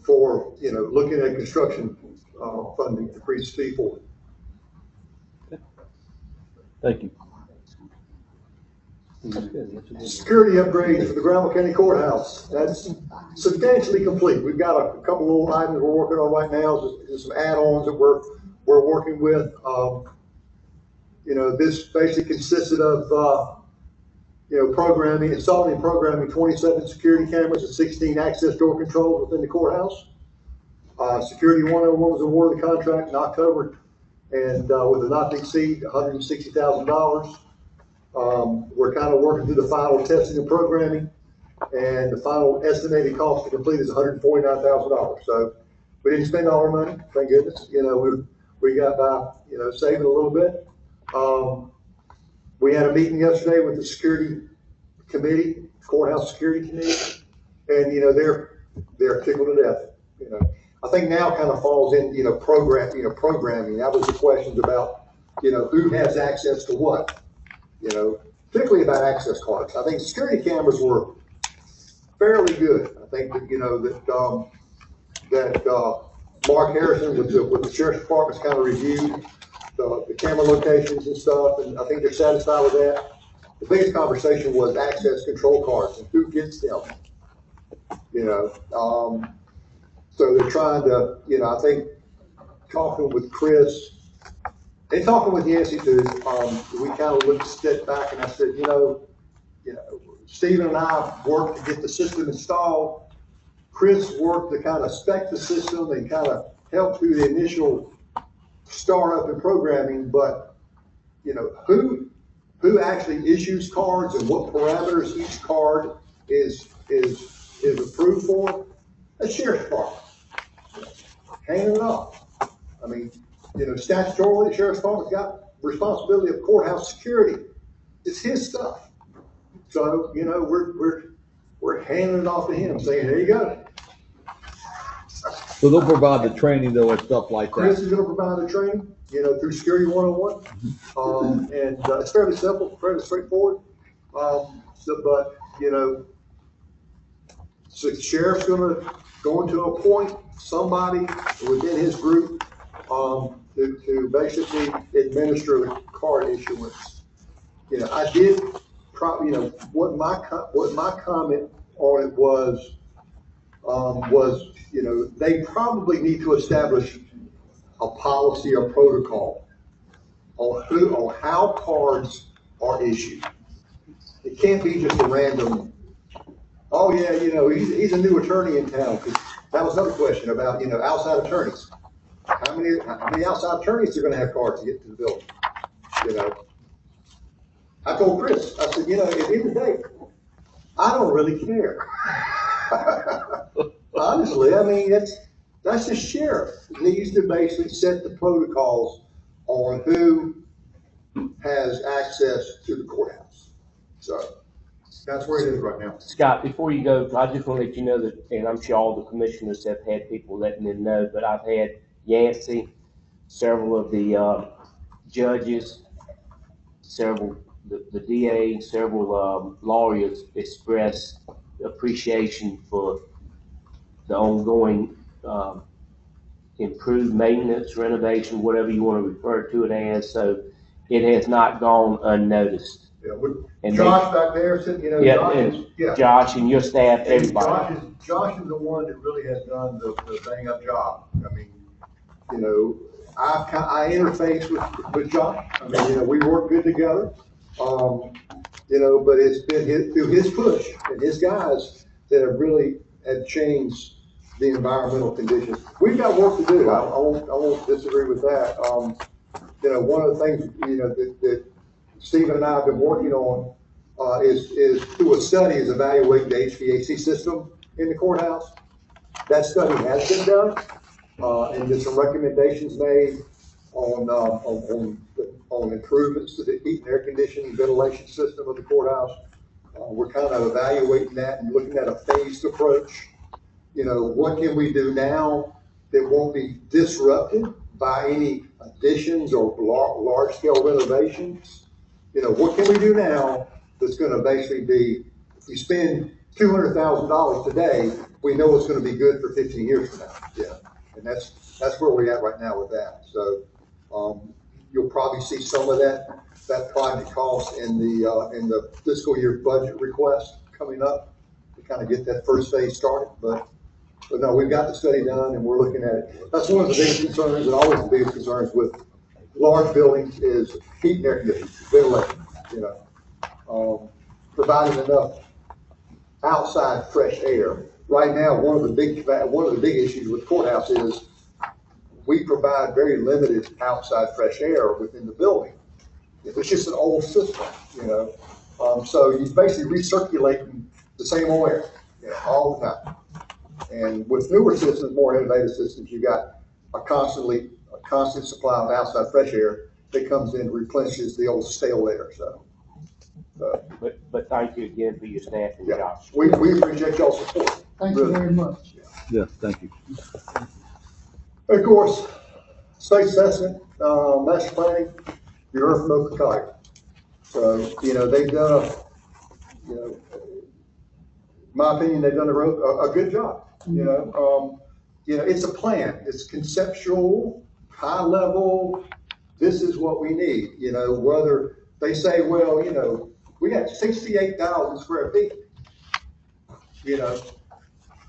For, looking at construction funding to increase fee for it. Thank you. Security upgrades for the Granville County Courthouse. That's substantially complete. We've got a couple little items we're working on right now, just some add-ons that we're working with. This basically consisted of installing and programming 27 security cameras and 16 access door controls within the courthouse. Security 101 was awarded the contract in October, and with a not to exceed $160,000. We're kind of working through the final testing and programming, and the final estimated cost to complete is $149,000. So we didn't spend all our money, thank goodness. We got by saving a little bit. We had a meeting yesterday with the security committee, courthouse security committee, and they're tickled to death. I think now kind of falls in programming. That was the questions about who has access to what. Particularly about access cards. I think security cameras were fairly good. I think that, Mark Harrison with the sheriff's department's kind of reviewed the camera locations and stuff, and I think they're satisfied with that. The biggest conversation was access control cards and who gets them. So they're trying to, I think talking with Chris and talking with Yancy too, we kind of stepped back and I said, Stephen and I worked to get the system installed. Chris worked to kind of spec the system and kind of help through the initial startup and programming, but who actually issues cards and what parameters each card is approved for? The sheriff's department. Hanging it off. I mean, statutorily, the sheriff's department's got responsibility of courthouse security. It's his stuff. So, we're handing it off to him, saying, there you go. So they'll provide the training though and stuff like that. Chris is gonna provide the training, through Security 101. And it's fairly simple, fairly straightforward. So the sheriff's going to appoint somebody within his group to basically administer the card issuance. I did what my comment on it was they probably need to establish a policy or protocol on how cards are issued. It can't be just a random, oh yeah, he's a new attorney in town. Cause that was another question about, outside attorneys. How many outside attorneys are going to have cards to get to the building? I told Chris, I said, at the end of the day, I don't really care. Honestly, I mean, that's the sheriff needs to basically set the protocols on who has access to the courthouse. So that's where it is right now. Scott, before you go, I just want to let you know that, and I'm sure all the commissioners have had people letting them know, but I've had Yancy, several of the judges, the DA, several lawyers express appreciation for the ongoing improved maintenance, renovation, whatever you want to refer to it as. So it has not gone unnoticed. Yeah, and Josh back there, Josh and your staff, everybody. Josh is the one that really has done the bang up job. I mean, I interface with Josh. I mean, we work good together. But it's been through his push and his guys that have changed the environmental conditions. We've got work to do. I won't disagree with that. One of the things, that Stephen and I have been working on, is through a study is evaluating the HVAC system in the courthouse. That study has been done, and there's some recommendations made on improvements to the heat and air conditioning ventilation system of the courthouse. We're kind of evaluating that and looking at a phased approach. What can we do now that won't be disrupted by any additions or large scale renovations? What can we do now that's going to basically be, if we spend $200,000 today, we know it's going to be good for 15 years from now. Yeah. And that's where we're at right now with that. So, you'll probably see some of that project cost in the fiscal year budget request coming up to kind of get that first phase started. But no, we've got the study done and we're looking at it. That's one of the biggest concerns, and always the biggest concerns with large buildings is heat and air conditioning, ventilation. Providing enough outside fresh air. Right now, one of the big issues with the courthouse is we provide very limited outside fresh air within the building. It's just an old system, so you basically recirculating the same old air, all the time. And with newer systems, more innovative systems, you got a constant supply of outside fresh air that comes in and replenishes the old stale air. But thank you again for your staff and Josh. We appreciate y'all's support. Thank you very much. Yeah, thank you. Of course, state assessment, master planning, you heard from Oklahoma. So, they've done my opinion, they've done a good job, you know. It's a plan, it's conceptual, high level, this is what we need, you know, whether they say, well, you know, we got 68,000 square feet. You know,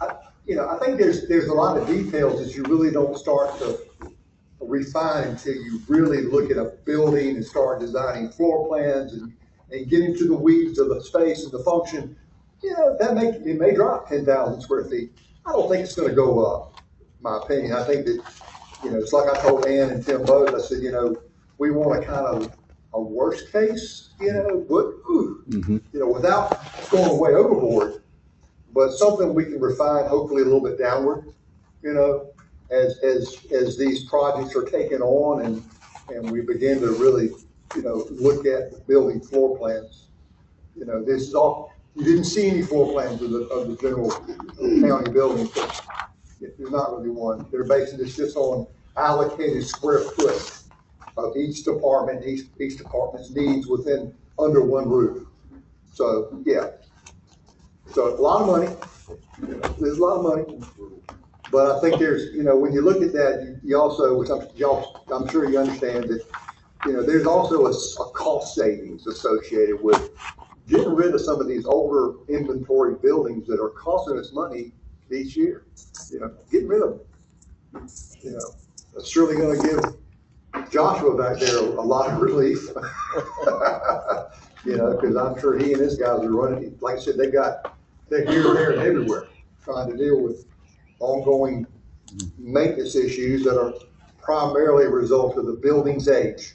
I think there's a lot of details that you really don't start to refine until you really look at a building and start designing floor plans and get into the weeds of the space and the function. You know, it may drop 10,000 square feet. I don't think it's going to go up, in my opinion. I think that, you know, it's like I told Ann and Tim both. I said, you know, we want a kind of a worst case, you know, but you know, without going way overboard, but something we can refine, hopefully a little bit downward, you know, as these projects are taken on and we begin to really, you know, look at building floor plans. You know, this is all, you didn't see any floor plans of the general county buildings. There's not really one. They're basing this just on allocated square foot of each department, each department's needs within under one roof. So yeah, so a lot of money. There's a lot of money, but I think there's, you know, when you look at that, you also, which I'm sure you understand that, you know, there's also a cost savings associated with getting rid of some of these older inventory buildings that are costing us money each year. You know, getting rid of them. You know, that's surely going to give Joshua back there a lot of relief. You know, because I'm sure he and his guys are running, like I said, they're here, there, and everywhere trying to deal with ongoing maintenance issues that are primarily a result of the building's age.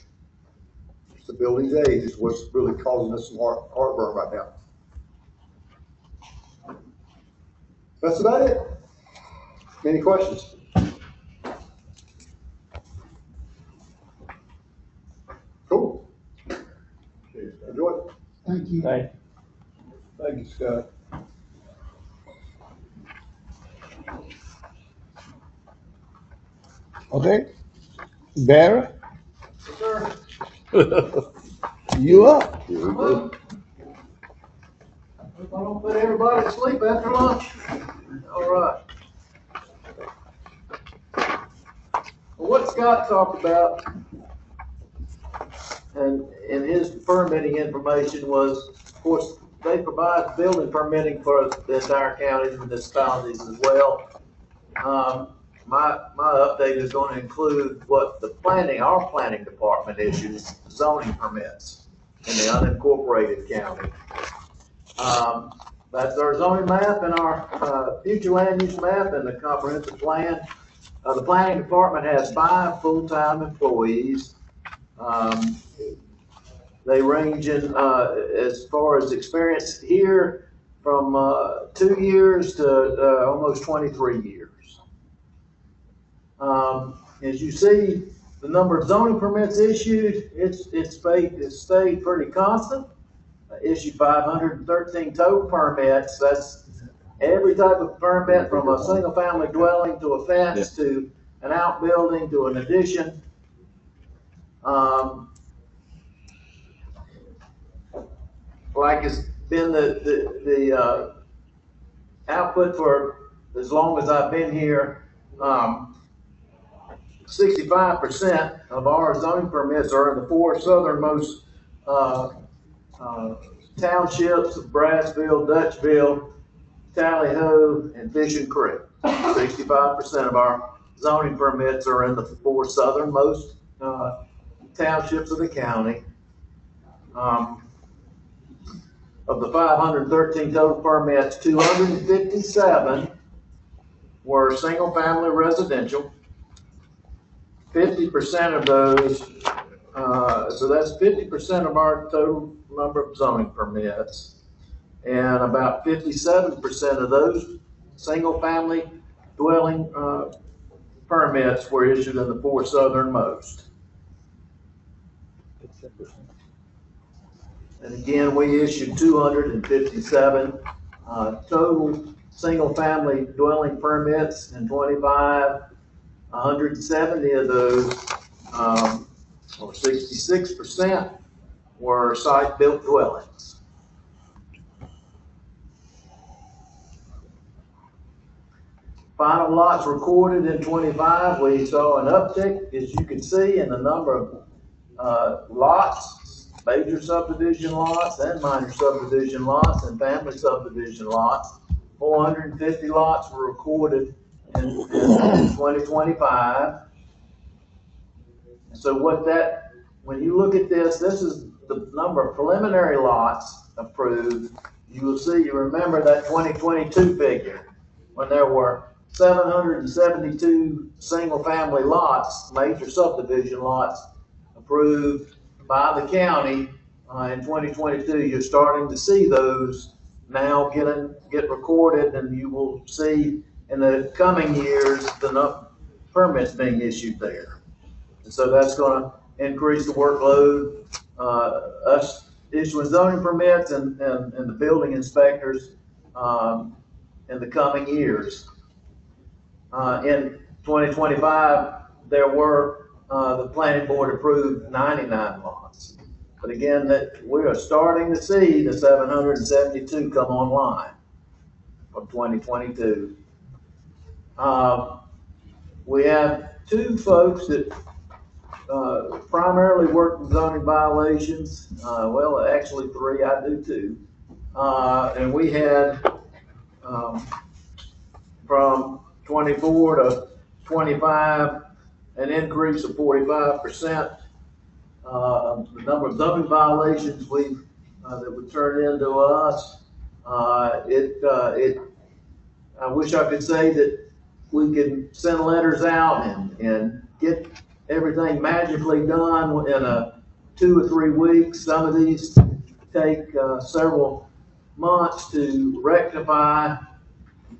The building's age is what's really causing us some heartburn right now. That's about it. Any questions? Cool. Enjoy it. Thank you. Thank Thank you, Scott. Okay, Barry, Sir. you up? Well, if I don't put everybody to sleep after lunch. All right. Well, what Scott talked about and in his permitting information was, of course, they provide building permitting for the entire county and municipalities as well. My update is going to include what our planning department issues zoning permits in the unincorporated county. That's our zoning map and our future land use map and the comprehensive plan. The planning department has 5 full-time employees. They range in, as far as experience here, from 2 years to almost 23 years. As you see, the number of zoning permits issued, it's stayed pretty constant. Issued 513 total permits. That's every type of permit from a single family dwelling to a fence to an outbuilding to an addition. Like it's been the output for as long as I've been here, 65% of our zoning permits are in the 4 southernmost townships of Brassville, Dutchville, Tally Ho, and Fishing Creek. 65% of our zoning permits are in the 4 southernmost townships of the county. Of the 513 total permits, 257 were single-family residential. 50% of those, so that's 50% of our total number of zoning permits. And about 57% of those single-family dwelling permits were issued in the 4 southernmost. And again, we issued 257 total single-family dwelling permits in 25. 170 of those, or 66%, were site-built dwellings. Final lots recorded in 25, we saw an uptick, as you can see, in the number of lots, major subdivision lots and minor subdivision lots and family subdivision lots. 450 lots were recorded in 2025. So when you look at this is the number of preliminary lots approved. You remember that 2022 figure, when there were 772 single-family lots, major subdivision lots, approved by the county in 2022. You're starting to see those now get recorded, and you will see in the coming years the permits being issued there. And so that's going to increase the workload, us issuing zoning permits and the building inspectors in the coming years. In 2025, there were, the planning board approved 99 lots. But again, we are starting to see the 772 come online from 2022. We have two folks that primarily work in zoning violations. Well, actually three, I do too. And we had from 24 to 25 an increase of 45%. The number of zoning violations that would turn into us. I wish I could say that we could send letters out and get everything magically done in 2 or 3 weeks. Some of these take several months to rectify.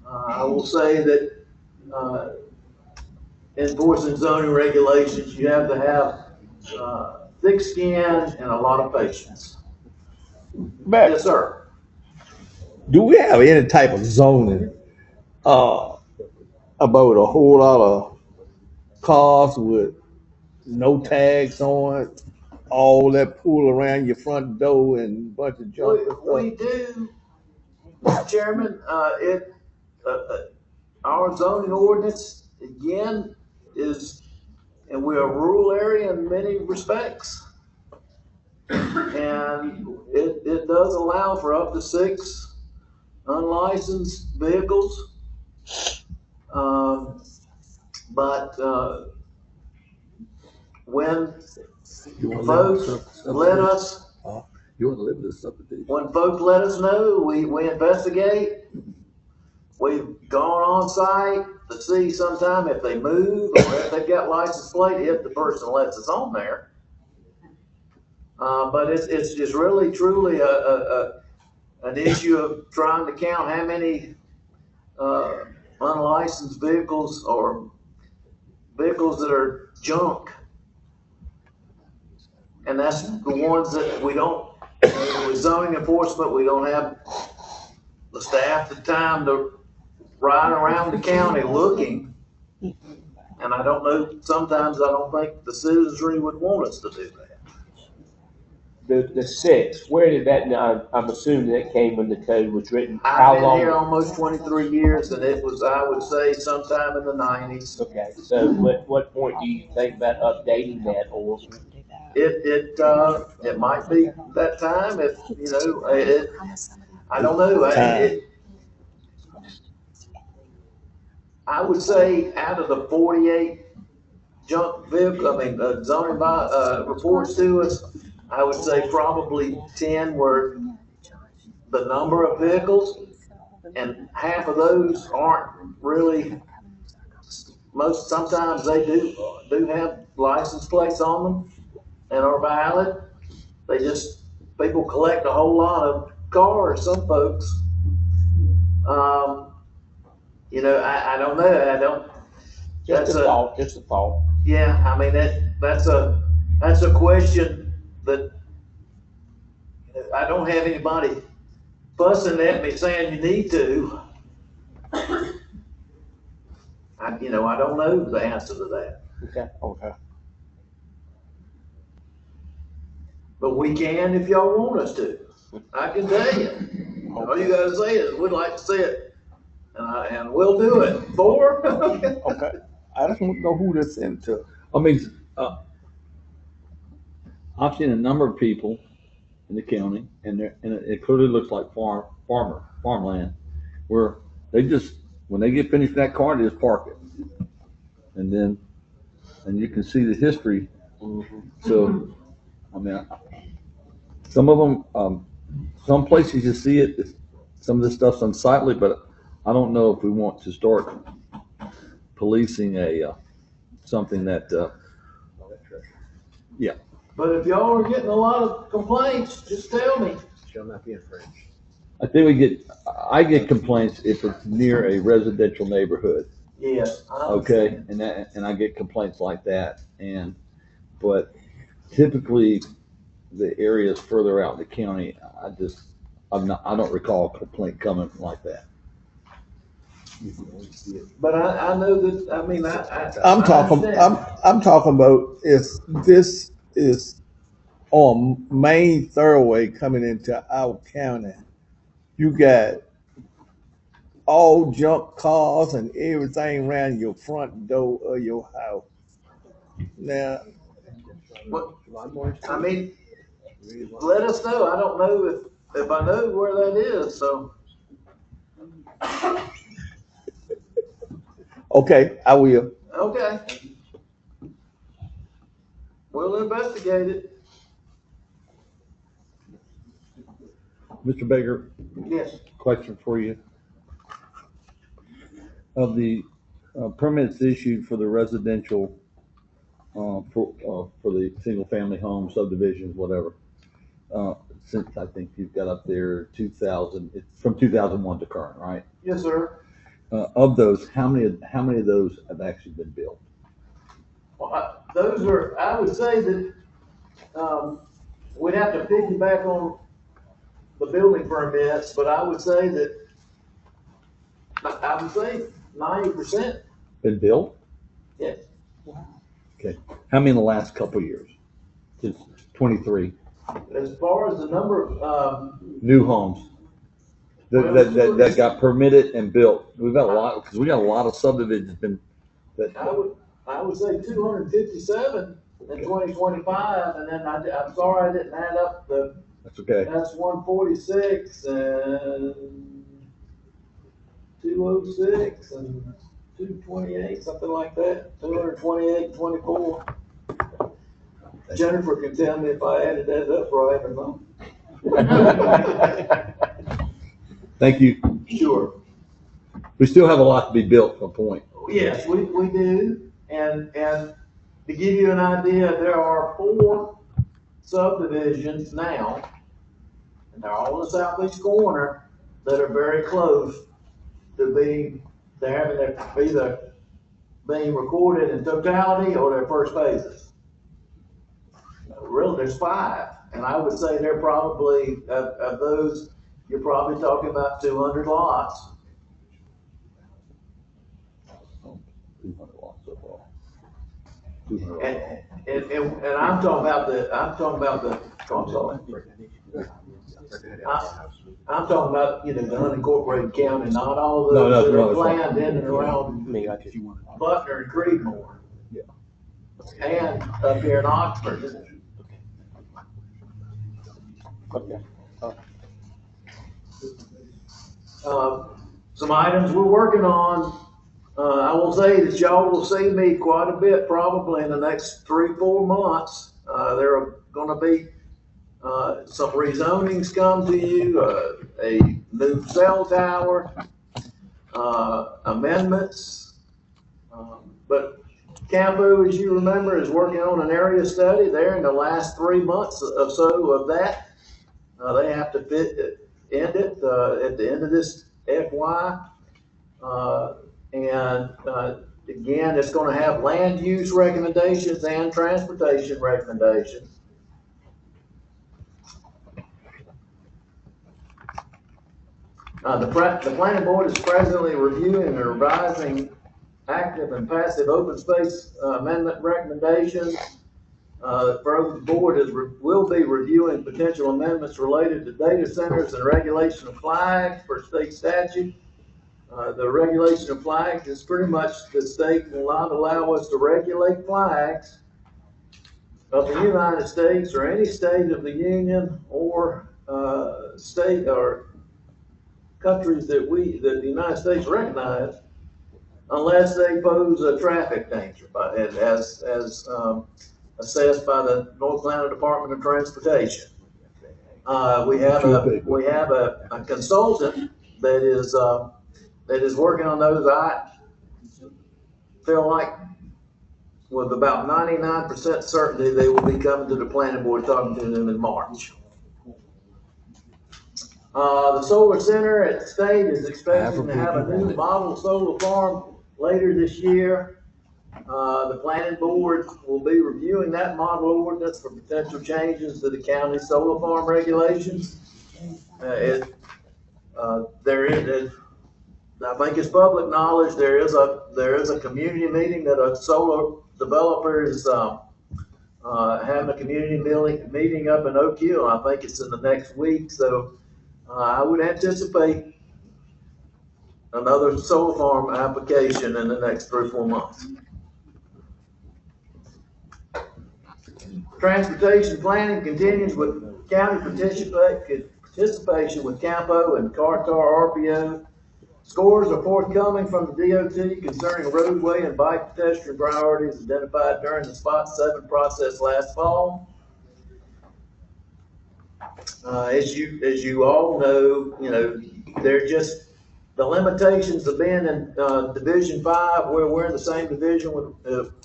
I will say that enforcing zoning regulations, you have to have thick skin and a lot of patience. Yes, sir. Do we have any type of zoning about a whole lot of cars with no tags on it, all that pool around your front door and a bunch of junk and stuff? We do, Mr. Chairman. Our zoning ordinance, again, and we're a rural area in many respects. And it does allow for up to 6 unlicensed vehicles. But when folks let us, when folks let us know, we investigate. We've gone on site to see sometime if they move or if they've got license plate, if the person lets us on there. But it's just really truly an issue of trying to count how many unlicensed vehicles or vehicles that are junk. And that's the ones that we don't, with zoning enforcement, we don't have the staff the time to ride around the county looking. And I don't know, sometimes I don't think the citizenry would want us to do that. The 6, where did that, I'm assuming that came when the code was written. I've been here almost 23 years, and it was, I would say, sometime in the 90s. Okay, so what point do you think about updating that, or? It might be that time, if, you know, I don't know. I would say out of the 48 junk vehicle, zoning reports to us, I would say probably 10 were the number of vehicles, and half of those aren't really. Sometimes they do have license plates on them and are valid. People collect a whole lot of cars. Some folks, you know, I don't know. Just a thought. Yeah, I mean that's a question that I don't have anybody fussing at me saying you need to. I don't know the answer to that. Okay. But we can if y'all want us to. I can tell you. All you gotta say is we'd like to see it and we'll do it. 4? Okay. I just want to know who this sent to. I mean, I've seen a number of people in the county, and it clearly looks like farmland, where they just, when they get finished in that car, they just park it. And you can see the history. So, I mean, some of them, some places you see it, some of this stuff's unsightly, but I don't know if we want to start policing something that, yeah. But if y'all are getting a lot of complaints, just tell me. Shall not be infringed. I think I get complaints if it's near a residential neighborhood. Yes. Okay, and I get complaints like that, but typically the areas further out in the county, I don't recall a complaint coming like that. But I know that, I mean, I'm talking about this is on main thoroughway coming into our county. You got all junk cars and everything around your front door of your house. Now, I mean, let us know. I don't know if I know where that is, so. okay, I will. Okay. We'll investigate it. Mr. Baker? Yes. Question for you. Of the permits issued for the residential, for the single family home subdivisions, whatever, since I think you've got up there 2000, it's from 2001 to current, right? Yes, sir. Of those, how many of those have actually been built? Well, those are, I would say that, we'd have to piggyback on the building permits, but I would say 90%. Been built? Yes. Okay. How many in the last couple of years? Since 23. As far as the number of, New homes that got permitted and built. We've got a lot, because we got a lot of subdivisions I would say 257 in 2025, and then I'm sorry I didn't add up that's okay. That's 146 and 206 and 228, something like that. 228, 24. Jennifer can tell me if I added that up right or not. Thank you. Sure. We still have a lot to be built, a point. Yes, we do. And to give you an idea, there are 4 subdivisions now, and they're all in the southeast corner, that are very close to having their, either being recorded in totality or their first phases. Really, there's 5, and I would say they're probably, of those, you're probably talking about 200 lots. 200 lots so far. And I'm talking about the, I'm sorry. I'm talking about, the unincorporated county, not all those that are planned in and around Butner and Creedmoor. Yeah. And up here in Oxford. Okay. Some items we're working on. I will say that y'all will see me quite a bit probably in the next 3-4 months. There are going to be some rezonings come to you, a new cell tower, amendments. But Campo, as you remember, is working on an area study there in the last 3 months or so of that. They have to end it at the end of this FY. And again, it's going to have land use recommendations and transportation recommendations. The planning board is presently reviewing and revising active and passive open space amendment recommendations. Further, the board will be reviewing potential amendments related to data centers and regulation of flags for state statute. The regulation of flags is pretty much the state will not allow us to regulate flags of the United States or any state of the Union or state or countries that the United States recognize unless they pose a traffic danger, as assessed by the North Carolina Department of Transportation. We have a consultant that is working on those. I feel like with about 99% certainty they will be coming to the planning board, talking to them in March. The solar center at the state is expecting to have a new model solar farm later this year. The planning board will be reviewing that model ordinance for potential changes to the county solar farm regulations. I think it's public knowledge, there is a community meeting that a solar developer is having a community meeting up in Oak Hill. I think it's in the next week, so I would anticipate another solar farm application in the next 3 or 4 months. Transportation planning continues with county participation with Campo and Cartar RPO. Scores are forthcoming from the DOT concerning roadway and bike pedestrian priorities identified during the Spot 7 process last fall. As you all know, they're just the limitations of being in Division 5, where we're in the same division with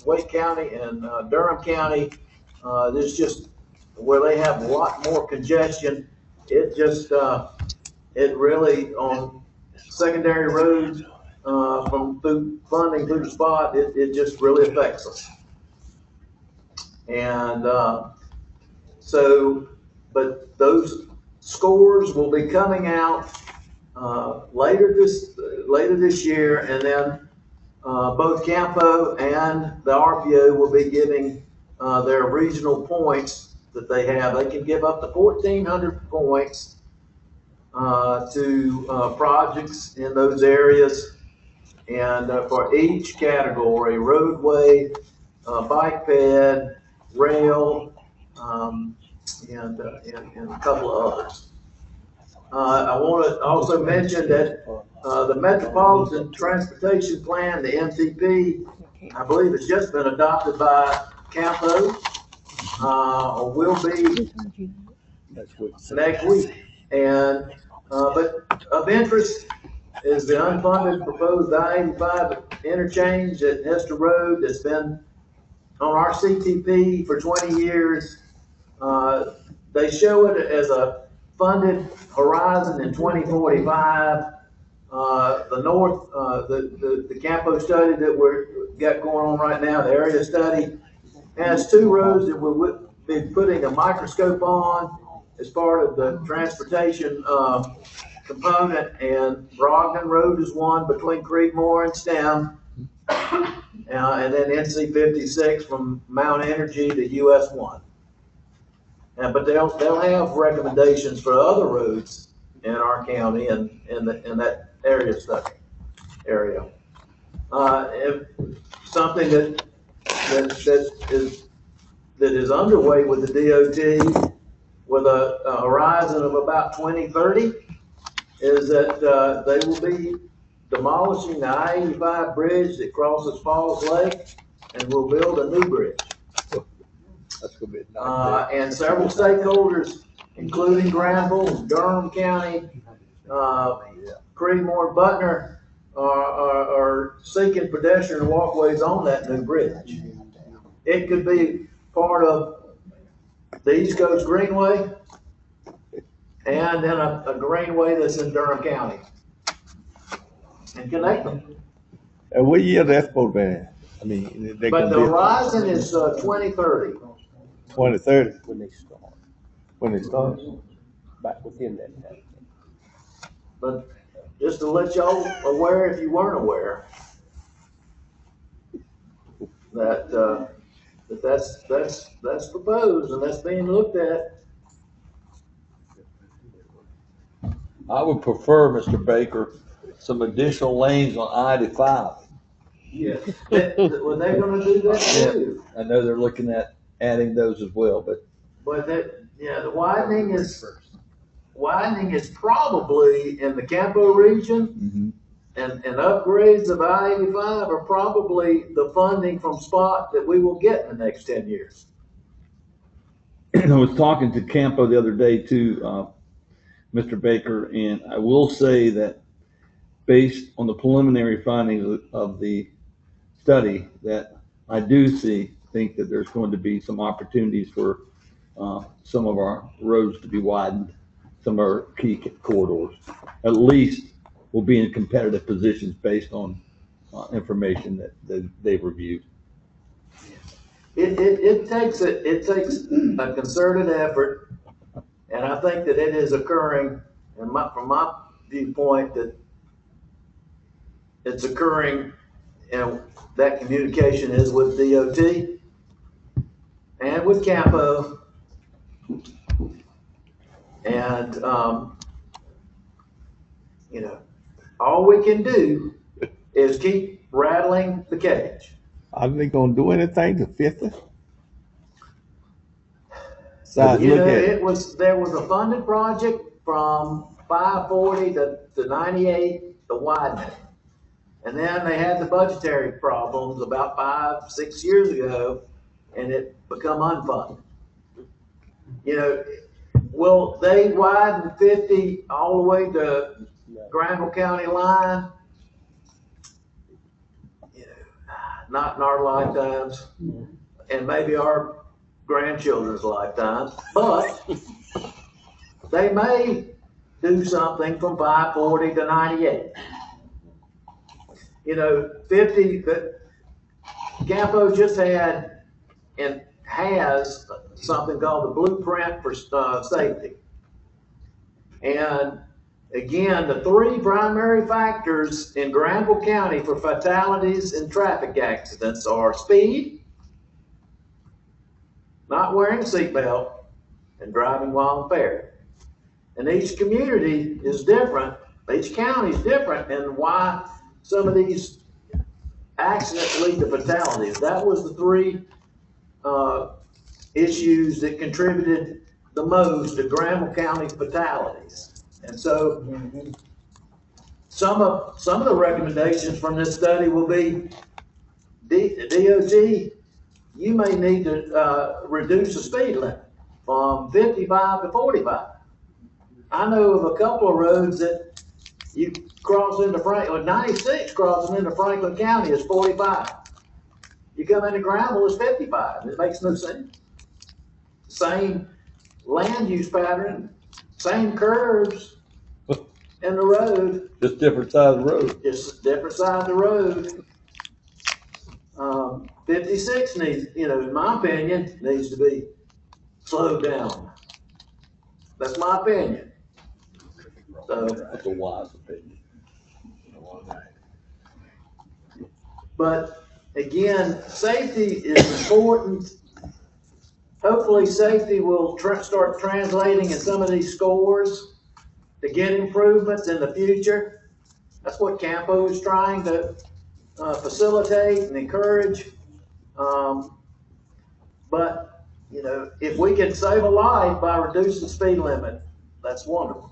Wake County and Durham County. There's just where they have a lot more congestion. It just it really on secondary roads through funding through the Spot, it just really affects us. And but those scores will be coming out later this year, and then both Campo and the RPO will be giving their regional points that they have. They can give up to 1,400 points to projects in those areas, and for each category: roadway, bike ped, rail, and a couple of others. I want to also mention that the Metropolitan Transportation Plan, the MTP, I believe has just been adopted by Campo, or will be next week. And but of interest is the unfunded proposed I-85 interchange at Hester Road that's been on our CTP for 20 years. They show it as a funded horizon in 2045. The Campo study that we've got going on right now, the area study, has 2 roads that we'll be putting a microscope on as part of the transportation component, and Brogden Road is one between Creedmoor and Stem, and then NC 56 from Mount Energy to US 1. But they'll have recommendations for other roads in our county and in that area study area. If something that is underway with the DOT with a horizon of about 2030 is that they will be demolishing the I-85 bridge that crosses Falls Lake, and will build a new bridge. That's gonna be and several stakeholders, including Granville, Durham County, Creedmoor, and Butner, are seeking pedestrian walkways on that new bridge. It could be part of the East Coast Greenway, and then a greenway that's in Durham County, and connect them. And what year that's supposed to be? I mean, But the horizon is 2030. 2030. When they start. When it starts. Back within that time. But just to let y'all aware, if you weren't aware, that's proposed and that's being looked at. I would prefer, Mr. Baker, some additional lanes on I-85. Yes. Well, they're gonna do that too. I know they're looking at adding those as well, but But the widening is probably in the Campo region, and upgrades of I-85 are probably the funding from SPOT that we will get in the next 10 years. I was talking to Campo the other day too, Mr. Baker, and I will say that based on the preliminary findings of the study, that I do think that there's going to be some opportunities for some of our roads to be widened, some of our key corridors. At least we'll be in competitive positions based on information that they've reviewed. It takes a concerted effort, and I think that it is occurring, and from my viewpoint, that it's occurring, and that communication is with DOT and with Campo. And, all we can do is keep rattling the cage. Are they gonna do anything to 50? There was a funded project from 540 to 98 to widen it. And then they had the budgetary problems about 5-6 years ago, and it become unfunded. Will they widen 50 all the way to Granville County line? Not in our lifetimes, and maybe our grandchildren's lifetimes, but they may do something from 540 to 98. 50, but Campo just had and has something called the Blueprint for Safety. And again, the three primary factors in Granville County for fatalities and traffic accidents are speed, not wearing a seatbelt, and driving while impaired. And each community is different, each county is different in why some of these accidents lead to fatalities. That was the three issues that contributed the most to Granville County fatalities. And so some of the recommendations from this study will be DOT, you may need to reduce the speed limit from 55 to 45. I know of a couple of roads that you cross into Franklin, 96 crossing into Franklin County is 45. You come into Granville, it's 55. It makes no sense. Same land use pattern, same curves in the road. Just different side of the road. Just different side of the road. 56 needs, in my opinion, needs to be slowed down. That's my opinion. So that's a wise opinion. But again, safety is important. Hopefully safety will start translating in some of these scores to get improvements in the future. That's what Campo is trying to facilitate and encourage. But, if we can save a life by reducing the speed limit, that's wonderful.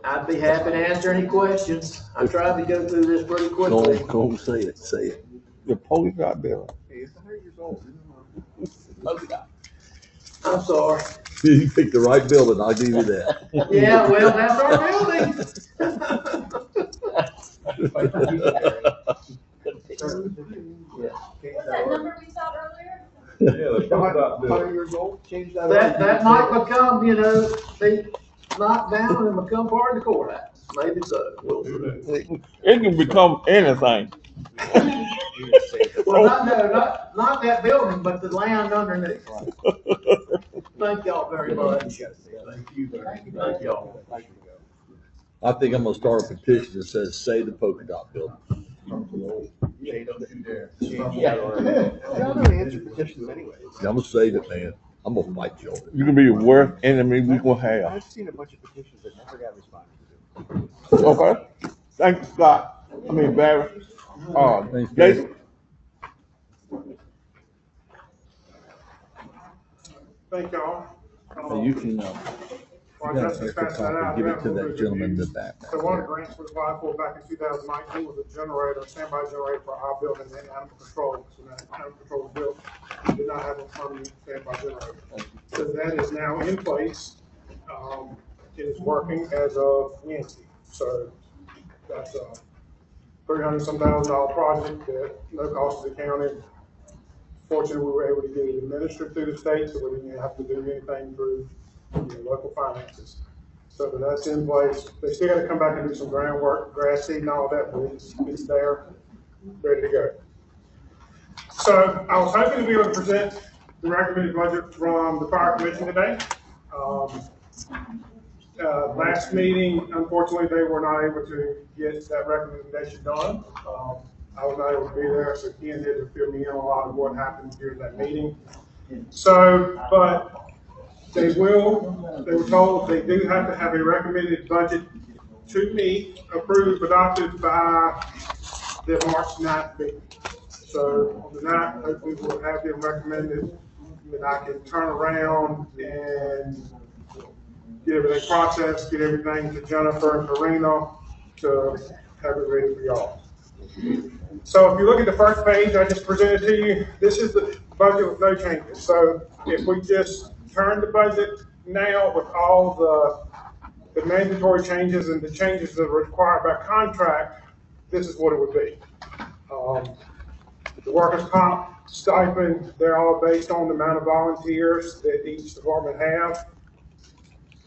I'd be happy to answer any questions. I tried to go through this pretty quickly. Go say it. The polling got better. He's 100 years old. I'm sorry. You picked the right building, I'll give you that. Yeah, well, that's our building. What's that number we saw earlier? Yeah, 100 years old, change that. That might become, be knocked down and become part of the courthouse. Maybe so. We'll see. It can become anything. Well, not that building, but the land underneath. Thank y'all very much. Thank you. Thank y'all. I think I'm gonna start a petition that says, "Say the polka dot building." Yeah, don't you dare. Y'all don't answer petitions anyways. I'm gonna save it, man. I'm gonna fight you over it. You can be the worst enemy we gonna have. I've seen a bunch of petitions that never got responded to. Okay. Thank you, Scott. I mean, Barry. Thanks, Gary. Jason. Thank y'all. You can, Well, you got just an to extra pass that copy, out, give we it have to a little that bit gentleman in the of back. So one of the grants we applied for back in 2019 was a generator, a standby generator for our building and animal control. So that animal control built did not have a permanent standby generator. So that is now in place. It is working as of Wednesday. So that's a $300,000 project at no cost to the county. Fortunately, we were able to get it administered through the state, so we didn't have to do anything through local finances. So that's in place. They still got to come back and do some groundwork, grass seed and all that, but it's there, ready to go. So I was hoping to be able to present the recommended budget from the fire commission today. Last meeting, unfortunately, they were not able to get that recommendation done. I was not able to be there, so Ken had to fill me in on a lot of what happened during that meeting. So, but they were told they do have to have a recommended budget to me, approved, adopted by the March 9th meeting. So on the 9th, hopefully we'll have them recommended, that I can turn around and get everything processed, get everything to Jennifer and Karina to have it ready for y'all. So if you look at the first page I just presented to you, this is the budget with no changes. So if we just turn the budget now with all the mandatory changes and the changes that are required by contract, this is what it would be. The workers' comp stipend, they're all based on the amount of volunteers that each department have.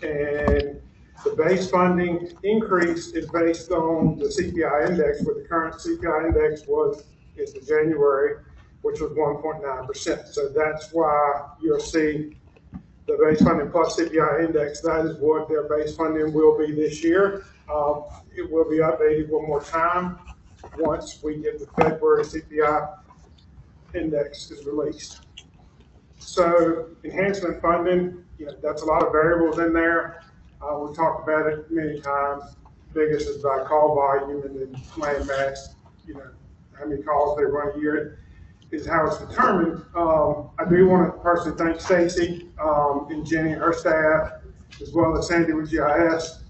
And the base funding increase is based on the CPI index, where the current CPI index is the January, which was 1.9%. So that's why you'll see the base funding plus CPI index. That is what their base funding will be this year. It will be updated one more time once we get the February CPI index is released. So enhancement funding, that's a lot of variables in there. We talked about it many times. Biggest is by call volume, and then land mass, how many calls they run a year is how it's determined. I do want to personally thank Stacy and Jenny and her staff, as well as Sandy with GIS.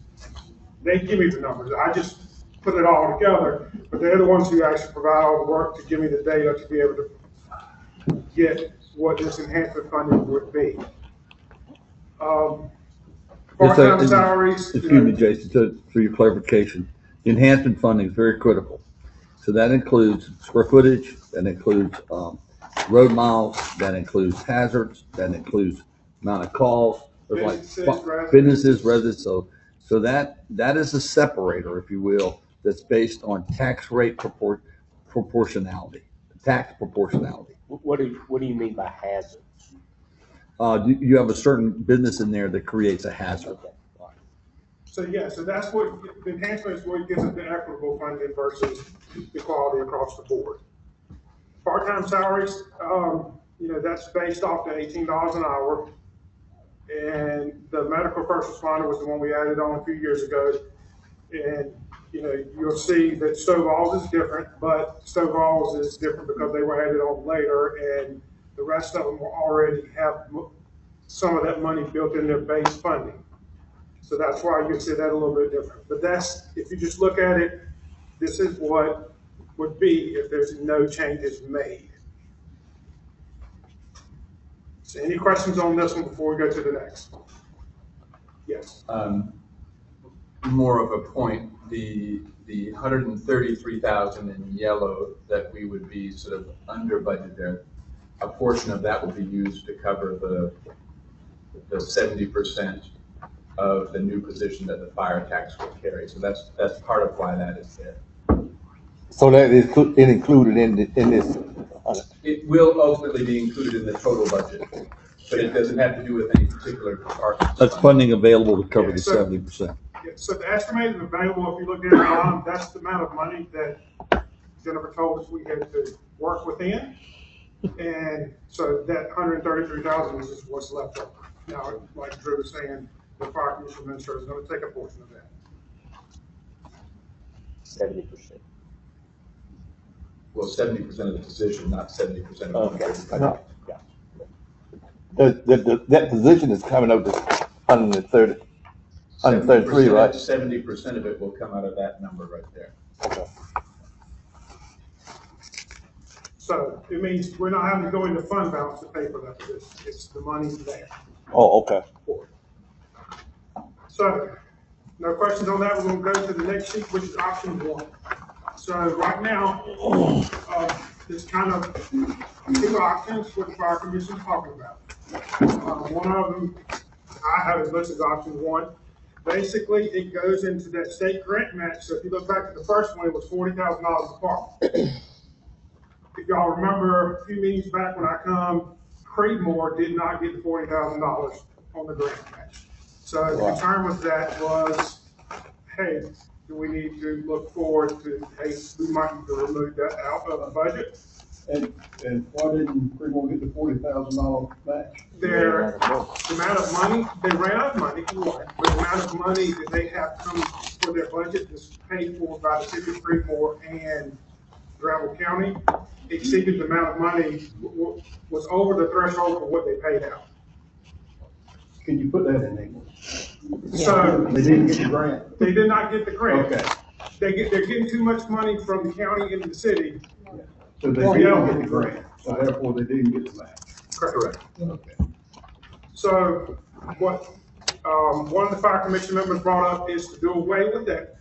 They give me the numbers. I just put it all together, but they're the ones who actually provide all the work to give me the data to be able to get what this enhancement funding would be. Part-time salaries. Excuse me, Jason, for your clarification, enhancement funding is very critical. So that includes square footage, that includes road miles, that includes hazards, that includes amount of calls. There's like businesses, residents. So that is a separator, if you will, that's based on tax rate proportionality, tax proportionality. What do you mean by hazards? You have a certain business in there that creates a hazard. So that's what the enhancement is, what gives it the equitable funding versus equality across the board. Part-time salaries, that's based off the $18 an hour. And the medical first responder was the one we added on a few years ago. And, you'll see that Stovall's is different, but Stovall's is different because they were added on later, and the rest of them will already have some of that money built in their base funding. So that's why you see that a little bit different. But if you just look at it, this is what would be if there's no changes made. So any questions on this one before we go to the next? Yes. More of a point, the 133,000 in yellow that we would be sort of under budget there, a portion of that will be used to cover the 70% of the new position that the fire tax will carry. So that's part of why that is there. So that is included in this. It will ultimately be included in the total budget, but it doesn't have to do with any particular department. That's funding available to cover the 70%. So the estimated available, if you look at it on, that's the amount of money that Jennifer told us we had to work within. And so that 133,000 is just what's left over. Now, like Drew was saying, the fire commission administrator is going to take a portion of that. 70%. Well, 70% of the position, not 70% of the. Okay. No. That position is coming up to 130, 133, right? 70% of it will come out of that number right there. Okay. So it means we're not having to go into fund balance to pay for that position. It's the money's there. Oh, okay. So, no questions on that. We're gonna go to the next sheet, which is option 1. So right now, there's kind of 2 options what the fire commission is talking about. One of them, I have it listed as option 1. Basically, it goes into that state grant match. So if you look back at the first one, it was $40,000 a department. If y'all remember a few meetings back when I come, Creedmoor did not get the $40,000 on the grant match. So the concern with that was, hey, do we need to look forward to, hey, we might need to remove that out of the budget? And why didn't Creedmoor get the $40,000 match? The amount of money, they ran out of money, one, but the amount of money that they have come for their budget is paid for by the city of Creedmoor and Gravel County exceeded the amount of money, was over the threshold of what they paid out. Can you put that in English? So They didn't get the grant. they did not get the grant. Okay. They're getting too much money from the county into the city. So they didn't get the grant, so therefore they didn't get the match. Correct. Okay. So what one of the fire commission members brought up is to do away with that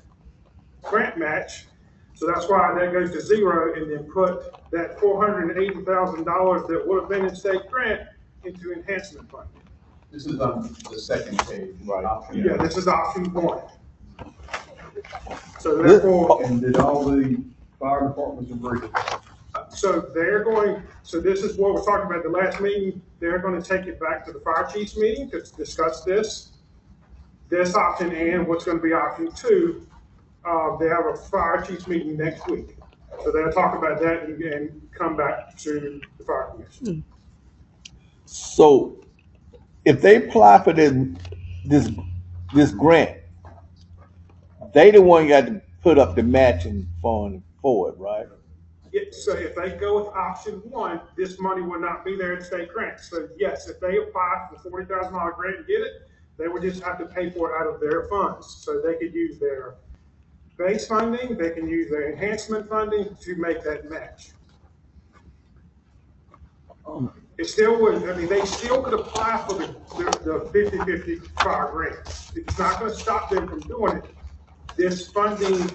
grant match. So that's why that goes to 0 and then put that $480,000 that would have been in state grant into enhancement funding. This is on the second page. Right. Yeah, this is option 1. So therefore, And did all the fire departments agree? so this is what we're talking about at the last meeting. They're going to take it back to the fire chiefs meeting to discuss this option and what's going to be option 2. They have a fire chiefs meeting next week. So they'll talk about that and come back to the fire commission. So if they apply for this grant, they the one got to put up the matching fund for it, right? Yeah, so if they go with option 1, this money will not be there in state grant. So yes, if they apply for the $40,000 grant and get it, they would just have to pay for it out of their funds. So they could use their base funding, they can use their enhancement funding to make that match. It still would, I mean, they still could apply for the 50/50 fire grant. It's not gonna stop them from doing it. This funding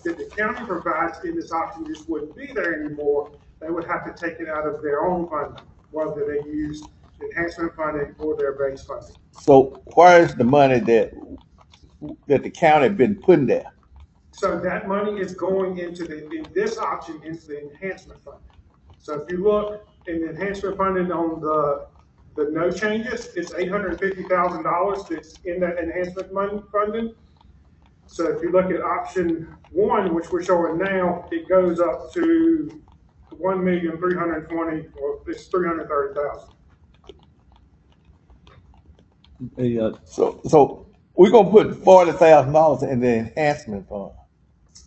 that the county provides in this option just wouldn't be there anymore. They would have to take it out of their own funding, whether they use enhancement funding or their base funding. So where's the money that the county been putting there? So that money is going into in this option, into the enhancement funding. So if you look in the enhancement funding on the no changes, it's $850,000 that's in that enhancement money funding. So if you look at option 1, which we're showing now, it goes up to 1,320,000, or it's 330,000. So we're gonna put $40,000 in the enhancement fund.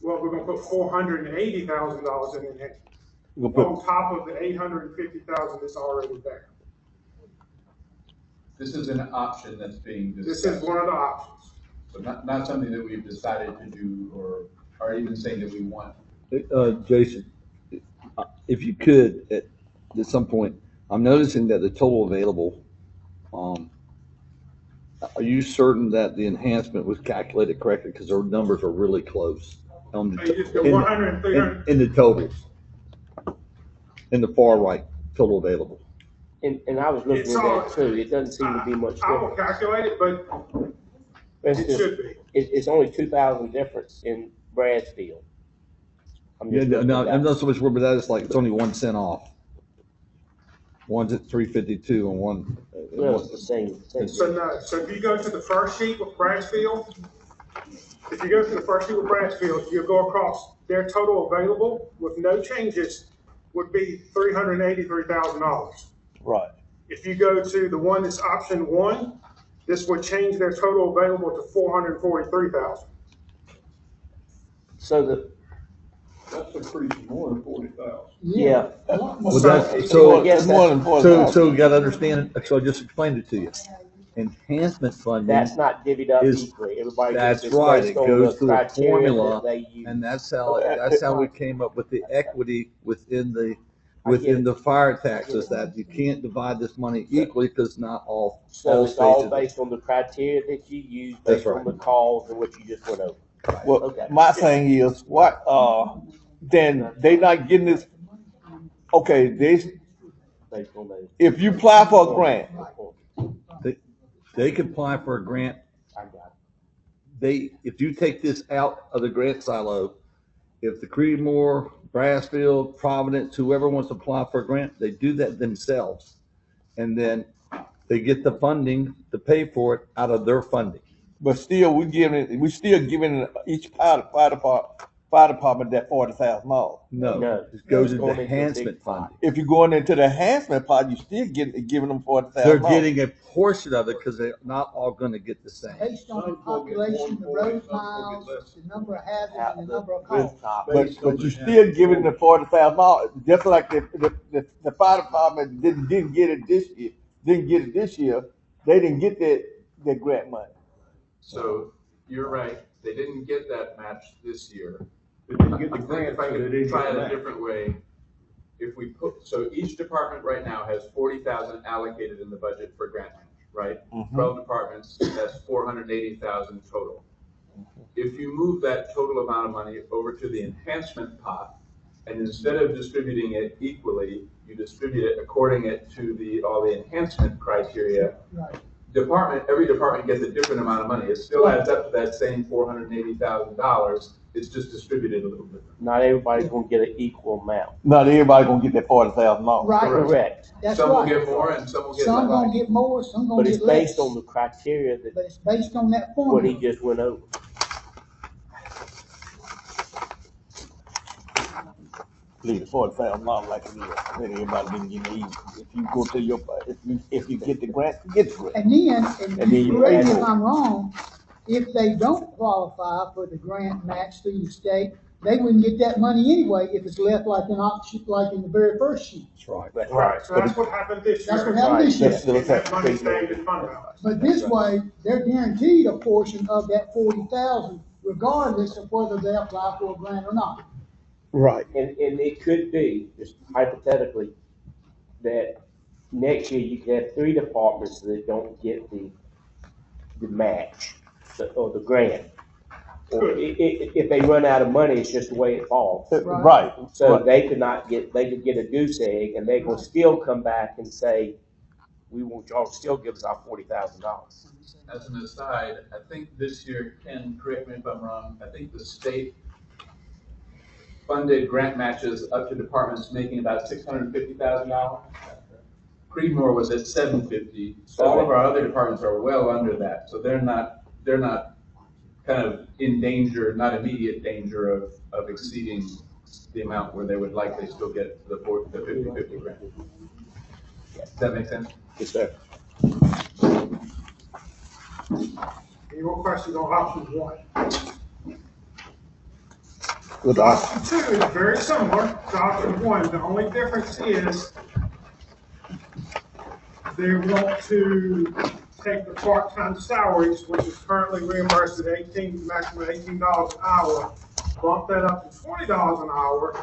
Well, we're gonna put $480,000 in enhancement. We're gonna On top of the 850,000 that's already there. This is an option that's being discussed. This is one of the options. So not something that we've decided to do or even saying that we want. Jason, if you could, at some point, I'm noticing that the total available, are you certain that the enhancement was calculated correctly? Because our numbers are really close. In the totals. In the far right, total available. And I was looking at that too. It doesn't seem to be much I difference. will calculate it, but For it instance, should be. It's only 2,000 difference in Bradsfield. Yeah, no, I'm not so much worried about that. It's like, it's only 1 cent off. One's at 352 and one. No, it's the same. So no, so if you go to the first sheet with Bradsfield, you'll go across their total available with no changes would be $383,000. Right. If you go to the one that's option one, this would change their total available to $443,000. So That's increasing more than 40,000. yeah. Well, that's, so, It's more than 40,000. so you gotta understand, so I just explained it to you. Enhancement funding. That's not divvied up is- equally. Everybody That's gets this right, based it on goes the through a criteria formula, that they use. and that's how we came up with the equity within the fire taxes, that you can't divide this money equally, because not all So it's all stations. based on the criteria that you use, That's based on the cause and what you just went over. Well, Okay. my thing is, what, then they not getting this, okay, Based on those. if you apply for a grant, They can apply for a grant. I got it. If you take this out of the grant silo, if the Creedmoor, Brassfield, Providence, whoever wants to apply for a grant, they do that themselves. And then they get the funding to pay for it out of their funding. but still, we still giving each fire department that $40,000. No, it goes into enhancement funding. If you're going into the enhancement part, you still giving them $40,000. They're getting a portion of it because they're not all gonna get the same. Based on the population, the road miles, the number of hazards, and the number of calls. But you still giving the $40,000, just like the fire department didn't get it this year. They didn't get that grant money. So you're right, they didn't get that match this year. They didn't get the I think grant, if I so they could didn't try get it the a match. different way, if we put, so each department right now has 40,000 allocated in the budget for grant match, right? 12 departments, that's 480,000 total. If you move that total amount of money over to the enhancement pot, and instead of distributing it equally, you distribute it according to all the enhancement criteria, Right. every department gets a different amount of money. It still adds up to that same $480,000. It's just distributed a little different. Not everybody's gonna get an equal amount. Not everybody gonna get that $40,000. Right. Correct. That's Some will right. get more and some will get Some less. gonna get more, some But gonna it's get less. based on the criteria that But it's based on that what he formula. just went over. Leave the $40,000 like it is. Then everybody didn't get it easy. If you go to your, if you get the grant, get the grant. And then, And then you correct me add if more. I'm wrong, if they don't qualify for the grant match through the state, they wouldn't get that money anyway if it's left like an option, like in the very first sheet. That's right. Right. So that's what happened this year. That's what happened this year. That's That money stayed in fund balance. But this way, they're guaranteed a portion of that 40,000, regardless of whether they apply for a grant or not. Right. And it could be, just hypothetically, that next year you could have 3 departments that don't get the match, or the grant. Or if they run out of money, it's just the way it falls. Right. So Right. they could get a goose egg, and they will still come back and say, we want y'all to still give us our $40,000. As an aside, I think this year, Ken, correct me if I'm wrong, I think the state funded grant matches up to departments making about $650,000. Creedmoor was at $750. All of our other departments are well under that, so they're not kind of in danger, not immediate danger of exceeding the amount where they would likely still get the 50/50 grant. Does that make sense? Yes, sir. Any more questions on option one? With Option two is very similar to option one. The only difference is they want to take the part-time salaries, which is currently reimbursed at maximum $18 an hour, bump that up to $20 an hour,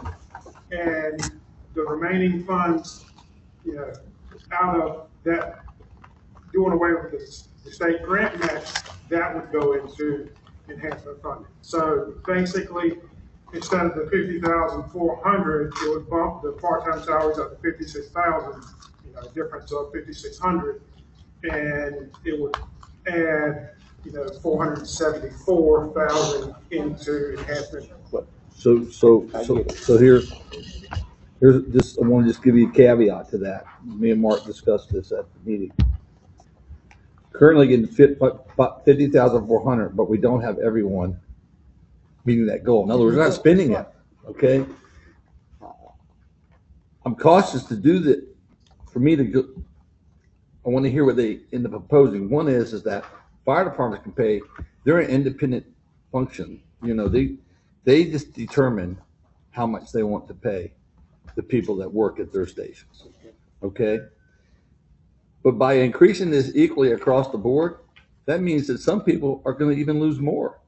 and the remaining funds, out of that, doing away with the state grant match, that would go into enhancement funding. So basically, instead of the 50,400, it would bump the part-time salaries up to 56,000, difference of 5,600, and it would add, 474,000 into enhancement. So here's this, I want to just give you a caveat to that. Me and Mark discussed this at the meeting. Currently getting 50,400, but we don't have everyone meeting that goal. In other words, we're not spending it, okay? I'm cautious to do that. For me to go, I want to hear what they end up proposing. One is that fire departments can pay. They're an independent function. You know, they just determine how much they want to pay the people that work at their stations. Okay. But by increasing this equally across the board, that means that some people are going to even lose more.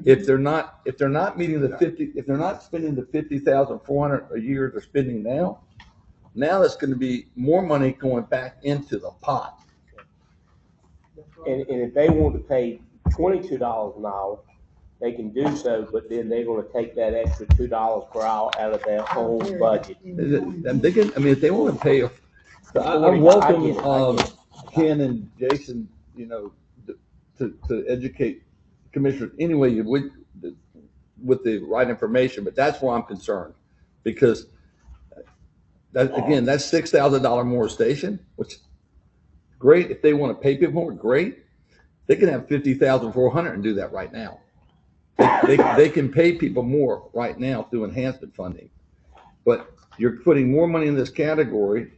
If they're not meeting the 50, if they're not spending the 50,400 a year they're spending now it's going to be more money going back into the pot. And if they want to pay $22 an hour, they can do so, but then they're gonna take that extra $2 per hour out of their own budget. They can, I mean, if they want to pay, I I welcome get it. Ken and Jason, you know, to educate commissioners anyway you would with the right information, but that's where I'm concerned, because that, again, that's $6,000 more station, which great. If they want to pay people more, great. They can have 50,400 and do that right now. They can pay people more right now through enhancement funding, but you're putting more money in this category.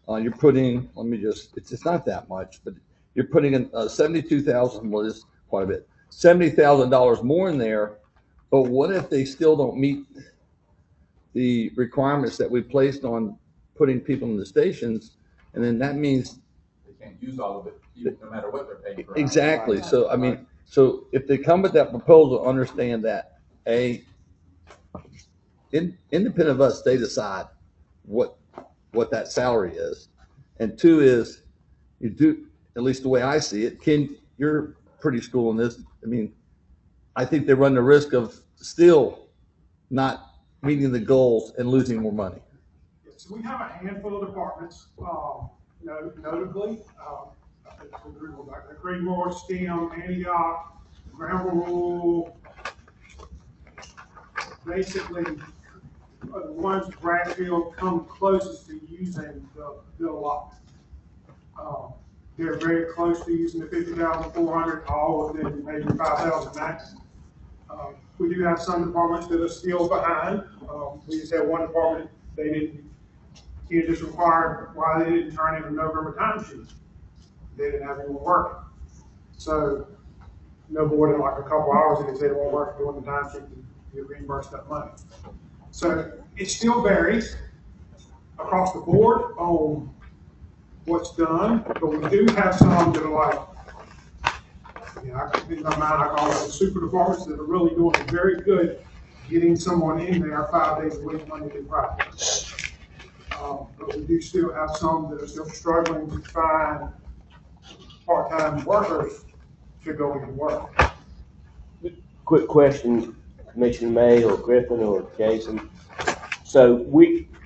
You're putting, let me just, it's not that much, but you're putting in 72,000, well, it's quite a bit, $70,000 more in there. But what if they still don't meet the requirements that we placed on putting people in the stations? And then that means They can't use all of it, no matter what they're paying for. exactly. So I mean, so if they come with that proposal, understand that independent of us, they decide what that salary is, and two is you do, at least the way I see it. Ken, you're pretty school in this. I mean, I think they run the risk of still not meeting the goals and losing more money. So we have a handful of departments, notably, like Greenmore, STEM, Antioch, Granville Rule, basically, the ones Bradfield come closest to using the allotment. They're very close to using the 50,400, all within maybe 5,000 max. We do have some departments that are still behind. We just had one department, it just required why they didn't turn in a November timesheet. They didn't have anyone working. So no more than like a couple hours, if they won't work doing the timesheet, you reimburse that money. So it still varies across the board on what's done, but we do have some that are like, in my mind, I call it the super departments that are really doing very good getting someone in there 5 days a week, Monday through Friday. But we do still have some that are still struggling to find part-time workers to go in and work. Quick question, Commissioner May or Griffin or Jason. So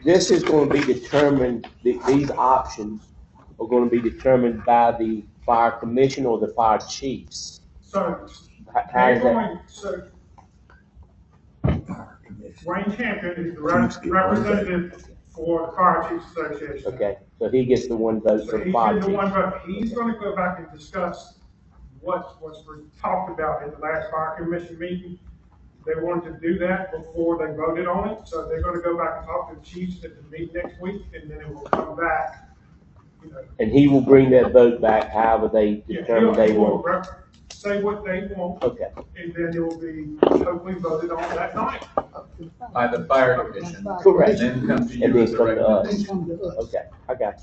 this is going to be determined, these options are going to be determined by the fire commission or the fire chiefs. So, Wayne Champion is the representative for the Fire Chiefs Association. Okay, so he gets the one vote for the fire chief. He's going to go back and discuss what was talked about at the last fire commission meeting. They wanted to do that before they voted on it, so they're going to go back and talk to the chiefs at the meeting next week, and then it will come back. And he will bring that vote back however they determine they want. Say what they want. Okay. And then it will be hopefully voted on that night. By the fire commission. Correct. And then come to you And then as a come to us. recommendation. Okay, I got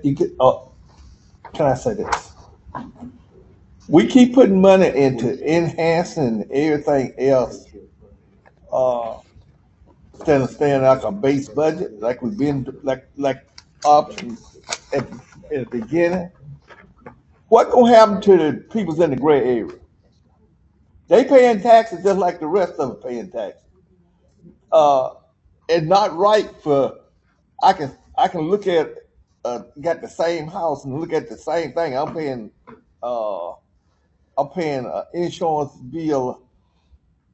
you. Can I say this? We keep putting money into enhancing everything else, instead of staying like a base budget, like we've been like options at the beginning. What gonna happen to the people in the gray area? They paying taxes just like the rest of them paying taxes. It's not right for, I can look at got the same house and look at the same thing. I'm paying an insurance bill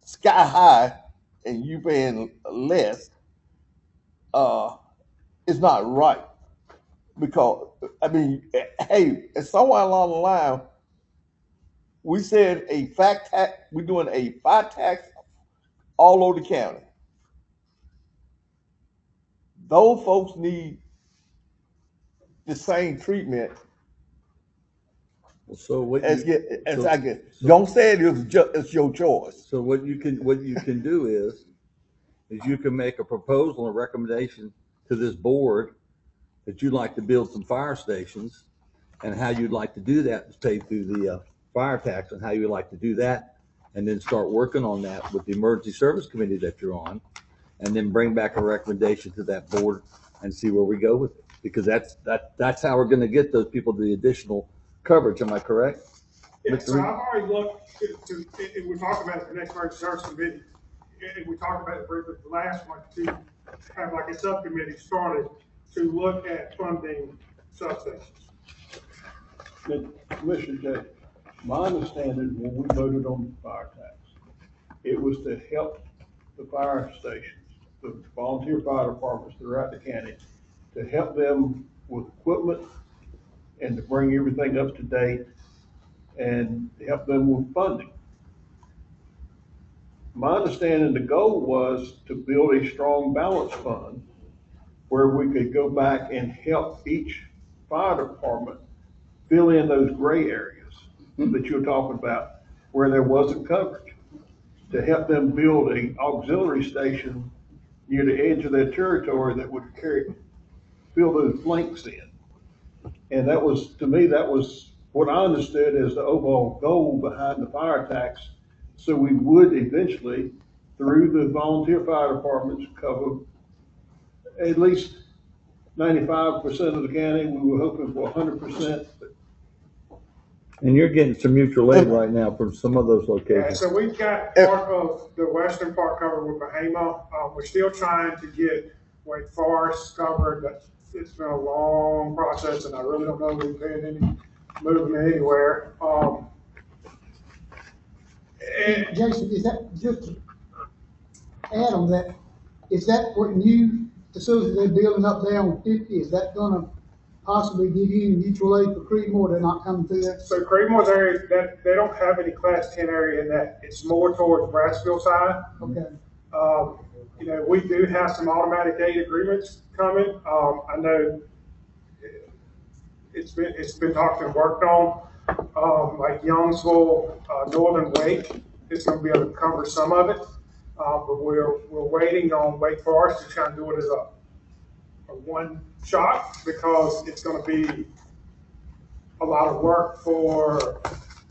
sky high and you paying less. It's not right, because I mean, hey, somewhere along the line, we said a fact tax. We're doing a fire tax all over the county. those folks need the same treatment So what as you, I get. Don't say it's your choice. So what you can do is you can make a proposal, a recommendation to this board that you'd like to build some fire stations, and how you'd like to do that is pay through the fire tax, and how you'd like to do that, and then start working on that with the emergency service committee that you're on, and then bring back a recommendation to that board and see where we go with it. Because that's how we're going to get those people the additional coverage. Am I correct? Yeah, so I've already looked and we talked about it at the next emergency service committee, and we talked about it briefly at the last one, to have like a subcommittee started to look at funding substations. Commissioner Jay, my understanding when we voted on the fire tax, it was to help the fire stations, the volunteer fire departments throughout the county, to help them with equipment and to bring everything up to date and to help them with funding. My understanding, the goal was to build a strong balance fund where we could go back and help each fire department fill in those gray areas that you're talking about where there wasn't coverage, to help them build an auxiliary station near the edge of their territory that would fill those blanks in. And that was, to me, that was what I understood as the overall goal behind the fire tax. So we would eventually, through the volunteer fire departments, cover at least 95% of the county. We were hoping for 100%. And you're getting some mutual aid right now from some of those Yeah, locations. so we've got part of the western part covered with Bahama. We're still trying to get Wake Forest covered, but it's been a long process, and I really don't know if we've had any movement anywhere. And Jason, is that, just to add on that, is that what new facility they're building up there on 50, is that gonna possibly give you mutual aid for Creedmoor? They're not coming through that? So Creedmoor's area, that they don't have any class 10 area in that. It's more towards Brassfield side. Okay. You know, we do have some automatic aid agreements coming. I know it's been talked and worked on. Like Youngsville, Northern Wake is going to be able to cover some of it, but we're waiting on Wake Forest to try and do it as a one shot, because it's going to be a lot of work for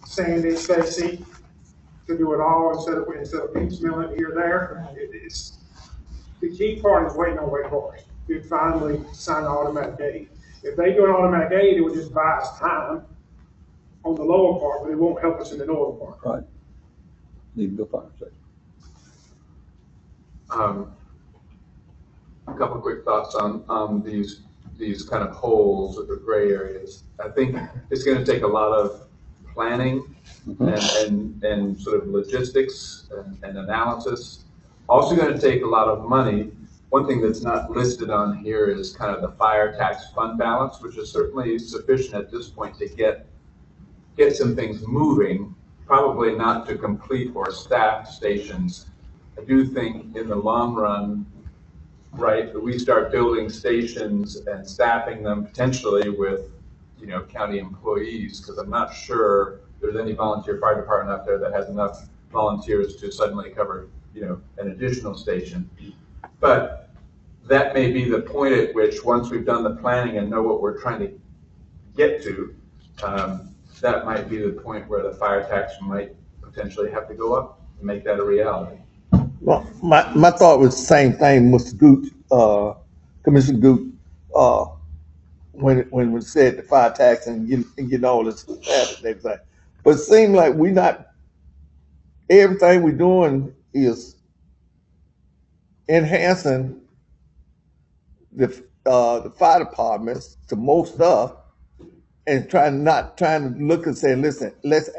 Sandy, Stacy to do it all instead of piecemealing here and there. It's the key part is waiting on Wake Forest to finally sign the automatic aid. If they do an automatic aid, it would just buy us time on the lower part, but it won't help us in the northern part. Right. Need to go fire station. A couple quick thoughts on these kind of holes or gray areas. I think it's going to take a lot of planning and sort of logistics and analysis. Also going to take a lot of money. One thing that's not listed on here is kind of the fire tax fund balance, which is certainly sufficient at this point to get some things moving, probably not to complete or staff stations. I do think in the long run, right, we start building stations and staffing them potentially with, you know, county employees, because I'm not sure there's any volunteer fire department out there that has enough volunteers to suddenly cover, you know, an additional station. But that may be the point at which, once we've done the planning and know what we're trying to get to, that might be the point where the fire tax might potentially have to go up and make that a reality. Well, my thought was the same thing, Mr. Goot, Commissioner Goot, when we said the fire tax and get all this everything. But it seemed like everything we're doing is enhancing the fire departments to more stuff, and not trying to look and say, listen, let's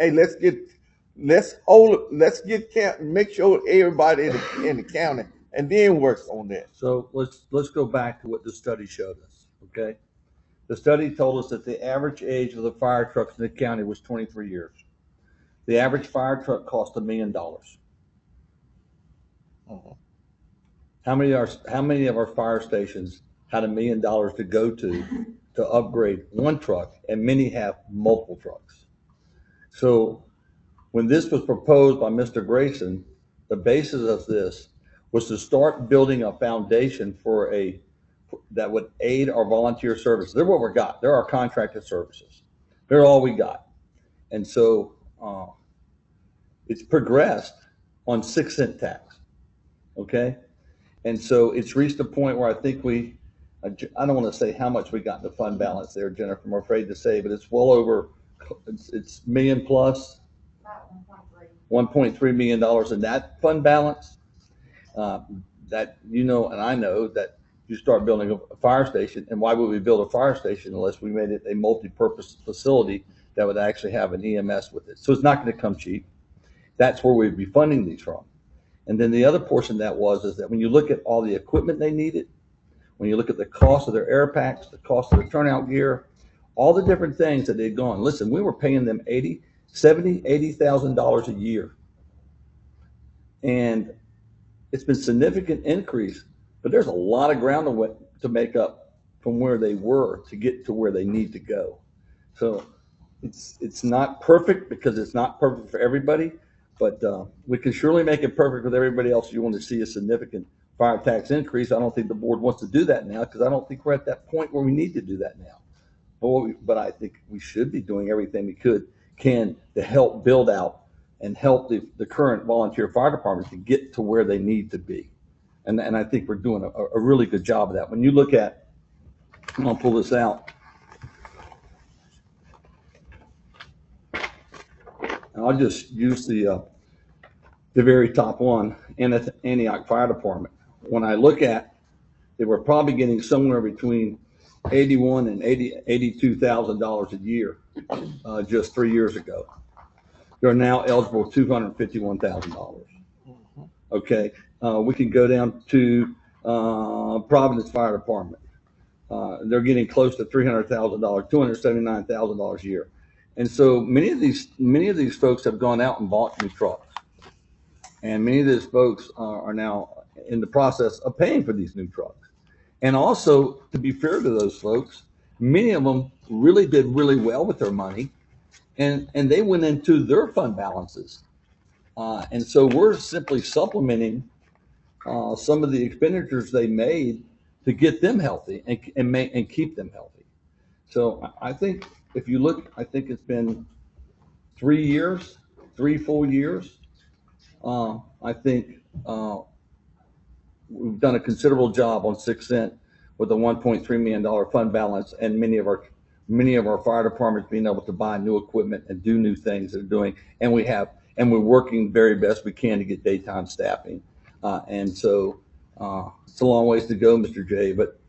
make sure everybody in the county, and then works on that. So let's go back to what the study showed us. Okay, the study told us that the average age of the fire trucks in the county was 23 years. The average fire truck cost $1 million. How many of our fire stations had $1 million to go to upgrade one truck, and many have multiple trucks. So when this was proposed by Mr. Grayson, the basis of this was to start building a foundation for that would aid our volunteer services. They're what we got. They're our contracted services. They're all we got. And so it's progressed on 6-cent tax, okay? And so it's reached a point where I think I don't want to say how much we got in the fund balance there, Jennifer, I'm afraid to say, but it's well over, it's million plus, $1.3 million in that fund balance. That you know, and I know that you start building a fire station, and why would we build a fire station unless we made it a multi-purpose facility that would actually have an EMS with it? So it's not going to come cheap. That's where we'd be funding these from. And then the other portion of that is that when you look at all the equipment they needed, when you look at the cost of their air packs, the cost of the turnout gear, all the different things that they'd gone. Listen, we were paying them $80,000 a year. And it's been a significant increase, but there's a lot of ground to make up from where they were to get to where they need to go. So it's not perfect because it's not perfect for everybody, but we can surely make it perfect with everybody else. You want to see a significant fire tax increase. I don't think the board wants to do that now because I don't think we're at that point where we need to do that now. But I think we should be doing everything we can to help build out and help the current volunteer fire departments to get to where they need to be. And I think we're doing a really good job of that. When you look at, I'm gonna pull this out. And I'll just use the very top one, Antioch Fire Department. When I look at, they were probably getting somewhere between $81,000 and $82,000 a year just 3 years ago. They're now eligible for $251,000. Okay, we can go down to Providence Fire Department. They're getting close to $300,000, $279,000 a year. And so many of these folks have gone out and bought new trucks. And many of these folks are now in the process of paying for these new trucks. And also, to be fair to those folks, many of them really did really well with their money, and they went into their fund balances. And so we're simply supplementing some of the expenditures they made to get them healthy and keep them healthy. So I think if you look, I think it's been 3 full years. I think we've done a considerable job on 6-cent with a $1.3 million fund balance, and many of our fire departments being able to buy new equipment and do new things they're doing. And we're working very best we can to get daytime staffing. And so it's a long ways to go, Mr. J, but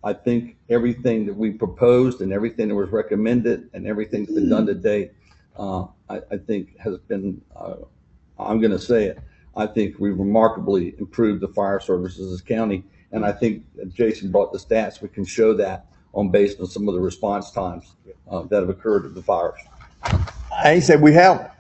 I think everything that we proposed and everything that was recommended and everything that's been done to date, I think has been, I'm going to say it, I think we've remarkably improved the fire services in this county. And I think Jason brought the stats. We can show that based on some of the response times that have occurred at the fires. I ain't said we haven't.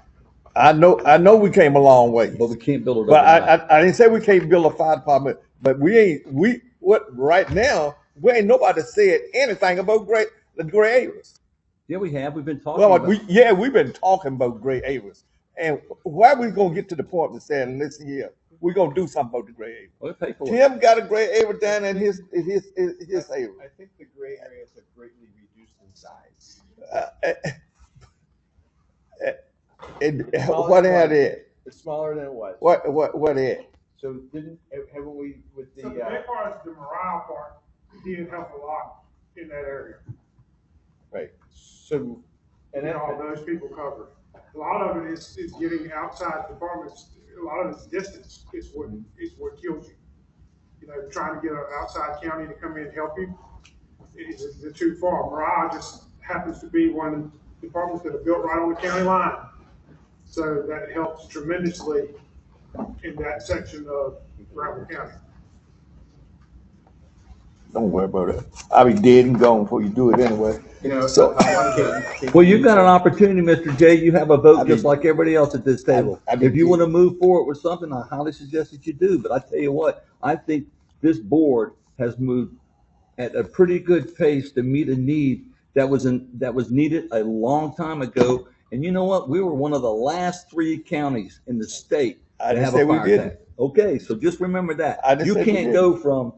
I know we came a long way. But we can't build it But overnight. I didn't say we can't build a fire department, but right now, we ain't nobody said anything about the gray areas. Yeah, we have. We've been talking Well, about we've been talking about gray areas. And why are we gonna get to the point of saying, listen here, we're gonna do something about the gray area? We'll pay for it. Tim got a gray area down in his area. I think the gray areas have greatly reduced in size. What had it? It's smaller than it was. What it? So haven't we with the? So the big part is the morale part. Didn't help a lot in that area. Right. So, And then all those people covered. A lot of it is getting outside departments. A lot of it's distance is what kills you. You know, trying to get an outside county to come in and help you, they're too far. Morale just happens to be one of the departments that are built right on the county line. So that helps tremendously in that section of Bradford County. Don't worry about it. I'll be dead and gone before you do it anyway. You know, So, well, you've got an opportunity, Mr. J. You have a vote just like everybody else at this table. If you want to move forward with something, I highly suggest that you do. But I tell you what, I think this board has moved at a pretty good pace to meet a need that was needed a long time ago. And you know what? We were one of the last 3 counties in the state I to didn't have say a we fire didn't. tax. Okay, so just remember that. I didn't You say we can't didn't. go from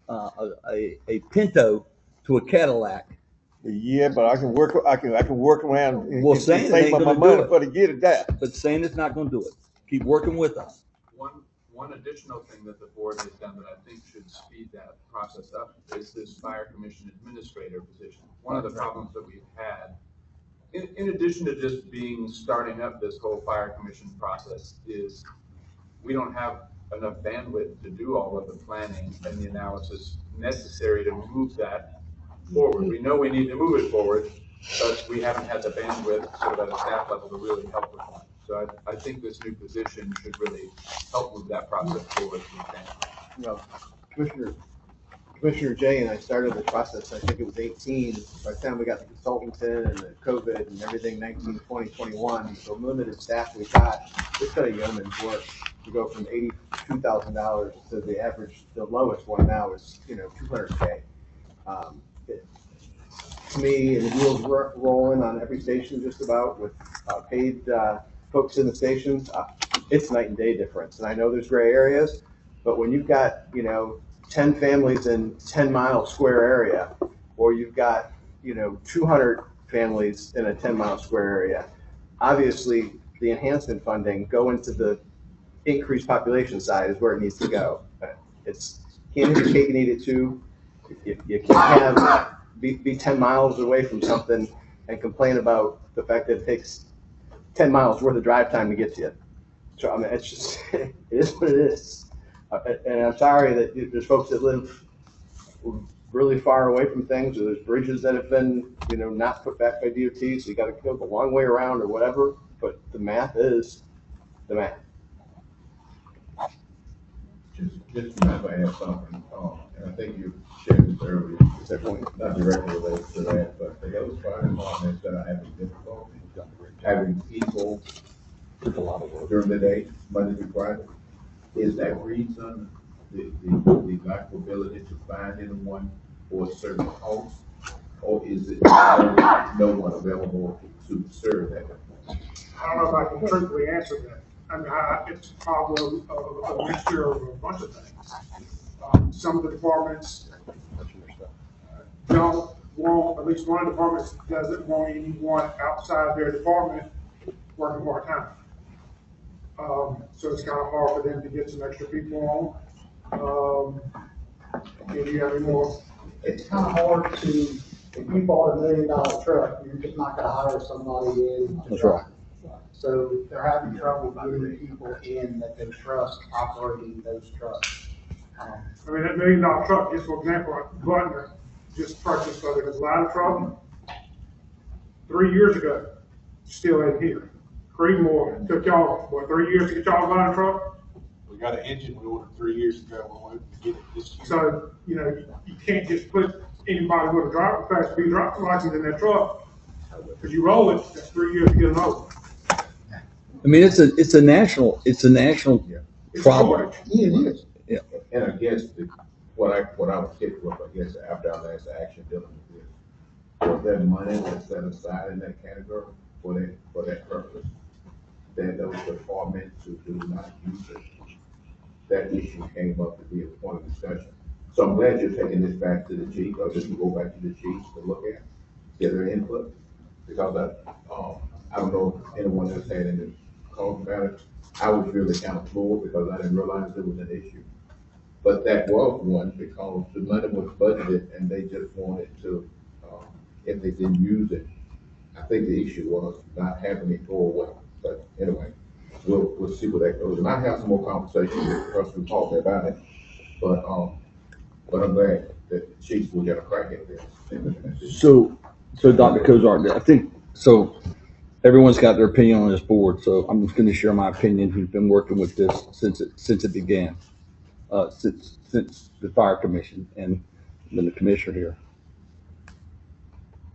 a Pinto to a Cadillac. Yeah, but I can work around and, Well, and saying it save ain't my gonna do money it. for to get it there. But saying it's not gonna do it. Keep working with us. One additional thing that the board has done that I think should speed that process up is this fire commission administrator position. One of the problems that we've had, in addition to just starting up this whole fire commission process, is we don't have enough bandwidth to do all of the planning and the analysis necessary to move that forward. We know we need to move it forward, but we haven't had the bandwidth sort of at a staff level to really help with that. So I think this new position should really help move that process forward. You know, Commissioner Jay and I started the process, I think it was 18, by the time we got the consultants in and the COVID and everything, 19, 20, 21, so limited staff we got, it's been a yeoman's work to go from $82,000 to the average, the lowest one now is, $200K. To me, and the wheels rolling on every station just about with paid folks in the stations, it's night and day difference. And I know there's gray areas, but when you've got, 10 families in 10-mile square area, or you've got, 200 families in a 10-mile square area, obviously the enhancement funding going to the increased population side is where it needs to go. It's can't have your cake and eat it too. You can't be 10 miles away from something and complain about the fact that it takes 10 miles worth of drive time to get to you. So, I mean, it's just, it is what it is. And I'm sorry that there's folks that live really far away from things, or there's bridges that have been, not put back by DOT, so you gotta go the long way around or whatever, but the math is the math. Just remember, I have something, and I think you shared this earlier, not directly related to that, but the other fire departments that are having difficulty having people during the day, Monday through Friday. Is that reason the lack of ability to find anyone for a certain post, or is it no one available to serve that? I don't know if I can truthfully answer that. I mean, it's a problem of a mixture of a bunch of things. Some of the departments don't want, at least one of the departments doesn't want anyone outside their department working part-time. So it's kind of hard for them to get some extra people on. Do you have any more? It's kind of hard to, if you bought $1 million truck, you're just not gonna hire somebody in. That's right. So they're having trouble getting people in that they trust operating those trucks. I mean, that $1 million truck, just for example, Butner just purchased a ladder truck 3 years ago, still ain't here. Creedmoor took y'all, 3 years to get y'all a ladder truck? We got an engine we ordered 3 years ago, we're hoping to get it this year. So, you can't just put anybody with a fast speed driver's license in that truck. Because you roll it, that's 3 years to get an over. I mean, it's a national problem. Yeah, it is. Yeah. And I guess what I was hit with, I guess, after our last action dealing with this, was that money that's set aside in that category for that purpose, that those departments who do not use it, that issue came up to be a point of discussion. So I'm glad you're taking this back to the chief, or just go back to the chief to look at, get their input, because I don't know if anyone else had any calls about it. I was really kind of floored because I didn't realize it was an issue. But that was one, because the money was budgeted and they just wanted to, if they didn't use it, I think the issue was not having it go away. But anyway, we'll see where that goes. And I have some more conversations with the person who talked about it, but I'm glad that the chief will get a crack at this. So Dr. Cozart, I think, so everyone's got their opinion on this board, so I'm just going to share my opinion, who's been working with this since it began, since the fire commission and then the commissioner here.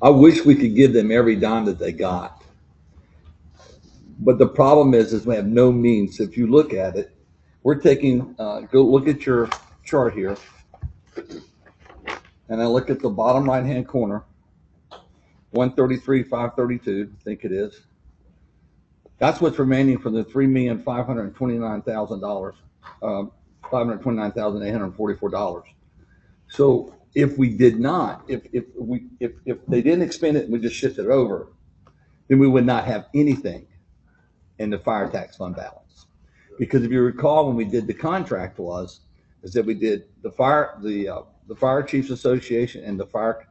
I wish we could give them every dime that they got. But the problem is we have no means. If you look at it, we're taking, go look at your chart here. and I look at the bottom right-hand corner, 133,532, I think it is. That's what's remaining from the $3,529,000, $529,844. So if we did not, if they didn't expend it and we just shifted it over, then we would not have anything in the fire tax fund balance. Because if you recall, when we did the contract is that we did the Fire Chiefs Association and the fire,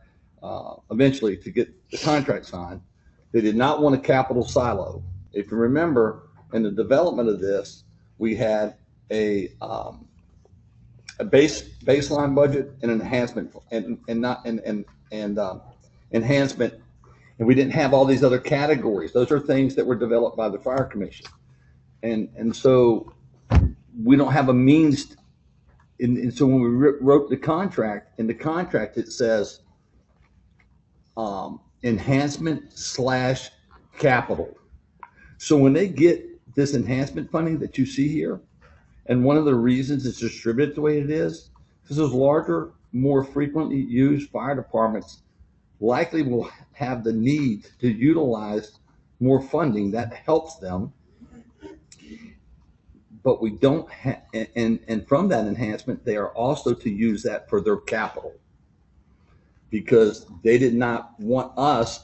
eventually to get the contract signed, they did not want a capital silo. If you remember, in the development of this, we had a baseline budget and an enhancement enhancement, and we didn't have all these other categories. Those are things that were developed by the Fire Commission, and so we don't have a means. And so when we wrote the contract, in the contract it says enhancement / capital. So when they get this enhancement funding that you see here, and one of the reasons it's distributed the way it is, because those larger, more frequently used fire departments likely will have the need to utilize more funding that helps them. But we don't have, and from that enhancement, they are also to use that for their capital, because they did not want us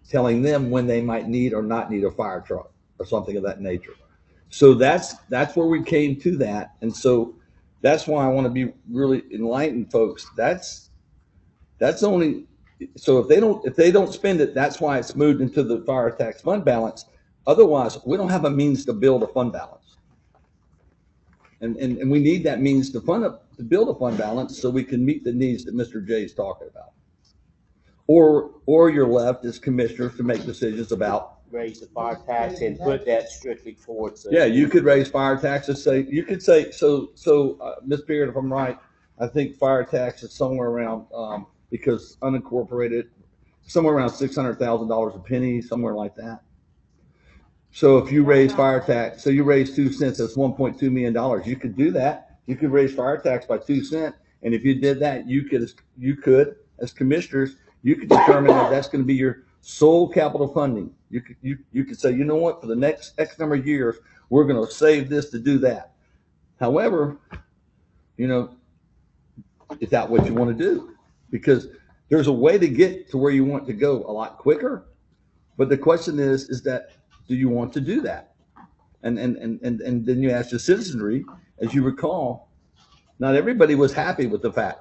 telling them when they might need or not need a fire truck or something of that nature. So that's where we came to that. And so that's why I want to be really enlightened, folks. That's only, so if they don't spend it, that's why it's moved into the fire tax fund balance. Otherwise, we don't have a means to build a fund balance. And we need that means to build a fund balance so we can meet the needs that Mr. J is talking about. Or you're left as commissioners to make decisions about raise the fire tax and put that strictly towards. Yeah, you could raise fire taxes. You could say Ms. Beard, if I'm right, I think fire tax is somewhere around because unincorporated, somewhere around $600,000 a penny, somewhere like that. So if you raise fire tax, so you raise 2 cents, that's $1.2 million. You could do that. You could raise fire tax by 2 cents, and if you did that, you could as commissioners, you could determine that that's going to be your sole capital funding. You could say, you know what, for the next X number of years, we're going to save this to do that. However, is that what you want to do? Because there's a way to get to where you want to go a lot quicker. But the question is that, do you want to do that? And then you ask the citizenry, as you recall, not everybody was happy with the fact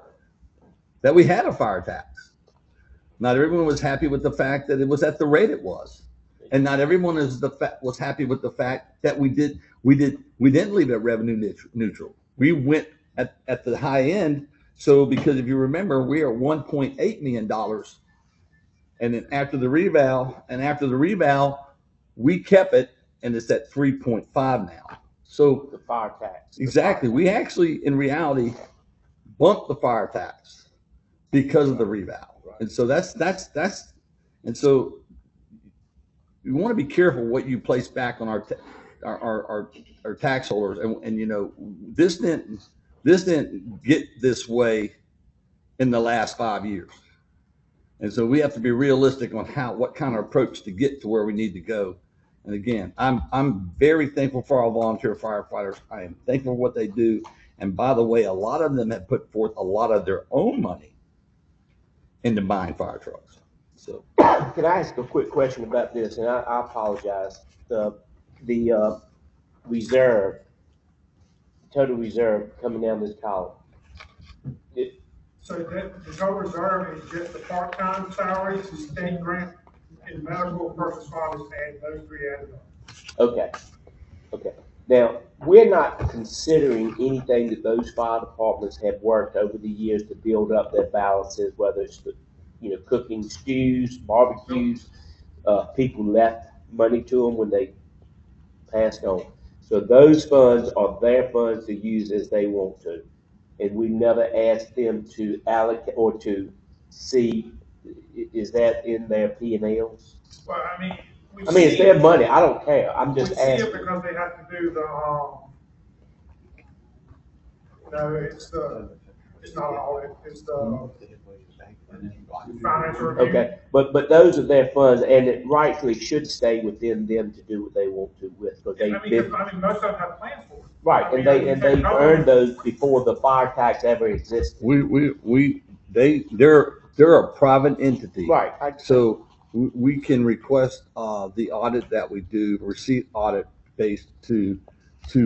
that we had a fire tax. Not everyone was happy with the fact that it was at the rate it was. And not everyone was happy with the fact that we didn't leave it revenue neutral. We went at the high end. So because if you remember, we are $1.8 million. And then after the reval, we kept it, and it's at 3.5 now. So the fire tax. Exactly. We actually, in reality, bumped the fire tax because of the reval. Right. And so that's and so you want to be careful what you place back on our tax holders. And this didn't get this way in the last 5 years. And so we have to be realistic on what kind of approach to get to where we need to go. And again, I'm very thankful for our volunteer firefighters. I am thankful for what they do. And by the way, a lot of them have put forth a lot of their own money into buying fire trucks. So, can I ask a quick question about this? And I apologize. The reserve, total reserve coming down this column. So that the total reserve is just the part-time salaries, the state grant, and medical purpose funds, and those three added up. Okay. Now, we're not considering anything that those fire departments have worked over the years to build up their balances, whether it's cooking stews, barbecues, people left money to them when they passed on. So those funds are their funds to use as they want to. And we never asked them to allocate or to see, is that in their P&Ls? Well, it's their money. I don't care. I'm just asking. We see it because they have to do the, it's the It's not all, it's the financial review. Okay, but those are their funds, and it rightfully should stay within them to do what they want to with, because I they mean, did. most of them have plans for it. Right, and they earned those before the fire tax ever existed. They're a private entity. Right. So we can request the audit that we do, receipt audit based to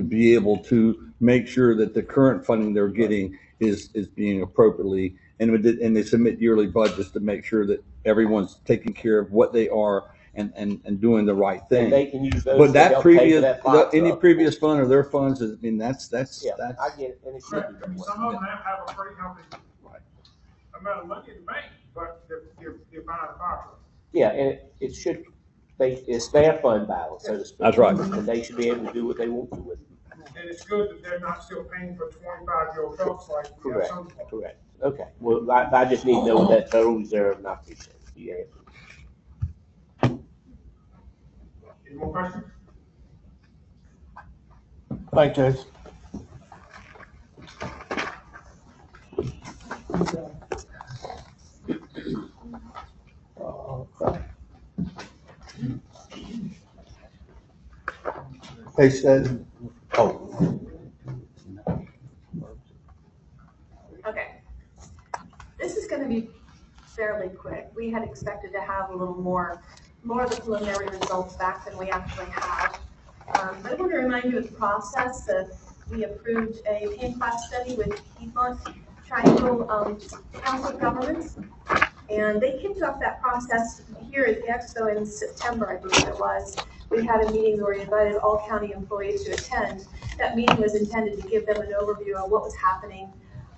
be able to make sure that the current funding they're getting is being appropriately, and they submit yearly budgets to make sure that everyone's taking care of what they are and doing the right thing. And they can use those But to that help pay for previous, that fire any truck. previous fund or their funds, I mean, that's. Yeah, I get it, and it should be that way. Some of them have a pretty healthy amount of money in the bank, but they're buying a fire truck. Yeah, and it should, it's their fund balance, so to speak. That's right. And they should be able to do what they want to with it. And it's good that they're not still paying for 25-year-old trucks like we have Correct, some. correct. Okay, well, I just need to know what that total reserve, and I appreciate it. You answered. Any more questions? Thanks, Chase. Page 7. Oh. Okay. This is gonna be fairly quick. We had expected to have a little more of the preliminary results back than we actually have. But I want to remind you of the process that we approved a pain class study with Piedmont Triangle Council of Governments. And they kicked off that process here at the Expo in September, I believe it was. We had a meeting where we invited all county employees to attend. That meeting was intended to give them an overview of what was happening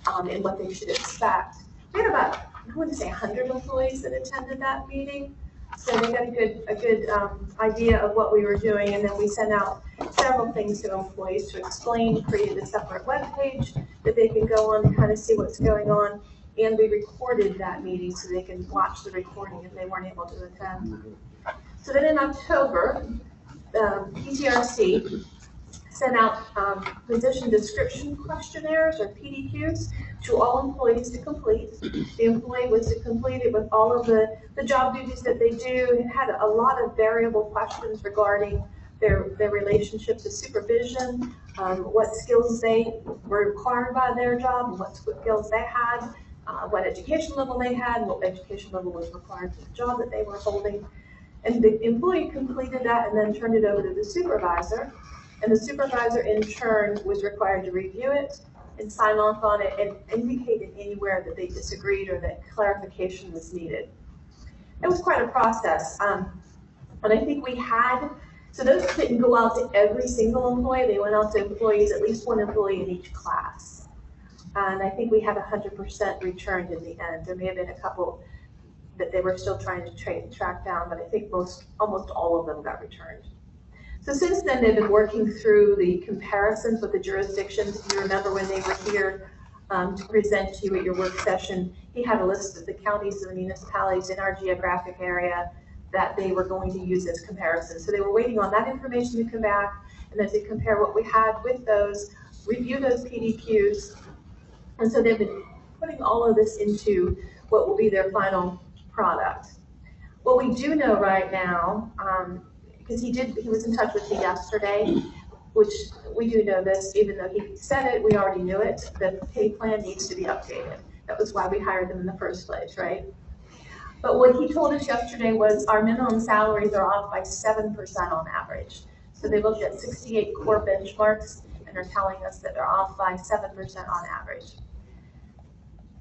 and what they should expect. We had about, I want to say 100 employees that attended that meeting. So they got a good idea of what we were doing, and then we sent out several things to employees to explain, created a separate webpage that they can go on to kind of see what's going on, and we recorded that meeting so they can watch the recording if they weren't able to attend. So then in October, PTRC sent out position description questionnaires or PDQs to all employees to complete. The employee was to complete it with all of the job duties that they do. It had a lot of variable questions regarding their relationship to supervision, what skills they were required by their job, and what skills they had, what education level they had, what education level was required for the job that they were holding. And the employee completed that and then turned it over to the supervisor. And the supervisor in turn was required to review it and sign off on it and indicated anywhere that they disagreed or that clarification was needed. It was quite a process. And I think we had, so those didn't go out to every single employee. They went out to employees, at least one employee in each class. And I think we had 100% returned in the end. There may have been a couple that they were still trying to track down, but I think almost all of them got returned. So since then, they've been working through the comparisons with the jurisdictions. If you remember when they were here to present to you at your work session, he had a list of the counties and the municipalities in our geographic area that they were going to use as comparisons. So they were waiting on that information to come back, and then to compare what we had with those, review those PDQs. And so they've been putting all of this into what will be their final product. What we do know right now, because he was in touch with me yesterday, which we do know this, even though he said it, we already knew it, the pay plan needs to be updated. That was why we hired them in the first place, right? But what he told us yesterday was our minimum salaries are off by 7% on average. So they looked at 68 core benchmarks and are telling us that they're off by 7% on average.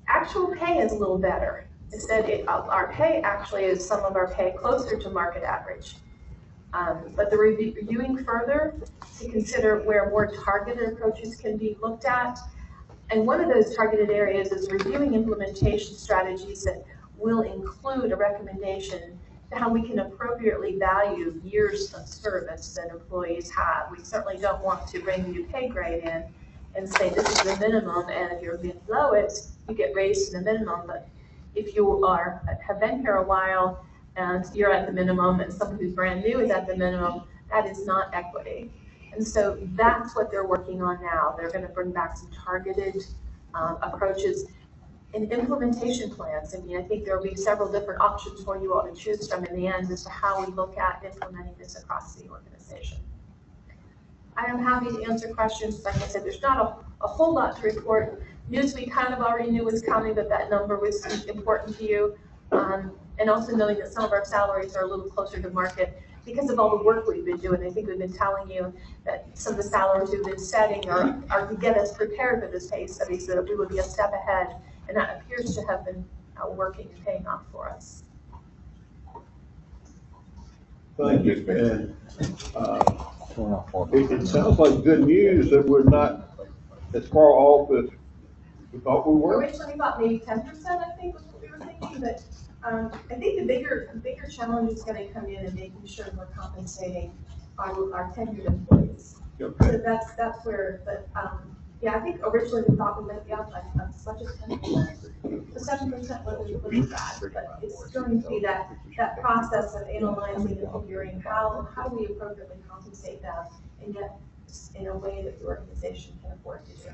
Actual pay is a little better. They said our pay actually is some of our pay closer to market average. But they're reviewing further to consider where more targeted approaches can be looked at. And one of those targeted areas is reviewing implementation strategies that will include a recommendation to how we can appropriately value years of service that employees have. We certainly don't want to bring a new pay grade in and say this is the minimum, and if you're below it, you get raised to the minimum. But if you have been here a while and you're at the minimum and someone who's brand new is at the minimum, that is not equity. And so that's what they're working on now. They're going to bring back some targeted approaches and implementation plans. I mean, I think there will be several different options for you all to choose from in the end as to how we look at implementing this across the organization. I am happy to answer questions. Like I said, there's not a whole lot to report. News we kind of already knew was coming, but that number was important to you. And also knowing that some of our salaries are a little closer to market because of all the work we've been doing. I think we've been telling you that some of the salaries we've been setting are to get us prepared for this pay study so that we would be a step ahead. And that appears to have been working and paying off for us. Thank you. And it sounds like good news that we're not as far off as we thought we were. Originally thought maybe 10%, I think was what we were thinking, but I think the bigger challenge is going to come in and making sure we're compensating our tenured employees. Okay. So that's where, but yeah, I think originally we thought we might be up like as much as 10%. So 7% wasn't bad, but it's going to be that process of analyzing and figuring how we appropriately compensate them and yet in a way that the organization can afford to do.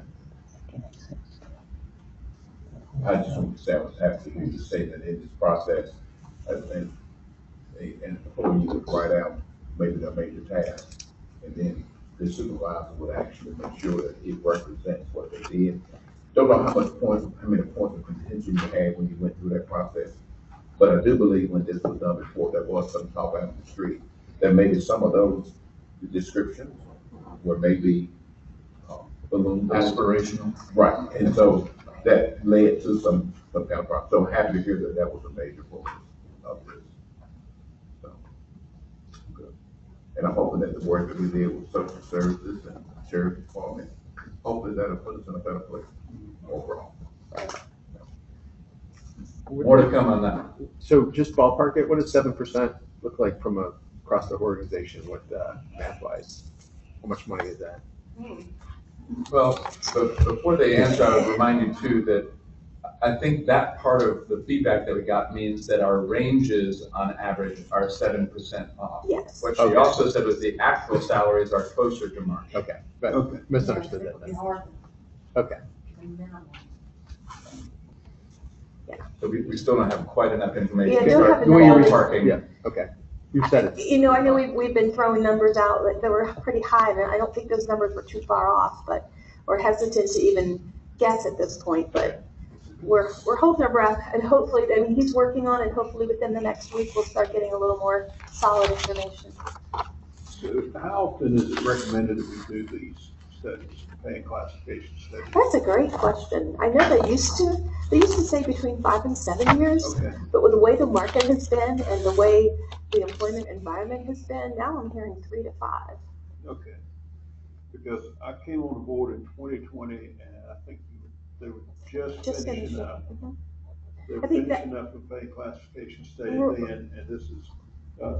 I just want to say I was happy to hear you say that in this process, and before you would write out maybe the major task, and then the supervisor would actually make sure that it represents what they did. Don't know how many points of contention you had when you went through that process, but I do believe when this was done before, there was some talk out in the street that maybe some of those descriptions were maybe balloon aspirational, right? And so that led to some kind of problem. So I'm happy to hear that that was a major focus of this. So, good. And I'm hoping that the work that we did with social services and sheriff's department, hopefully that'll put us in a better place overall. More to come on that. So just ballpark it, what does 7% look like from across the organization with math wise? How much money is that? Well, before they answer, I would remind you too that I think that part of the feedback that we got means that our ranges on average are 7% off. Yes. What she also said was the actual salaries are closer to market. Okay, but misunderstood that then. Okay. Yeah. So we still don't have quite enough information Yeah, to don't start have enough. ballparking. Yeah, okay. You said it. You know, I know we've been throwing numbers out that were pretty high, and I don't think those numbers were too far off, but we're hesitant to even guess at this point, but we're holding our breath, and hopefully, I mean, he's working on it, hopefully within the next week, we'll start getting a little more solid information. So how often is it recommended that we do these studies, pay and classification studies? That's a great question. I know they used to say between 5 and 7 years, Okay. but with the way the market has been and the way the employment environment has been, now I'm hearing 3 to 5. Okay. Because I came on board in 2020, and I think they were just finishing up. They were I think finishing up with pay classification study then, and this is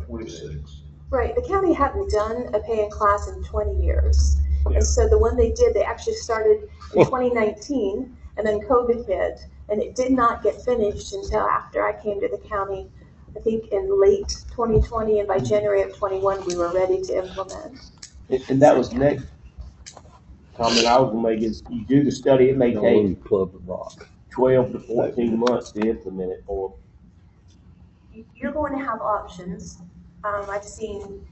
26. Right, the county hadn't done a pay and class in 20 years. Yeah. And so the one they did, they actually started in 2019, and then COVID hit, and it did not get finished until after I came to the county, I think in late 2020, and by January of 21, we were ready to implement. And that was next comment I was gonna make is you do the study, it may take Club of Rock. 12 to 14 months to implement it or. You're going to have options. I've seen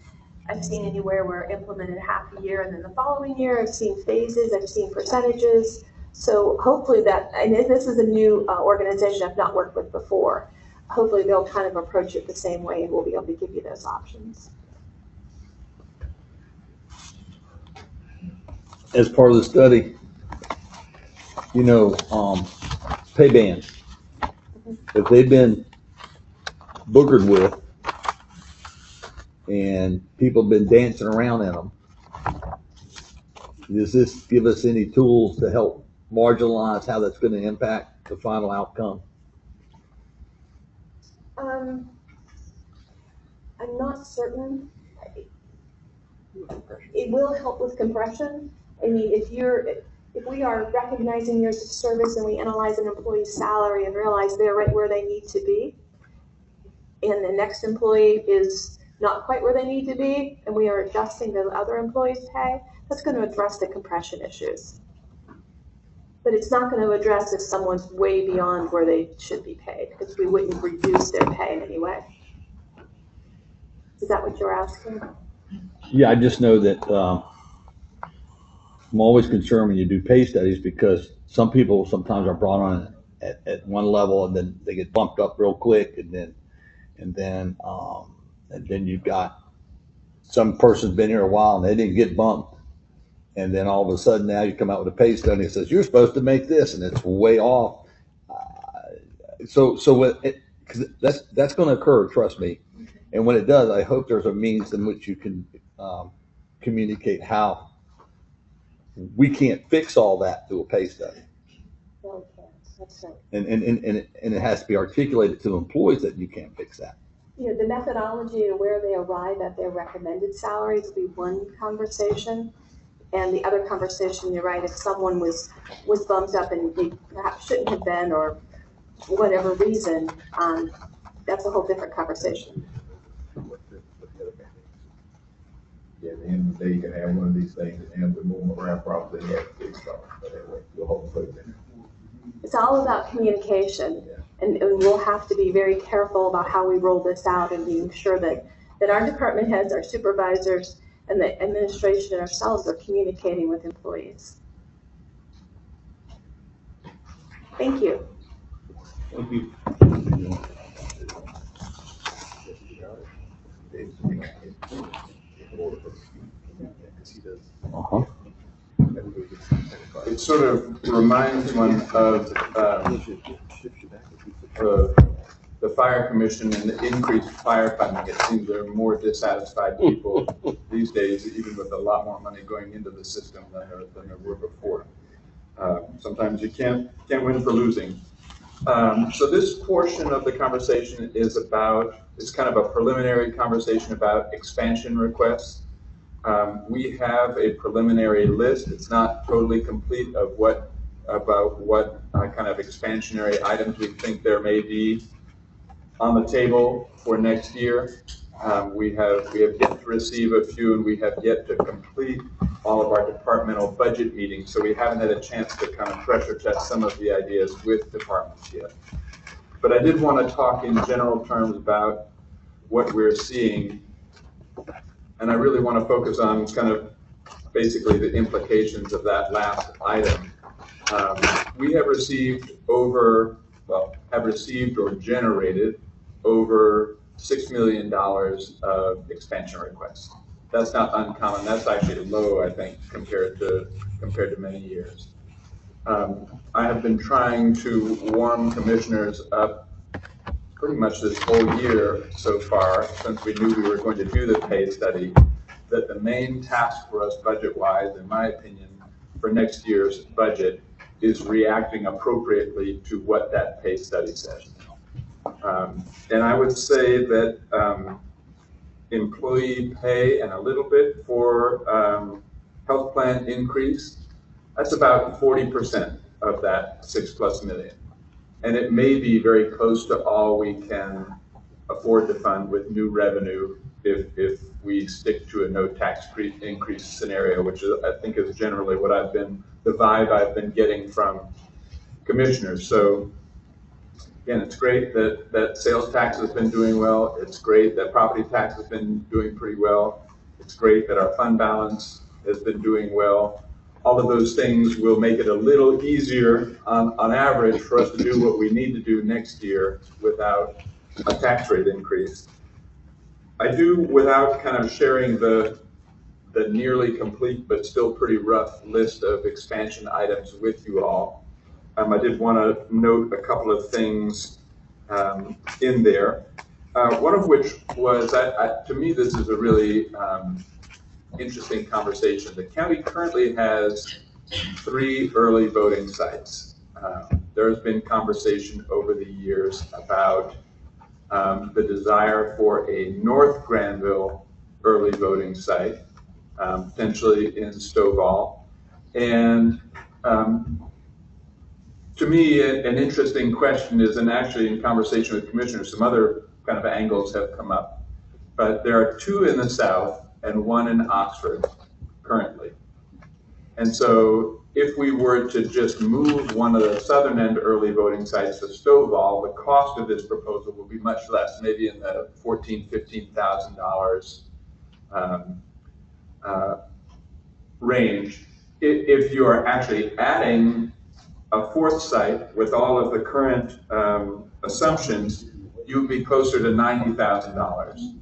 anywhere where implemented half a year and then the following year. I've seen phases, I've seen percentages. So hopefully that, and this is a new organization I've not worked with before. Hopefully they'll kind of approach it the same way and we'll be able to give you those options. As part of the study, you know, pay bands, if they've been boogered with and people have been dancing around in them, does this give us any tools to help marginalize how that's going to impact the final outcome? I'm not certain. It will help with compression. I mean, if we are recognizing years of service and we analyze an employee's salary and realize they're right where they need to be, and the next employee is not quite where they need to be, and we are adjusting the other employees' pay, that's going to address the compression issues. But it's not going to address if someone's way beyond where they should be paid, because we wouldn't reduce their pay in any way. Is that what you're asking? Yeah, I just know that I'm always concerned when you do pay studies, because some people sometimes are brought on at one level and then they get bumped up real quick, and then you've got some person's been here a while and they didn't get bumped, and then all of a sudden now you come out with a pay study that says you're supposed to make this and it's way off. Because that's going to occur, trust me. And when it does, I hope there's a means in which you can communicate how we can't fix all that through a pay study. No, we can't. That's right. And it has to be articulated to employees that you can't fix that. You know, the methodology and where they arrive at their recommended salaries will be one conversation. And the other conversation, you're right, if someone was bumped up and they perhaps shouldn't have been, or for whatever reason, that's a whole different conversation. Yeah, at the end of the day, you can have one of these things and end with more around probably than that fixed off. But anyway, we'll hold it there. It's all about communication, and we'll have to be very careful about how we roll this out and being sure that our department heads, our supervisors, and the administration ourselves are communicating with employees. Thank you. Thank you. Uh-huh. It sort of reminds one of the fire commission and the increased fire funding. It seems there are more dissatisfied people these days, even with a lot more money going into the system than there were before. Sometimes you can't win for losing. So this portion of the conversation is kind of a preliminary conversation about expansion requests. We have a preliminary list. It's not totally complete of what kind of expansionary items we think there may be on the table for next year. We have yet to receive a few, and we have yet to complete all of our departmental budget meetings, so we haven't had a chance to kind of pressure test some of the ideas with departments yet. But I did want to talk in general terms about what we're seeing, and I really want to focus on kind of basically the implications of that last item. We have received or generated over $6 million of expansion requests. That's not uncommon. That's actually low, I think, compared to many years. I have been trying to warm commissioners up pretty much this whole year so far, since we knew we were going to do the pay study, that the main task for us budget-wise, in my opinion, for next year's budget is reacting appropriately to what that pay study says. And I would say that employee pay and a little bit for health plan increase, that's about 40% of that $6+ million. And it may be very close to all we can afford to fund with new revenue if we stick to a no tax increase scenario, which I think is generally what the vibe I've been getting from commissioners. So again, it's great that sales tax has been doing well. It's great that property tax has been doing pretty well. It's great that our fund balance has been doing well. All of those things will make it a little easier on average for us to do what we need to do next year without a tax rate increase. I do, without kind of sharing the nearly complete but still pretty rough list of expansion items with you all, I did want to note a couple of things in there. One of which was, to me, this is a really interesting conversation. The county currently has 3 early voting sites. There has been conversation over the years about the desire for a North Granville early voting site, potentially in Stovall. And to me, an interesting question is, and actually in conversation with commissioners, some other kind of angles have come up, but there are 2 in the south and 1 in Oxford currently. And so if we were to just move one of the southern end early voting sites to Stovall, the cost of this proposal will be much less, maybe in the $14,000-$15,000 range. If you are actually adding a fourth site with all of the current assumptions, you would be closer to $90,000.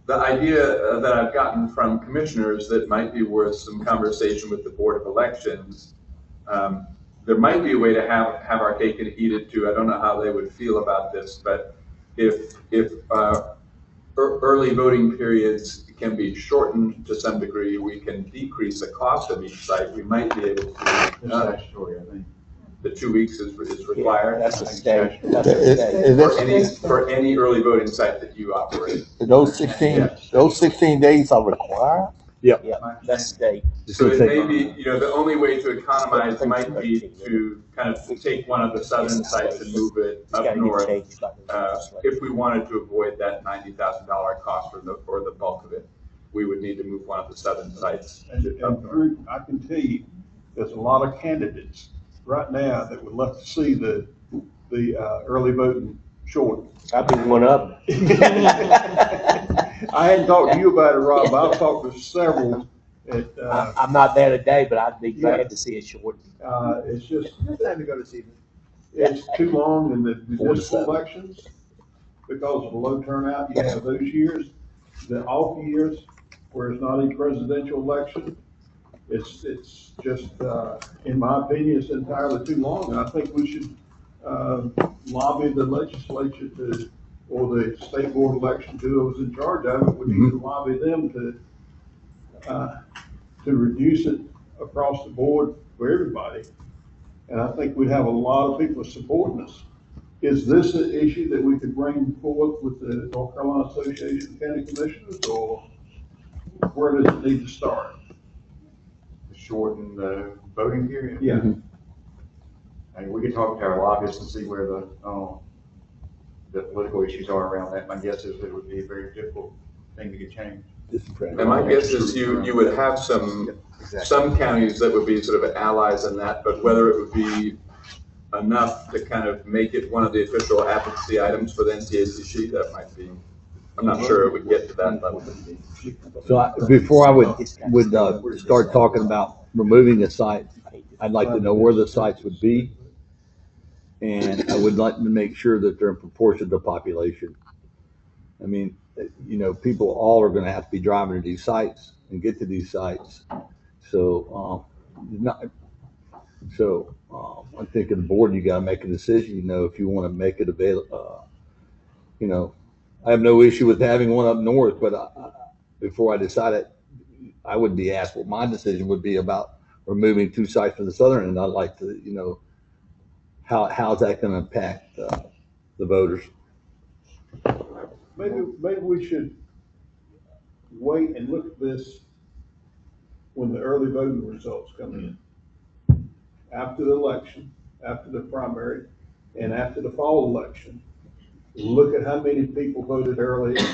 The idea that I've gotten from commissioners that might be worth some conversation with the Board of Elections, there might be a way to have our cake and eat it too. I don't know how they would feel about this, but if early voting periods can be shortened to some degree, we can decrease the cost of each site. We might be able to. Statutory, I think. The 2 weeks is required. That's a state. That's a state. For any early voting site that you operate. Those 16 days are required? Yeah, that's state. So it may be, the only way to economize might be to kind of take one of the southern sites and move it up north. If we wanted to avoid that $90,000 cost for the bulk of it, we would need to move one of the southern sites. And Drew, I can tell you, there's a lot of candidates right now that would love to see the early voting shortened. I've been one of them. I hadn't talked to you about it, Rob, but I've talked to several. I'm not there today, but I'd be glad to see it shortened. It's just, Time to go this evening. it's too long in the municipal elections because of the low turnout. You have those years, the off years, where it's not a presidential election. It's just, in my opinion, it's entirely too long. And I think we should lobby the legislature or the state board election, whoever's in charge of it, we need to lobby them to reduce it across the board for everybody. And I think we'd have a lot of people supporting us. Is this an issue that we could bring forth with the North Carolina Association of County Commissioners, or where does it need to start? Shorten the voting period? Yeah. I mean, we could talk to our lobbyists and see where the political issues are around that. My guess is it would be a very difficult thing to get changed. And my guess is you would have some counties that would be sort of allies in that, but whether it would be enough to kind of make it one of the official advocacy items for the NCACC, that might be, I'm not sure it would get to that level. So before I would start talking about removing a site, I'd like to know where the sites would be. And I would like to make sure that they're in proportion to the population. I mean, people all are gonna have to be driving to these sites and get to these sites. So, I think in the board, you gotta make a decision, if you wanna make it available, I have no issue with having one up north, but before I decided, I would be asked what my decision would be about removing 2 sites from the southern, and I'd like to, how's that going to impact the voters? Maybe we should wait and look at this when the early voting results come in. After the election, after the primary, and after the fall election, look at how many people voted early at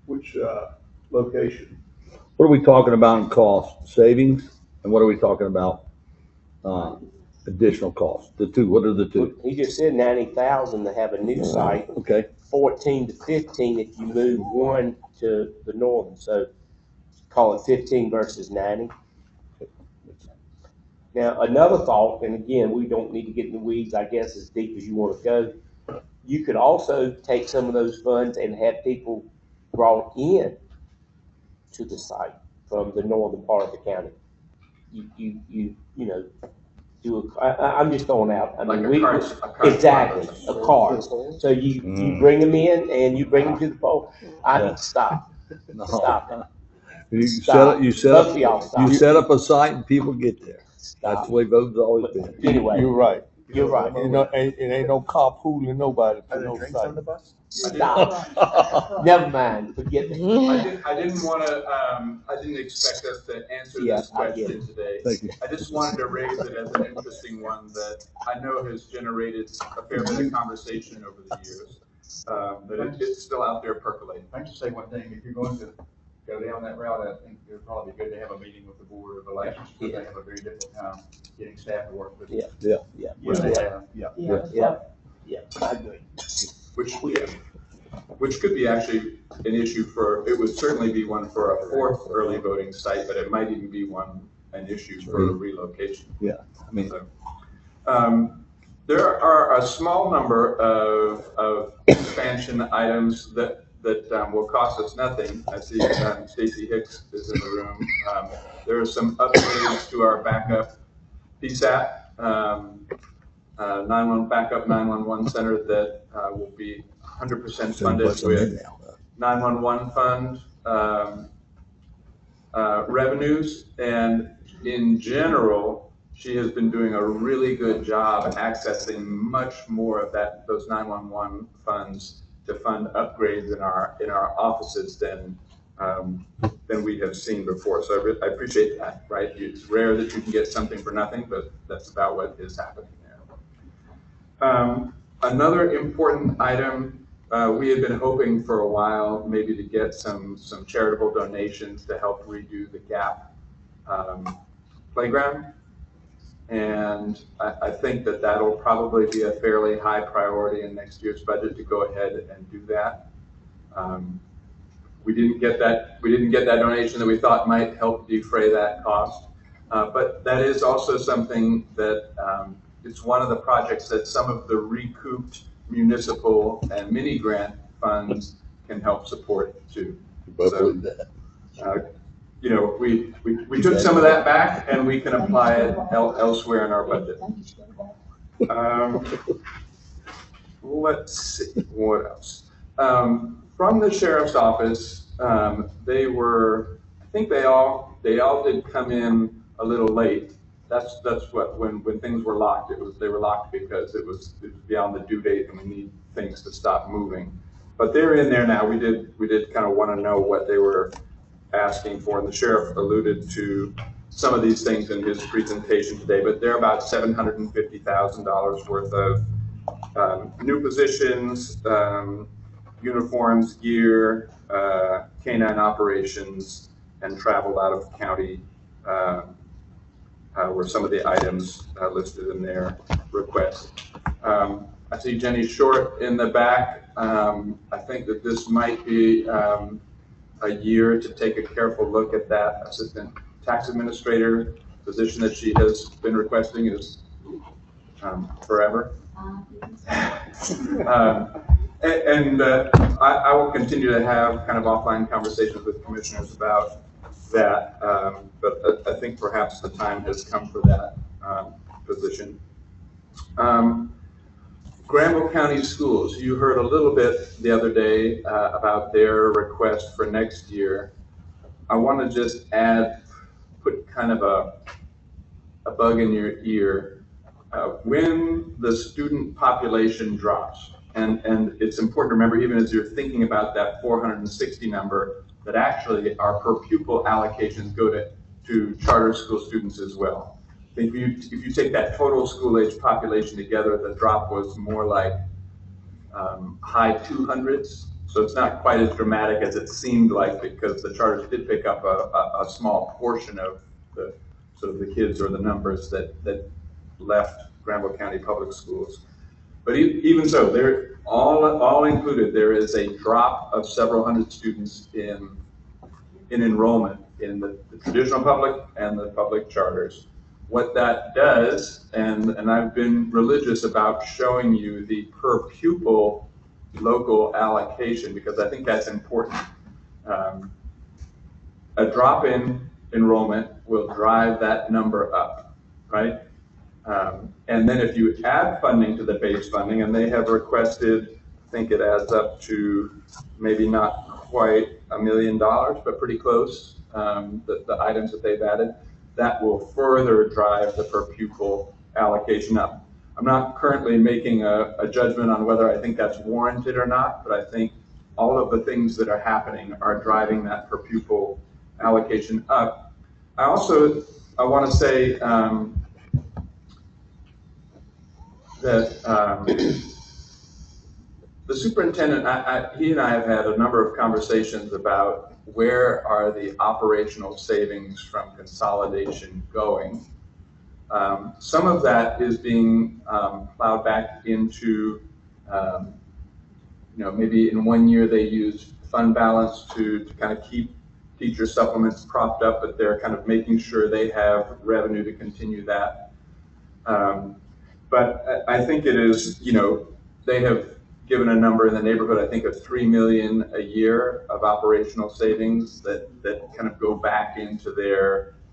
which location. What are we talking about in cost savings, and what are we talking about additional costs? The two. What are the two? He just said 90,000 to have a new site. Okay. 14 to 15 if you move one to the northern. So call it 15 versus 90. Now another thought, and again, we don't need to get in the weeds, I guess, as deep as you want to go. You could also take some of those funds and have people brought in to the site from the northern part of the county. I'm just throwing out. I mean, exactly a card. So you bring them in and you bring them to the poll. I need to stop. No. Stop. You set up a site and people get there. That's the way voting's always been. Anyway, You're right. You're right. It ain't no carpooling nobody to no drinks on the site. bus? Stop. Never mind. Forget it. I didn't want to. I didn't expect us to answer this question today. Thank you. I just wanted to raise it as an interesting one that I know has generated a fair bit of conversation over the years. But it's still out there percolating. I can just say one thing. If you're going to go down that route, I think it would probably be good to have a meeting with the Board of Elections, because they have a very difficult time getting staff to work with. Yeah. What they have. Yeah, I agree. Which could be actually an issue for, it would certainly be one for a fourth early voting site, but it might even be an issue for relocation. Yeah, I mean. So, there are a small number of expansion items that will cost us nothing. I see Stacy Hicks is in the room. There are some upgrades to our backup PSAT, 911 center that will be 100% funded with 911 fund revenues. And in general, she has been doing a really good job accessing much more of those 911 funds to fund upgrades in our offices than we have seen before. So I appreciate that, right? It's rare that you can get something for nothing, but that's about what is happening there. Another important item, we had been hoping for a while maybe to get some charitable donations to help redo the Gap playground. And I think that that'll probably be a fairly high priority in next year's budget to go ahead and do that. We didn't get that donation that we thought might help defray that cost. But that is also something that it's one of the projects that some of the recouped municipal and mini grant funds can help support too. So, you know, we took some of that back and we can apply it elsewhere in our budget. Let's see, what else? From the sheriff's office, I think they all did come in a little late. That's what, when things were locked, they were locked because it was beyond the due date and we need things to stop moving. But they're in there now. We did kind of want to know what they were asking for, and the sheriff alluded to some of these things in his presentation today, but they're about $750,000 worth of new positions, uniforms, gear, canine operations, and travel out of county were some of the items listed in their request. I see Jenny Short in the back. I think that this might be a year to take a careful look at that assistant tax administrator position that she has been requesting is forever. I will continue to have kind of offline conversations with commissioners about that, but I think perhaps the time has come for that position. Granville County Schools, you heard a little bit the other day about their request for next year. I want to just put kind of a bug in your ear. When the student population drops, and it's important to remember, even as you're thinking about that 460 number, that actually our per pupil allocations go to charter school students as well. If you take that total school age population together, the drop was more like high 200s. So it's not quite as dramatic as it seemed like, because the charters did pick up a small portion of the sort of the kids or the numbers that left Granville County Public Schools. But even so, they're all included, there is a drop of several hundred students in enrollment in the traditional public and the public charters. What that does, and I've been religious about showing you the per pupil local allocation, because I think that's important. A drop in enrollment will drive that number up, right? And then if you add funding to the base funding, and they have requested, I think it adds up to maybe not quite $1 million, but pretty close, the items that they've added, that will further drive the per pupil allocation up. I'm not currently making a judgment on whether I think that's warranted or not, but I think all of the things that are happening are driving that per pupil allocation up. I want to say that the the superintendent, he and I have had a number of conversations about where are the operational savings from consolidation going. Some of that is being plowed back into, maybe in 1 year they used fund balance to kind of keep teacher supplements propped up, but they're kind of making sure they have revenue to continue that. But I think it is, they have given a number in the neighborhood, I think, of $3 million a year of operational savings that kind of go back into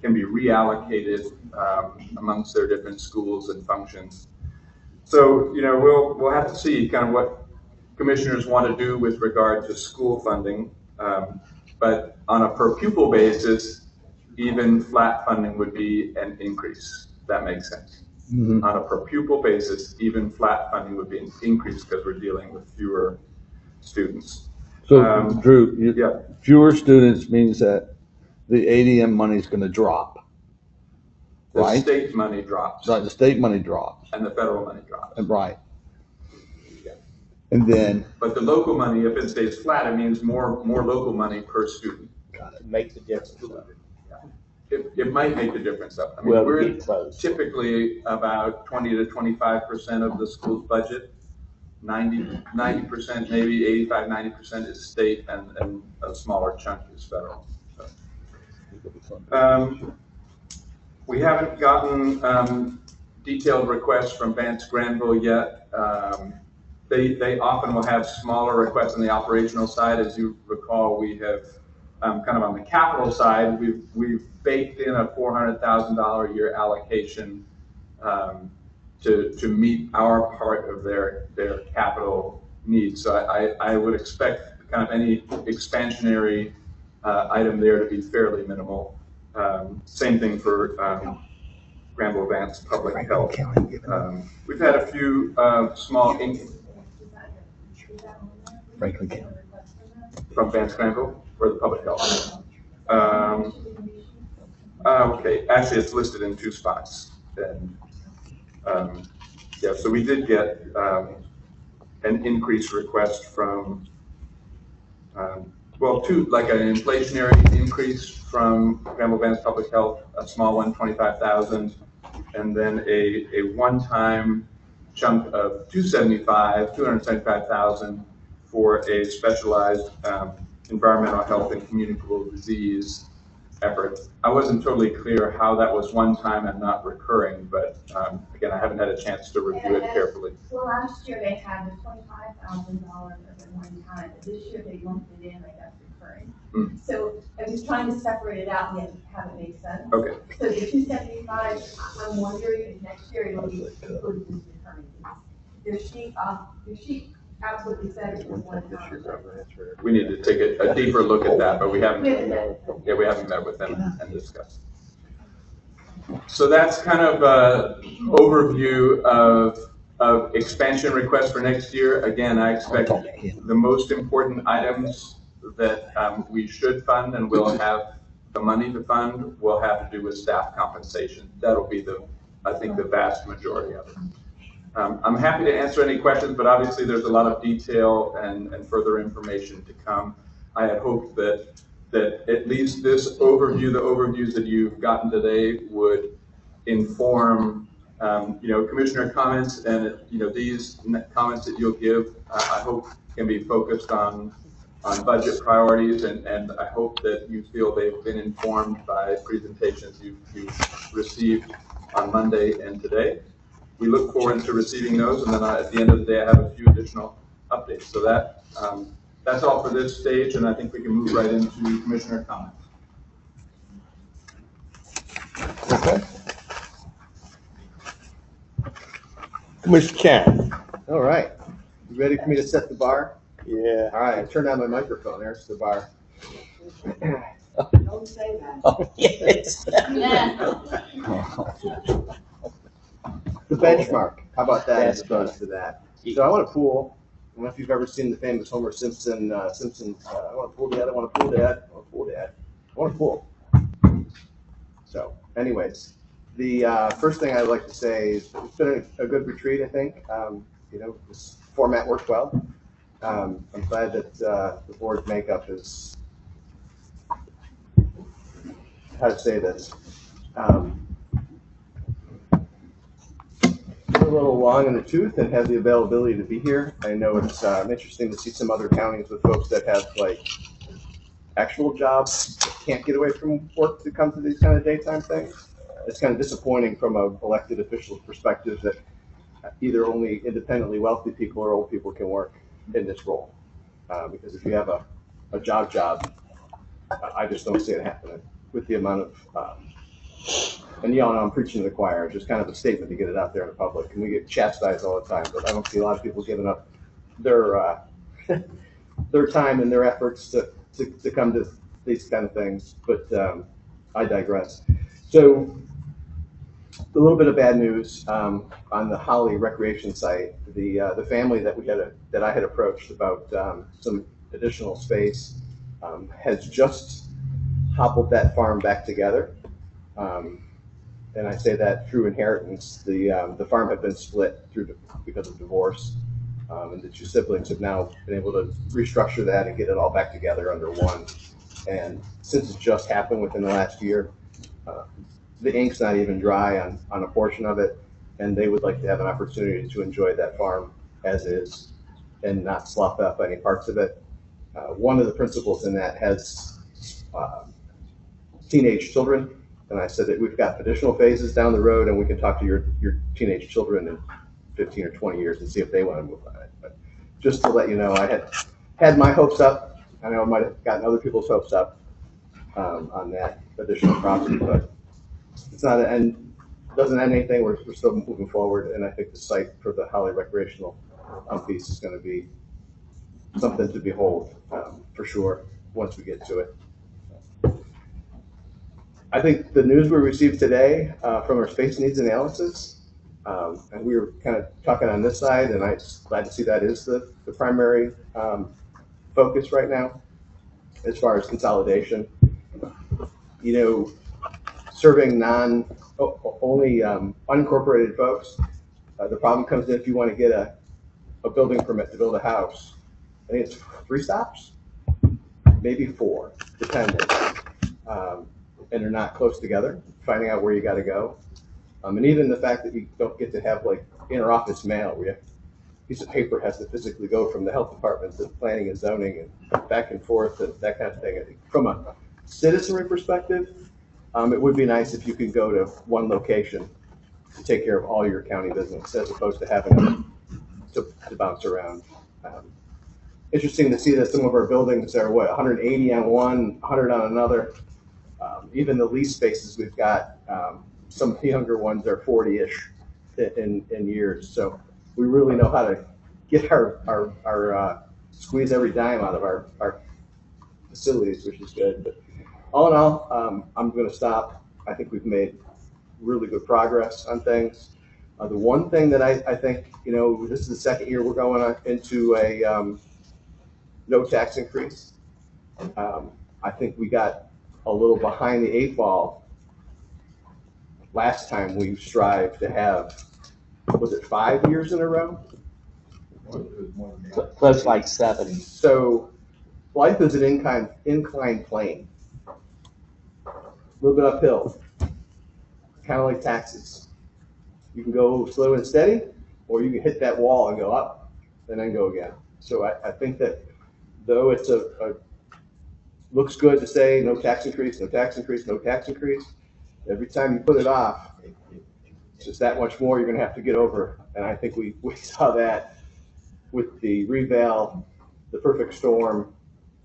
can be reallocated amongst their different schools and functions. So, we'll have to see kind of what commissioners want to do with regard to school funding. But on a per pupil basis, even flat funding would be an increase. If that makes sense. Mm-hmm. On a per pupil basis, even flat funding would be an increase because we're dealing with fewer students. So, Drew, yeah. Fewer students means that the ADM money is going to drop, right? The state money drops. Right, the state money drops. And the federal money drops. Right. Yeah. And then. But the local money, if it stays flat, it means more local money per student. Got it. Makes a difference. It might make the difference up. I mean, we're typically about 20 to 25% of the school's budget. 90%, maybe 85, 90% is state, and a smaller chunk is federal. So. We haven't gotten detailed requests from Vance Granville yet. They often will have smaller requests on the operational side. As you recall, we have kind of on the capital side, we've baked in a $400,000 a year allocation to meet our part of their capital needs. So I would expect kind of any expansionary item there to be fairly minimal. Same thing for Granville Vance Public Health. We've had a few small Franklin County. From Vance Granville or the Public Health. Okay, actually it's listed in 2 spots. And yeah, so we did get an increased request from, like an inflationary increase from Granville Vance Public Health, a small one, $25,000, and then a one-time chunk of $275,000 for a specialized environmental health and communicable disease effort. I wasn't totally clear how that was one time and not recurring, but again, I haven't had a chance to review it carefully. Well, last year they had the $25,000 as a one time, but this year they lumped it in like that's recurring. Mm. So I was trying to separate it out and have it make sense. Okay. So the 275, I'm wondering if next year it'll be included in recurring. Your sheet absolutely said it was one time. We need to take a deeper look at that, but we haven't met with them and discussed. So that's kind of an overview of expansion requests for next year. Again, I expect the most important items that we should fund and will have the money to fund will have to do with staff compensation. That'll be I think the vast majority of it. I'm happy to answer any questions, but obviously there's a lot of detail and further information to come. I had hoped that at least this overview, the overviews that you've gotten today, would inform commissioner comments, and these comments that you'll give, I hope can be focused on budget priorities, and I hope that you feel they've been informed by presentations you've received on Monday and today. We look forward to receiving those, and then at the end of the day, I have a few additional updates. So that's all for this stage, and I think we can move right into commissioner comments. Okay. Commissioner Karen. All right. You ready for me to set the bar? Yeah. All right. I turned on my microphone. There's the bar. Don't say that. Oh, yes. The benchmark. How about that as opposed to that? So I want to pool. I don't know if you've ever seen the famous Homer Simpson, I want to pool dad, I want to pool dad, I want to pool dad, I want to pool. So anyways, the first thing I'd like to say is it's been a good retreat, I think. This format worked well. I'm glad that the board makeup is, how to say this, a little long in the tooth and have the availability to be here. I know it's interesting to see some other counties with folks that have like actual jobs that can't get away from work to come to these kind of daytime things. It's kind of disappointing from an elected official's perspective that either only independently wealthy people or old people can work in this role. Because if you have a job, I just don't see it happening with the amount of, and y'all know I'm preaching to the choir, just kind of a statement to get it out there in the public. And we get chastised all the time, but I don't see a lot of people giving up their their time and their efforts to come to these kind of things. But I digress. So a little bit of bad news on the Holly Recreation site. The family that I had approached about some additional space has just hobbled that farm back together. And I say that through inheritance. The farm had been split because of divorce, and the two siblings have now been able to restructure that and get it all back together under one. And since it just happened within the last year, the ink's not even dry on a portion of it, and they would like to have an opportunity to enjoy that farm as is and not slough up any parts of it. One of the principals in that has teenage children, and I said that we've got additional phases down the road, and we can talk to your teenage children in 15 or 20 years and see if they want to move on it. But just to let you know, I had my hopes up. I know I might have gotten other people's hopes up on that additional property, but it's not, and doesn't end anything. We're still moving forward, and I think the site for the Holly recreational piece is going to be something to behold for sure once we get to it. I think the news we received today from our space needs analysis, and we were kind of talking on this side, and I'm glad to see that is the primary focus right now as far as consolidation. You know, serving only unincorporated folks, the problem comes in if you want to get a building permit to build a house. I think it's 3 stops, maybe 4, depending. And they're not close together, finding out where you got to go. And even the fact that you don't get to have like inter-office mail, where a piece of paper has to physically go from the health department to planning and zoning and back and forth and that kind of thing. I think from a citizenry perspective, it would be nice if you could go to one location to take care of all your county business as opposed to having to bounce around. Interesting to see that some of our buildings are 180 on one, 100 on another. Even the lease spaces we've got, some of the younger ones are 40-ish in years. So we really know how to get our squeeze every dime out of our facilities, which is good. But all in all, I'm going to stop. I think we've made really good progress on things. The one thing that I think, you know, this is the second year we're going into a no tax increase. I think we got a little behind the 8 ball last time we strived to have, was it 5 years in a row? Close like 7. So life is an inclined plane, a little bit uphill, kind of like taxes. You can go slow and steady, or you can hit that wall and go up and then go again. So I think that though it's looks good to say no tax increase, no tax increase, no tax increase, every time you put it off, it's just that much more you're going to have to get over. And I think we saw that with the reval, the perfect storm,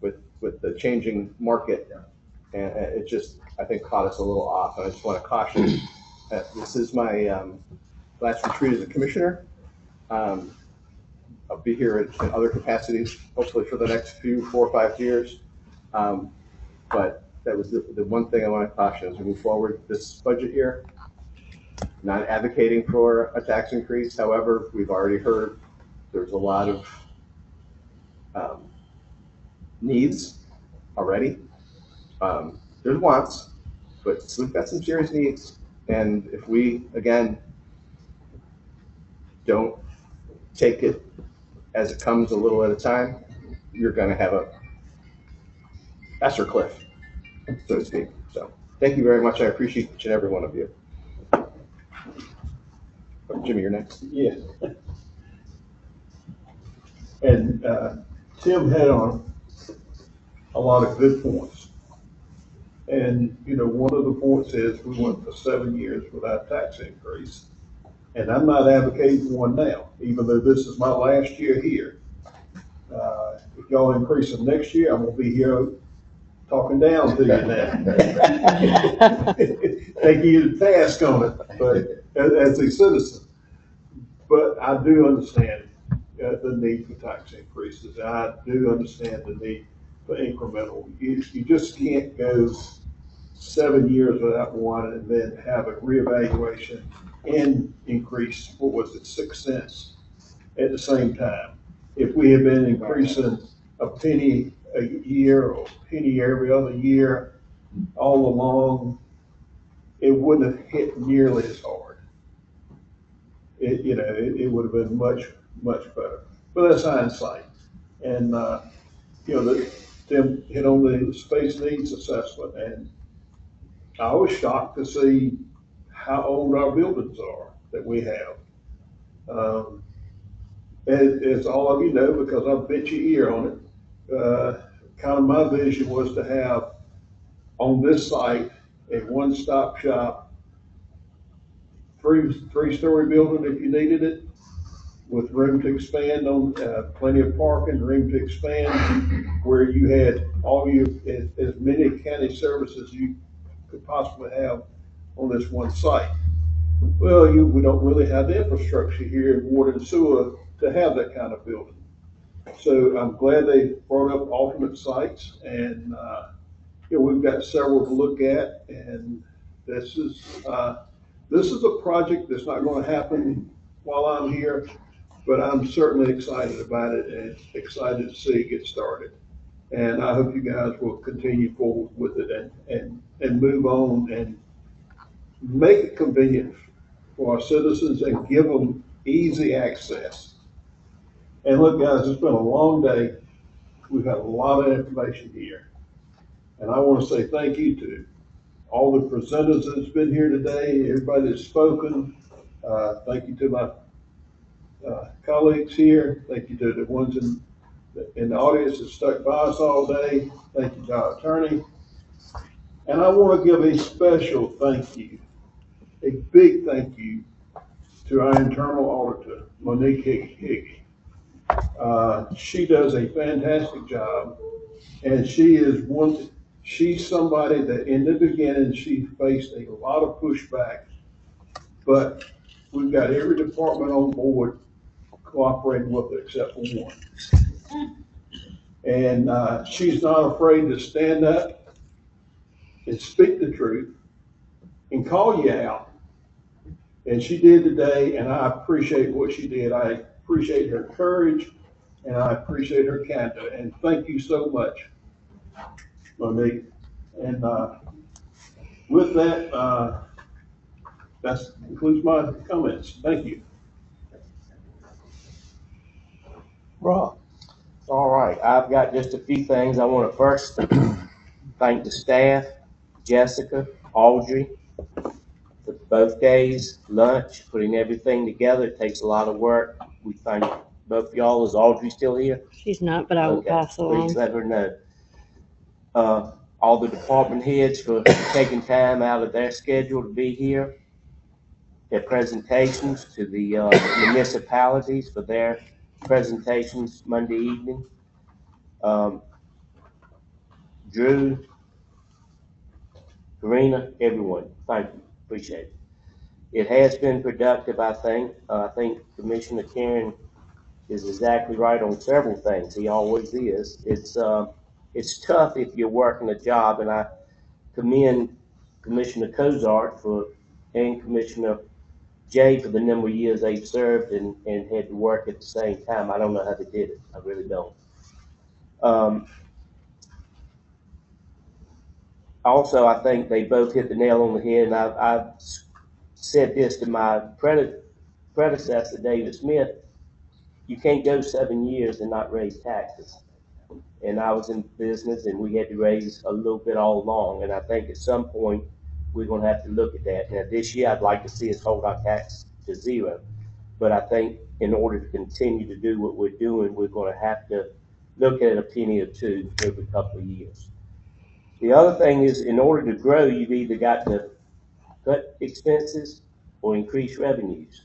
with the changing market, and it just, I think, caught us a little off. And I just want to caution that this is my last retreat as a commissioner. I'll be here in other capacities, hopefully for the next 4 or 5 years. But that was the one thing I want to caution as we move forward this budget year. Not advocating for a tax increase. However, we've already heard there's a lot of needs already. There's wants, but we've got some serious needs. And if we, again, don't take it as it comes a little at a time, you're gonna have that's your cliff, so to speak. So thank you very much. I appreciate each and every one of you. Jimmy, you're next. Yes. And Tim had on a lot of good points. And, you know, one of the points is we went for 7 years without tax increase. And I'm not advocating one now, even though this is my last year here. If y'all increase them next year, I'm gonna be here talking down to you now. Taking you to task on it, but as a citizen. But I do understand the need for tax increases. I do understand the need for incremental. You just can't go 7 years without one and then have a reevaluation and increase, what was it, 6 cents at the same time. If we had been increasing a penny a year or a penny every other year all along, it wouldn't have hit nearly as hard. It would have been much, much better. But that's hindsight. And, Tim hit on the space needs assessment, and I was shocked to see how old our buildings are that we have. As all of you know, because I've bet your ear on it, kind of my vision was to have on this site a one-stop shop, three-story building if you needed it, with room to expand on, plenty of parking, room to expand, where you had as many county services you could possibly have on this one site. Well, we don't really have the infrastructure here in water and sewer to have that kind of building. So I'm glad they brought up alternate sites, and we've got several to look at, and this is a project that's not going to happen while I'm here, but I'm certainly excited about it and excited to see it get started. And I hope you guys will continue forward with it and move on and make it convenient for our citizens and give them easy access. And look, guys, it's been a long day. We've had a lot of information here. And I want to say thank you to all the presenters that's been here today, everybody that's spoken. Thank you to my colleagues here. Thank you to the ones in the audience that stuck by us all day. Thank you to our attorney. And I want to give a special thank you, a big thank you to our internal auditor, Monique Higgy. She does a fantastic job, and she's somebody that in the beginning, she faced a lot of pushback, but we've got every department on board cooperating with her except for one. And she's not afraid to stand up and speak the truth and call you out. And she did today, and I appreciate what she did. I appreciate her courage, and I appreciate her candor. And thank you so much, Monique. And with that, that concludes my comments. Thank you. Rob. All right, I've got just a few things. I want to first thank the staff, Jessica, Audrey, for both days, lunch, putting everything together. It takes a lot of work. We thank both of y'all. Is Audrey still here? She's not, but I will pass along. Please let her know. All the department heads for taking time out of their schedule to be here. Their presentations to the municipalities for their presentations Monday evening. Drew, Karina, everyone, thank you, appreciate it. It has been productive, I think. I think Commissioner Karen is exactly right on several things. He always is. It's tough if you're working a job, and I commend Commissioner Cozart and Commissioner Jay for the number of years they've served and had to work at the same time. I don't know how they did it. I really don't. Also, I think they both hit the nail on the head, and I've said this to my predecessor, David Smith. you can't go 7 years and not raise taxes. And I was in business and we had to raise a little bit all along. And I think at some point, we're gonna have to look at that. Now, this year, I'd like to see us hold our tax to zero. But I think in order to continue to do what we're doing, we're gonna have to look at a penny or two every couple of years. The other thing is, in order to grow, you've either got to cut expenses or increase revenues.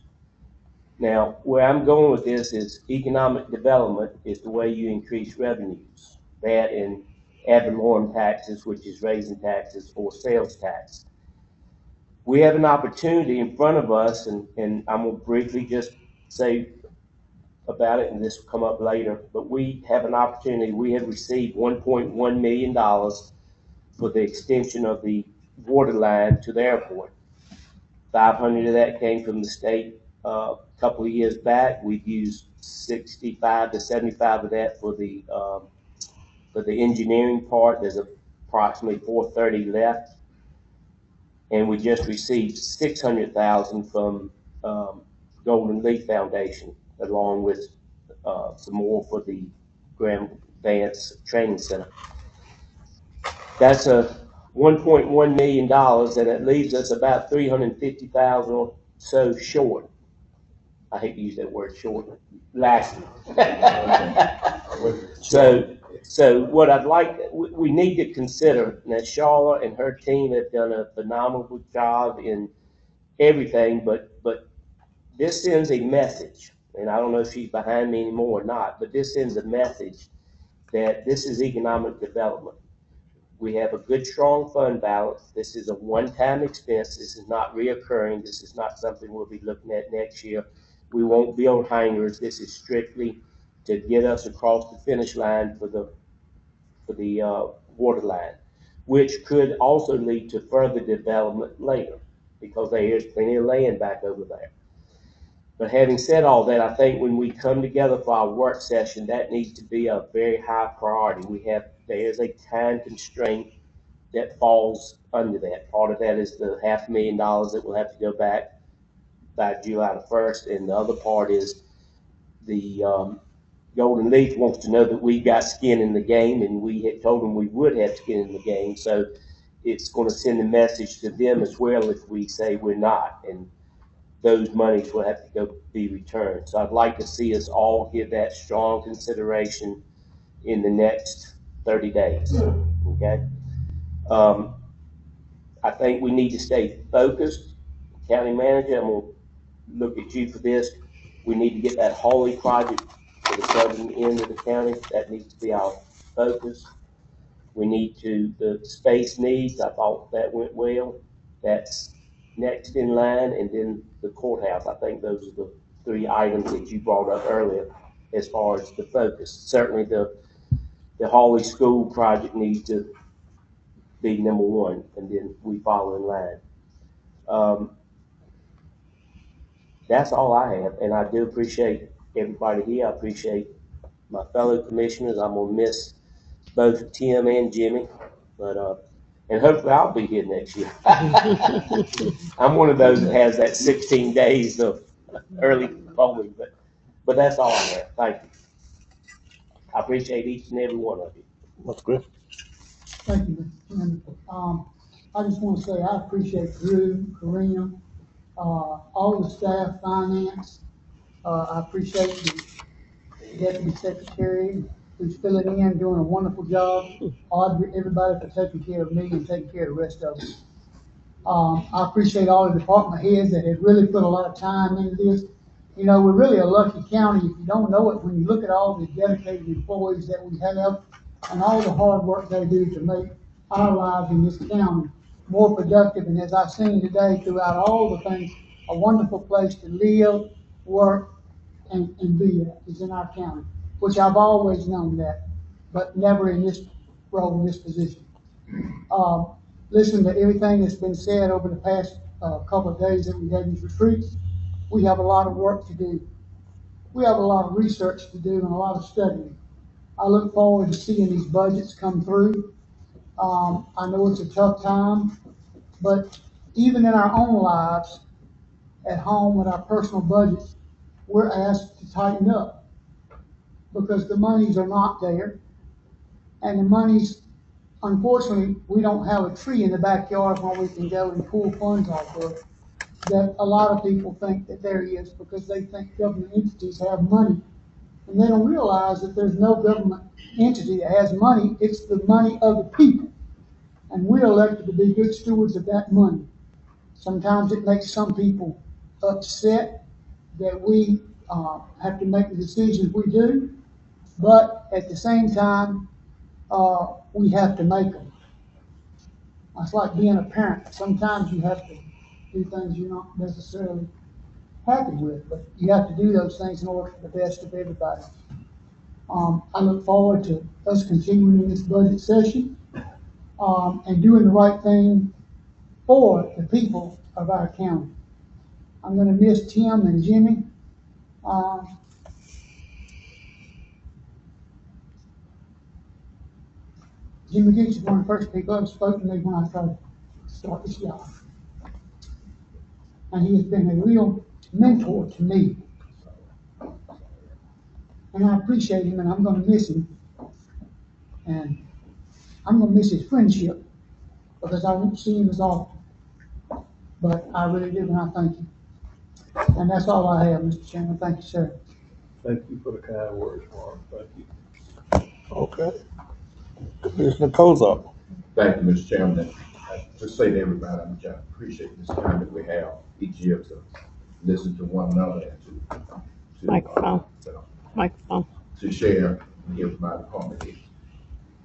Now, where I'm going with this is economic development is the way you increase revenues. That and ad valorem taxes, which is raising taxes, or sales tax. We have an opportunity in front of us, and I'm gonna briefly just say about it, and this will come up later, but we have an opportunity. We have received $1.1 million for the extension of the water line to the airport. 500 of that came from the state. A couple of years back, we've used 65 to 75 of that for the engineering part. There's approximately 430 left, and we just received 600,000 from Golden Leaf Foundation, along with some more for the Graham Vance Training Center. That's a $1.1 million, and it leaves us about 350,000 or so short. I hate to use that word, short, last year. So what I'd like, we need to consider, now Charlotte and her team have done a phenomenal job in everything, but this sends a message, and I don't know if she's behind me anymore or not, but this sends a message that this is economic development. We have a good, strong fund balance. This is a one-time expense. This is not reoccurring. This is not something we'll be looking at next year. We won't build hangars. This is strictly to get us across the finish line for the water line, which could also lead to further development later, because there's plenty of land back over there. But having said all that, I think when we come together for our work session, that needs to be a very high priority. There's a time constraint that falls under that. Part of that is the $500,000 that will have to go back by July the 1st, and the other part is the Golden Leaf wants to know that we got skin in the game, and we had told them we would have skin in the game. So it's going to send a message to them as well if we say we're not, and those monies will have to go be returned. So I'd like to see us all give that strong consideration in the next 30 days, okay? I think we need to stay focused. County manager, I'm gonna look at you for this. We need to get that Hawley project to the southern end of the county. That needs to be our focus. We need to, the space needs, I thought that went well. That's next in line, and then the courthouse. I think those are the three items that you brought up earlier as far as the focus. Certainly the Hawley School project needs to be number one, and then we follow in line. That's all I have, and I do appreciate everybody here. I appreciate my fellow commissioners. I'm gonna miss both Tim and Jimmy, but and hopefully I'll be here next year. I'm one of those that has that 16 days of early polling, but that's all I have. Thank you. I appreciate each and every one of you. That's good. Thank you, Mr. Chairman. I just want to say I appreciate Drew, Karina, all the staff, finance. I appreciate the deputy secretary who's filling in, doing a wonderful job. Audrey, everybody for taking care of me and taking care of the rest of us. I appreciate all the department heads that have really put a lot of time into this. You know, we're really a lucky county. If you don't know it, when you look at all the dedicated employees that we have and all the hard work they do to make our lives in this county more productive, and as I've seen today throughout all the things, a wonderful place to live, work, and be at is in our county, which I've always known that, but never in this role, in this position. Listen to everything that's been said over the past couple of days that we had these retreats. We have a lot of work to do. We have a lot of research to do and a lot of studying. I look forward to seeing these budgets come through. I know it's a tough time, but even in our own lives, at home with our personal budgets, we're asked to tighten up. because the monies are not there. And the monies, unfortunately, we don't have a tree in the backyard where we can go and pull funds off of, that a lot of people think that there is, because they think government entities have money. And they don't realize that there's no government entity that has money. It's the money of the people. And we're elected to be good stewards of that money. Sometimes it makes some people upset that we have to make the decisions we do, but at the same time, we have to make them. It's like being a parent. Sometimes you have to do things you're not necessarily happy with, but you have to do those things in order for the best of everybody. I look forward to us continuing in this budget session and doing the right thing for the people of our county. I'm going to miss Tim and Jimmy. Jimmy Gooch is one of the first people that spoke to me when I tried to start this job. And he has been a real mentor to me. And I appreciate him, and I'm going to miss him. And I'm going to miss his friendship because I won't see him as often. But I really do, and I thank you. And that's all I have, Mr. Chairman. Thank you, sir. Thank you for the kind words, Mark. Thank you. Okay. Commissioner Kozak. Thank you, Mr. Chairman. I just say to everybody, I appreciate this time that we have each year to listen to one another and Microphone. Microphone. to share and hear from my department heads.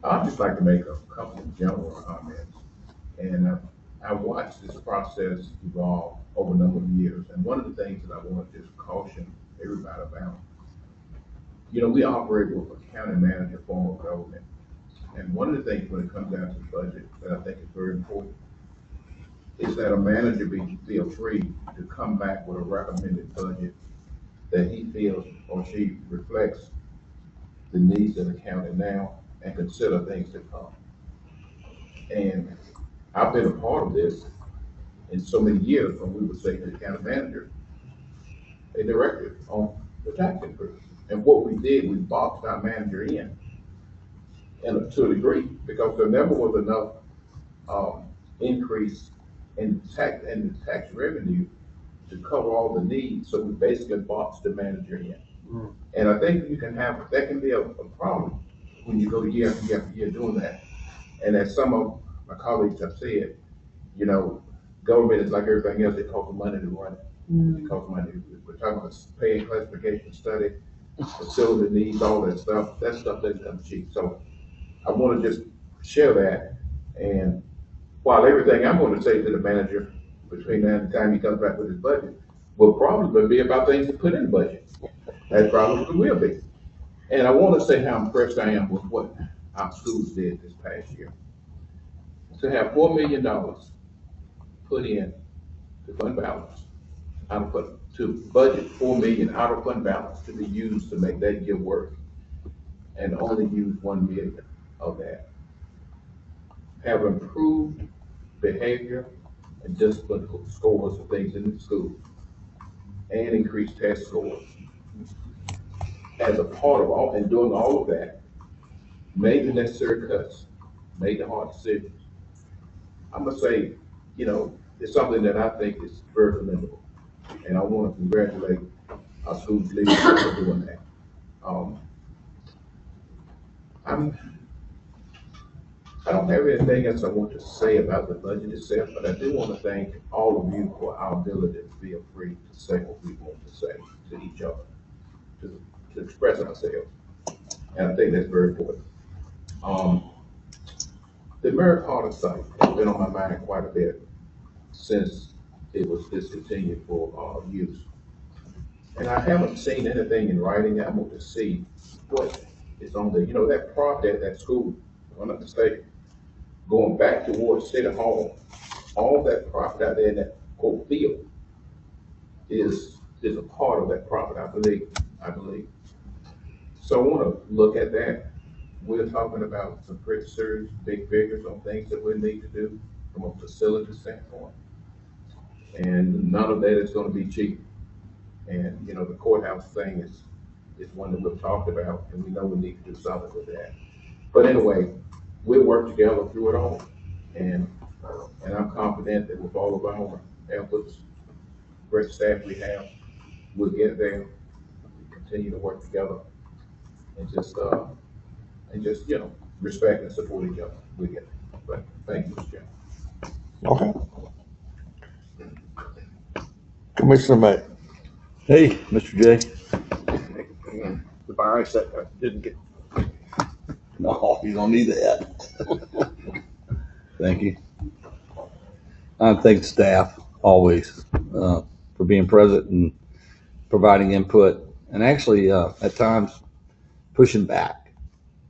I'd just like to make a couple of general comments. And I watched this process evolve over a number of years. And one of the things that I want to just caution everybody about, we operate with a county manager form of government. And one of the things when it comes down to the budget that I think is very important is that a manager feel free to come back with a recommended budget that he feels or she reflects the needs of the county now and consider things to come. And I've been a part of this in so many years when we would say to the county manager, a directive on the tax increase. And what we did, we boxed our manager in to a degree, because there never was enough increase in the tax revenue to cover all the needs. So we basically boxed the manager in. And I think that can be a problem when you go year after year after year doing that. And as some of my colleagues have said, government is like everything else, it costs money to run it. It costs money. We're talking about pay and classification study, facility needs, all that stuff. That stuff doesn't come cheap. So I want to just share that. And while everything I'm going to say to the manager between now and the time he comes back with his budget will probably be about things to put in the budget. That probably will be. And I want to say how impressed I am with what our schools did this past year. To have $4 million put in to fund balance, to budget $4 million out of fund balance to be used to make that year work, and only use $1 million of that. Have improved behavior and discipline scores of things in the school, and increased test scores. As a part of all, and doing all of that, made the necessary cuts, made the hard decisions. I'm gonna say, it's something that I think is very commendable. And I want to congratulate our school leaders for doing that. I don't have anything else I want to say about the budget itself, but I do want to thank all of you for our ability to feel free to say what we want to say to each other, to express ourselves. And I think that's very important. The Merrick Carter site has been on my mind quite a bit since it was discontinued for use. And I haven't seen anything in writing. I want to see what is on there. That property at that school, if I'm not mistaken, going back towards City Hall, all that property out there in that quote field is a part of that property, I believe. So I want to look at that. We're talking about some pretty serious big figures on things that we need to do from a facility standpoint. And none of that is going to be cheap. And, the courthouse thing is is one that we've talked about, and we know we need to do something with that. But anyway, we'll work together through it all. And I'm confident that with all of our efforts, great staff we have, we'll get there, continue to work together, and just, you know, respect and support each other. We'll get there. But thank you, Mr. Chairman. Okay. Commissioner May. Hey, Mr. J. The virus that didn't get. No, you don't need that. Thank you. I thank staff always for being present and providing input, and actually at times pushing back.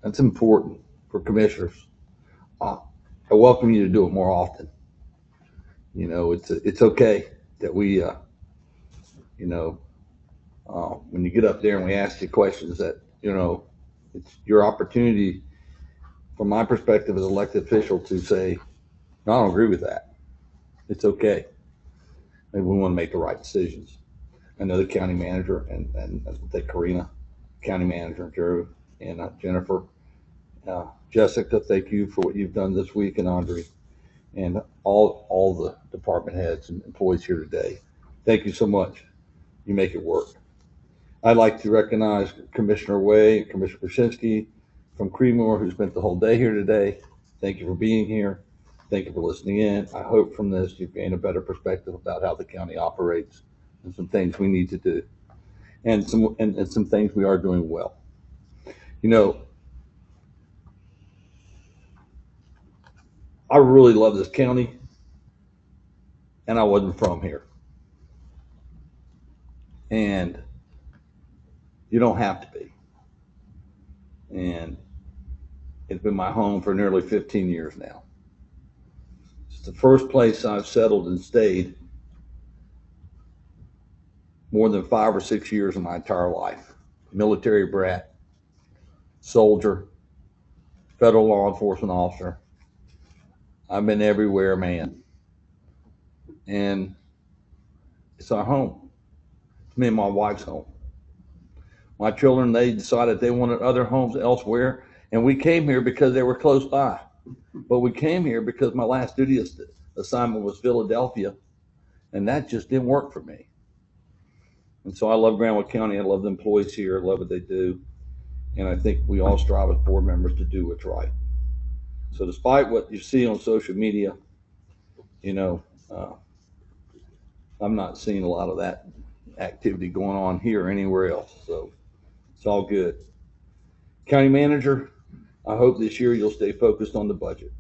That's important for commissioners. I welcome you to do it more often. You know, it's okay that we, you know, when you get up there and we ask you questions that, you know, it's your opportunity, from my perspective as elected official, to say, no, I don't agree with that. It's okay. Maybe we want to make the right decisions. I know the county manager and I think Karina, county manager, Drew, and Jennifer, Jessica, thank you for what you've done this week, and Andre, and all the department heads and employees here today. Thank you so much. You make it work. I'd like to recognize Commissioner Way and Commissioner Krasinski from Creedmoor, who spent the whole day here today. Thank you for being here. Thank you for listening in. I hope from this you've gained a better perspective about how the county operates and some things we need to do, and some things we are doing well. You know, I really love this county, and I wasn't from here. And you don't have to be. And it's been my home for nearly 15 years now. It's the first place I've settled and stayed more than 5 or 6 years in my entire life. Military brat, soldier, federal law enforcement officer. I've been everywhere, man. And it's our home. It's me and my wife's home. My children, they decided they wanted other homes elsewhere, and we came here because they were close by. But we came here because my last duty assignment was Philadelphia, and that just didn't work for me. And so I love Granville County. I love the employees here. I love what they do. And I think we all strive as board members to do what's right. So despite what you see on social media, you know, I'm not seeing a lot of that activity going on here or anywhere else. So it's all good. County manager, I hope this year you'll stay focused on the budget.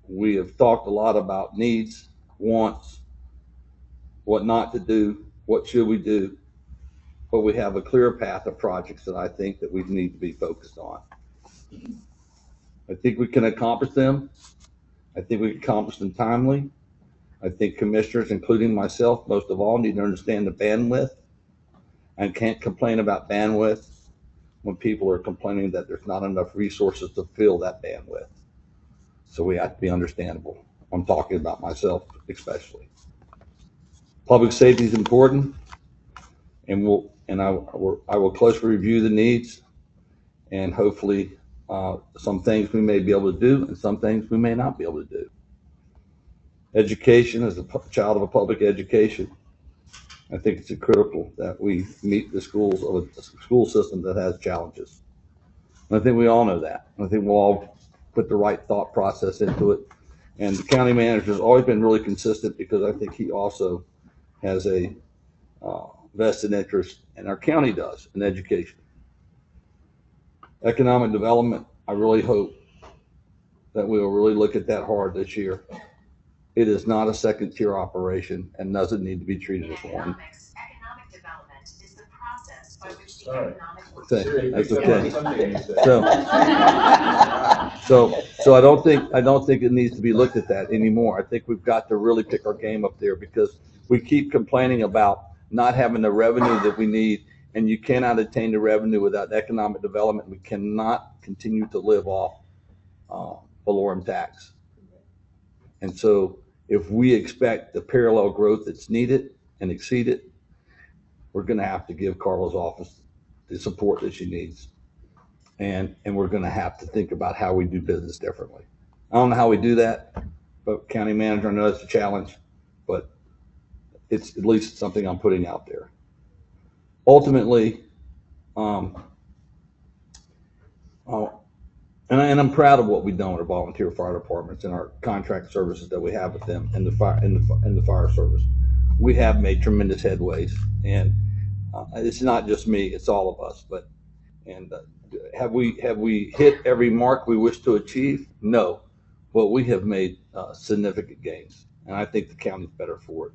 We have talked a lot about needs, wants, what not to do, what should we do, but we have a clear path of projects that I think that we need to be focused on. I think we can accomplish them. I think we can accomplish them timely. I think commissioners, including myself, most of all, need to understand the bandwidth, and can't complain about bandwidth when people are complaining that there's not enough resources to fill that bandwidth. So we have to be understandable. I'm talking about myself especially. Public safety is important, and I will closely review the needs, and hopefully some things we may be able to do and some things we may not be able to do. Education, as a child of a public education, I think it's critical that we meet the schools of a school system that has challenges. And I think we all know that. I think we'll all put the right thought process into it. And the county manager has always been really consistent, because I think he also has a vested interest, and our county does, in education. Economic development, I really hope that we will really look at that hard this year. It is not a second-tier operation and doesn't need to be treated as one. Economic development is the process by which the Sorry. economic. That's okay. So I don't think it needs to be looked at that anymore. I think we've got to really pick our game up there, because we keep complaining about not having the revenue that we need, and you cannot attain the revenue without economic development. We cannot continue to live off Valorum tax. And so if we expect the parallel growth that's needed and exceeded, we're going to have to give Carla's office the support that she needs. And we're going to have to think about how we do business differently. I don't know how we do that, but county manager, I know it's a challenge, but it's at least something I'm putting out there. Ultimately, and I'm proud of what we've done with our volunteer fire departments and our contract services that we have with them and the fire service. We have made tremendous headways, and it's not just me; it's all of us. Have we hit every mark we wish to achieve? No, but we have made significant gains, and I think the county's better for it.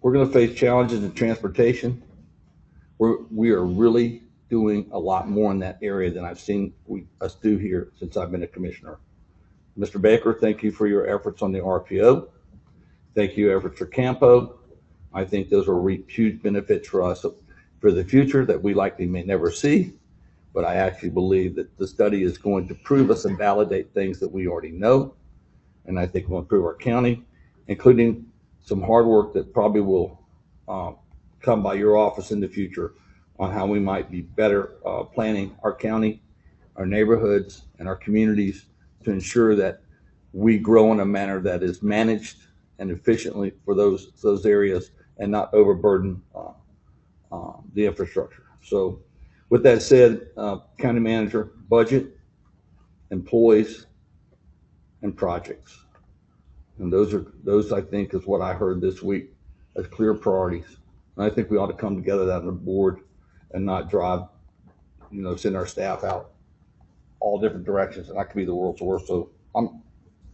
We're going to face challenges in transportation. We are really doing a lot more in that area than I've seen us do here since I've been a commissioner. Mr. Baker, thank you for your efforts on the RPO. Thank you, efforts for Campo. I think those will reap huge benefits for us for the future that we likely may never see, but I actually believe that the study is going to prove us and validate things that we already know, and I think will improve our county, including some hard work that probably will come by your office in the future on how we might be better planning our county, our neighborhoods, and our communities to ensure that we grow in a manner that is managed and efficiently for those areas and not overburden the infrastructure. So with that said, county manager, budget, employees, and projects. And those I think is what I heard this week as clear priorities. And I think we ought to come together that on the board and not drive, send our staff out all different directions, and that could be the world's worst. So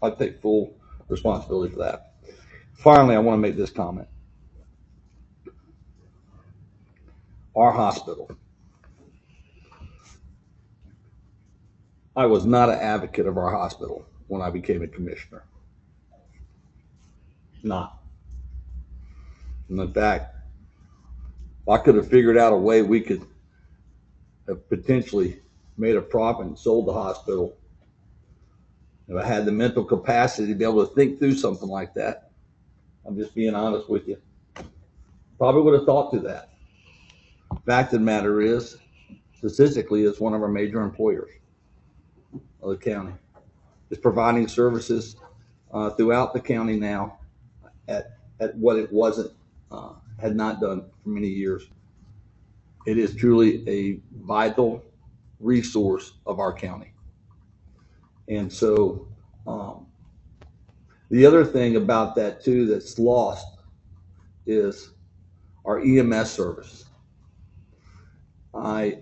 I take full responsibility for that. Finally, I want to make this comment. Our hospital. I was not an advocate of our hospital when I became a commissioner. Not. And in fact, I could have figured out a way we could have potentially made a profit and sold the hospital. If I had the mental capacity to be able to think through something like that, I'm just being honest with you. Probably would have thought through that. Fact of the matter is, statistically, it's one of our major employers of the county. It's providing services throughout the county now at what it had not done for many years. It is truly a vital resource of our county. And so the other thing about that too that's lost is our EMS service. I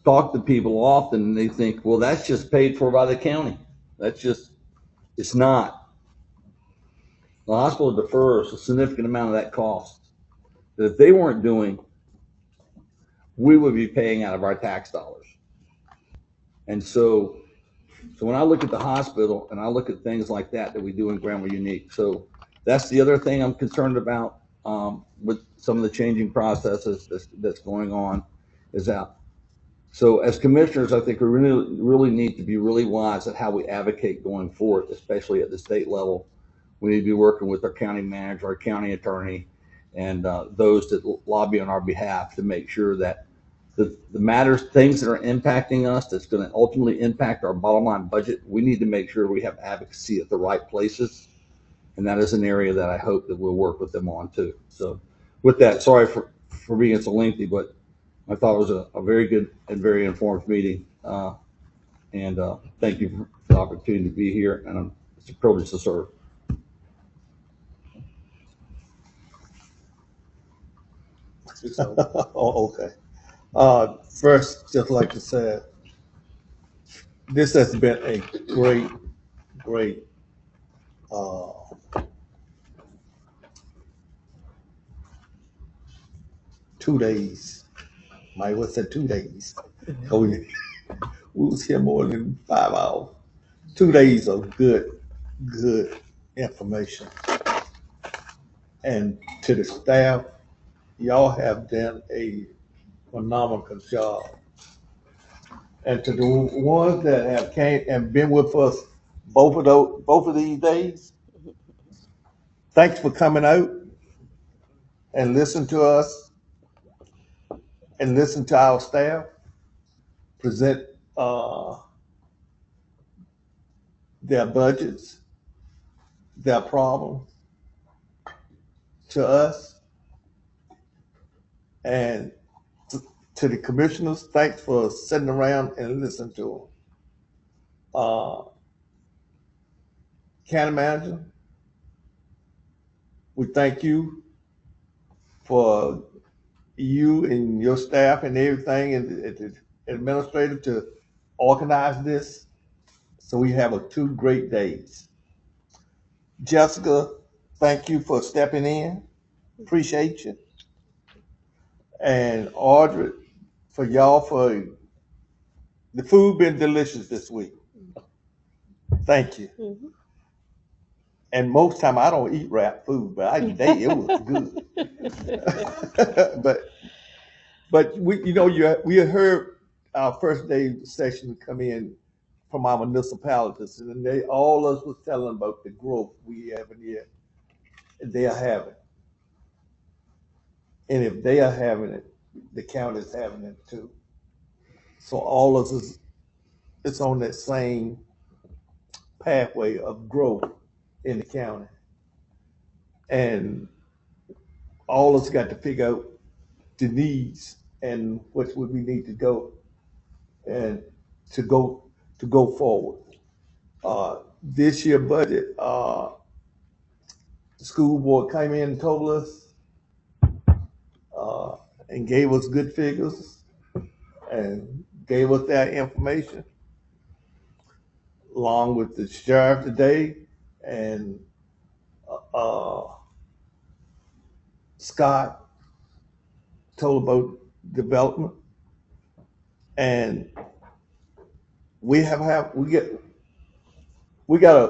talk to people often and they think, well, that's just paid for by the county. It's not. The hospital defers a significant amount of that cost that if they weren't doing, we would be paying out of our tax dollars. And so when I look at the hospital and I look at things like that we do in Grandma Unique, so that's the other thing I'm concerned about with some of the changing processes that's going on is that. So as commissioners, I think we really need to be really wise at how we advocate going forward, especially at the state level. We need to be working with our county manager, our county attorney, and those that lobby on our behalf to make sure that the matters, things that are impacting us, that's going to ultimately impact our bottom line budget, we need to make sure we have advocacy at the right places. And that is an area that I hope that we'll work with them on too. So with that, sorry for being so lengthy, but I thought it was a very good and very informed meeting. And thank you for the opportunity to be here, and it's a privilege to serve. Oh, okay. First, just like to say, this has been a great 2 days. Might well say 2 days. We was here more than 5 hours. 2 days of good information. And to the staff, y'all have done a phenomenal job. And to the ones that have came and been with us both of these days. Thanks for coming out and listen to us and listen to our staff present their budgets, their problems to us, and to the commissioners. Thanks for sitting around and listening to them. County manager, we thank you for you and your staff and everything and the administrator to organize this. So we have 2 great days. Jessica, thank you for stepping in. Appreciate you. And Audrey, for the food been delicious this week. Thank you. Mm-hmm. And most time I don't eat wrap food, but today it was good. but we heard our first day session come in from our municipalities, and all of us was telling about the growth we have in here, and they are having. And if they are having it, the county is having it too. So all of us it's on that same pathway of growth in the county. And all of us got to figure out the needs and which way we need to go and to go forward. This year budget, the school board came in and told us and gave us good figures and gave us that information along with the sheriff today and Scott told about development, and we got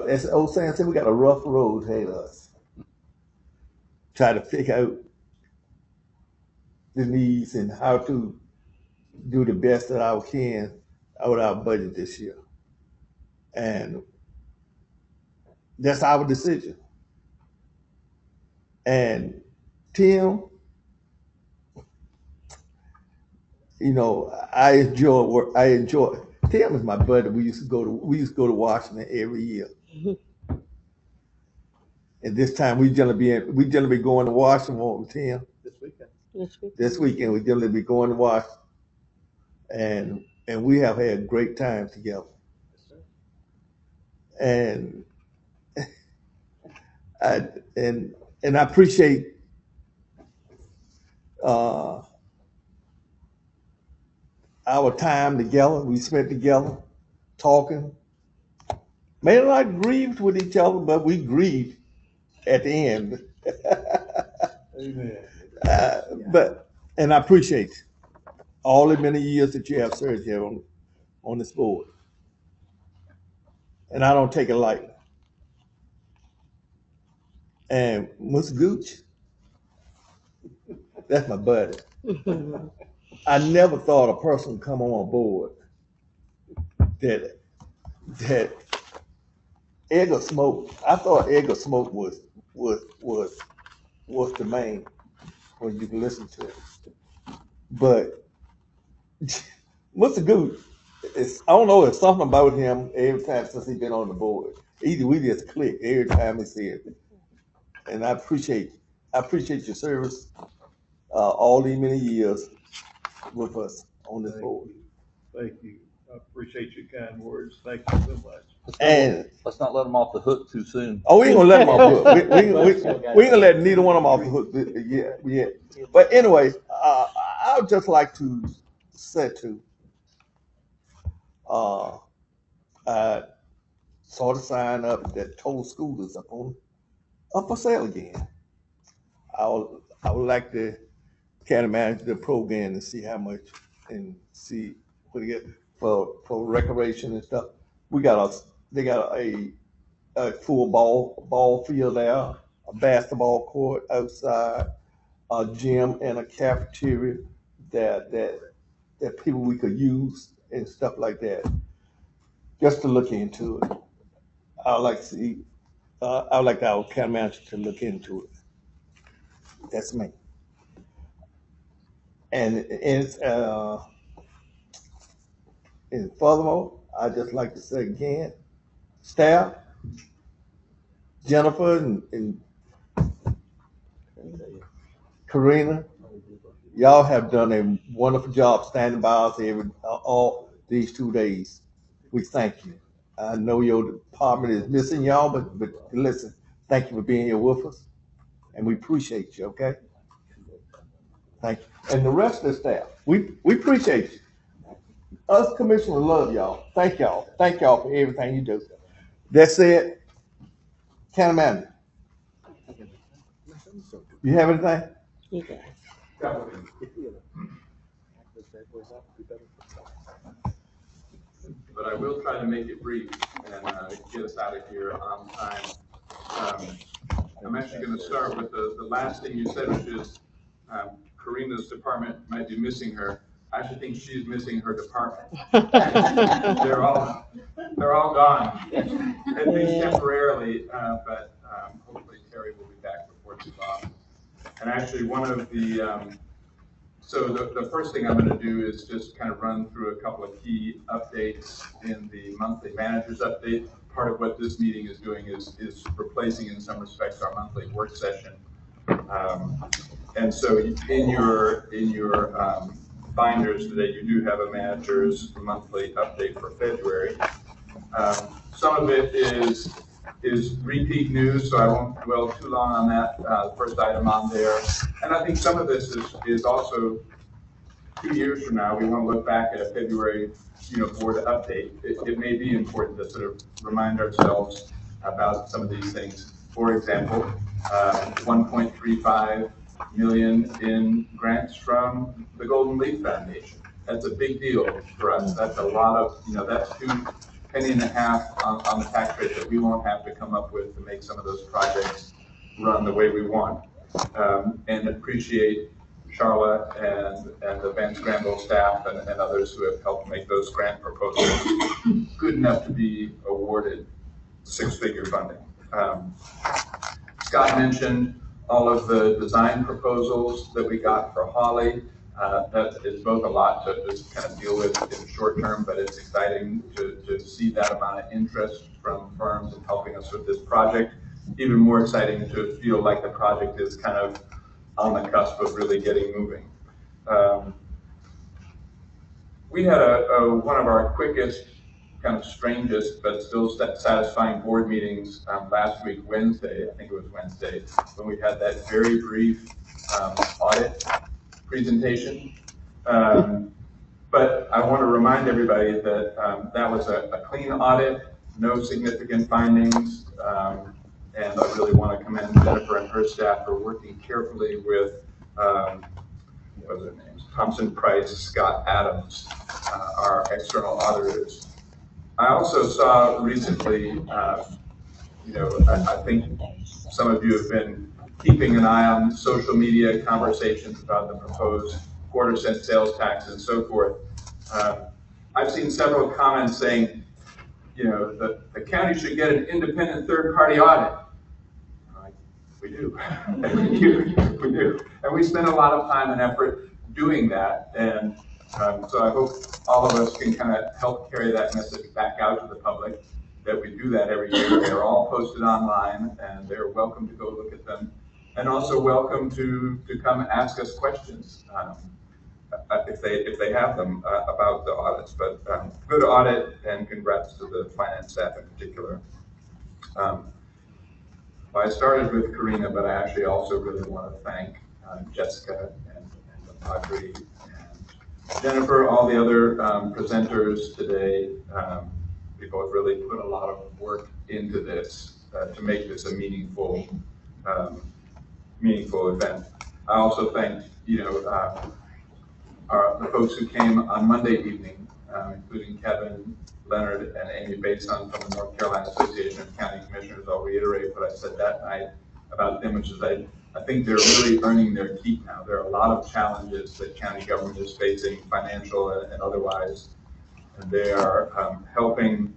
as the old saying said, we got a rough road ahead of us. Try to figure out the needs and how to do the best that I can out of our budget this year. And that's our decision. And Tim, I enjoy work. Tim is my buddy. We used to go to Washington every year. Mm-hmm. And this time we generally be going to Washington, won't we, Tim? This weekend we generally be going to Washington, and we have had great time together. And I appreciate our time together. We spent together talking. May not grieved with each other, but we grieved at the end. Amen. And I appreciate all the many years that you have served here on this board. And I don't take it lightly. And Ms. Gooch, that's my buddy. I never thought a person would come on board that Edgar Smoke. I thought Edgar Smoke was the main when you can listen to it. But Mr. Gooch, I don't know, there's something about him every time since he's been on the board. Either we just click every time he says it. And I appreciate your service all these many years with us on this board. Thank you. I appreciate your kind words. Thank you so much. And let's not let them off the hook too soon. Oh, we ain't gonna let them off the hook. We ain't gonna let neither one of them off the hook yet. But anyway, I would just like to say I saw the sign up that told scooters up for sale again. I would like to kind of manage the program and see how much and see what they get for recreation and stuff. They got a full ball field there, a basketball court outside, a gym and a cafeteria that people we could use and stuff like that. Just to look into it. I would like to see, I would like our county manager to look into it. That's me. And furthermore, I'd just like to say again, staff, Jennifer and Karina, y'all have done a wonderful job standing by us all these 2 days. We thank you. I know your department is missing y'all, but listen, thank you for being here with us, and we appreciate you. Okay, thank you, and the rest of the staff, we appreciate you. Us commissioners love y'all. Thank y'all for everything you do. That's it. County manager, you have anything? But I will try to make it brief and get us out of here on time. I'm actually going to start with the last thing you said, which is Karina's department might be missing her. I actually think she's missing her department. They're all gone, at least temporarily, but hopefully Terry will be back before too long. And actually one of the, so the first thing I'm going to do is just kind of run through a couple of key updates in the monthly managers update. Part of what this meeting is doing is replacing, in some respects, our monthly work session. And so in your binders today, you do have a manager's monthly update for February. Some of it is repeat news, so I won't dwell too long on that. The first item on there, and I think some of this is also 2 years from now. We want to look back at a February, board update. It may be important to sort of remind ourselves about some of these things. For example, 1.35 million in grants from the Golden Leaf Foundation. That's a big deal for us. That's a lot of, that's $2.50 on the tax rate that we won't have to come up with to make some of those projects run the way we want. And appreciate Charlotte and the Van Scramble staff and others who have helped make those grant proposals good enough to be awarded six-figure funding. Scott mentioned all of the design proposals that we got for Holly. That is both a lot to just kind of deal with in the short term, but it's exciting to see that amount of interest from firms in helping us with this project. Even more exciting to feel like the project is kind of on the cusp of really getting moving. We had one of our quickest, kind of strangest, but still satisfying board meetings last week, Wednesday, I think it was Wednesday, when we had that very brief audit presentation. But I want to remind everybody that that was a clean audit, no significant findings, and I really want to commend Jennifer and her staff for working carefully with, what was their names? Thompson Price, Scott Adams, our external auditors. I also saw recently, I think some of you have been keeping an eye on social media conversations about the proposed quarter-cent sales tax and so forth. I've seen several comments saying, the county should get an independent third-party audit. We do. We do. And we spend a lot of time and effort doing that. And so I hope all of us can kind of help carry that message back out to the public that we do that every year. They're all posted online, and they're welcome to go look at them. And also welcome to come ask us questions if they have them about the audits. But good audit, and congrats to the finance staff in particular. I started with Karina, but I actually also really want to thank Jessica and Audrey and Jennifer, all the other presenters today. We both really put a lot of work into this to make this a meaningful event. I also thank the folks who came on Monday evening, including Kevin, Leonard, and Amy Bateson from the North Carolina Association of County Commissioners. I'll reiterate what I said that night about them, which is I think they're really earning their keep now. There are a lot of challenges that county government is facing, financial and otherwise, and they are helping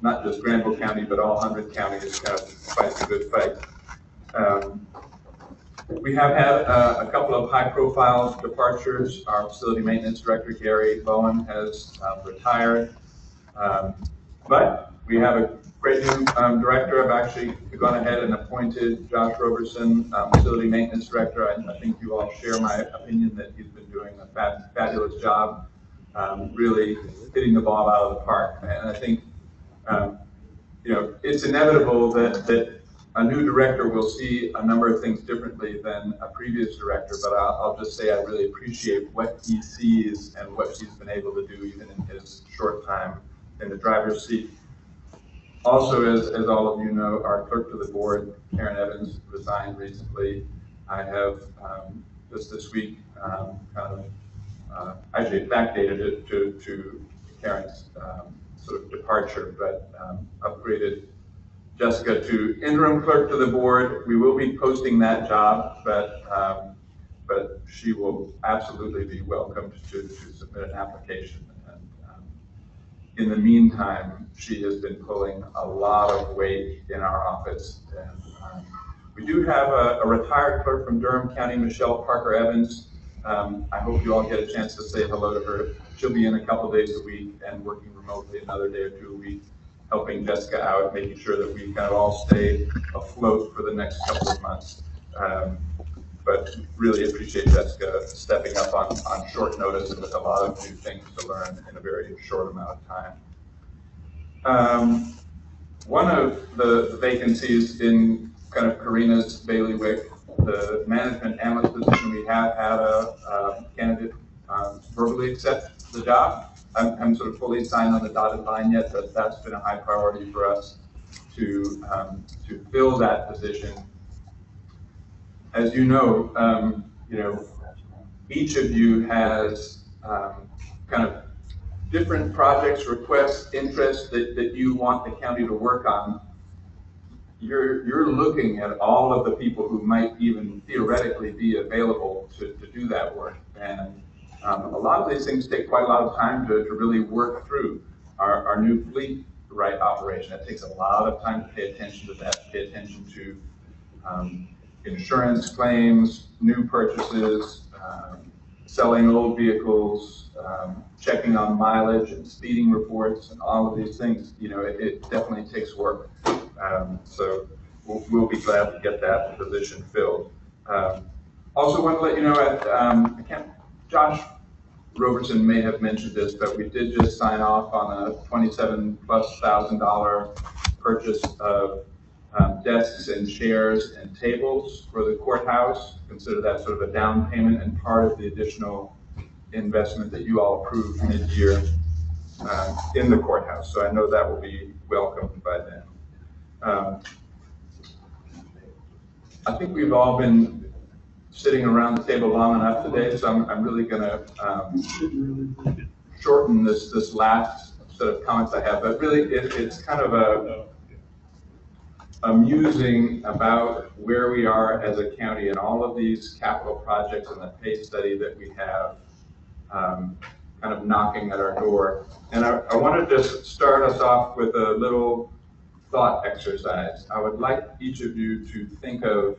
not just Granville County, but all 100 counties kind of fight the good fight. We have had a couple of high-profile departures. Our facility maintenance director, Gary Bowen, has retired. But we have a great new director. I've actually gone ahead and appointed Josh Roberson, facility maintenance director. I think you all share my opinion that he's been doing a fabulous job, really hitting the ball out of the park. And I think, it's inevitable that a new director will see a number of things differently than a previous director, but I'll just say I really appreciate what he sees and what she's been able to do even in his short time in the driver's seat. Also, as all of you know, our clerk to the board, Karen Evans, resigned recently. I have just this week actually backdated it to Karen's sort of departure, but upgraded Jessica to interim clerk to the board. We will be posting that job, but she will absolutely be welcomed to submit an application. And in the meantime, she has been pulling a lot of weight in our office. And we do have a retired clerk from Durham County, Michelle Parker Evans. I hope you all get a chance to say hello to her. She'll be in a couple days a week and working remotely another day or two a week, helping Jessica out, making sure that we kind of all stay afloat for the next couple of months. But really appreciate Jessica stepping up on short notice and with a lot of new things to learn in a very short amount of time. One of the vacancies in kind of Karina's bailiwick, the management analyst position, we have had a candidate verbally accept the job. I'm sort of fully signed on the dotted line yet, but that's been a high priority for us to fill that position. As you know, each of you has kind of different projects, requests, interests that you want the county to work on. You're looking at all of the people who might even theoretically be available to do that work. And a lot of these things take quite a lot of time to really work through. Our new fleet operation, it takes a lot of time to pay attention to that, pay attention to insurance claims, new purchases, selling old vehicles, checking on mileage and speeding reports and all of these things. It definitely takes work. So we'll be glad to get that position filled. Also want to let you know, Josh Roberson may have mentioned this, but we did just sign off on a $27,000+ purchase of desks and chairs and tables for the courthouse. Consider that sort of a down payment and part of the additional investment that you all approved mid-year in the courthouse. So I know that will be welcomed by them. I think we've all been sitting around the table long enough today, so I'm really going to shorten this last set of comments I have. But really, it's kind of amusing about where we are as a county and all of these capital projects and the pay study that we have kind of knocking at our door. And I want to just start us off with a little thought exercise. I would like each of you to think of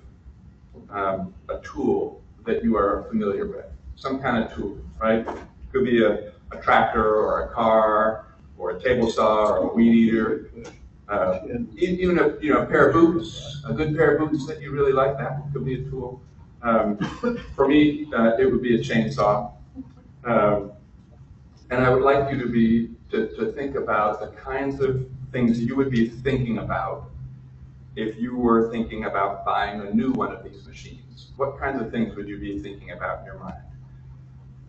a tool that you are familiar with, some kind of tool, right? Could be a tractor or a car or a table saw or a weed eater, even a pair of boots, a good pair of boots that you really like, that could be a tool. For me, it would be a chainsaw. And I would like you to think about the kinds of things you would be thinking about if you were thinking about buying a new one of these machines. What kinds of things would you be thinking about in your mind?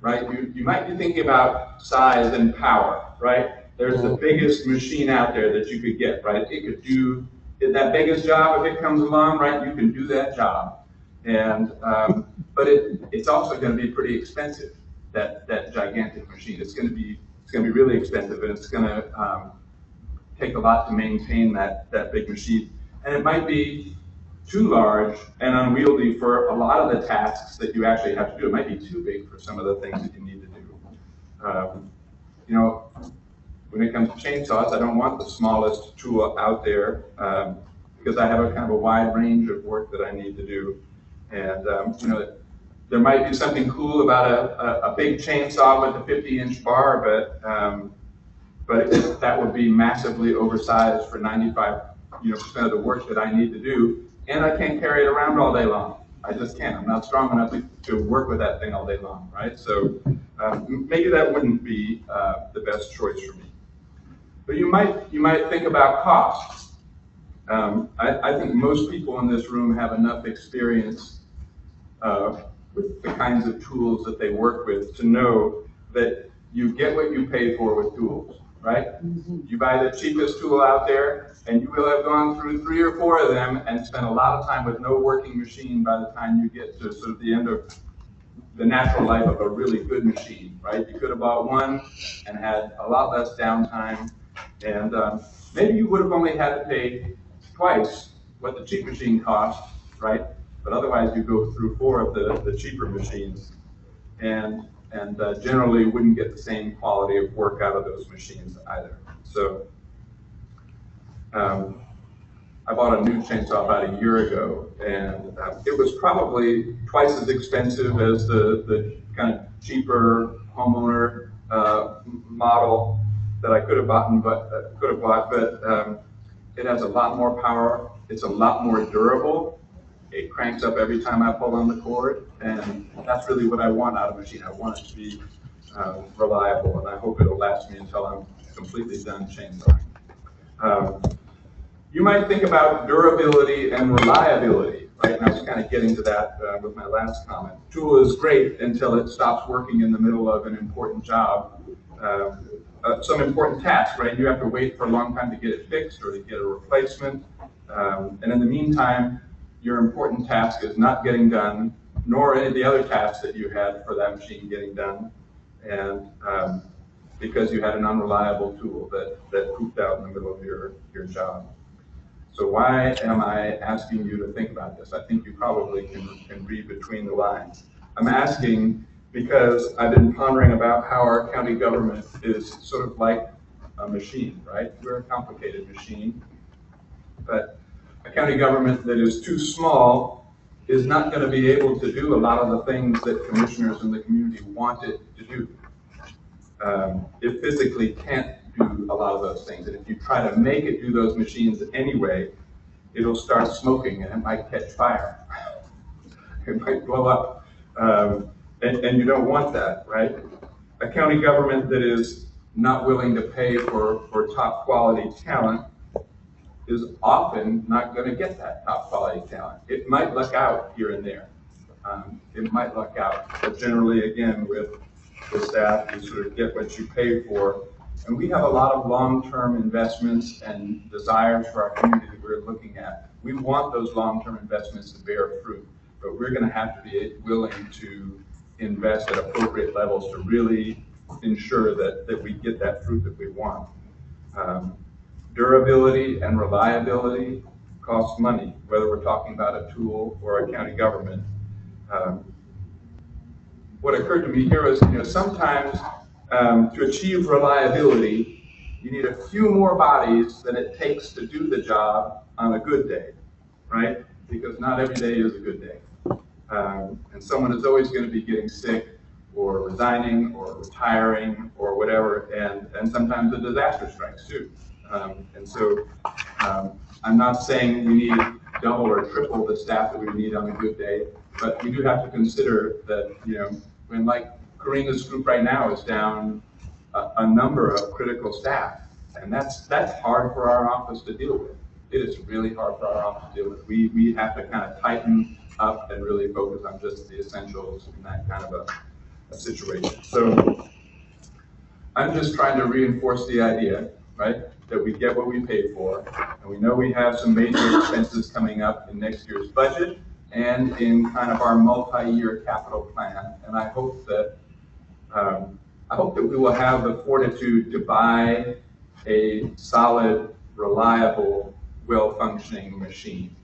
Right? You might be thinking about size and power, right? There's the biggest machine out there that you could get, right? It could do that biggest job if it comes along, right? You can do that job. And but it's also going to be pretty expensive. That gigantic machine. It's going to be really expensive, and it's going to take a lot to maintain that big machine. And it might be too large and unwieldy for a lot of the tasks that you actually have to do. It might be too big for some of the things that you need to do. when it comes to chainsaws, I don't want the smallest tool out there, because I have a kind of a wide range of work that I need to do. And, there might be something cool about a big chainsaw with a 50-inch bar, but that would be massively oversized for 95% of the work that I need to do, and I can't carry it around all day long. I just can't. I'm not strong enough to work with that thing all day long, right? So maybe that wouldn't be the best choice for me. But you might think about cost. I think most people in this room have enough experience with the kinds of tools that they work with to know that you get what you pay for with tools, right? You buy the cheapest tool out there, and you will have gone through 3 or 4 of them and spent a lot of time with no working machine by the time you get to sort of the end of the natural life of a really good machine, right? You could have bought one and had a lot less downtime, and maybe you would have only had to pay twice what the cheap machine cost, right? But otherwise you go through 4 of the cheaper machines, and generally wouldn't get the same quality of work out of those machines either. So I bought a new chainsaw about a year ago, and it was probably twice as expensive as the kind of cheaper homeowner model that I could have bought, but it has a lot more power. It's a lot more durable. It cranks up every time I pull on the cord, and that's really what I want out of a machine. I want it to be reliable, and I hope it'll last me until I'm completely done chainsawing. You might think about durability and reliability, right? And I was kind of getting to that with my last comment. Tool is great until it stops working in the middle of an important job, some important task, right? You have to wait for a long time to get it fixed or to get a replacement. And in the meantime, your important task is not getting done, nor any of the other tasks that you had for that machine getting done. And because you had an unreliable tool that pooped out in the middle of your job. So why am I asking you to think about this? I think you probably can read between the lines. I'm asking because I've been pondering about how our county government is sort of like a machine, right? We're a complicated machine, but a county government that is too small is not going to be able to do a lot of the things that commissioners in the community want it to do. It physically can't do a lot of those things. And if you try to make it do those machines anyway, it'll start smoking and it might catch fire. It might blow up. And you don't want that, right? A county government that is not willing to pay for top quality talent is often not going to get that top quality talent. It might luck out here and there. It might luck out, but generally, again, with the staff, you sort of get what you pay for. And we have a lot of long-term investments and desires for our community that we're looking at. We want those long-term investments to bear fruit, but we're going to have to be willing to invest at appropriate levels to really ensure that we get that fruit that we want. Durability and reliability cost money, whether we're talking about a tool or a county government. What occurred to me here was, sometimes to achieve reliability, you need a few more bodies than it takes to do the job on a good day, right? Because not every day is a good day. And someone is always going to be getting sick or resigning or retiring or whatever, and sometimes a disaster strikes too. And so I'm not saying we need double or triple the staff that we need on a good day, but we do have to consider that, when like Karina's group right now is down a number of critical staff, and that's hard for our office to deal with. It is really hard for our office to deal with. We have to kind of tighten up and really focus on just the essentials in that kind of a situation. So I'm just trying to reinforce the idea, right, that we get what we pay for, and we know we have some major expenses coming up in next year's budget and in kind of our multi-year capital plan. And I hope that we will have the fortitude to buy a solid, reliable, well-functioning machine,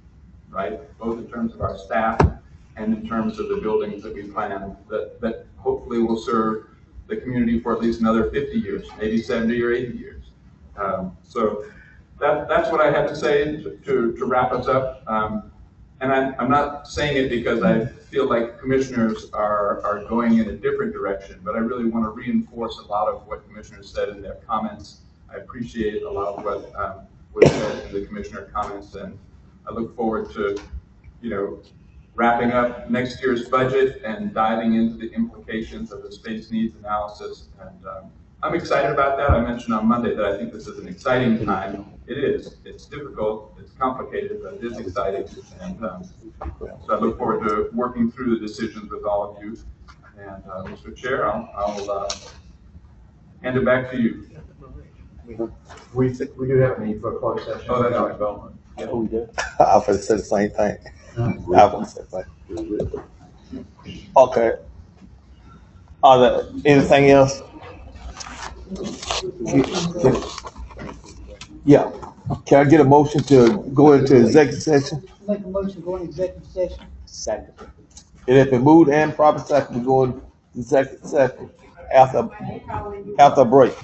right? Both in terms of our staff and in terms of the buildings that we plan that hopefully will serve the community for at least another 50 years, maybe 70 or 80 years. So that's what I had to say to wrap us up. And I'm not saying it because I feel like commissioners are going in a different direction, but I really want to reinforce a lot of what commissioners said in their comments. I appreciate a lot of what was said in the commissioner comments, and I look forward to, wrapping up next year's budget and diving into the implications of the space needs analysis. And I'm excited about that. I mentioned on Monday that I think this is an exciting time. It is. It's difficult. It's complicated, but it is exciting. And so I look forward to working through the decisions with all of you. And Mr. Chair, I'll hand it back to you. We do have a need for a closed session. Oh, that's right. Development. Yeah, we do. I was gonna say the same thing. I was gonna say the same thing. Okay. Are there anything else? Yeah. Can I get a motion to go into executive session? Make a motion to go into executive session. Second. It has been moved and proper second to go into executive session after break.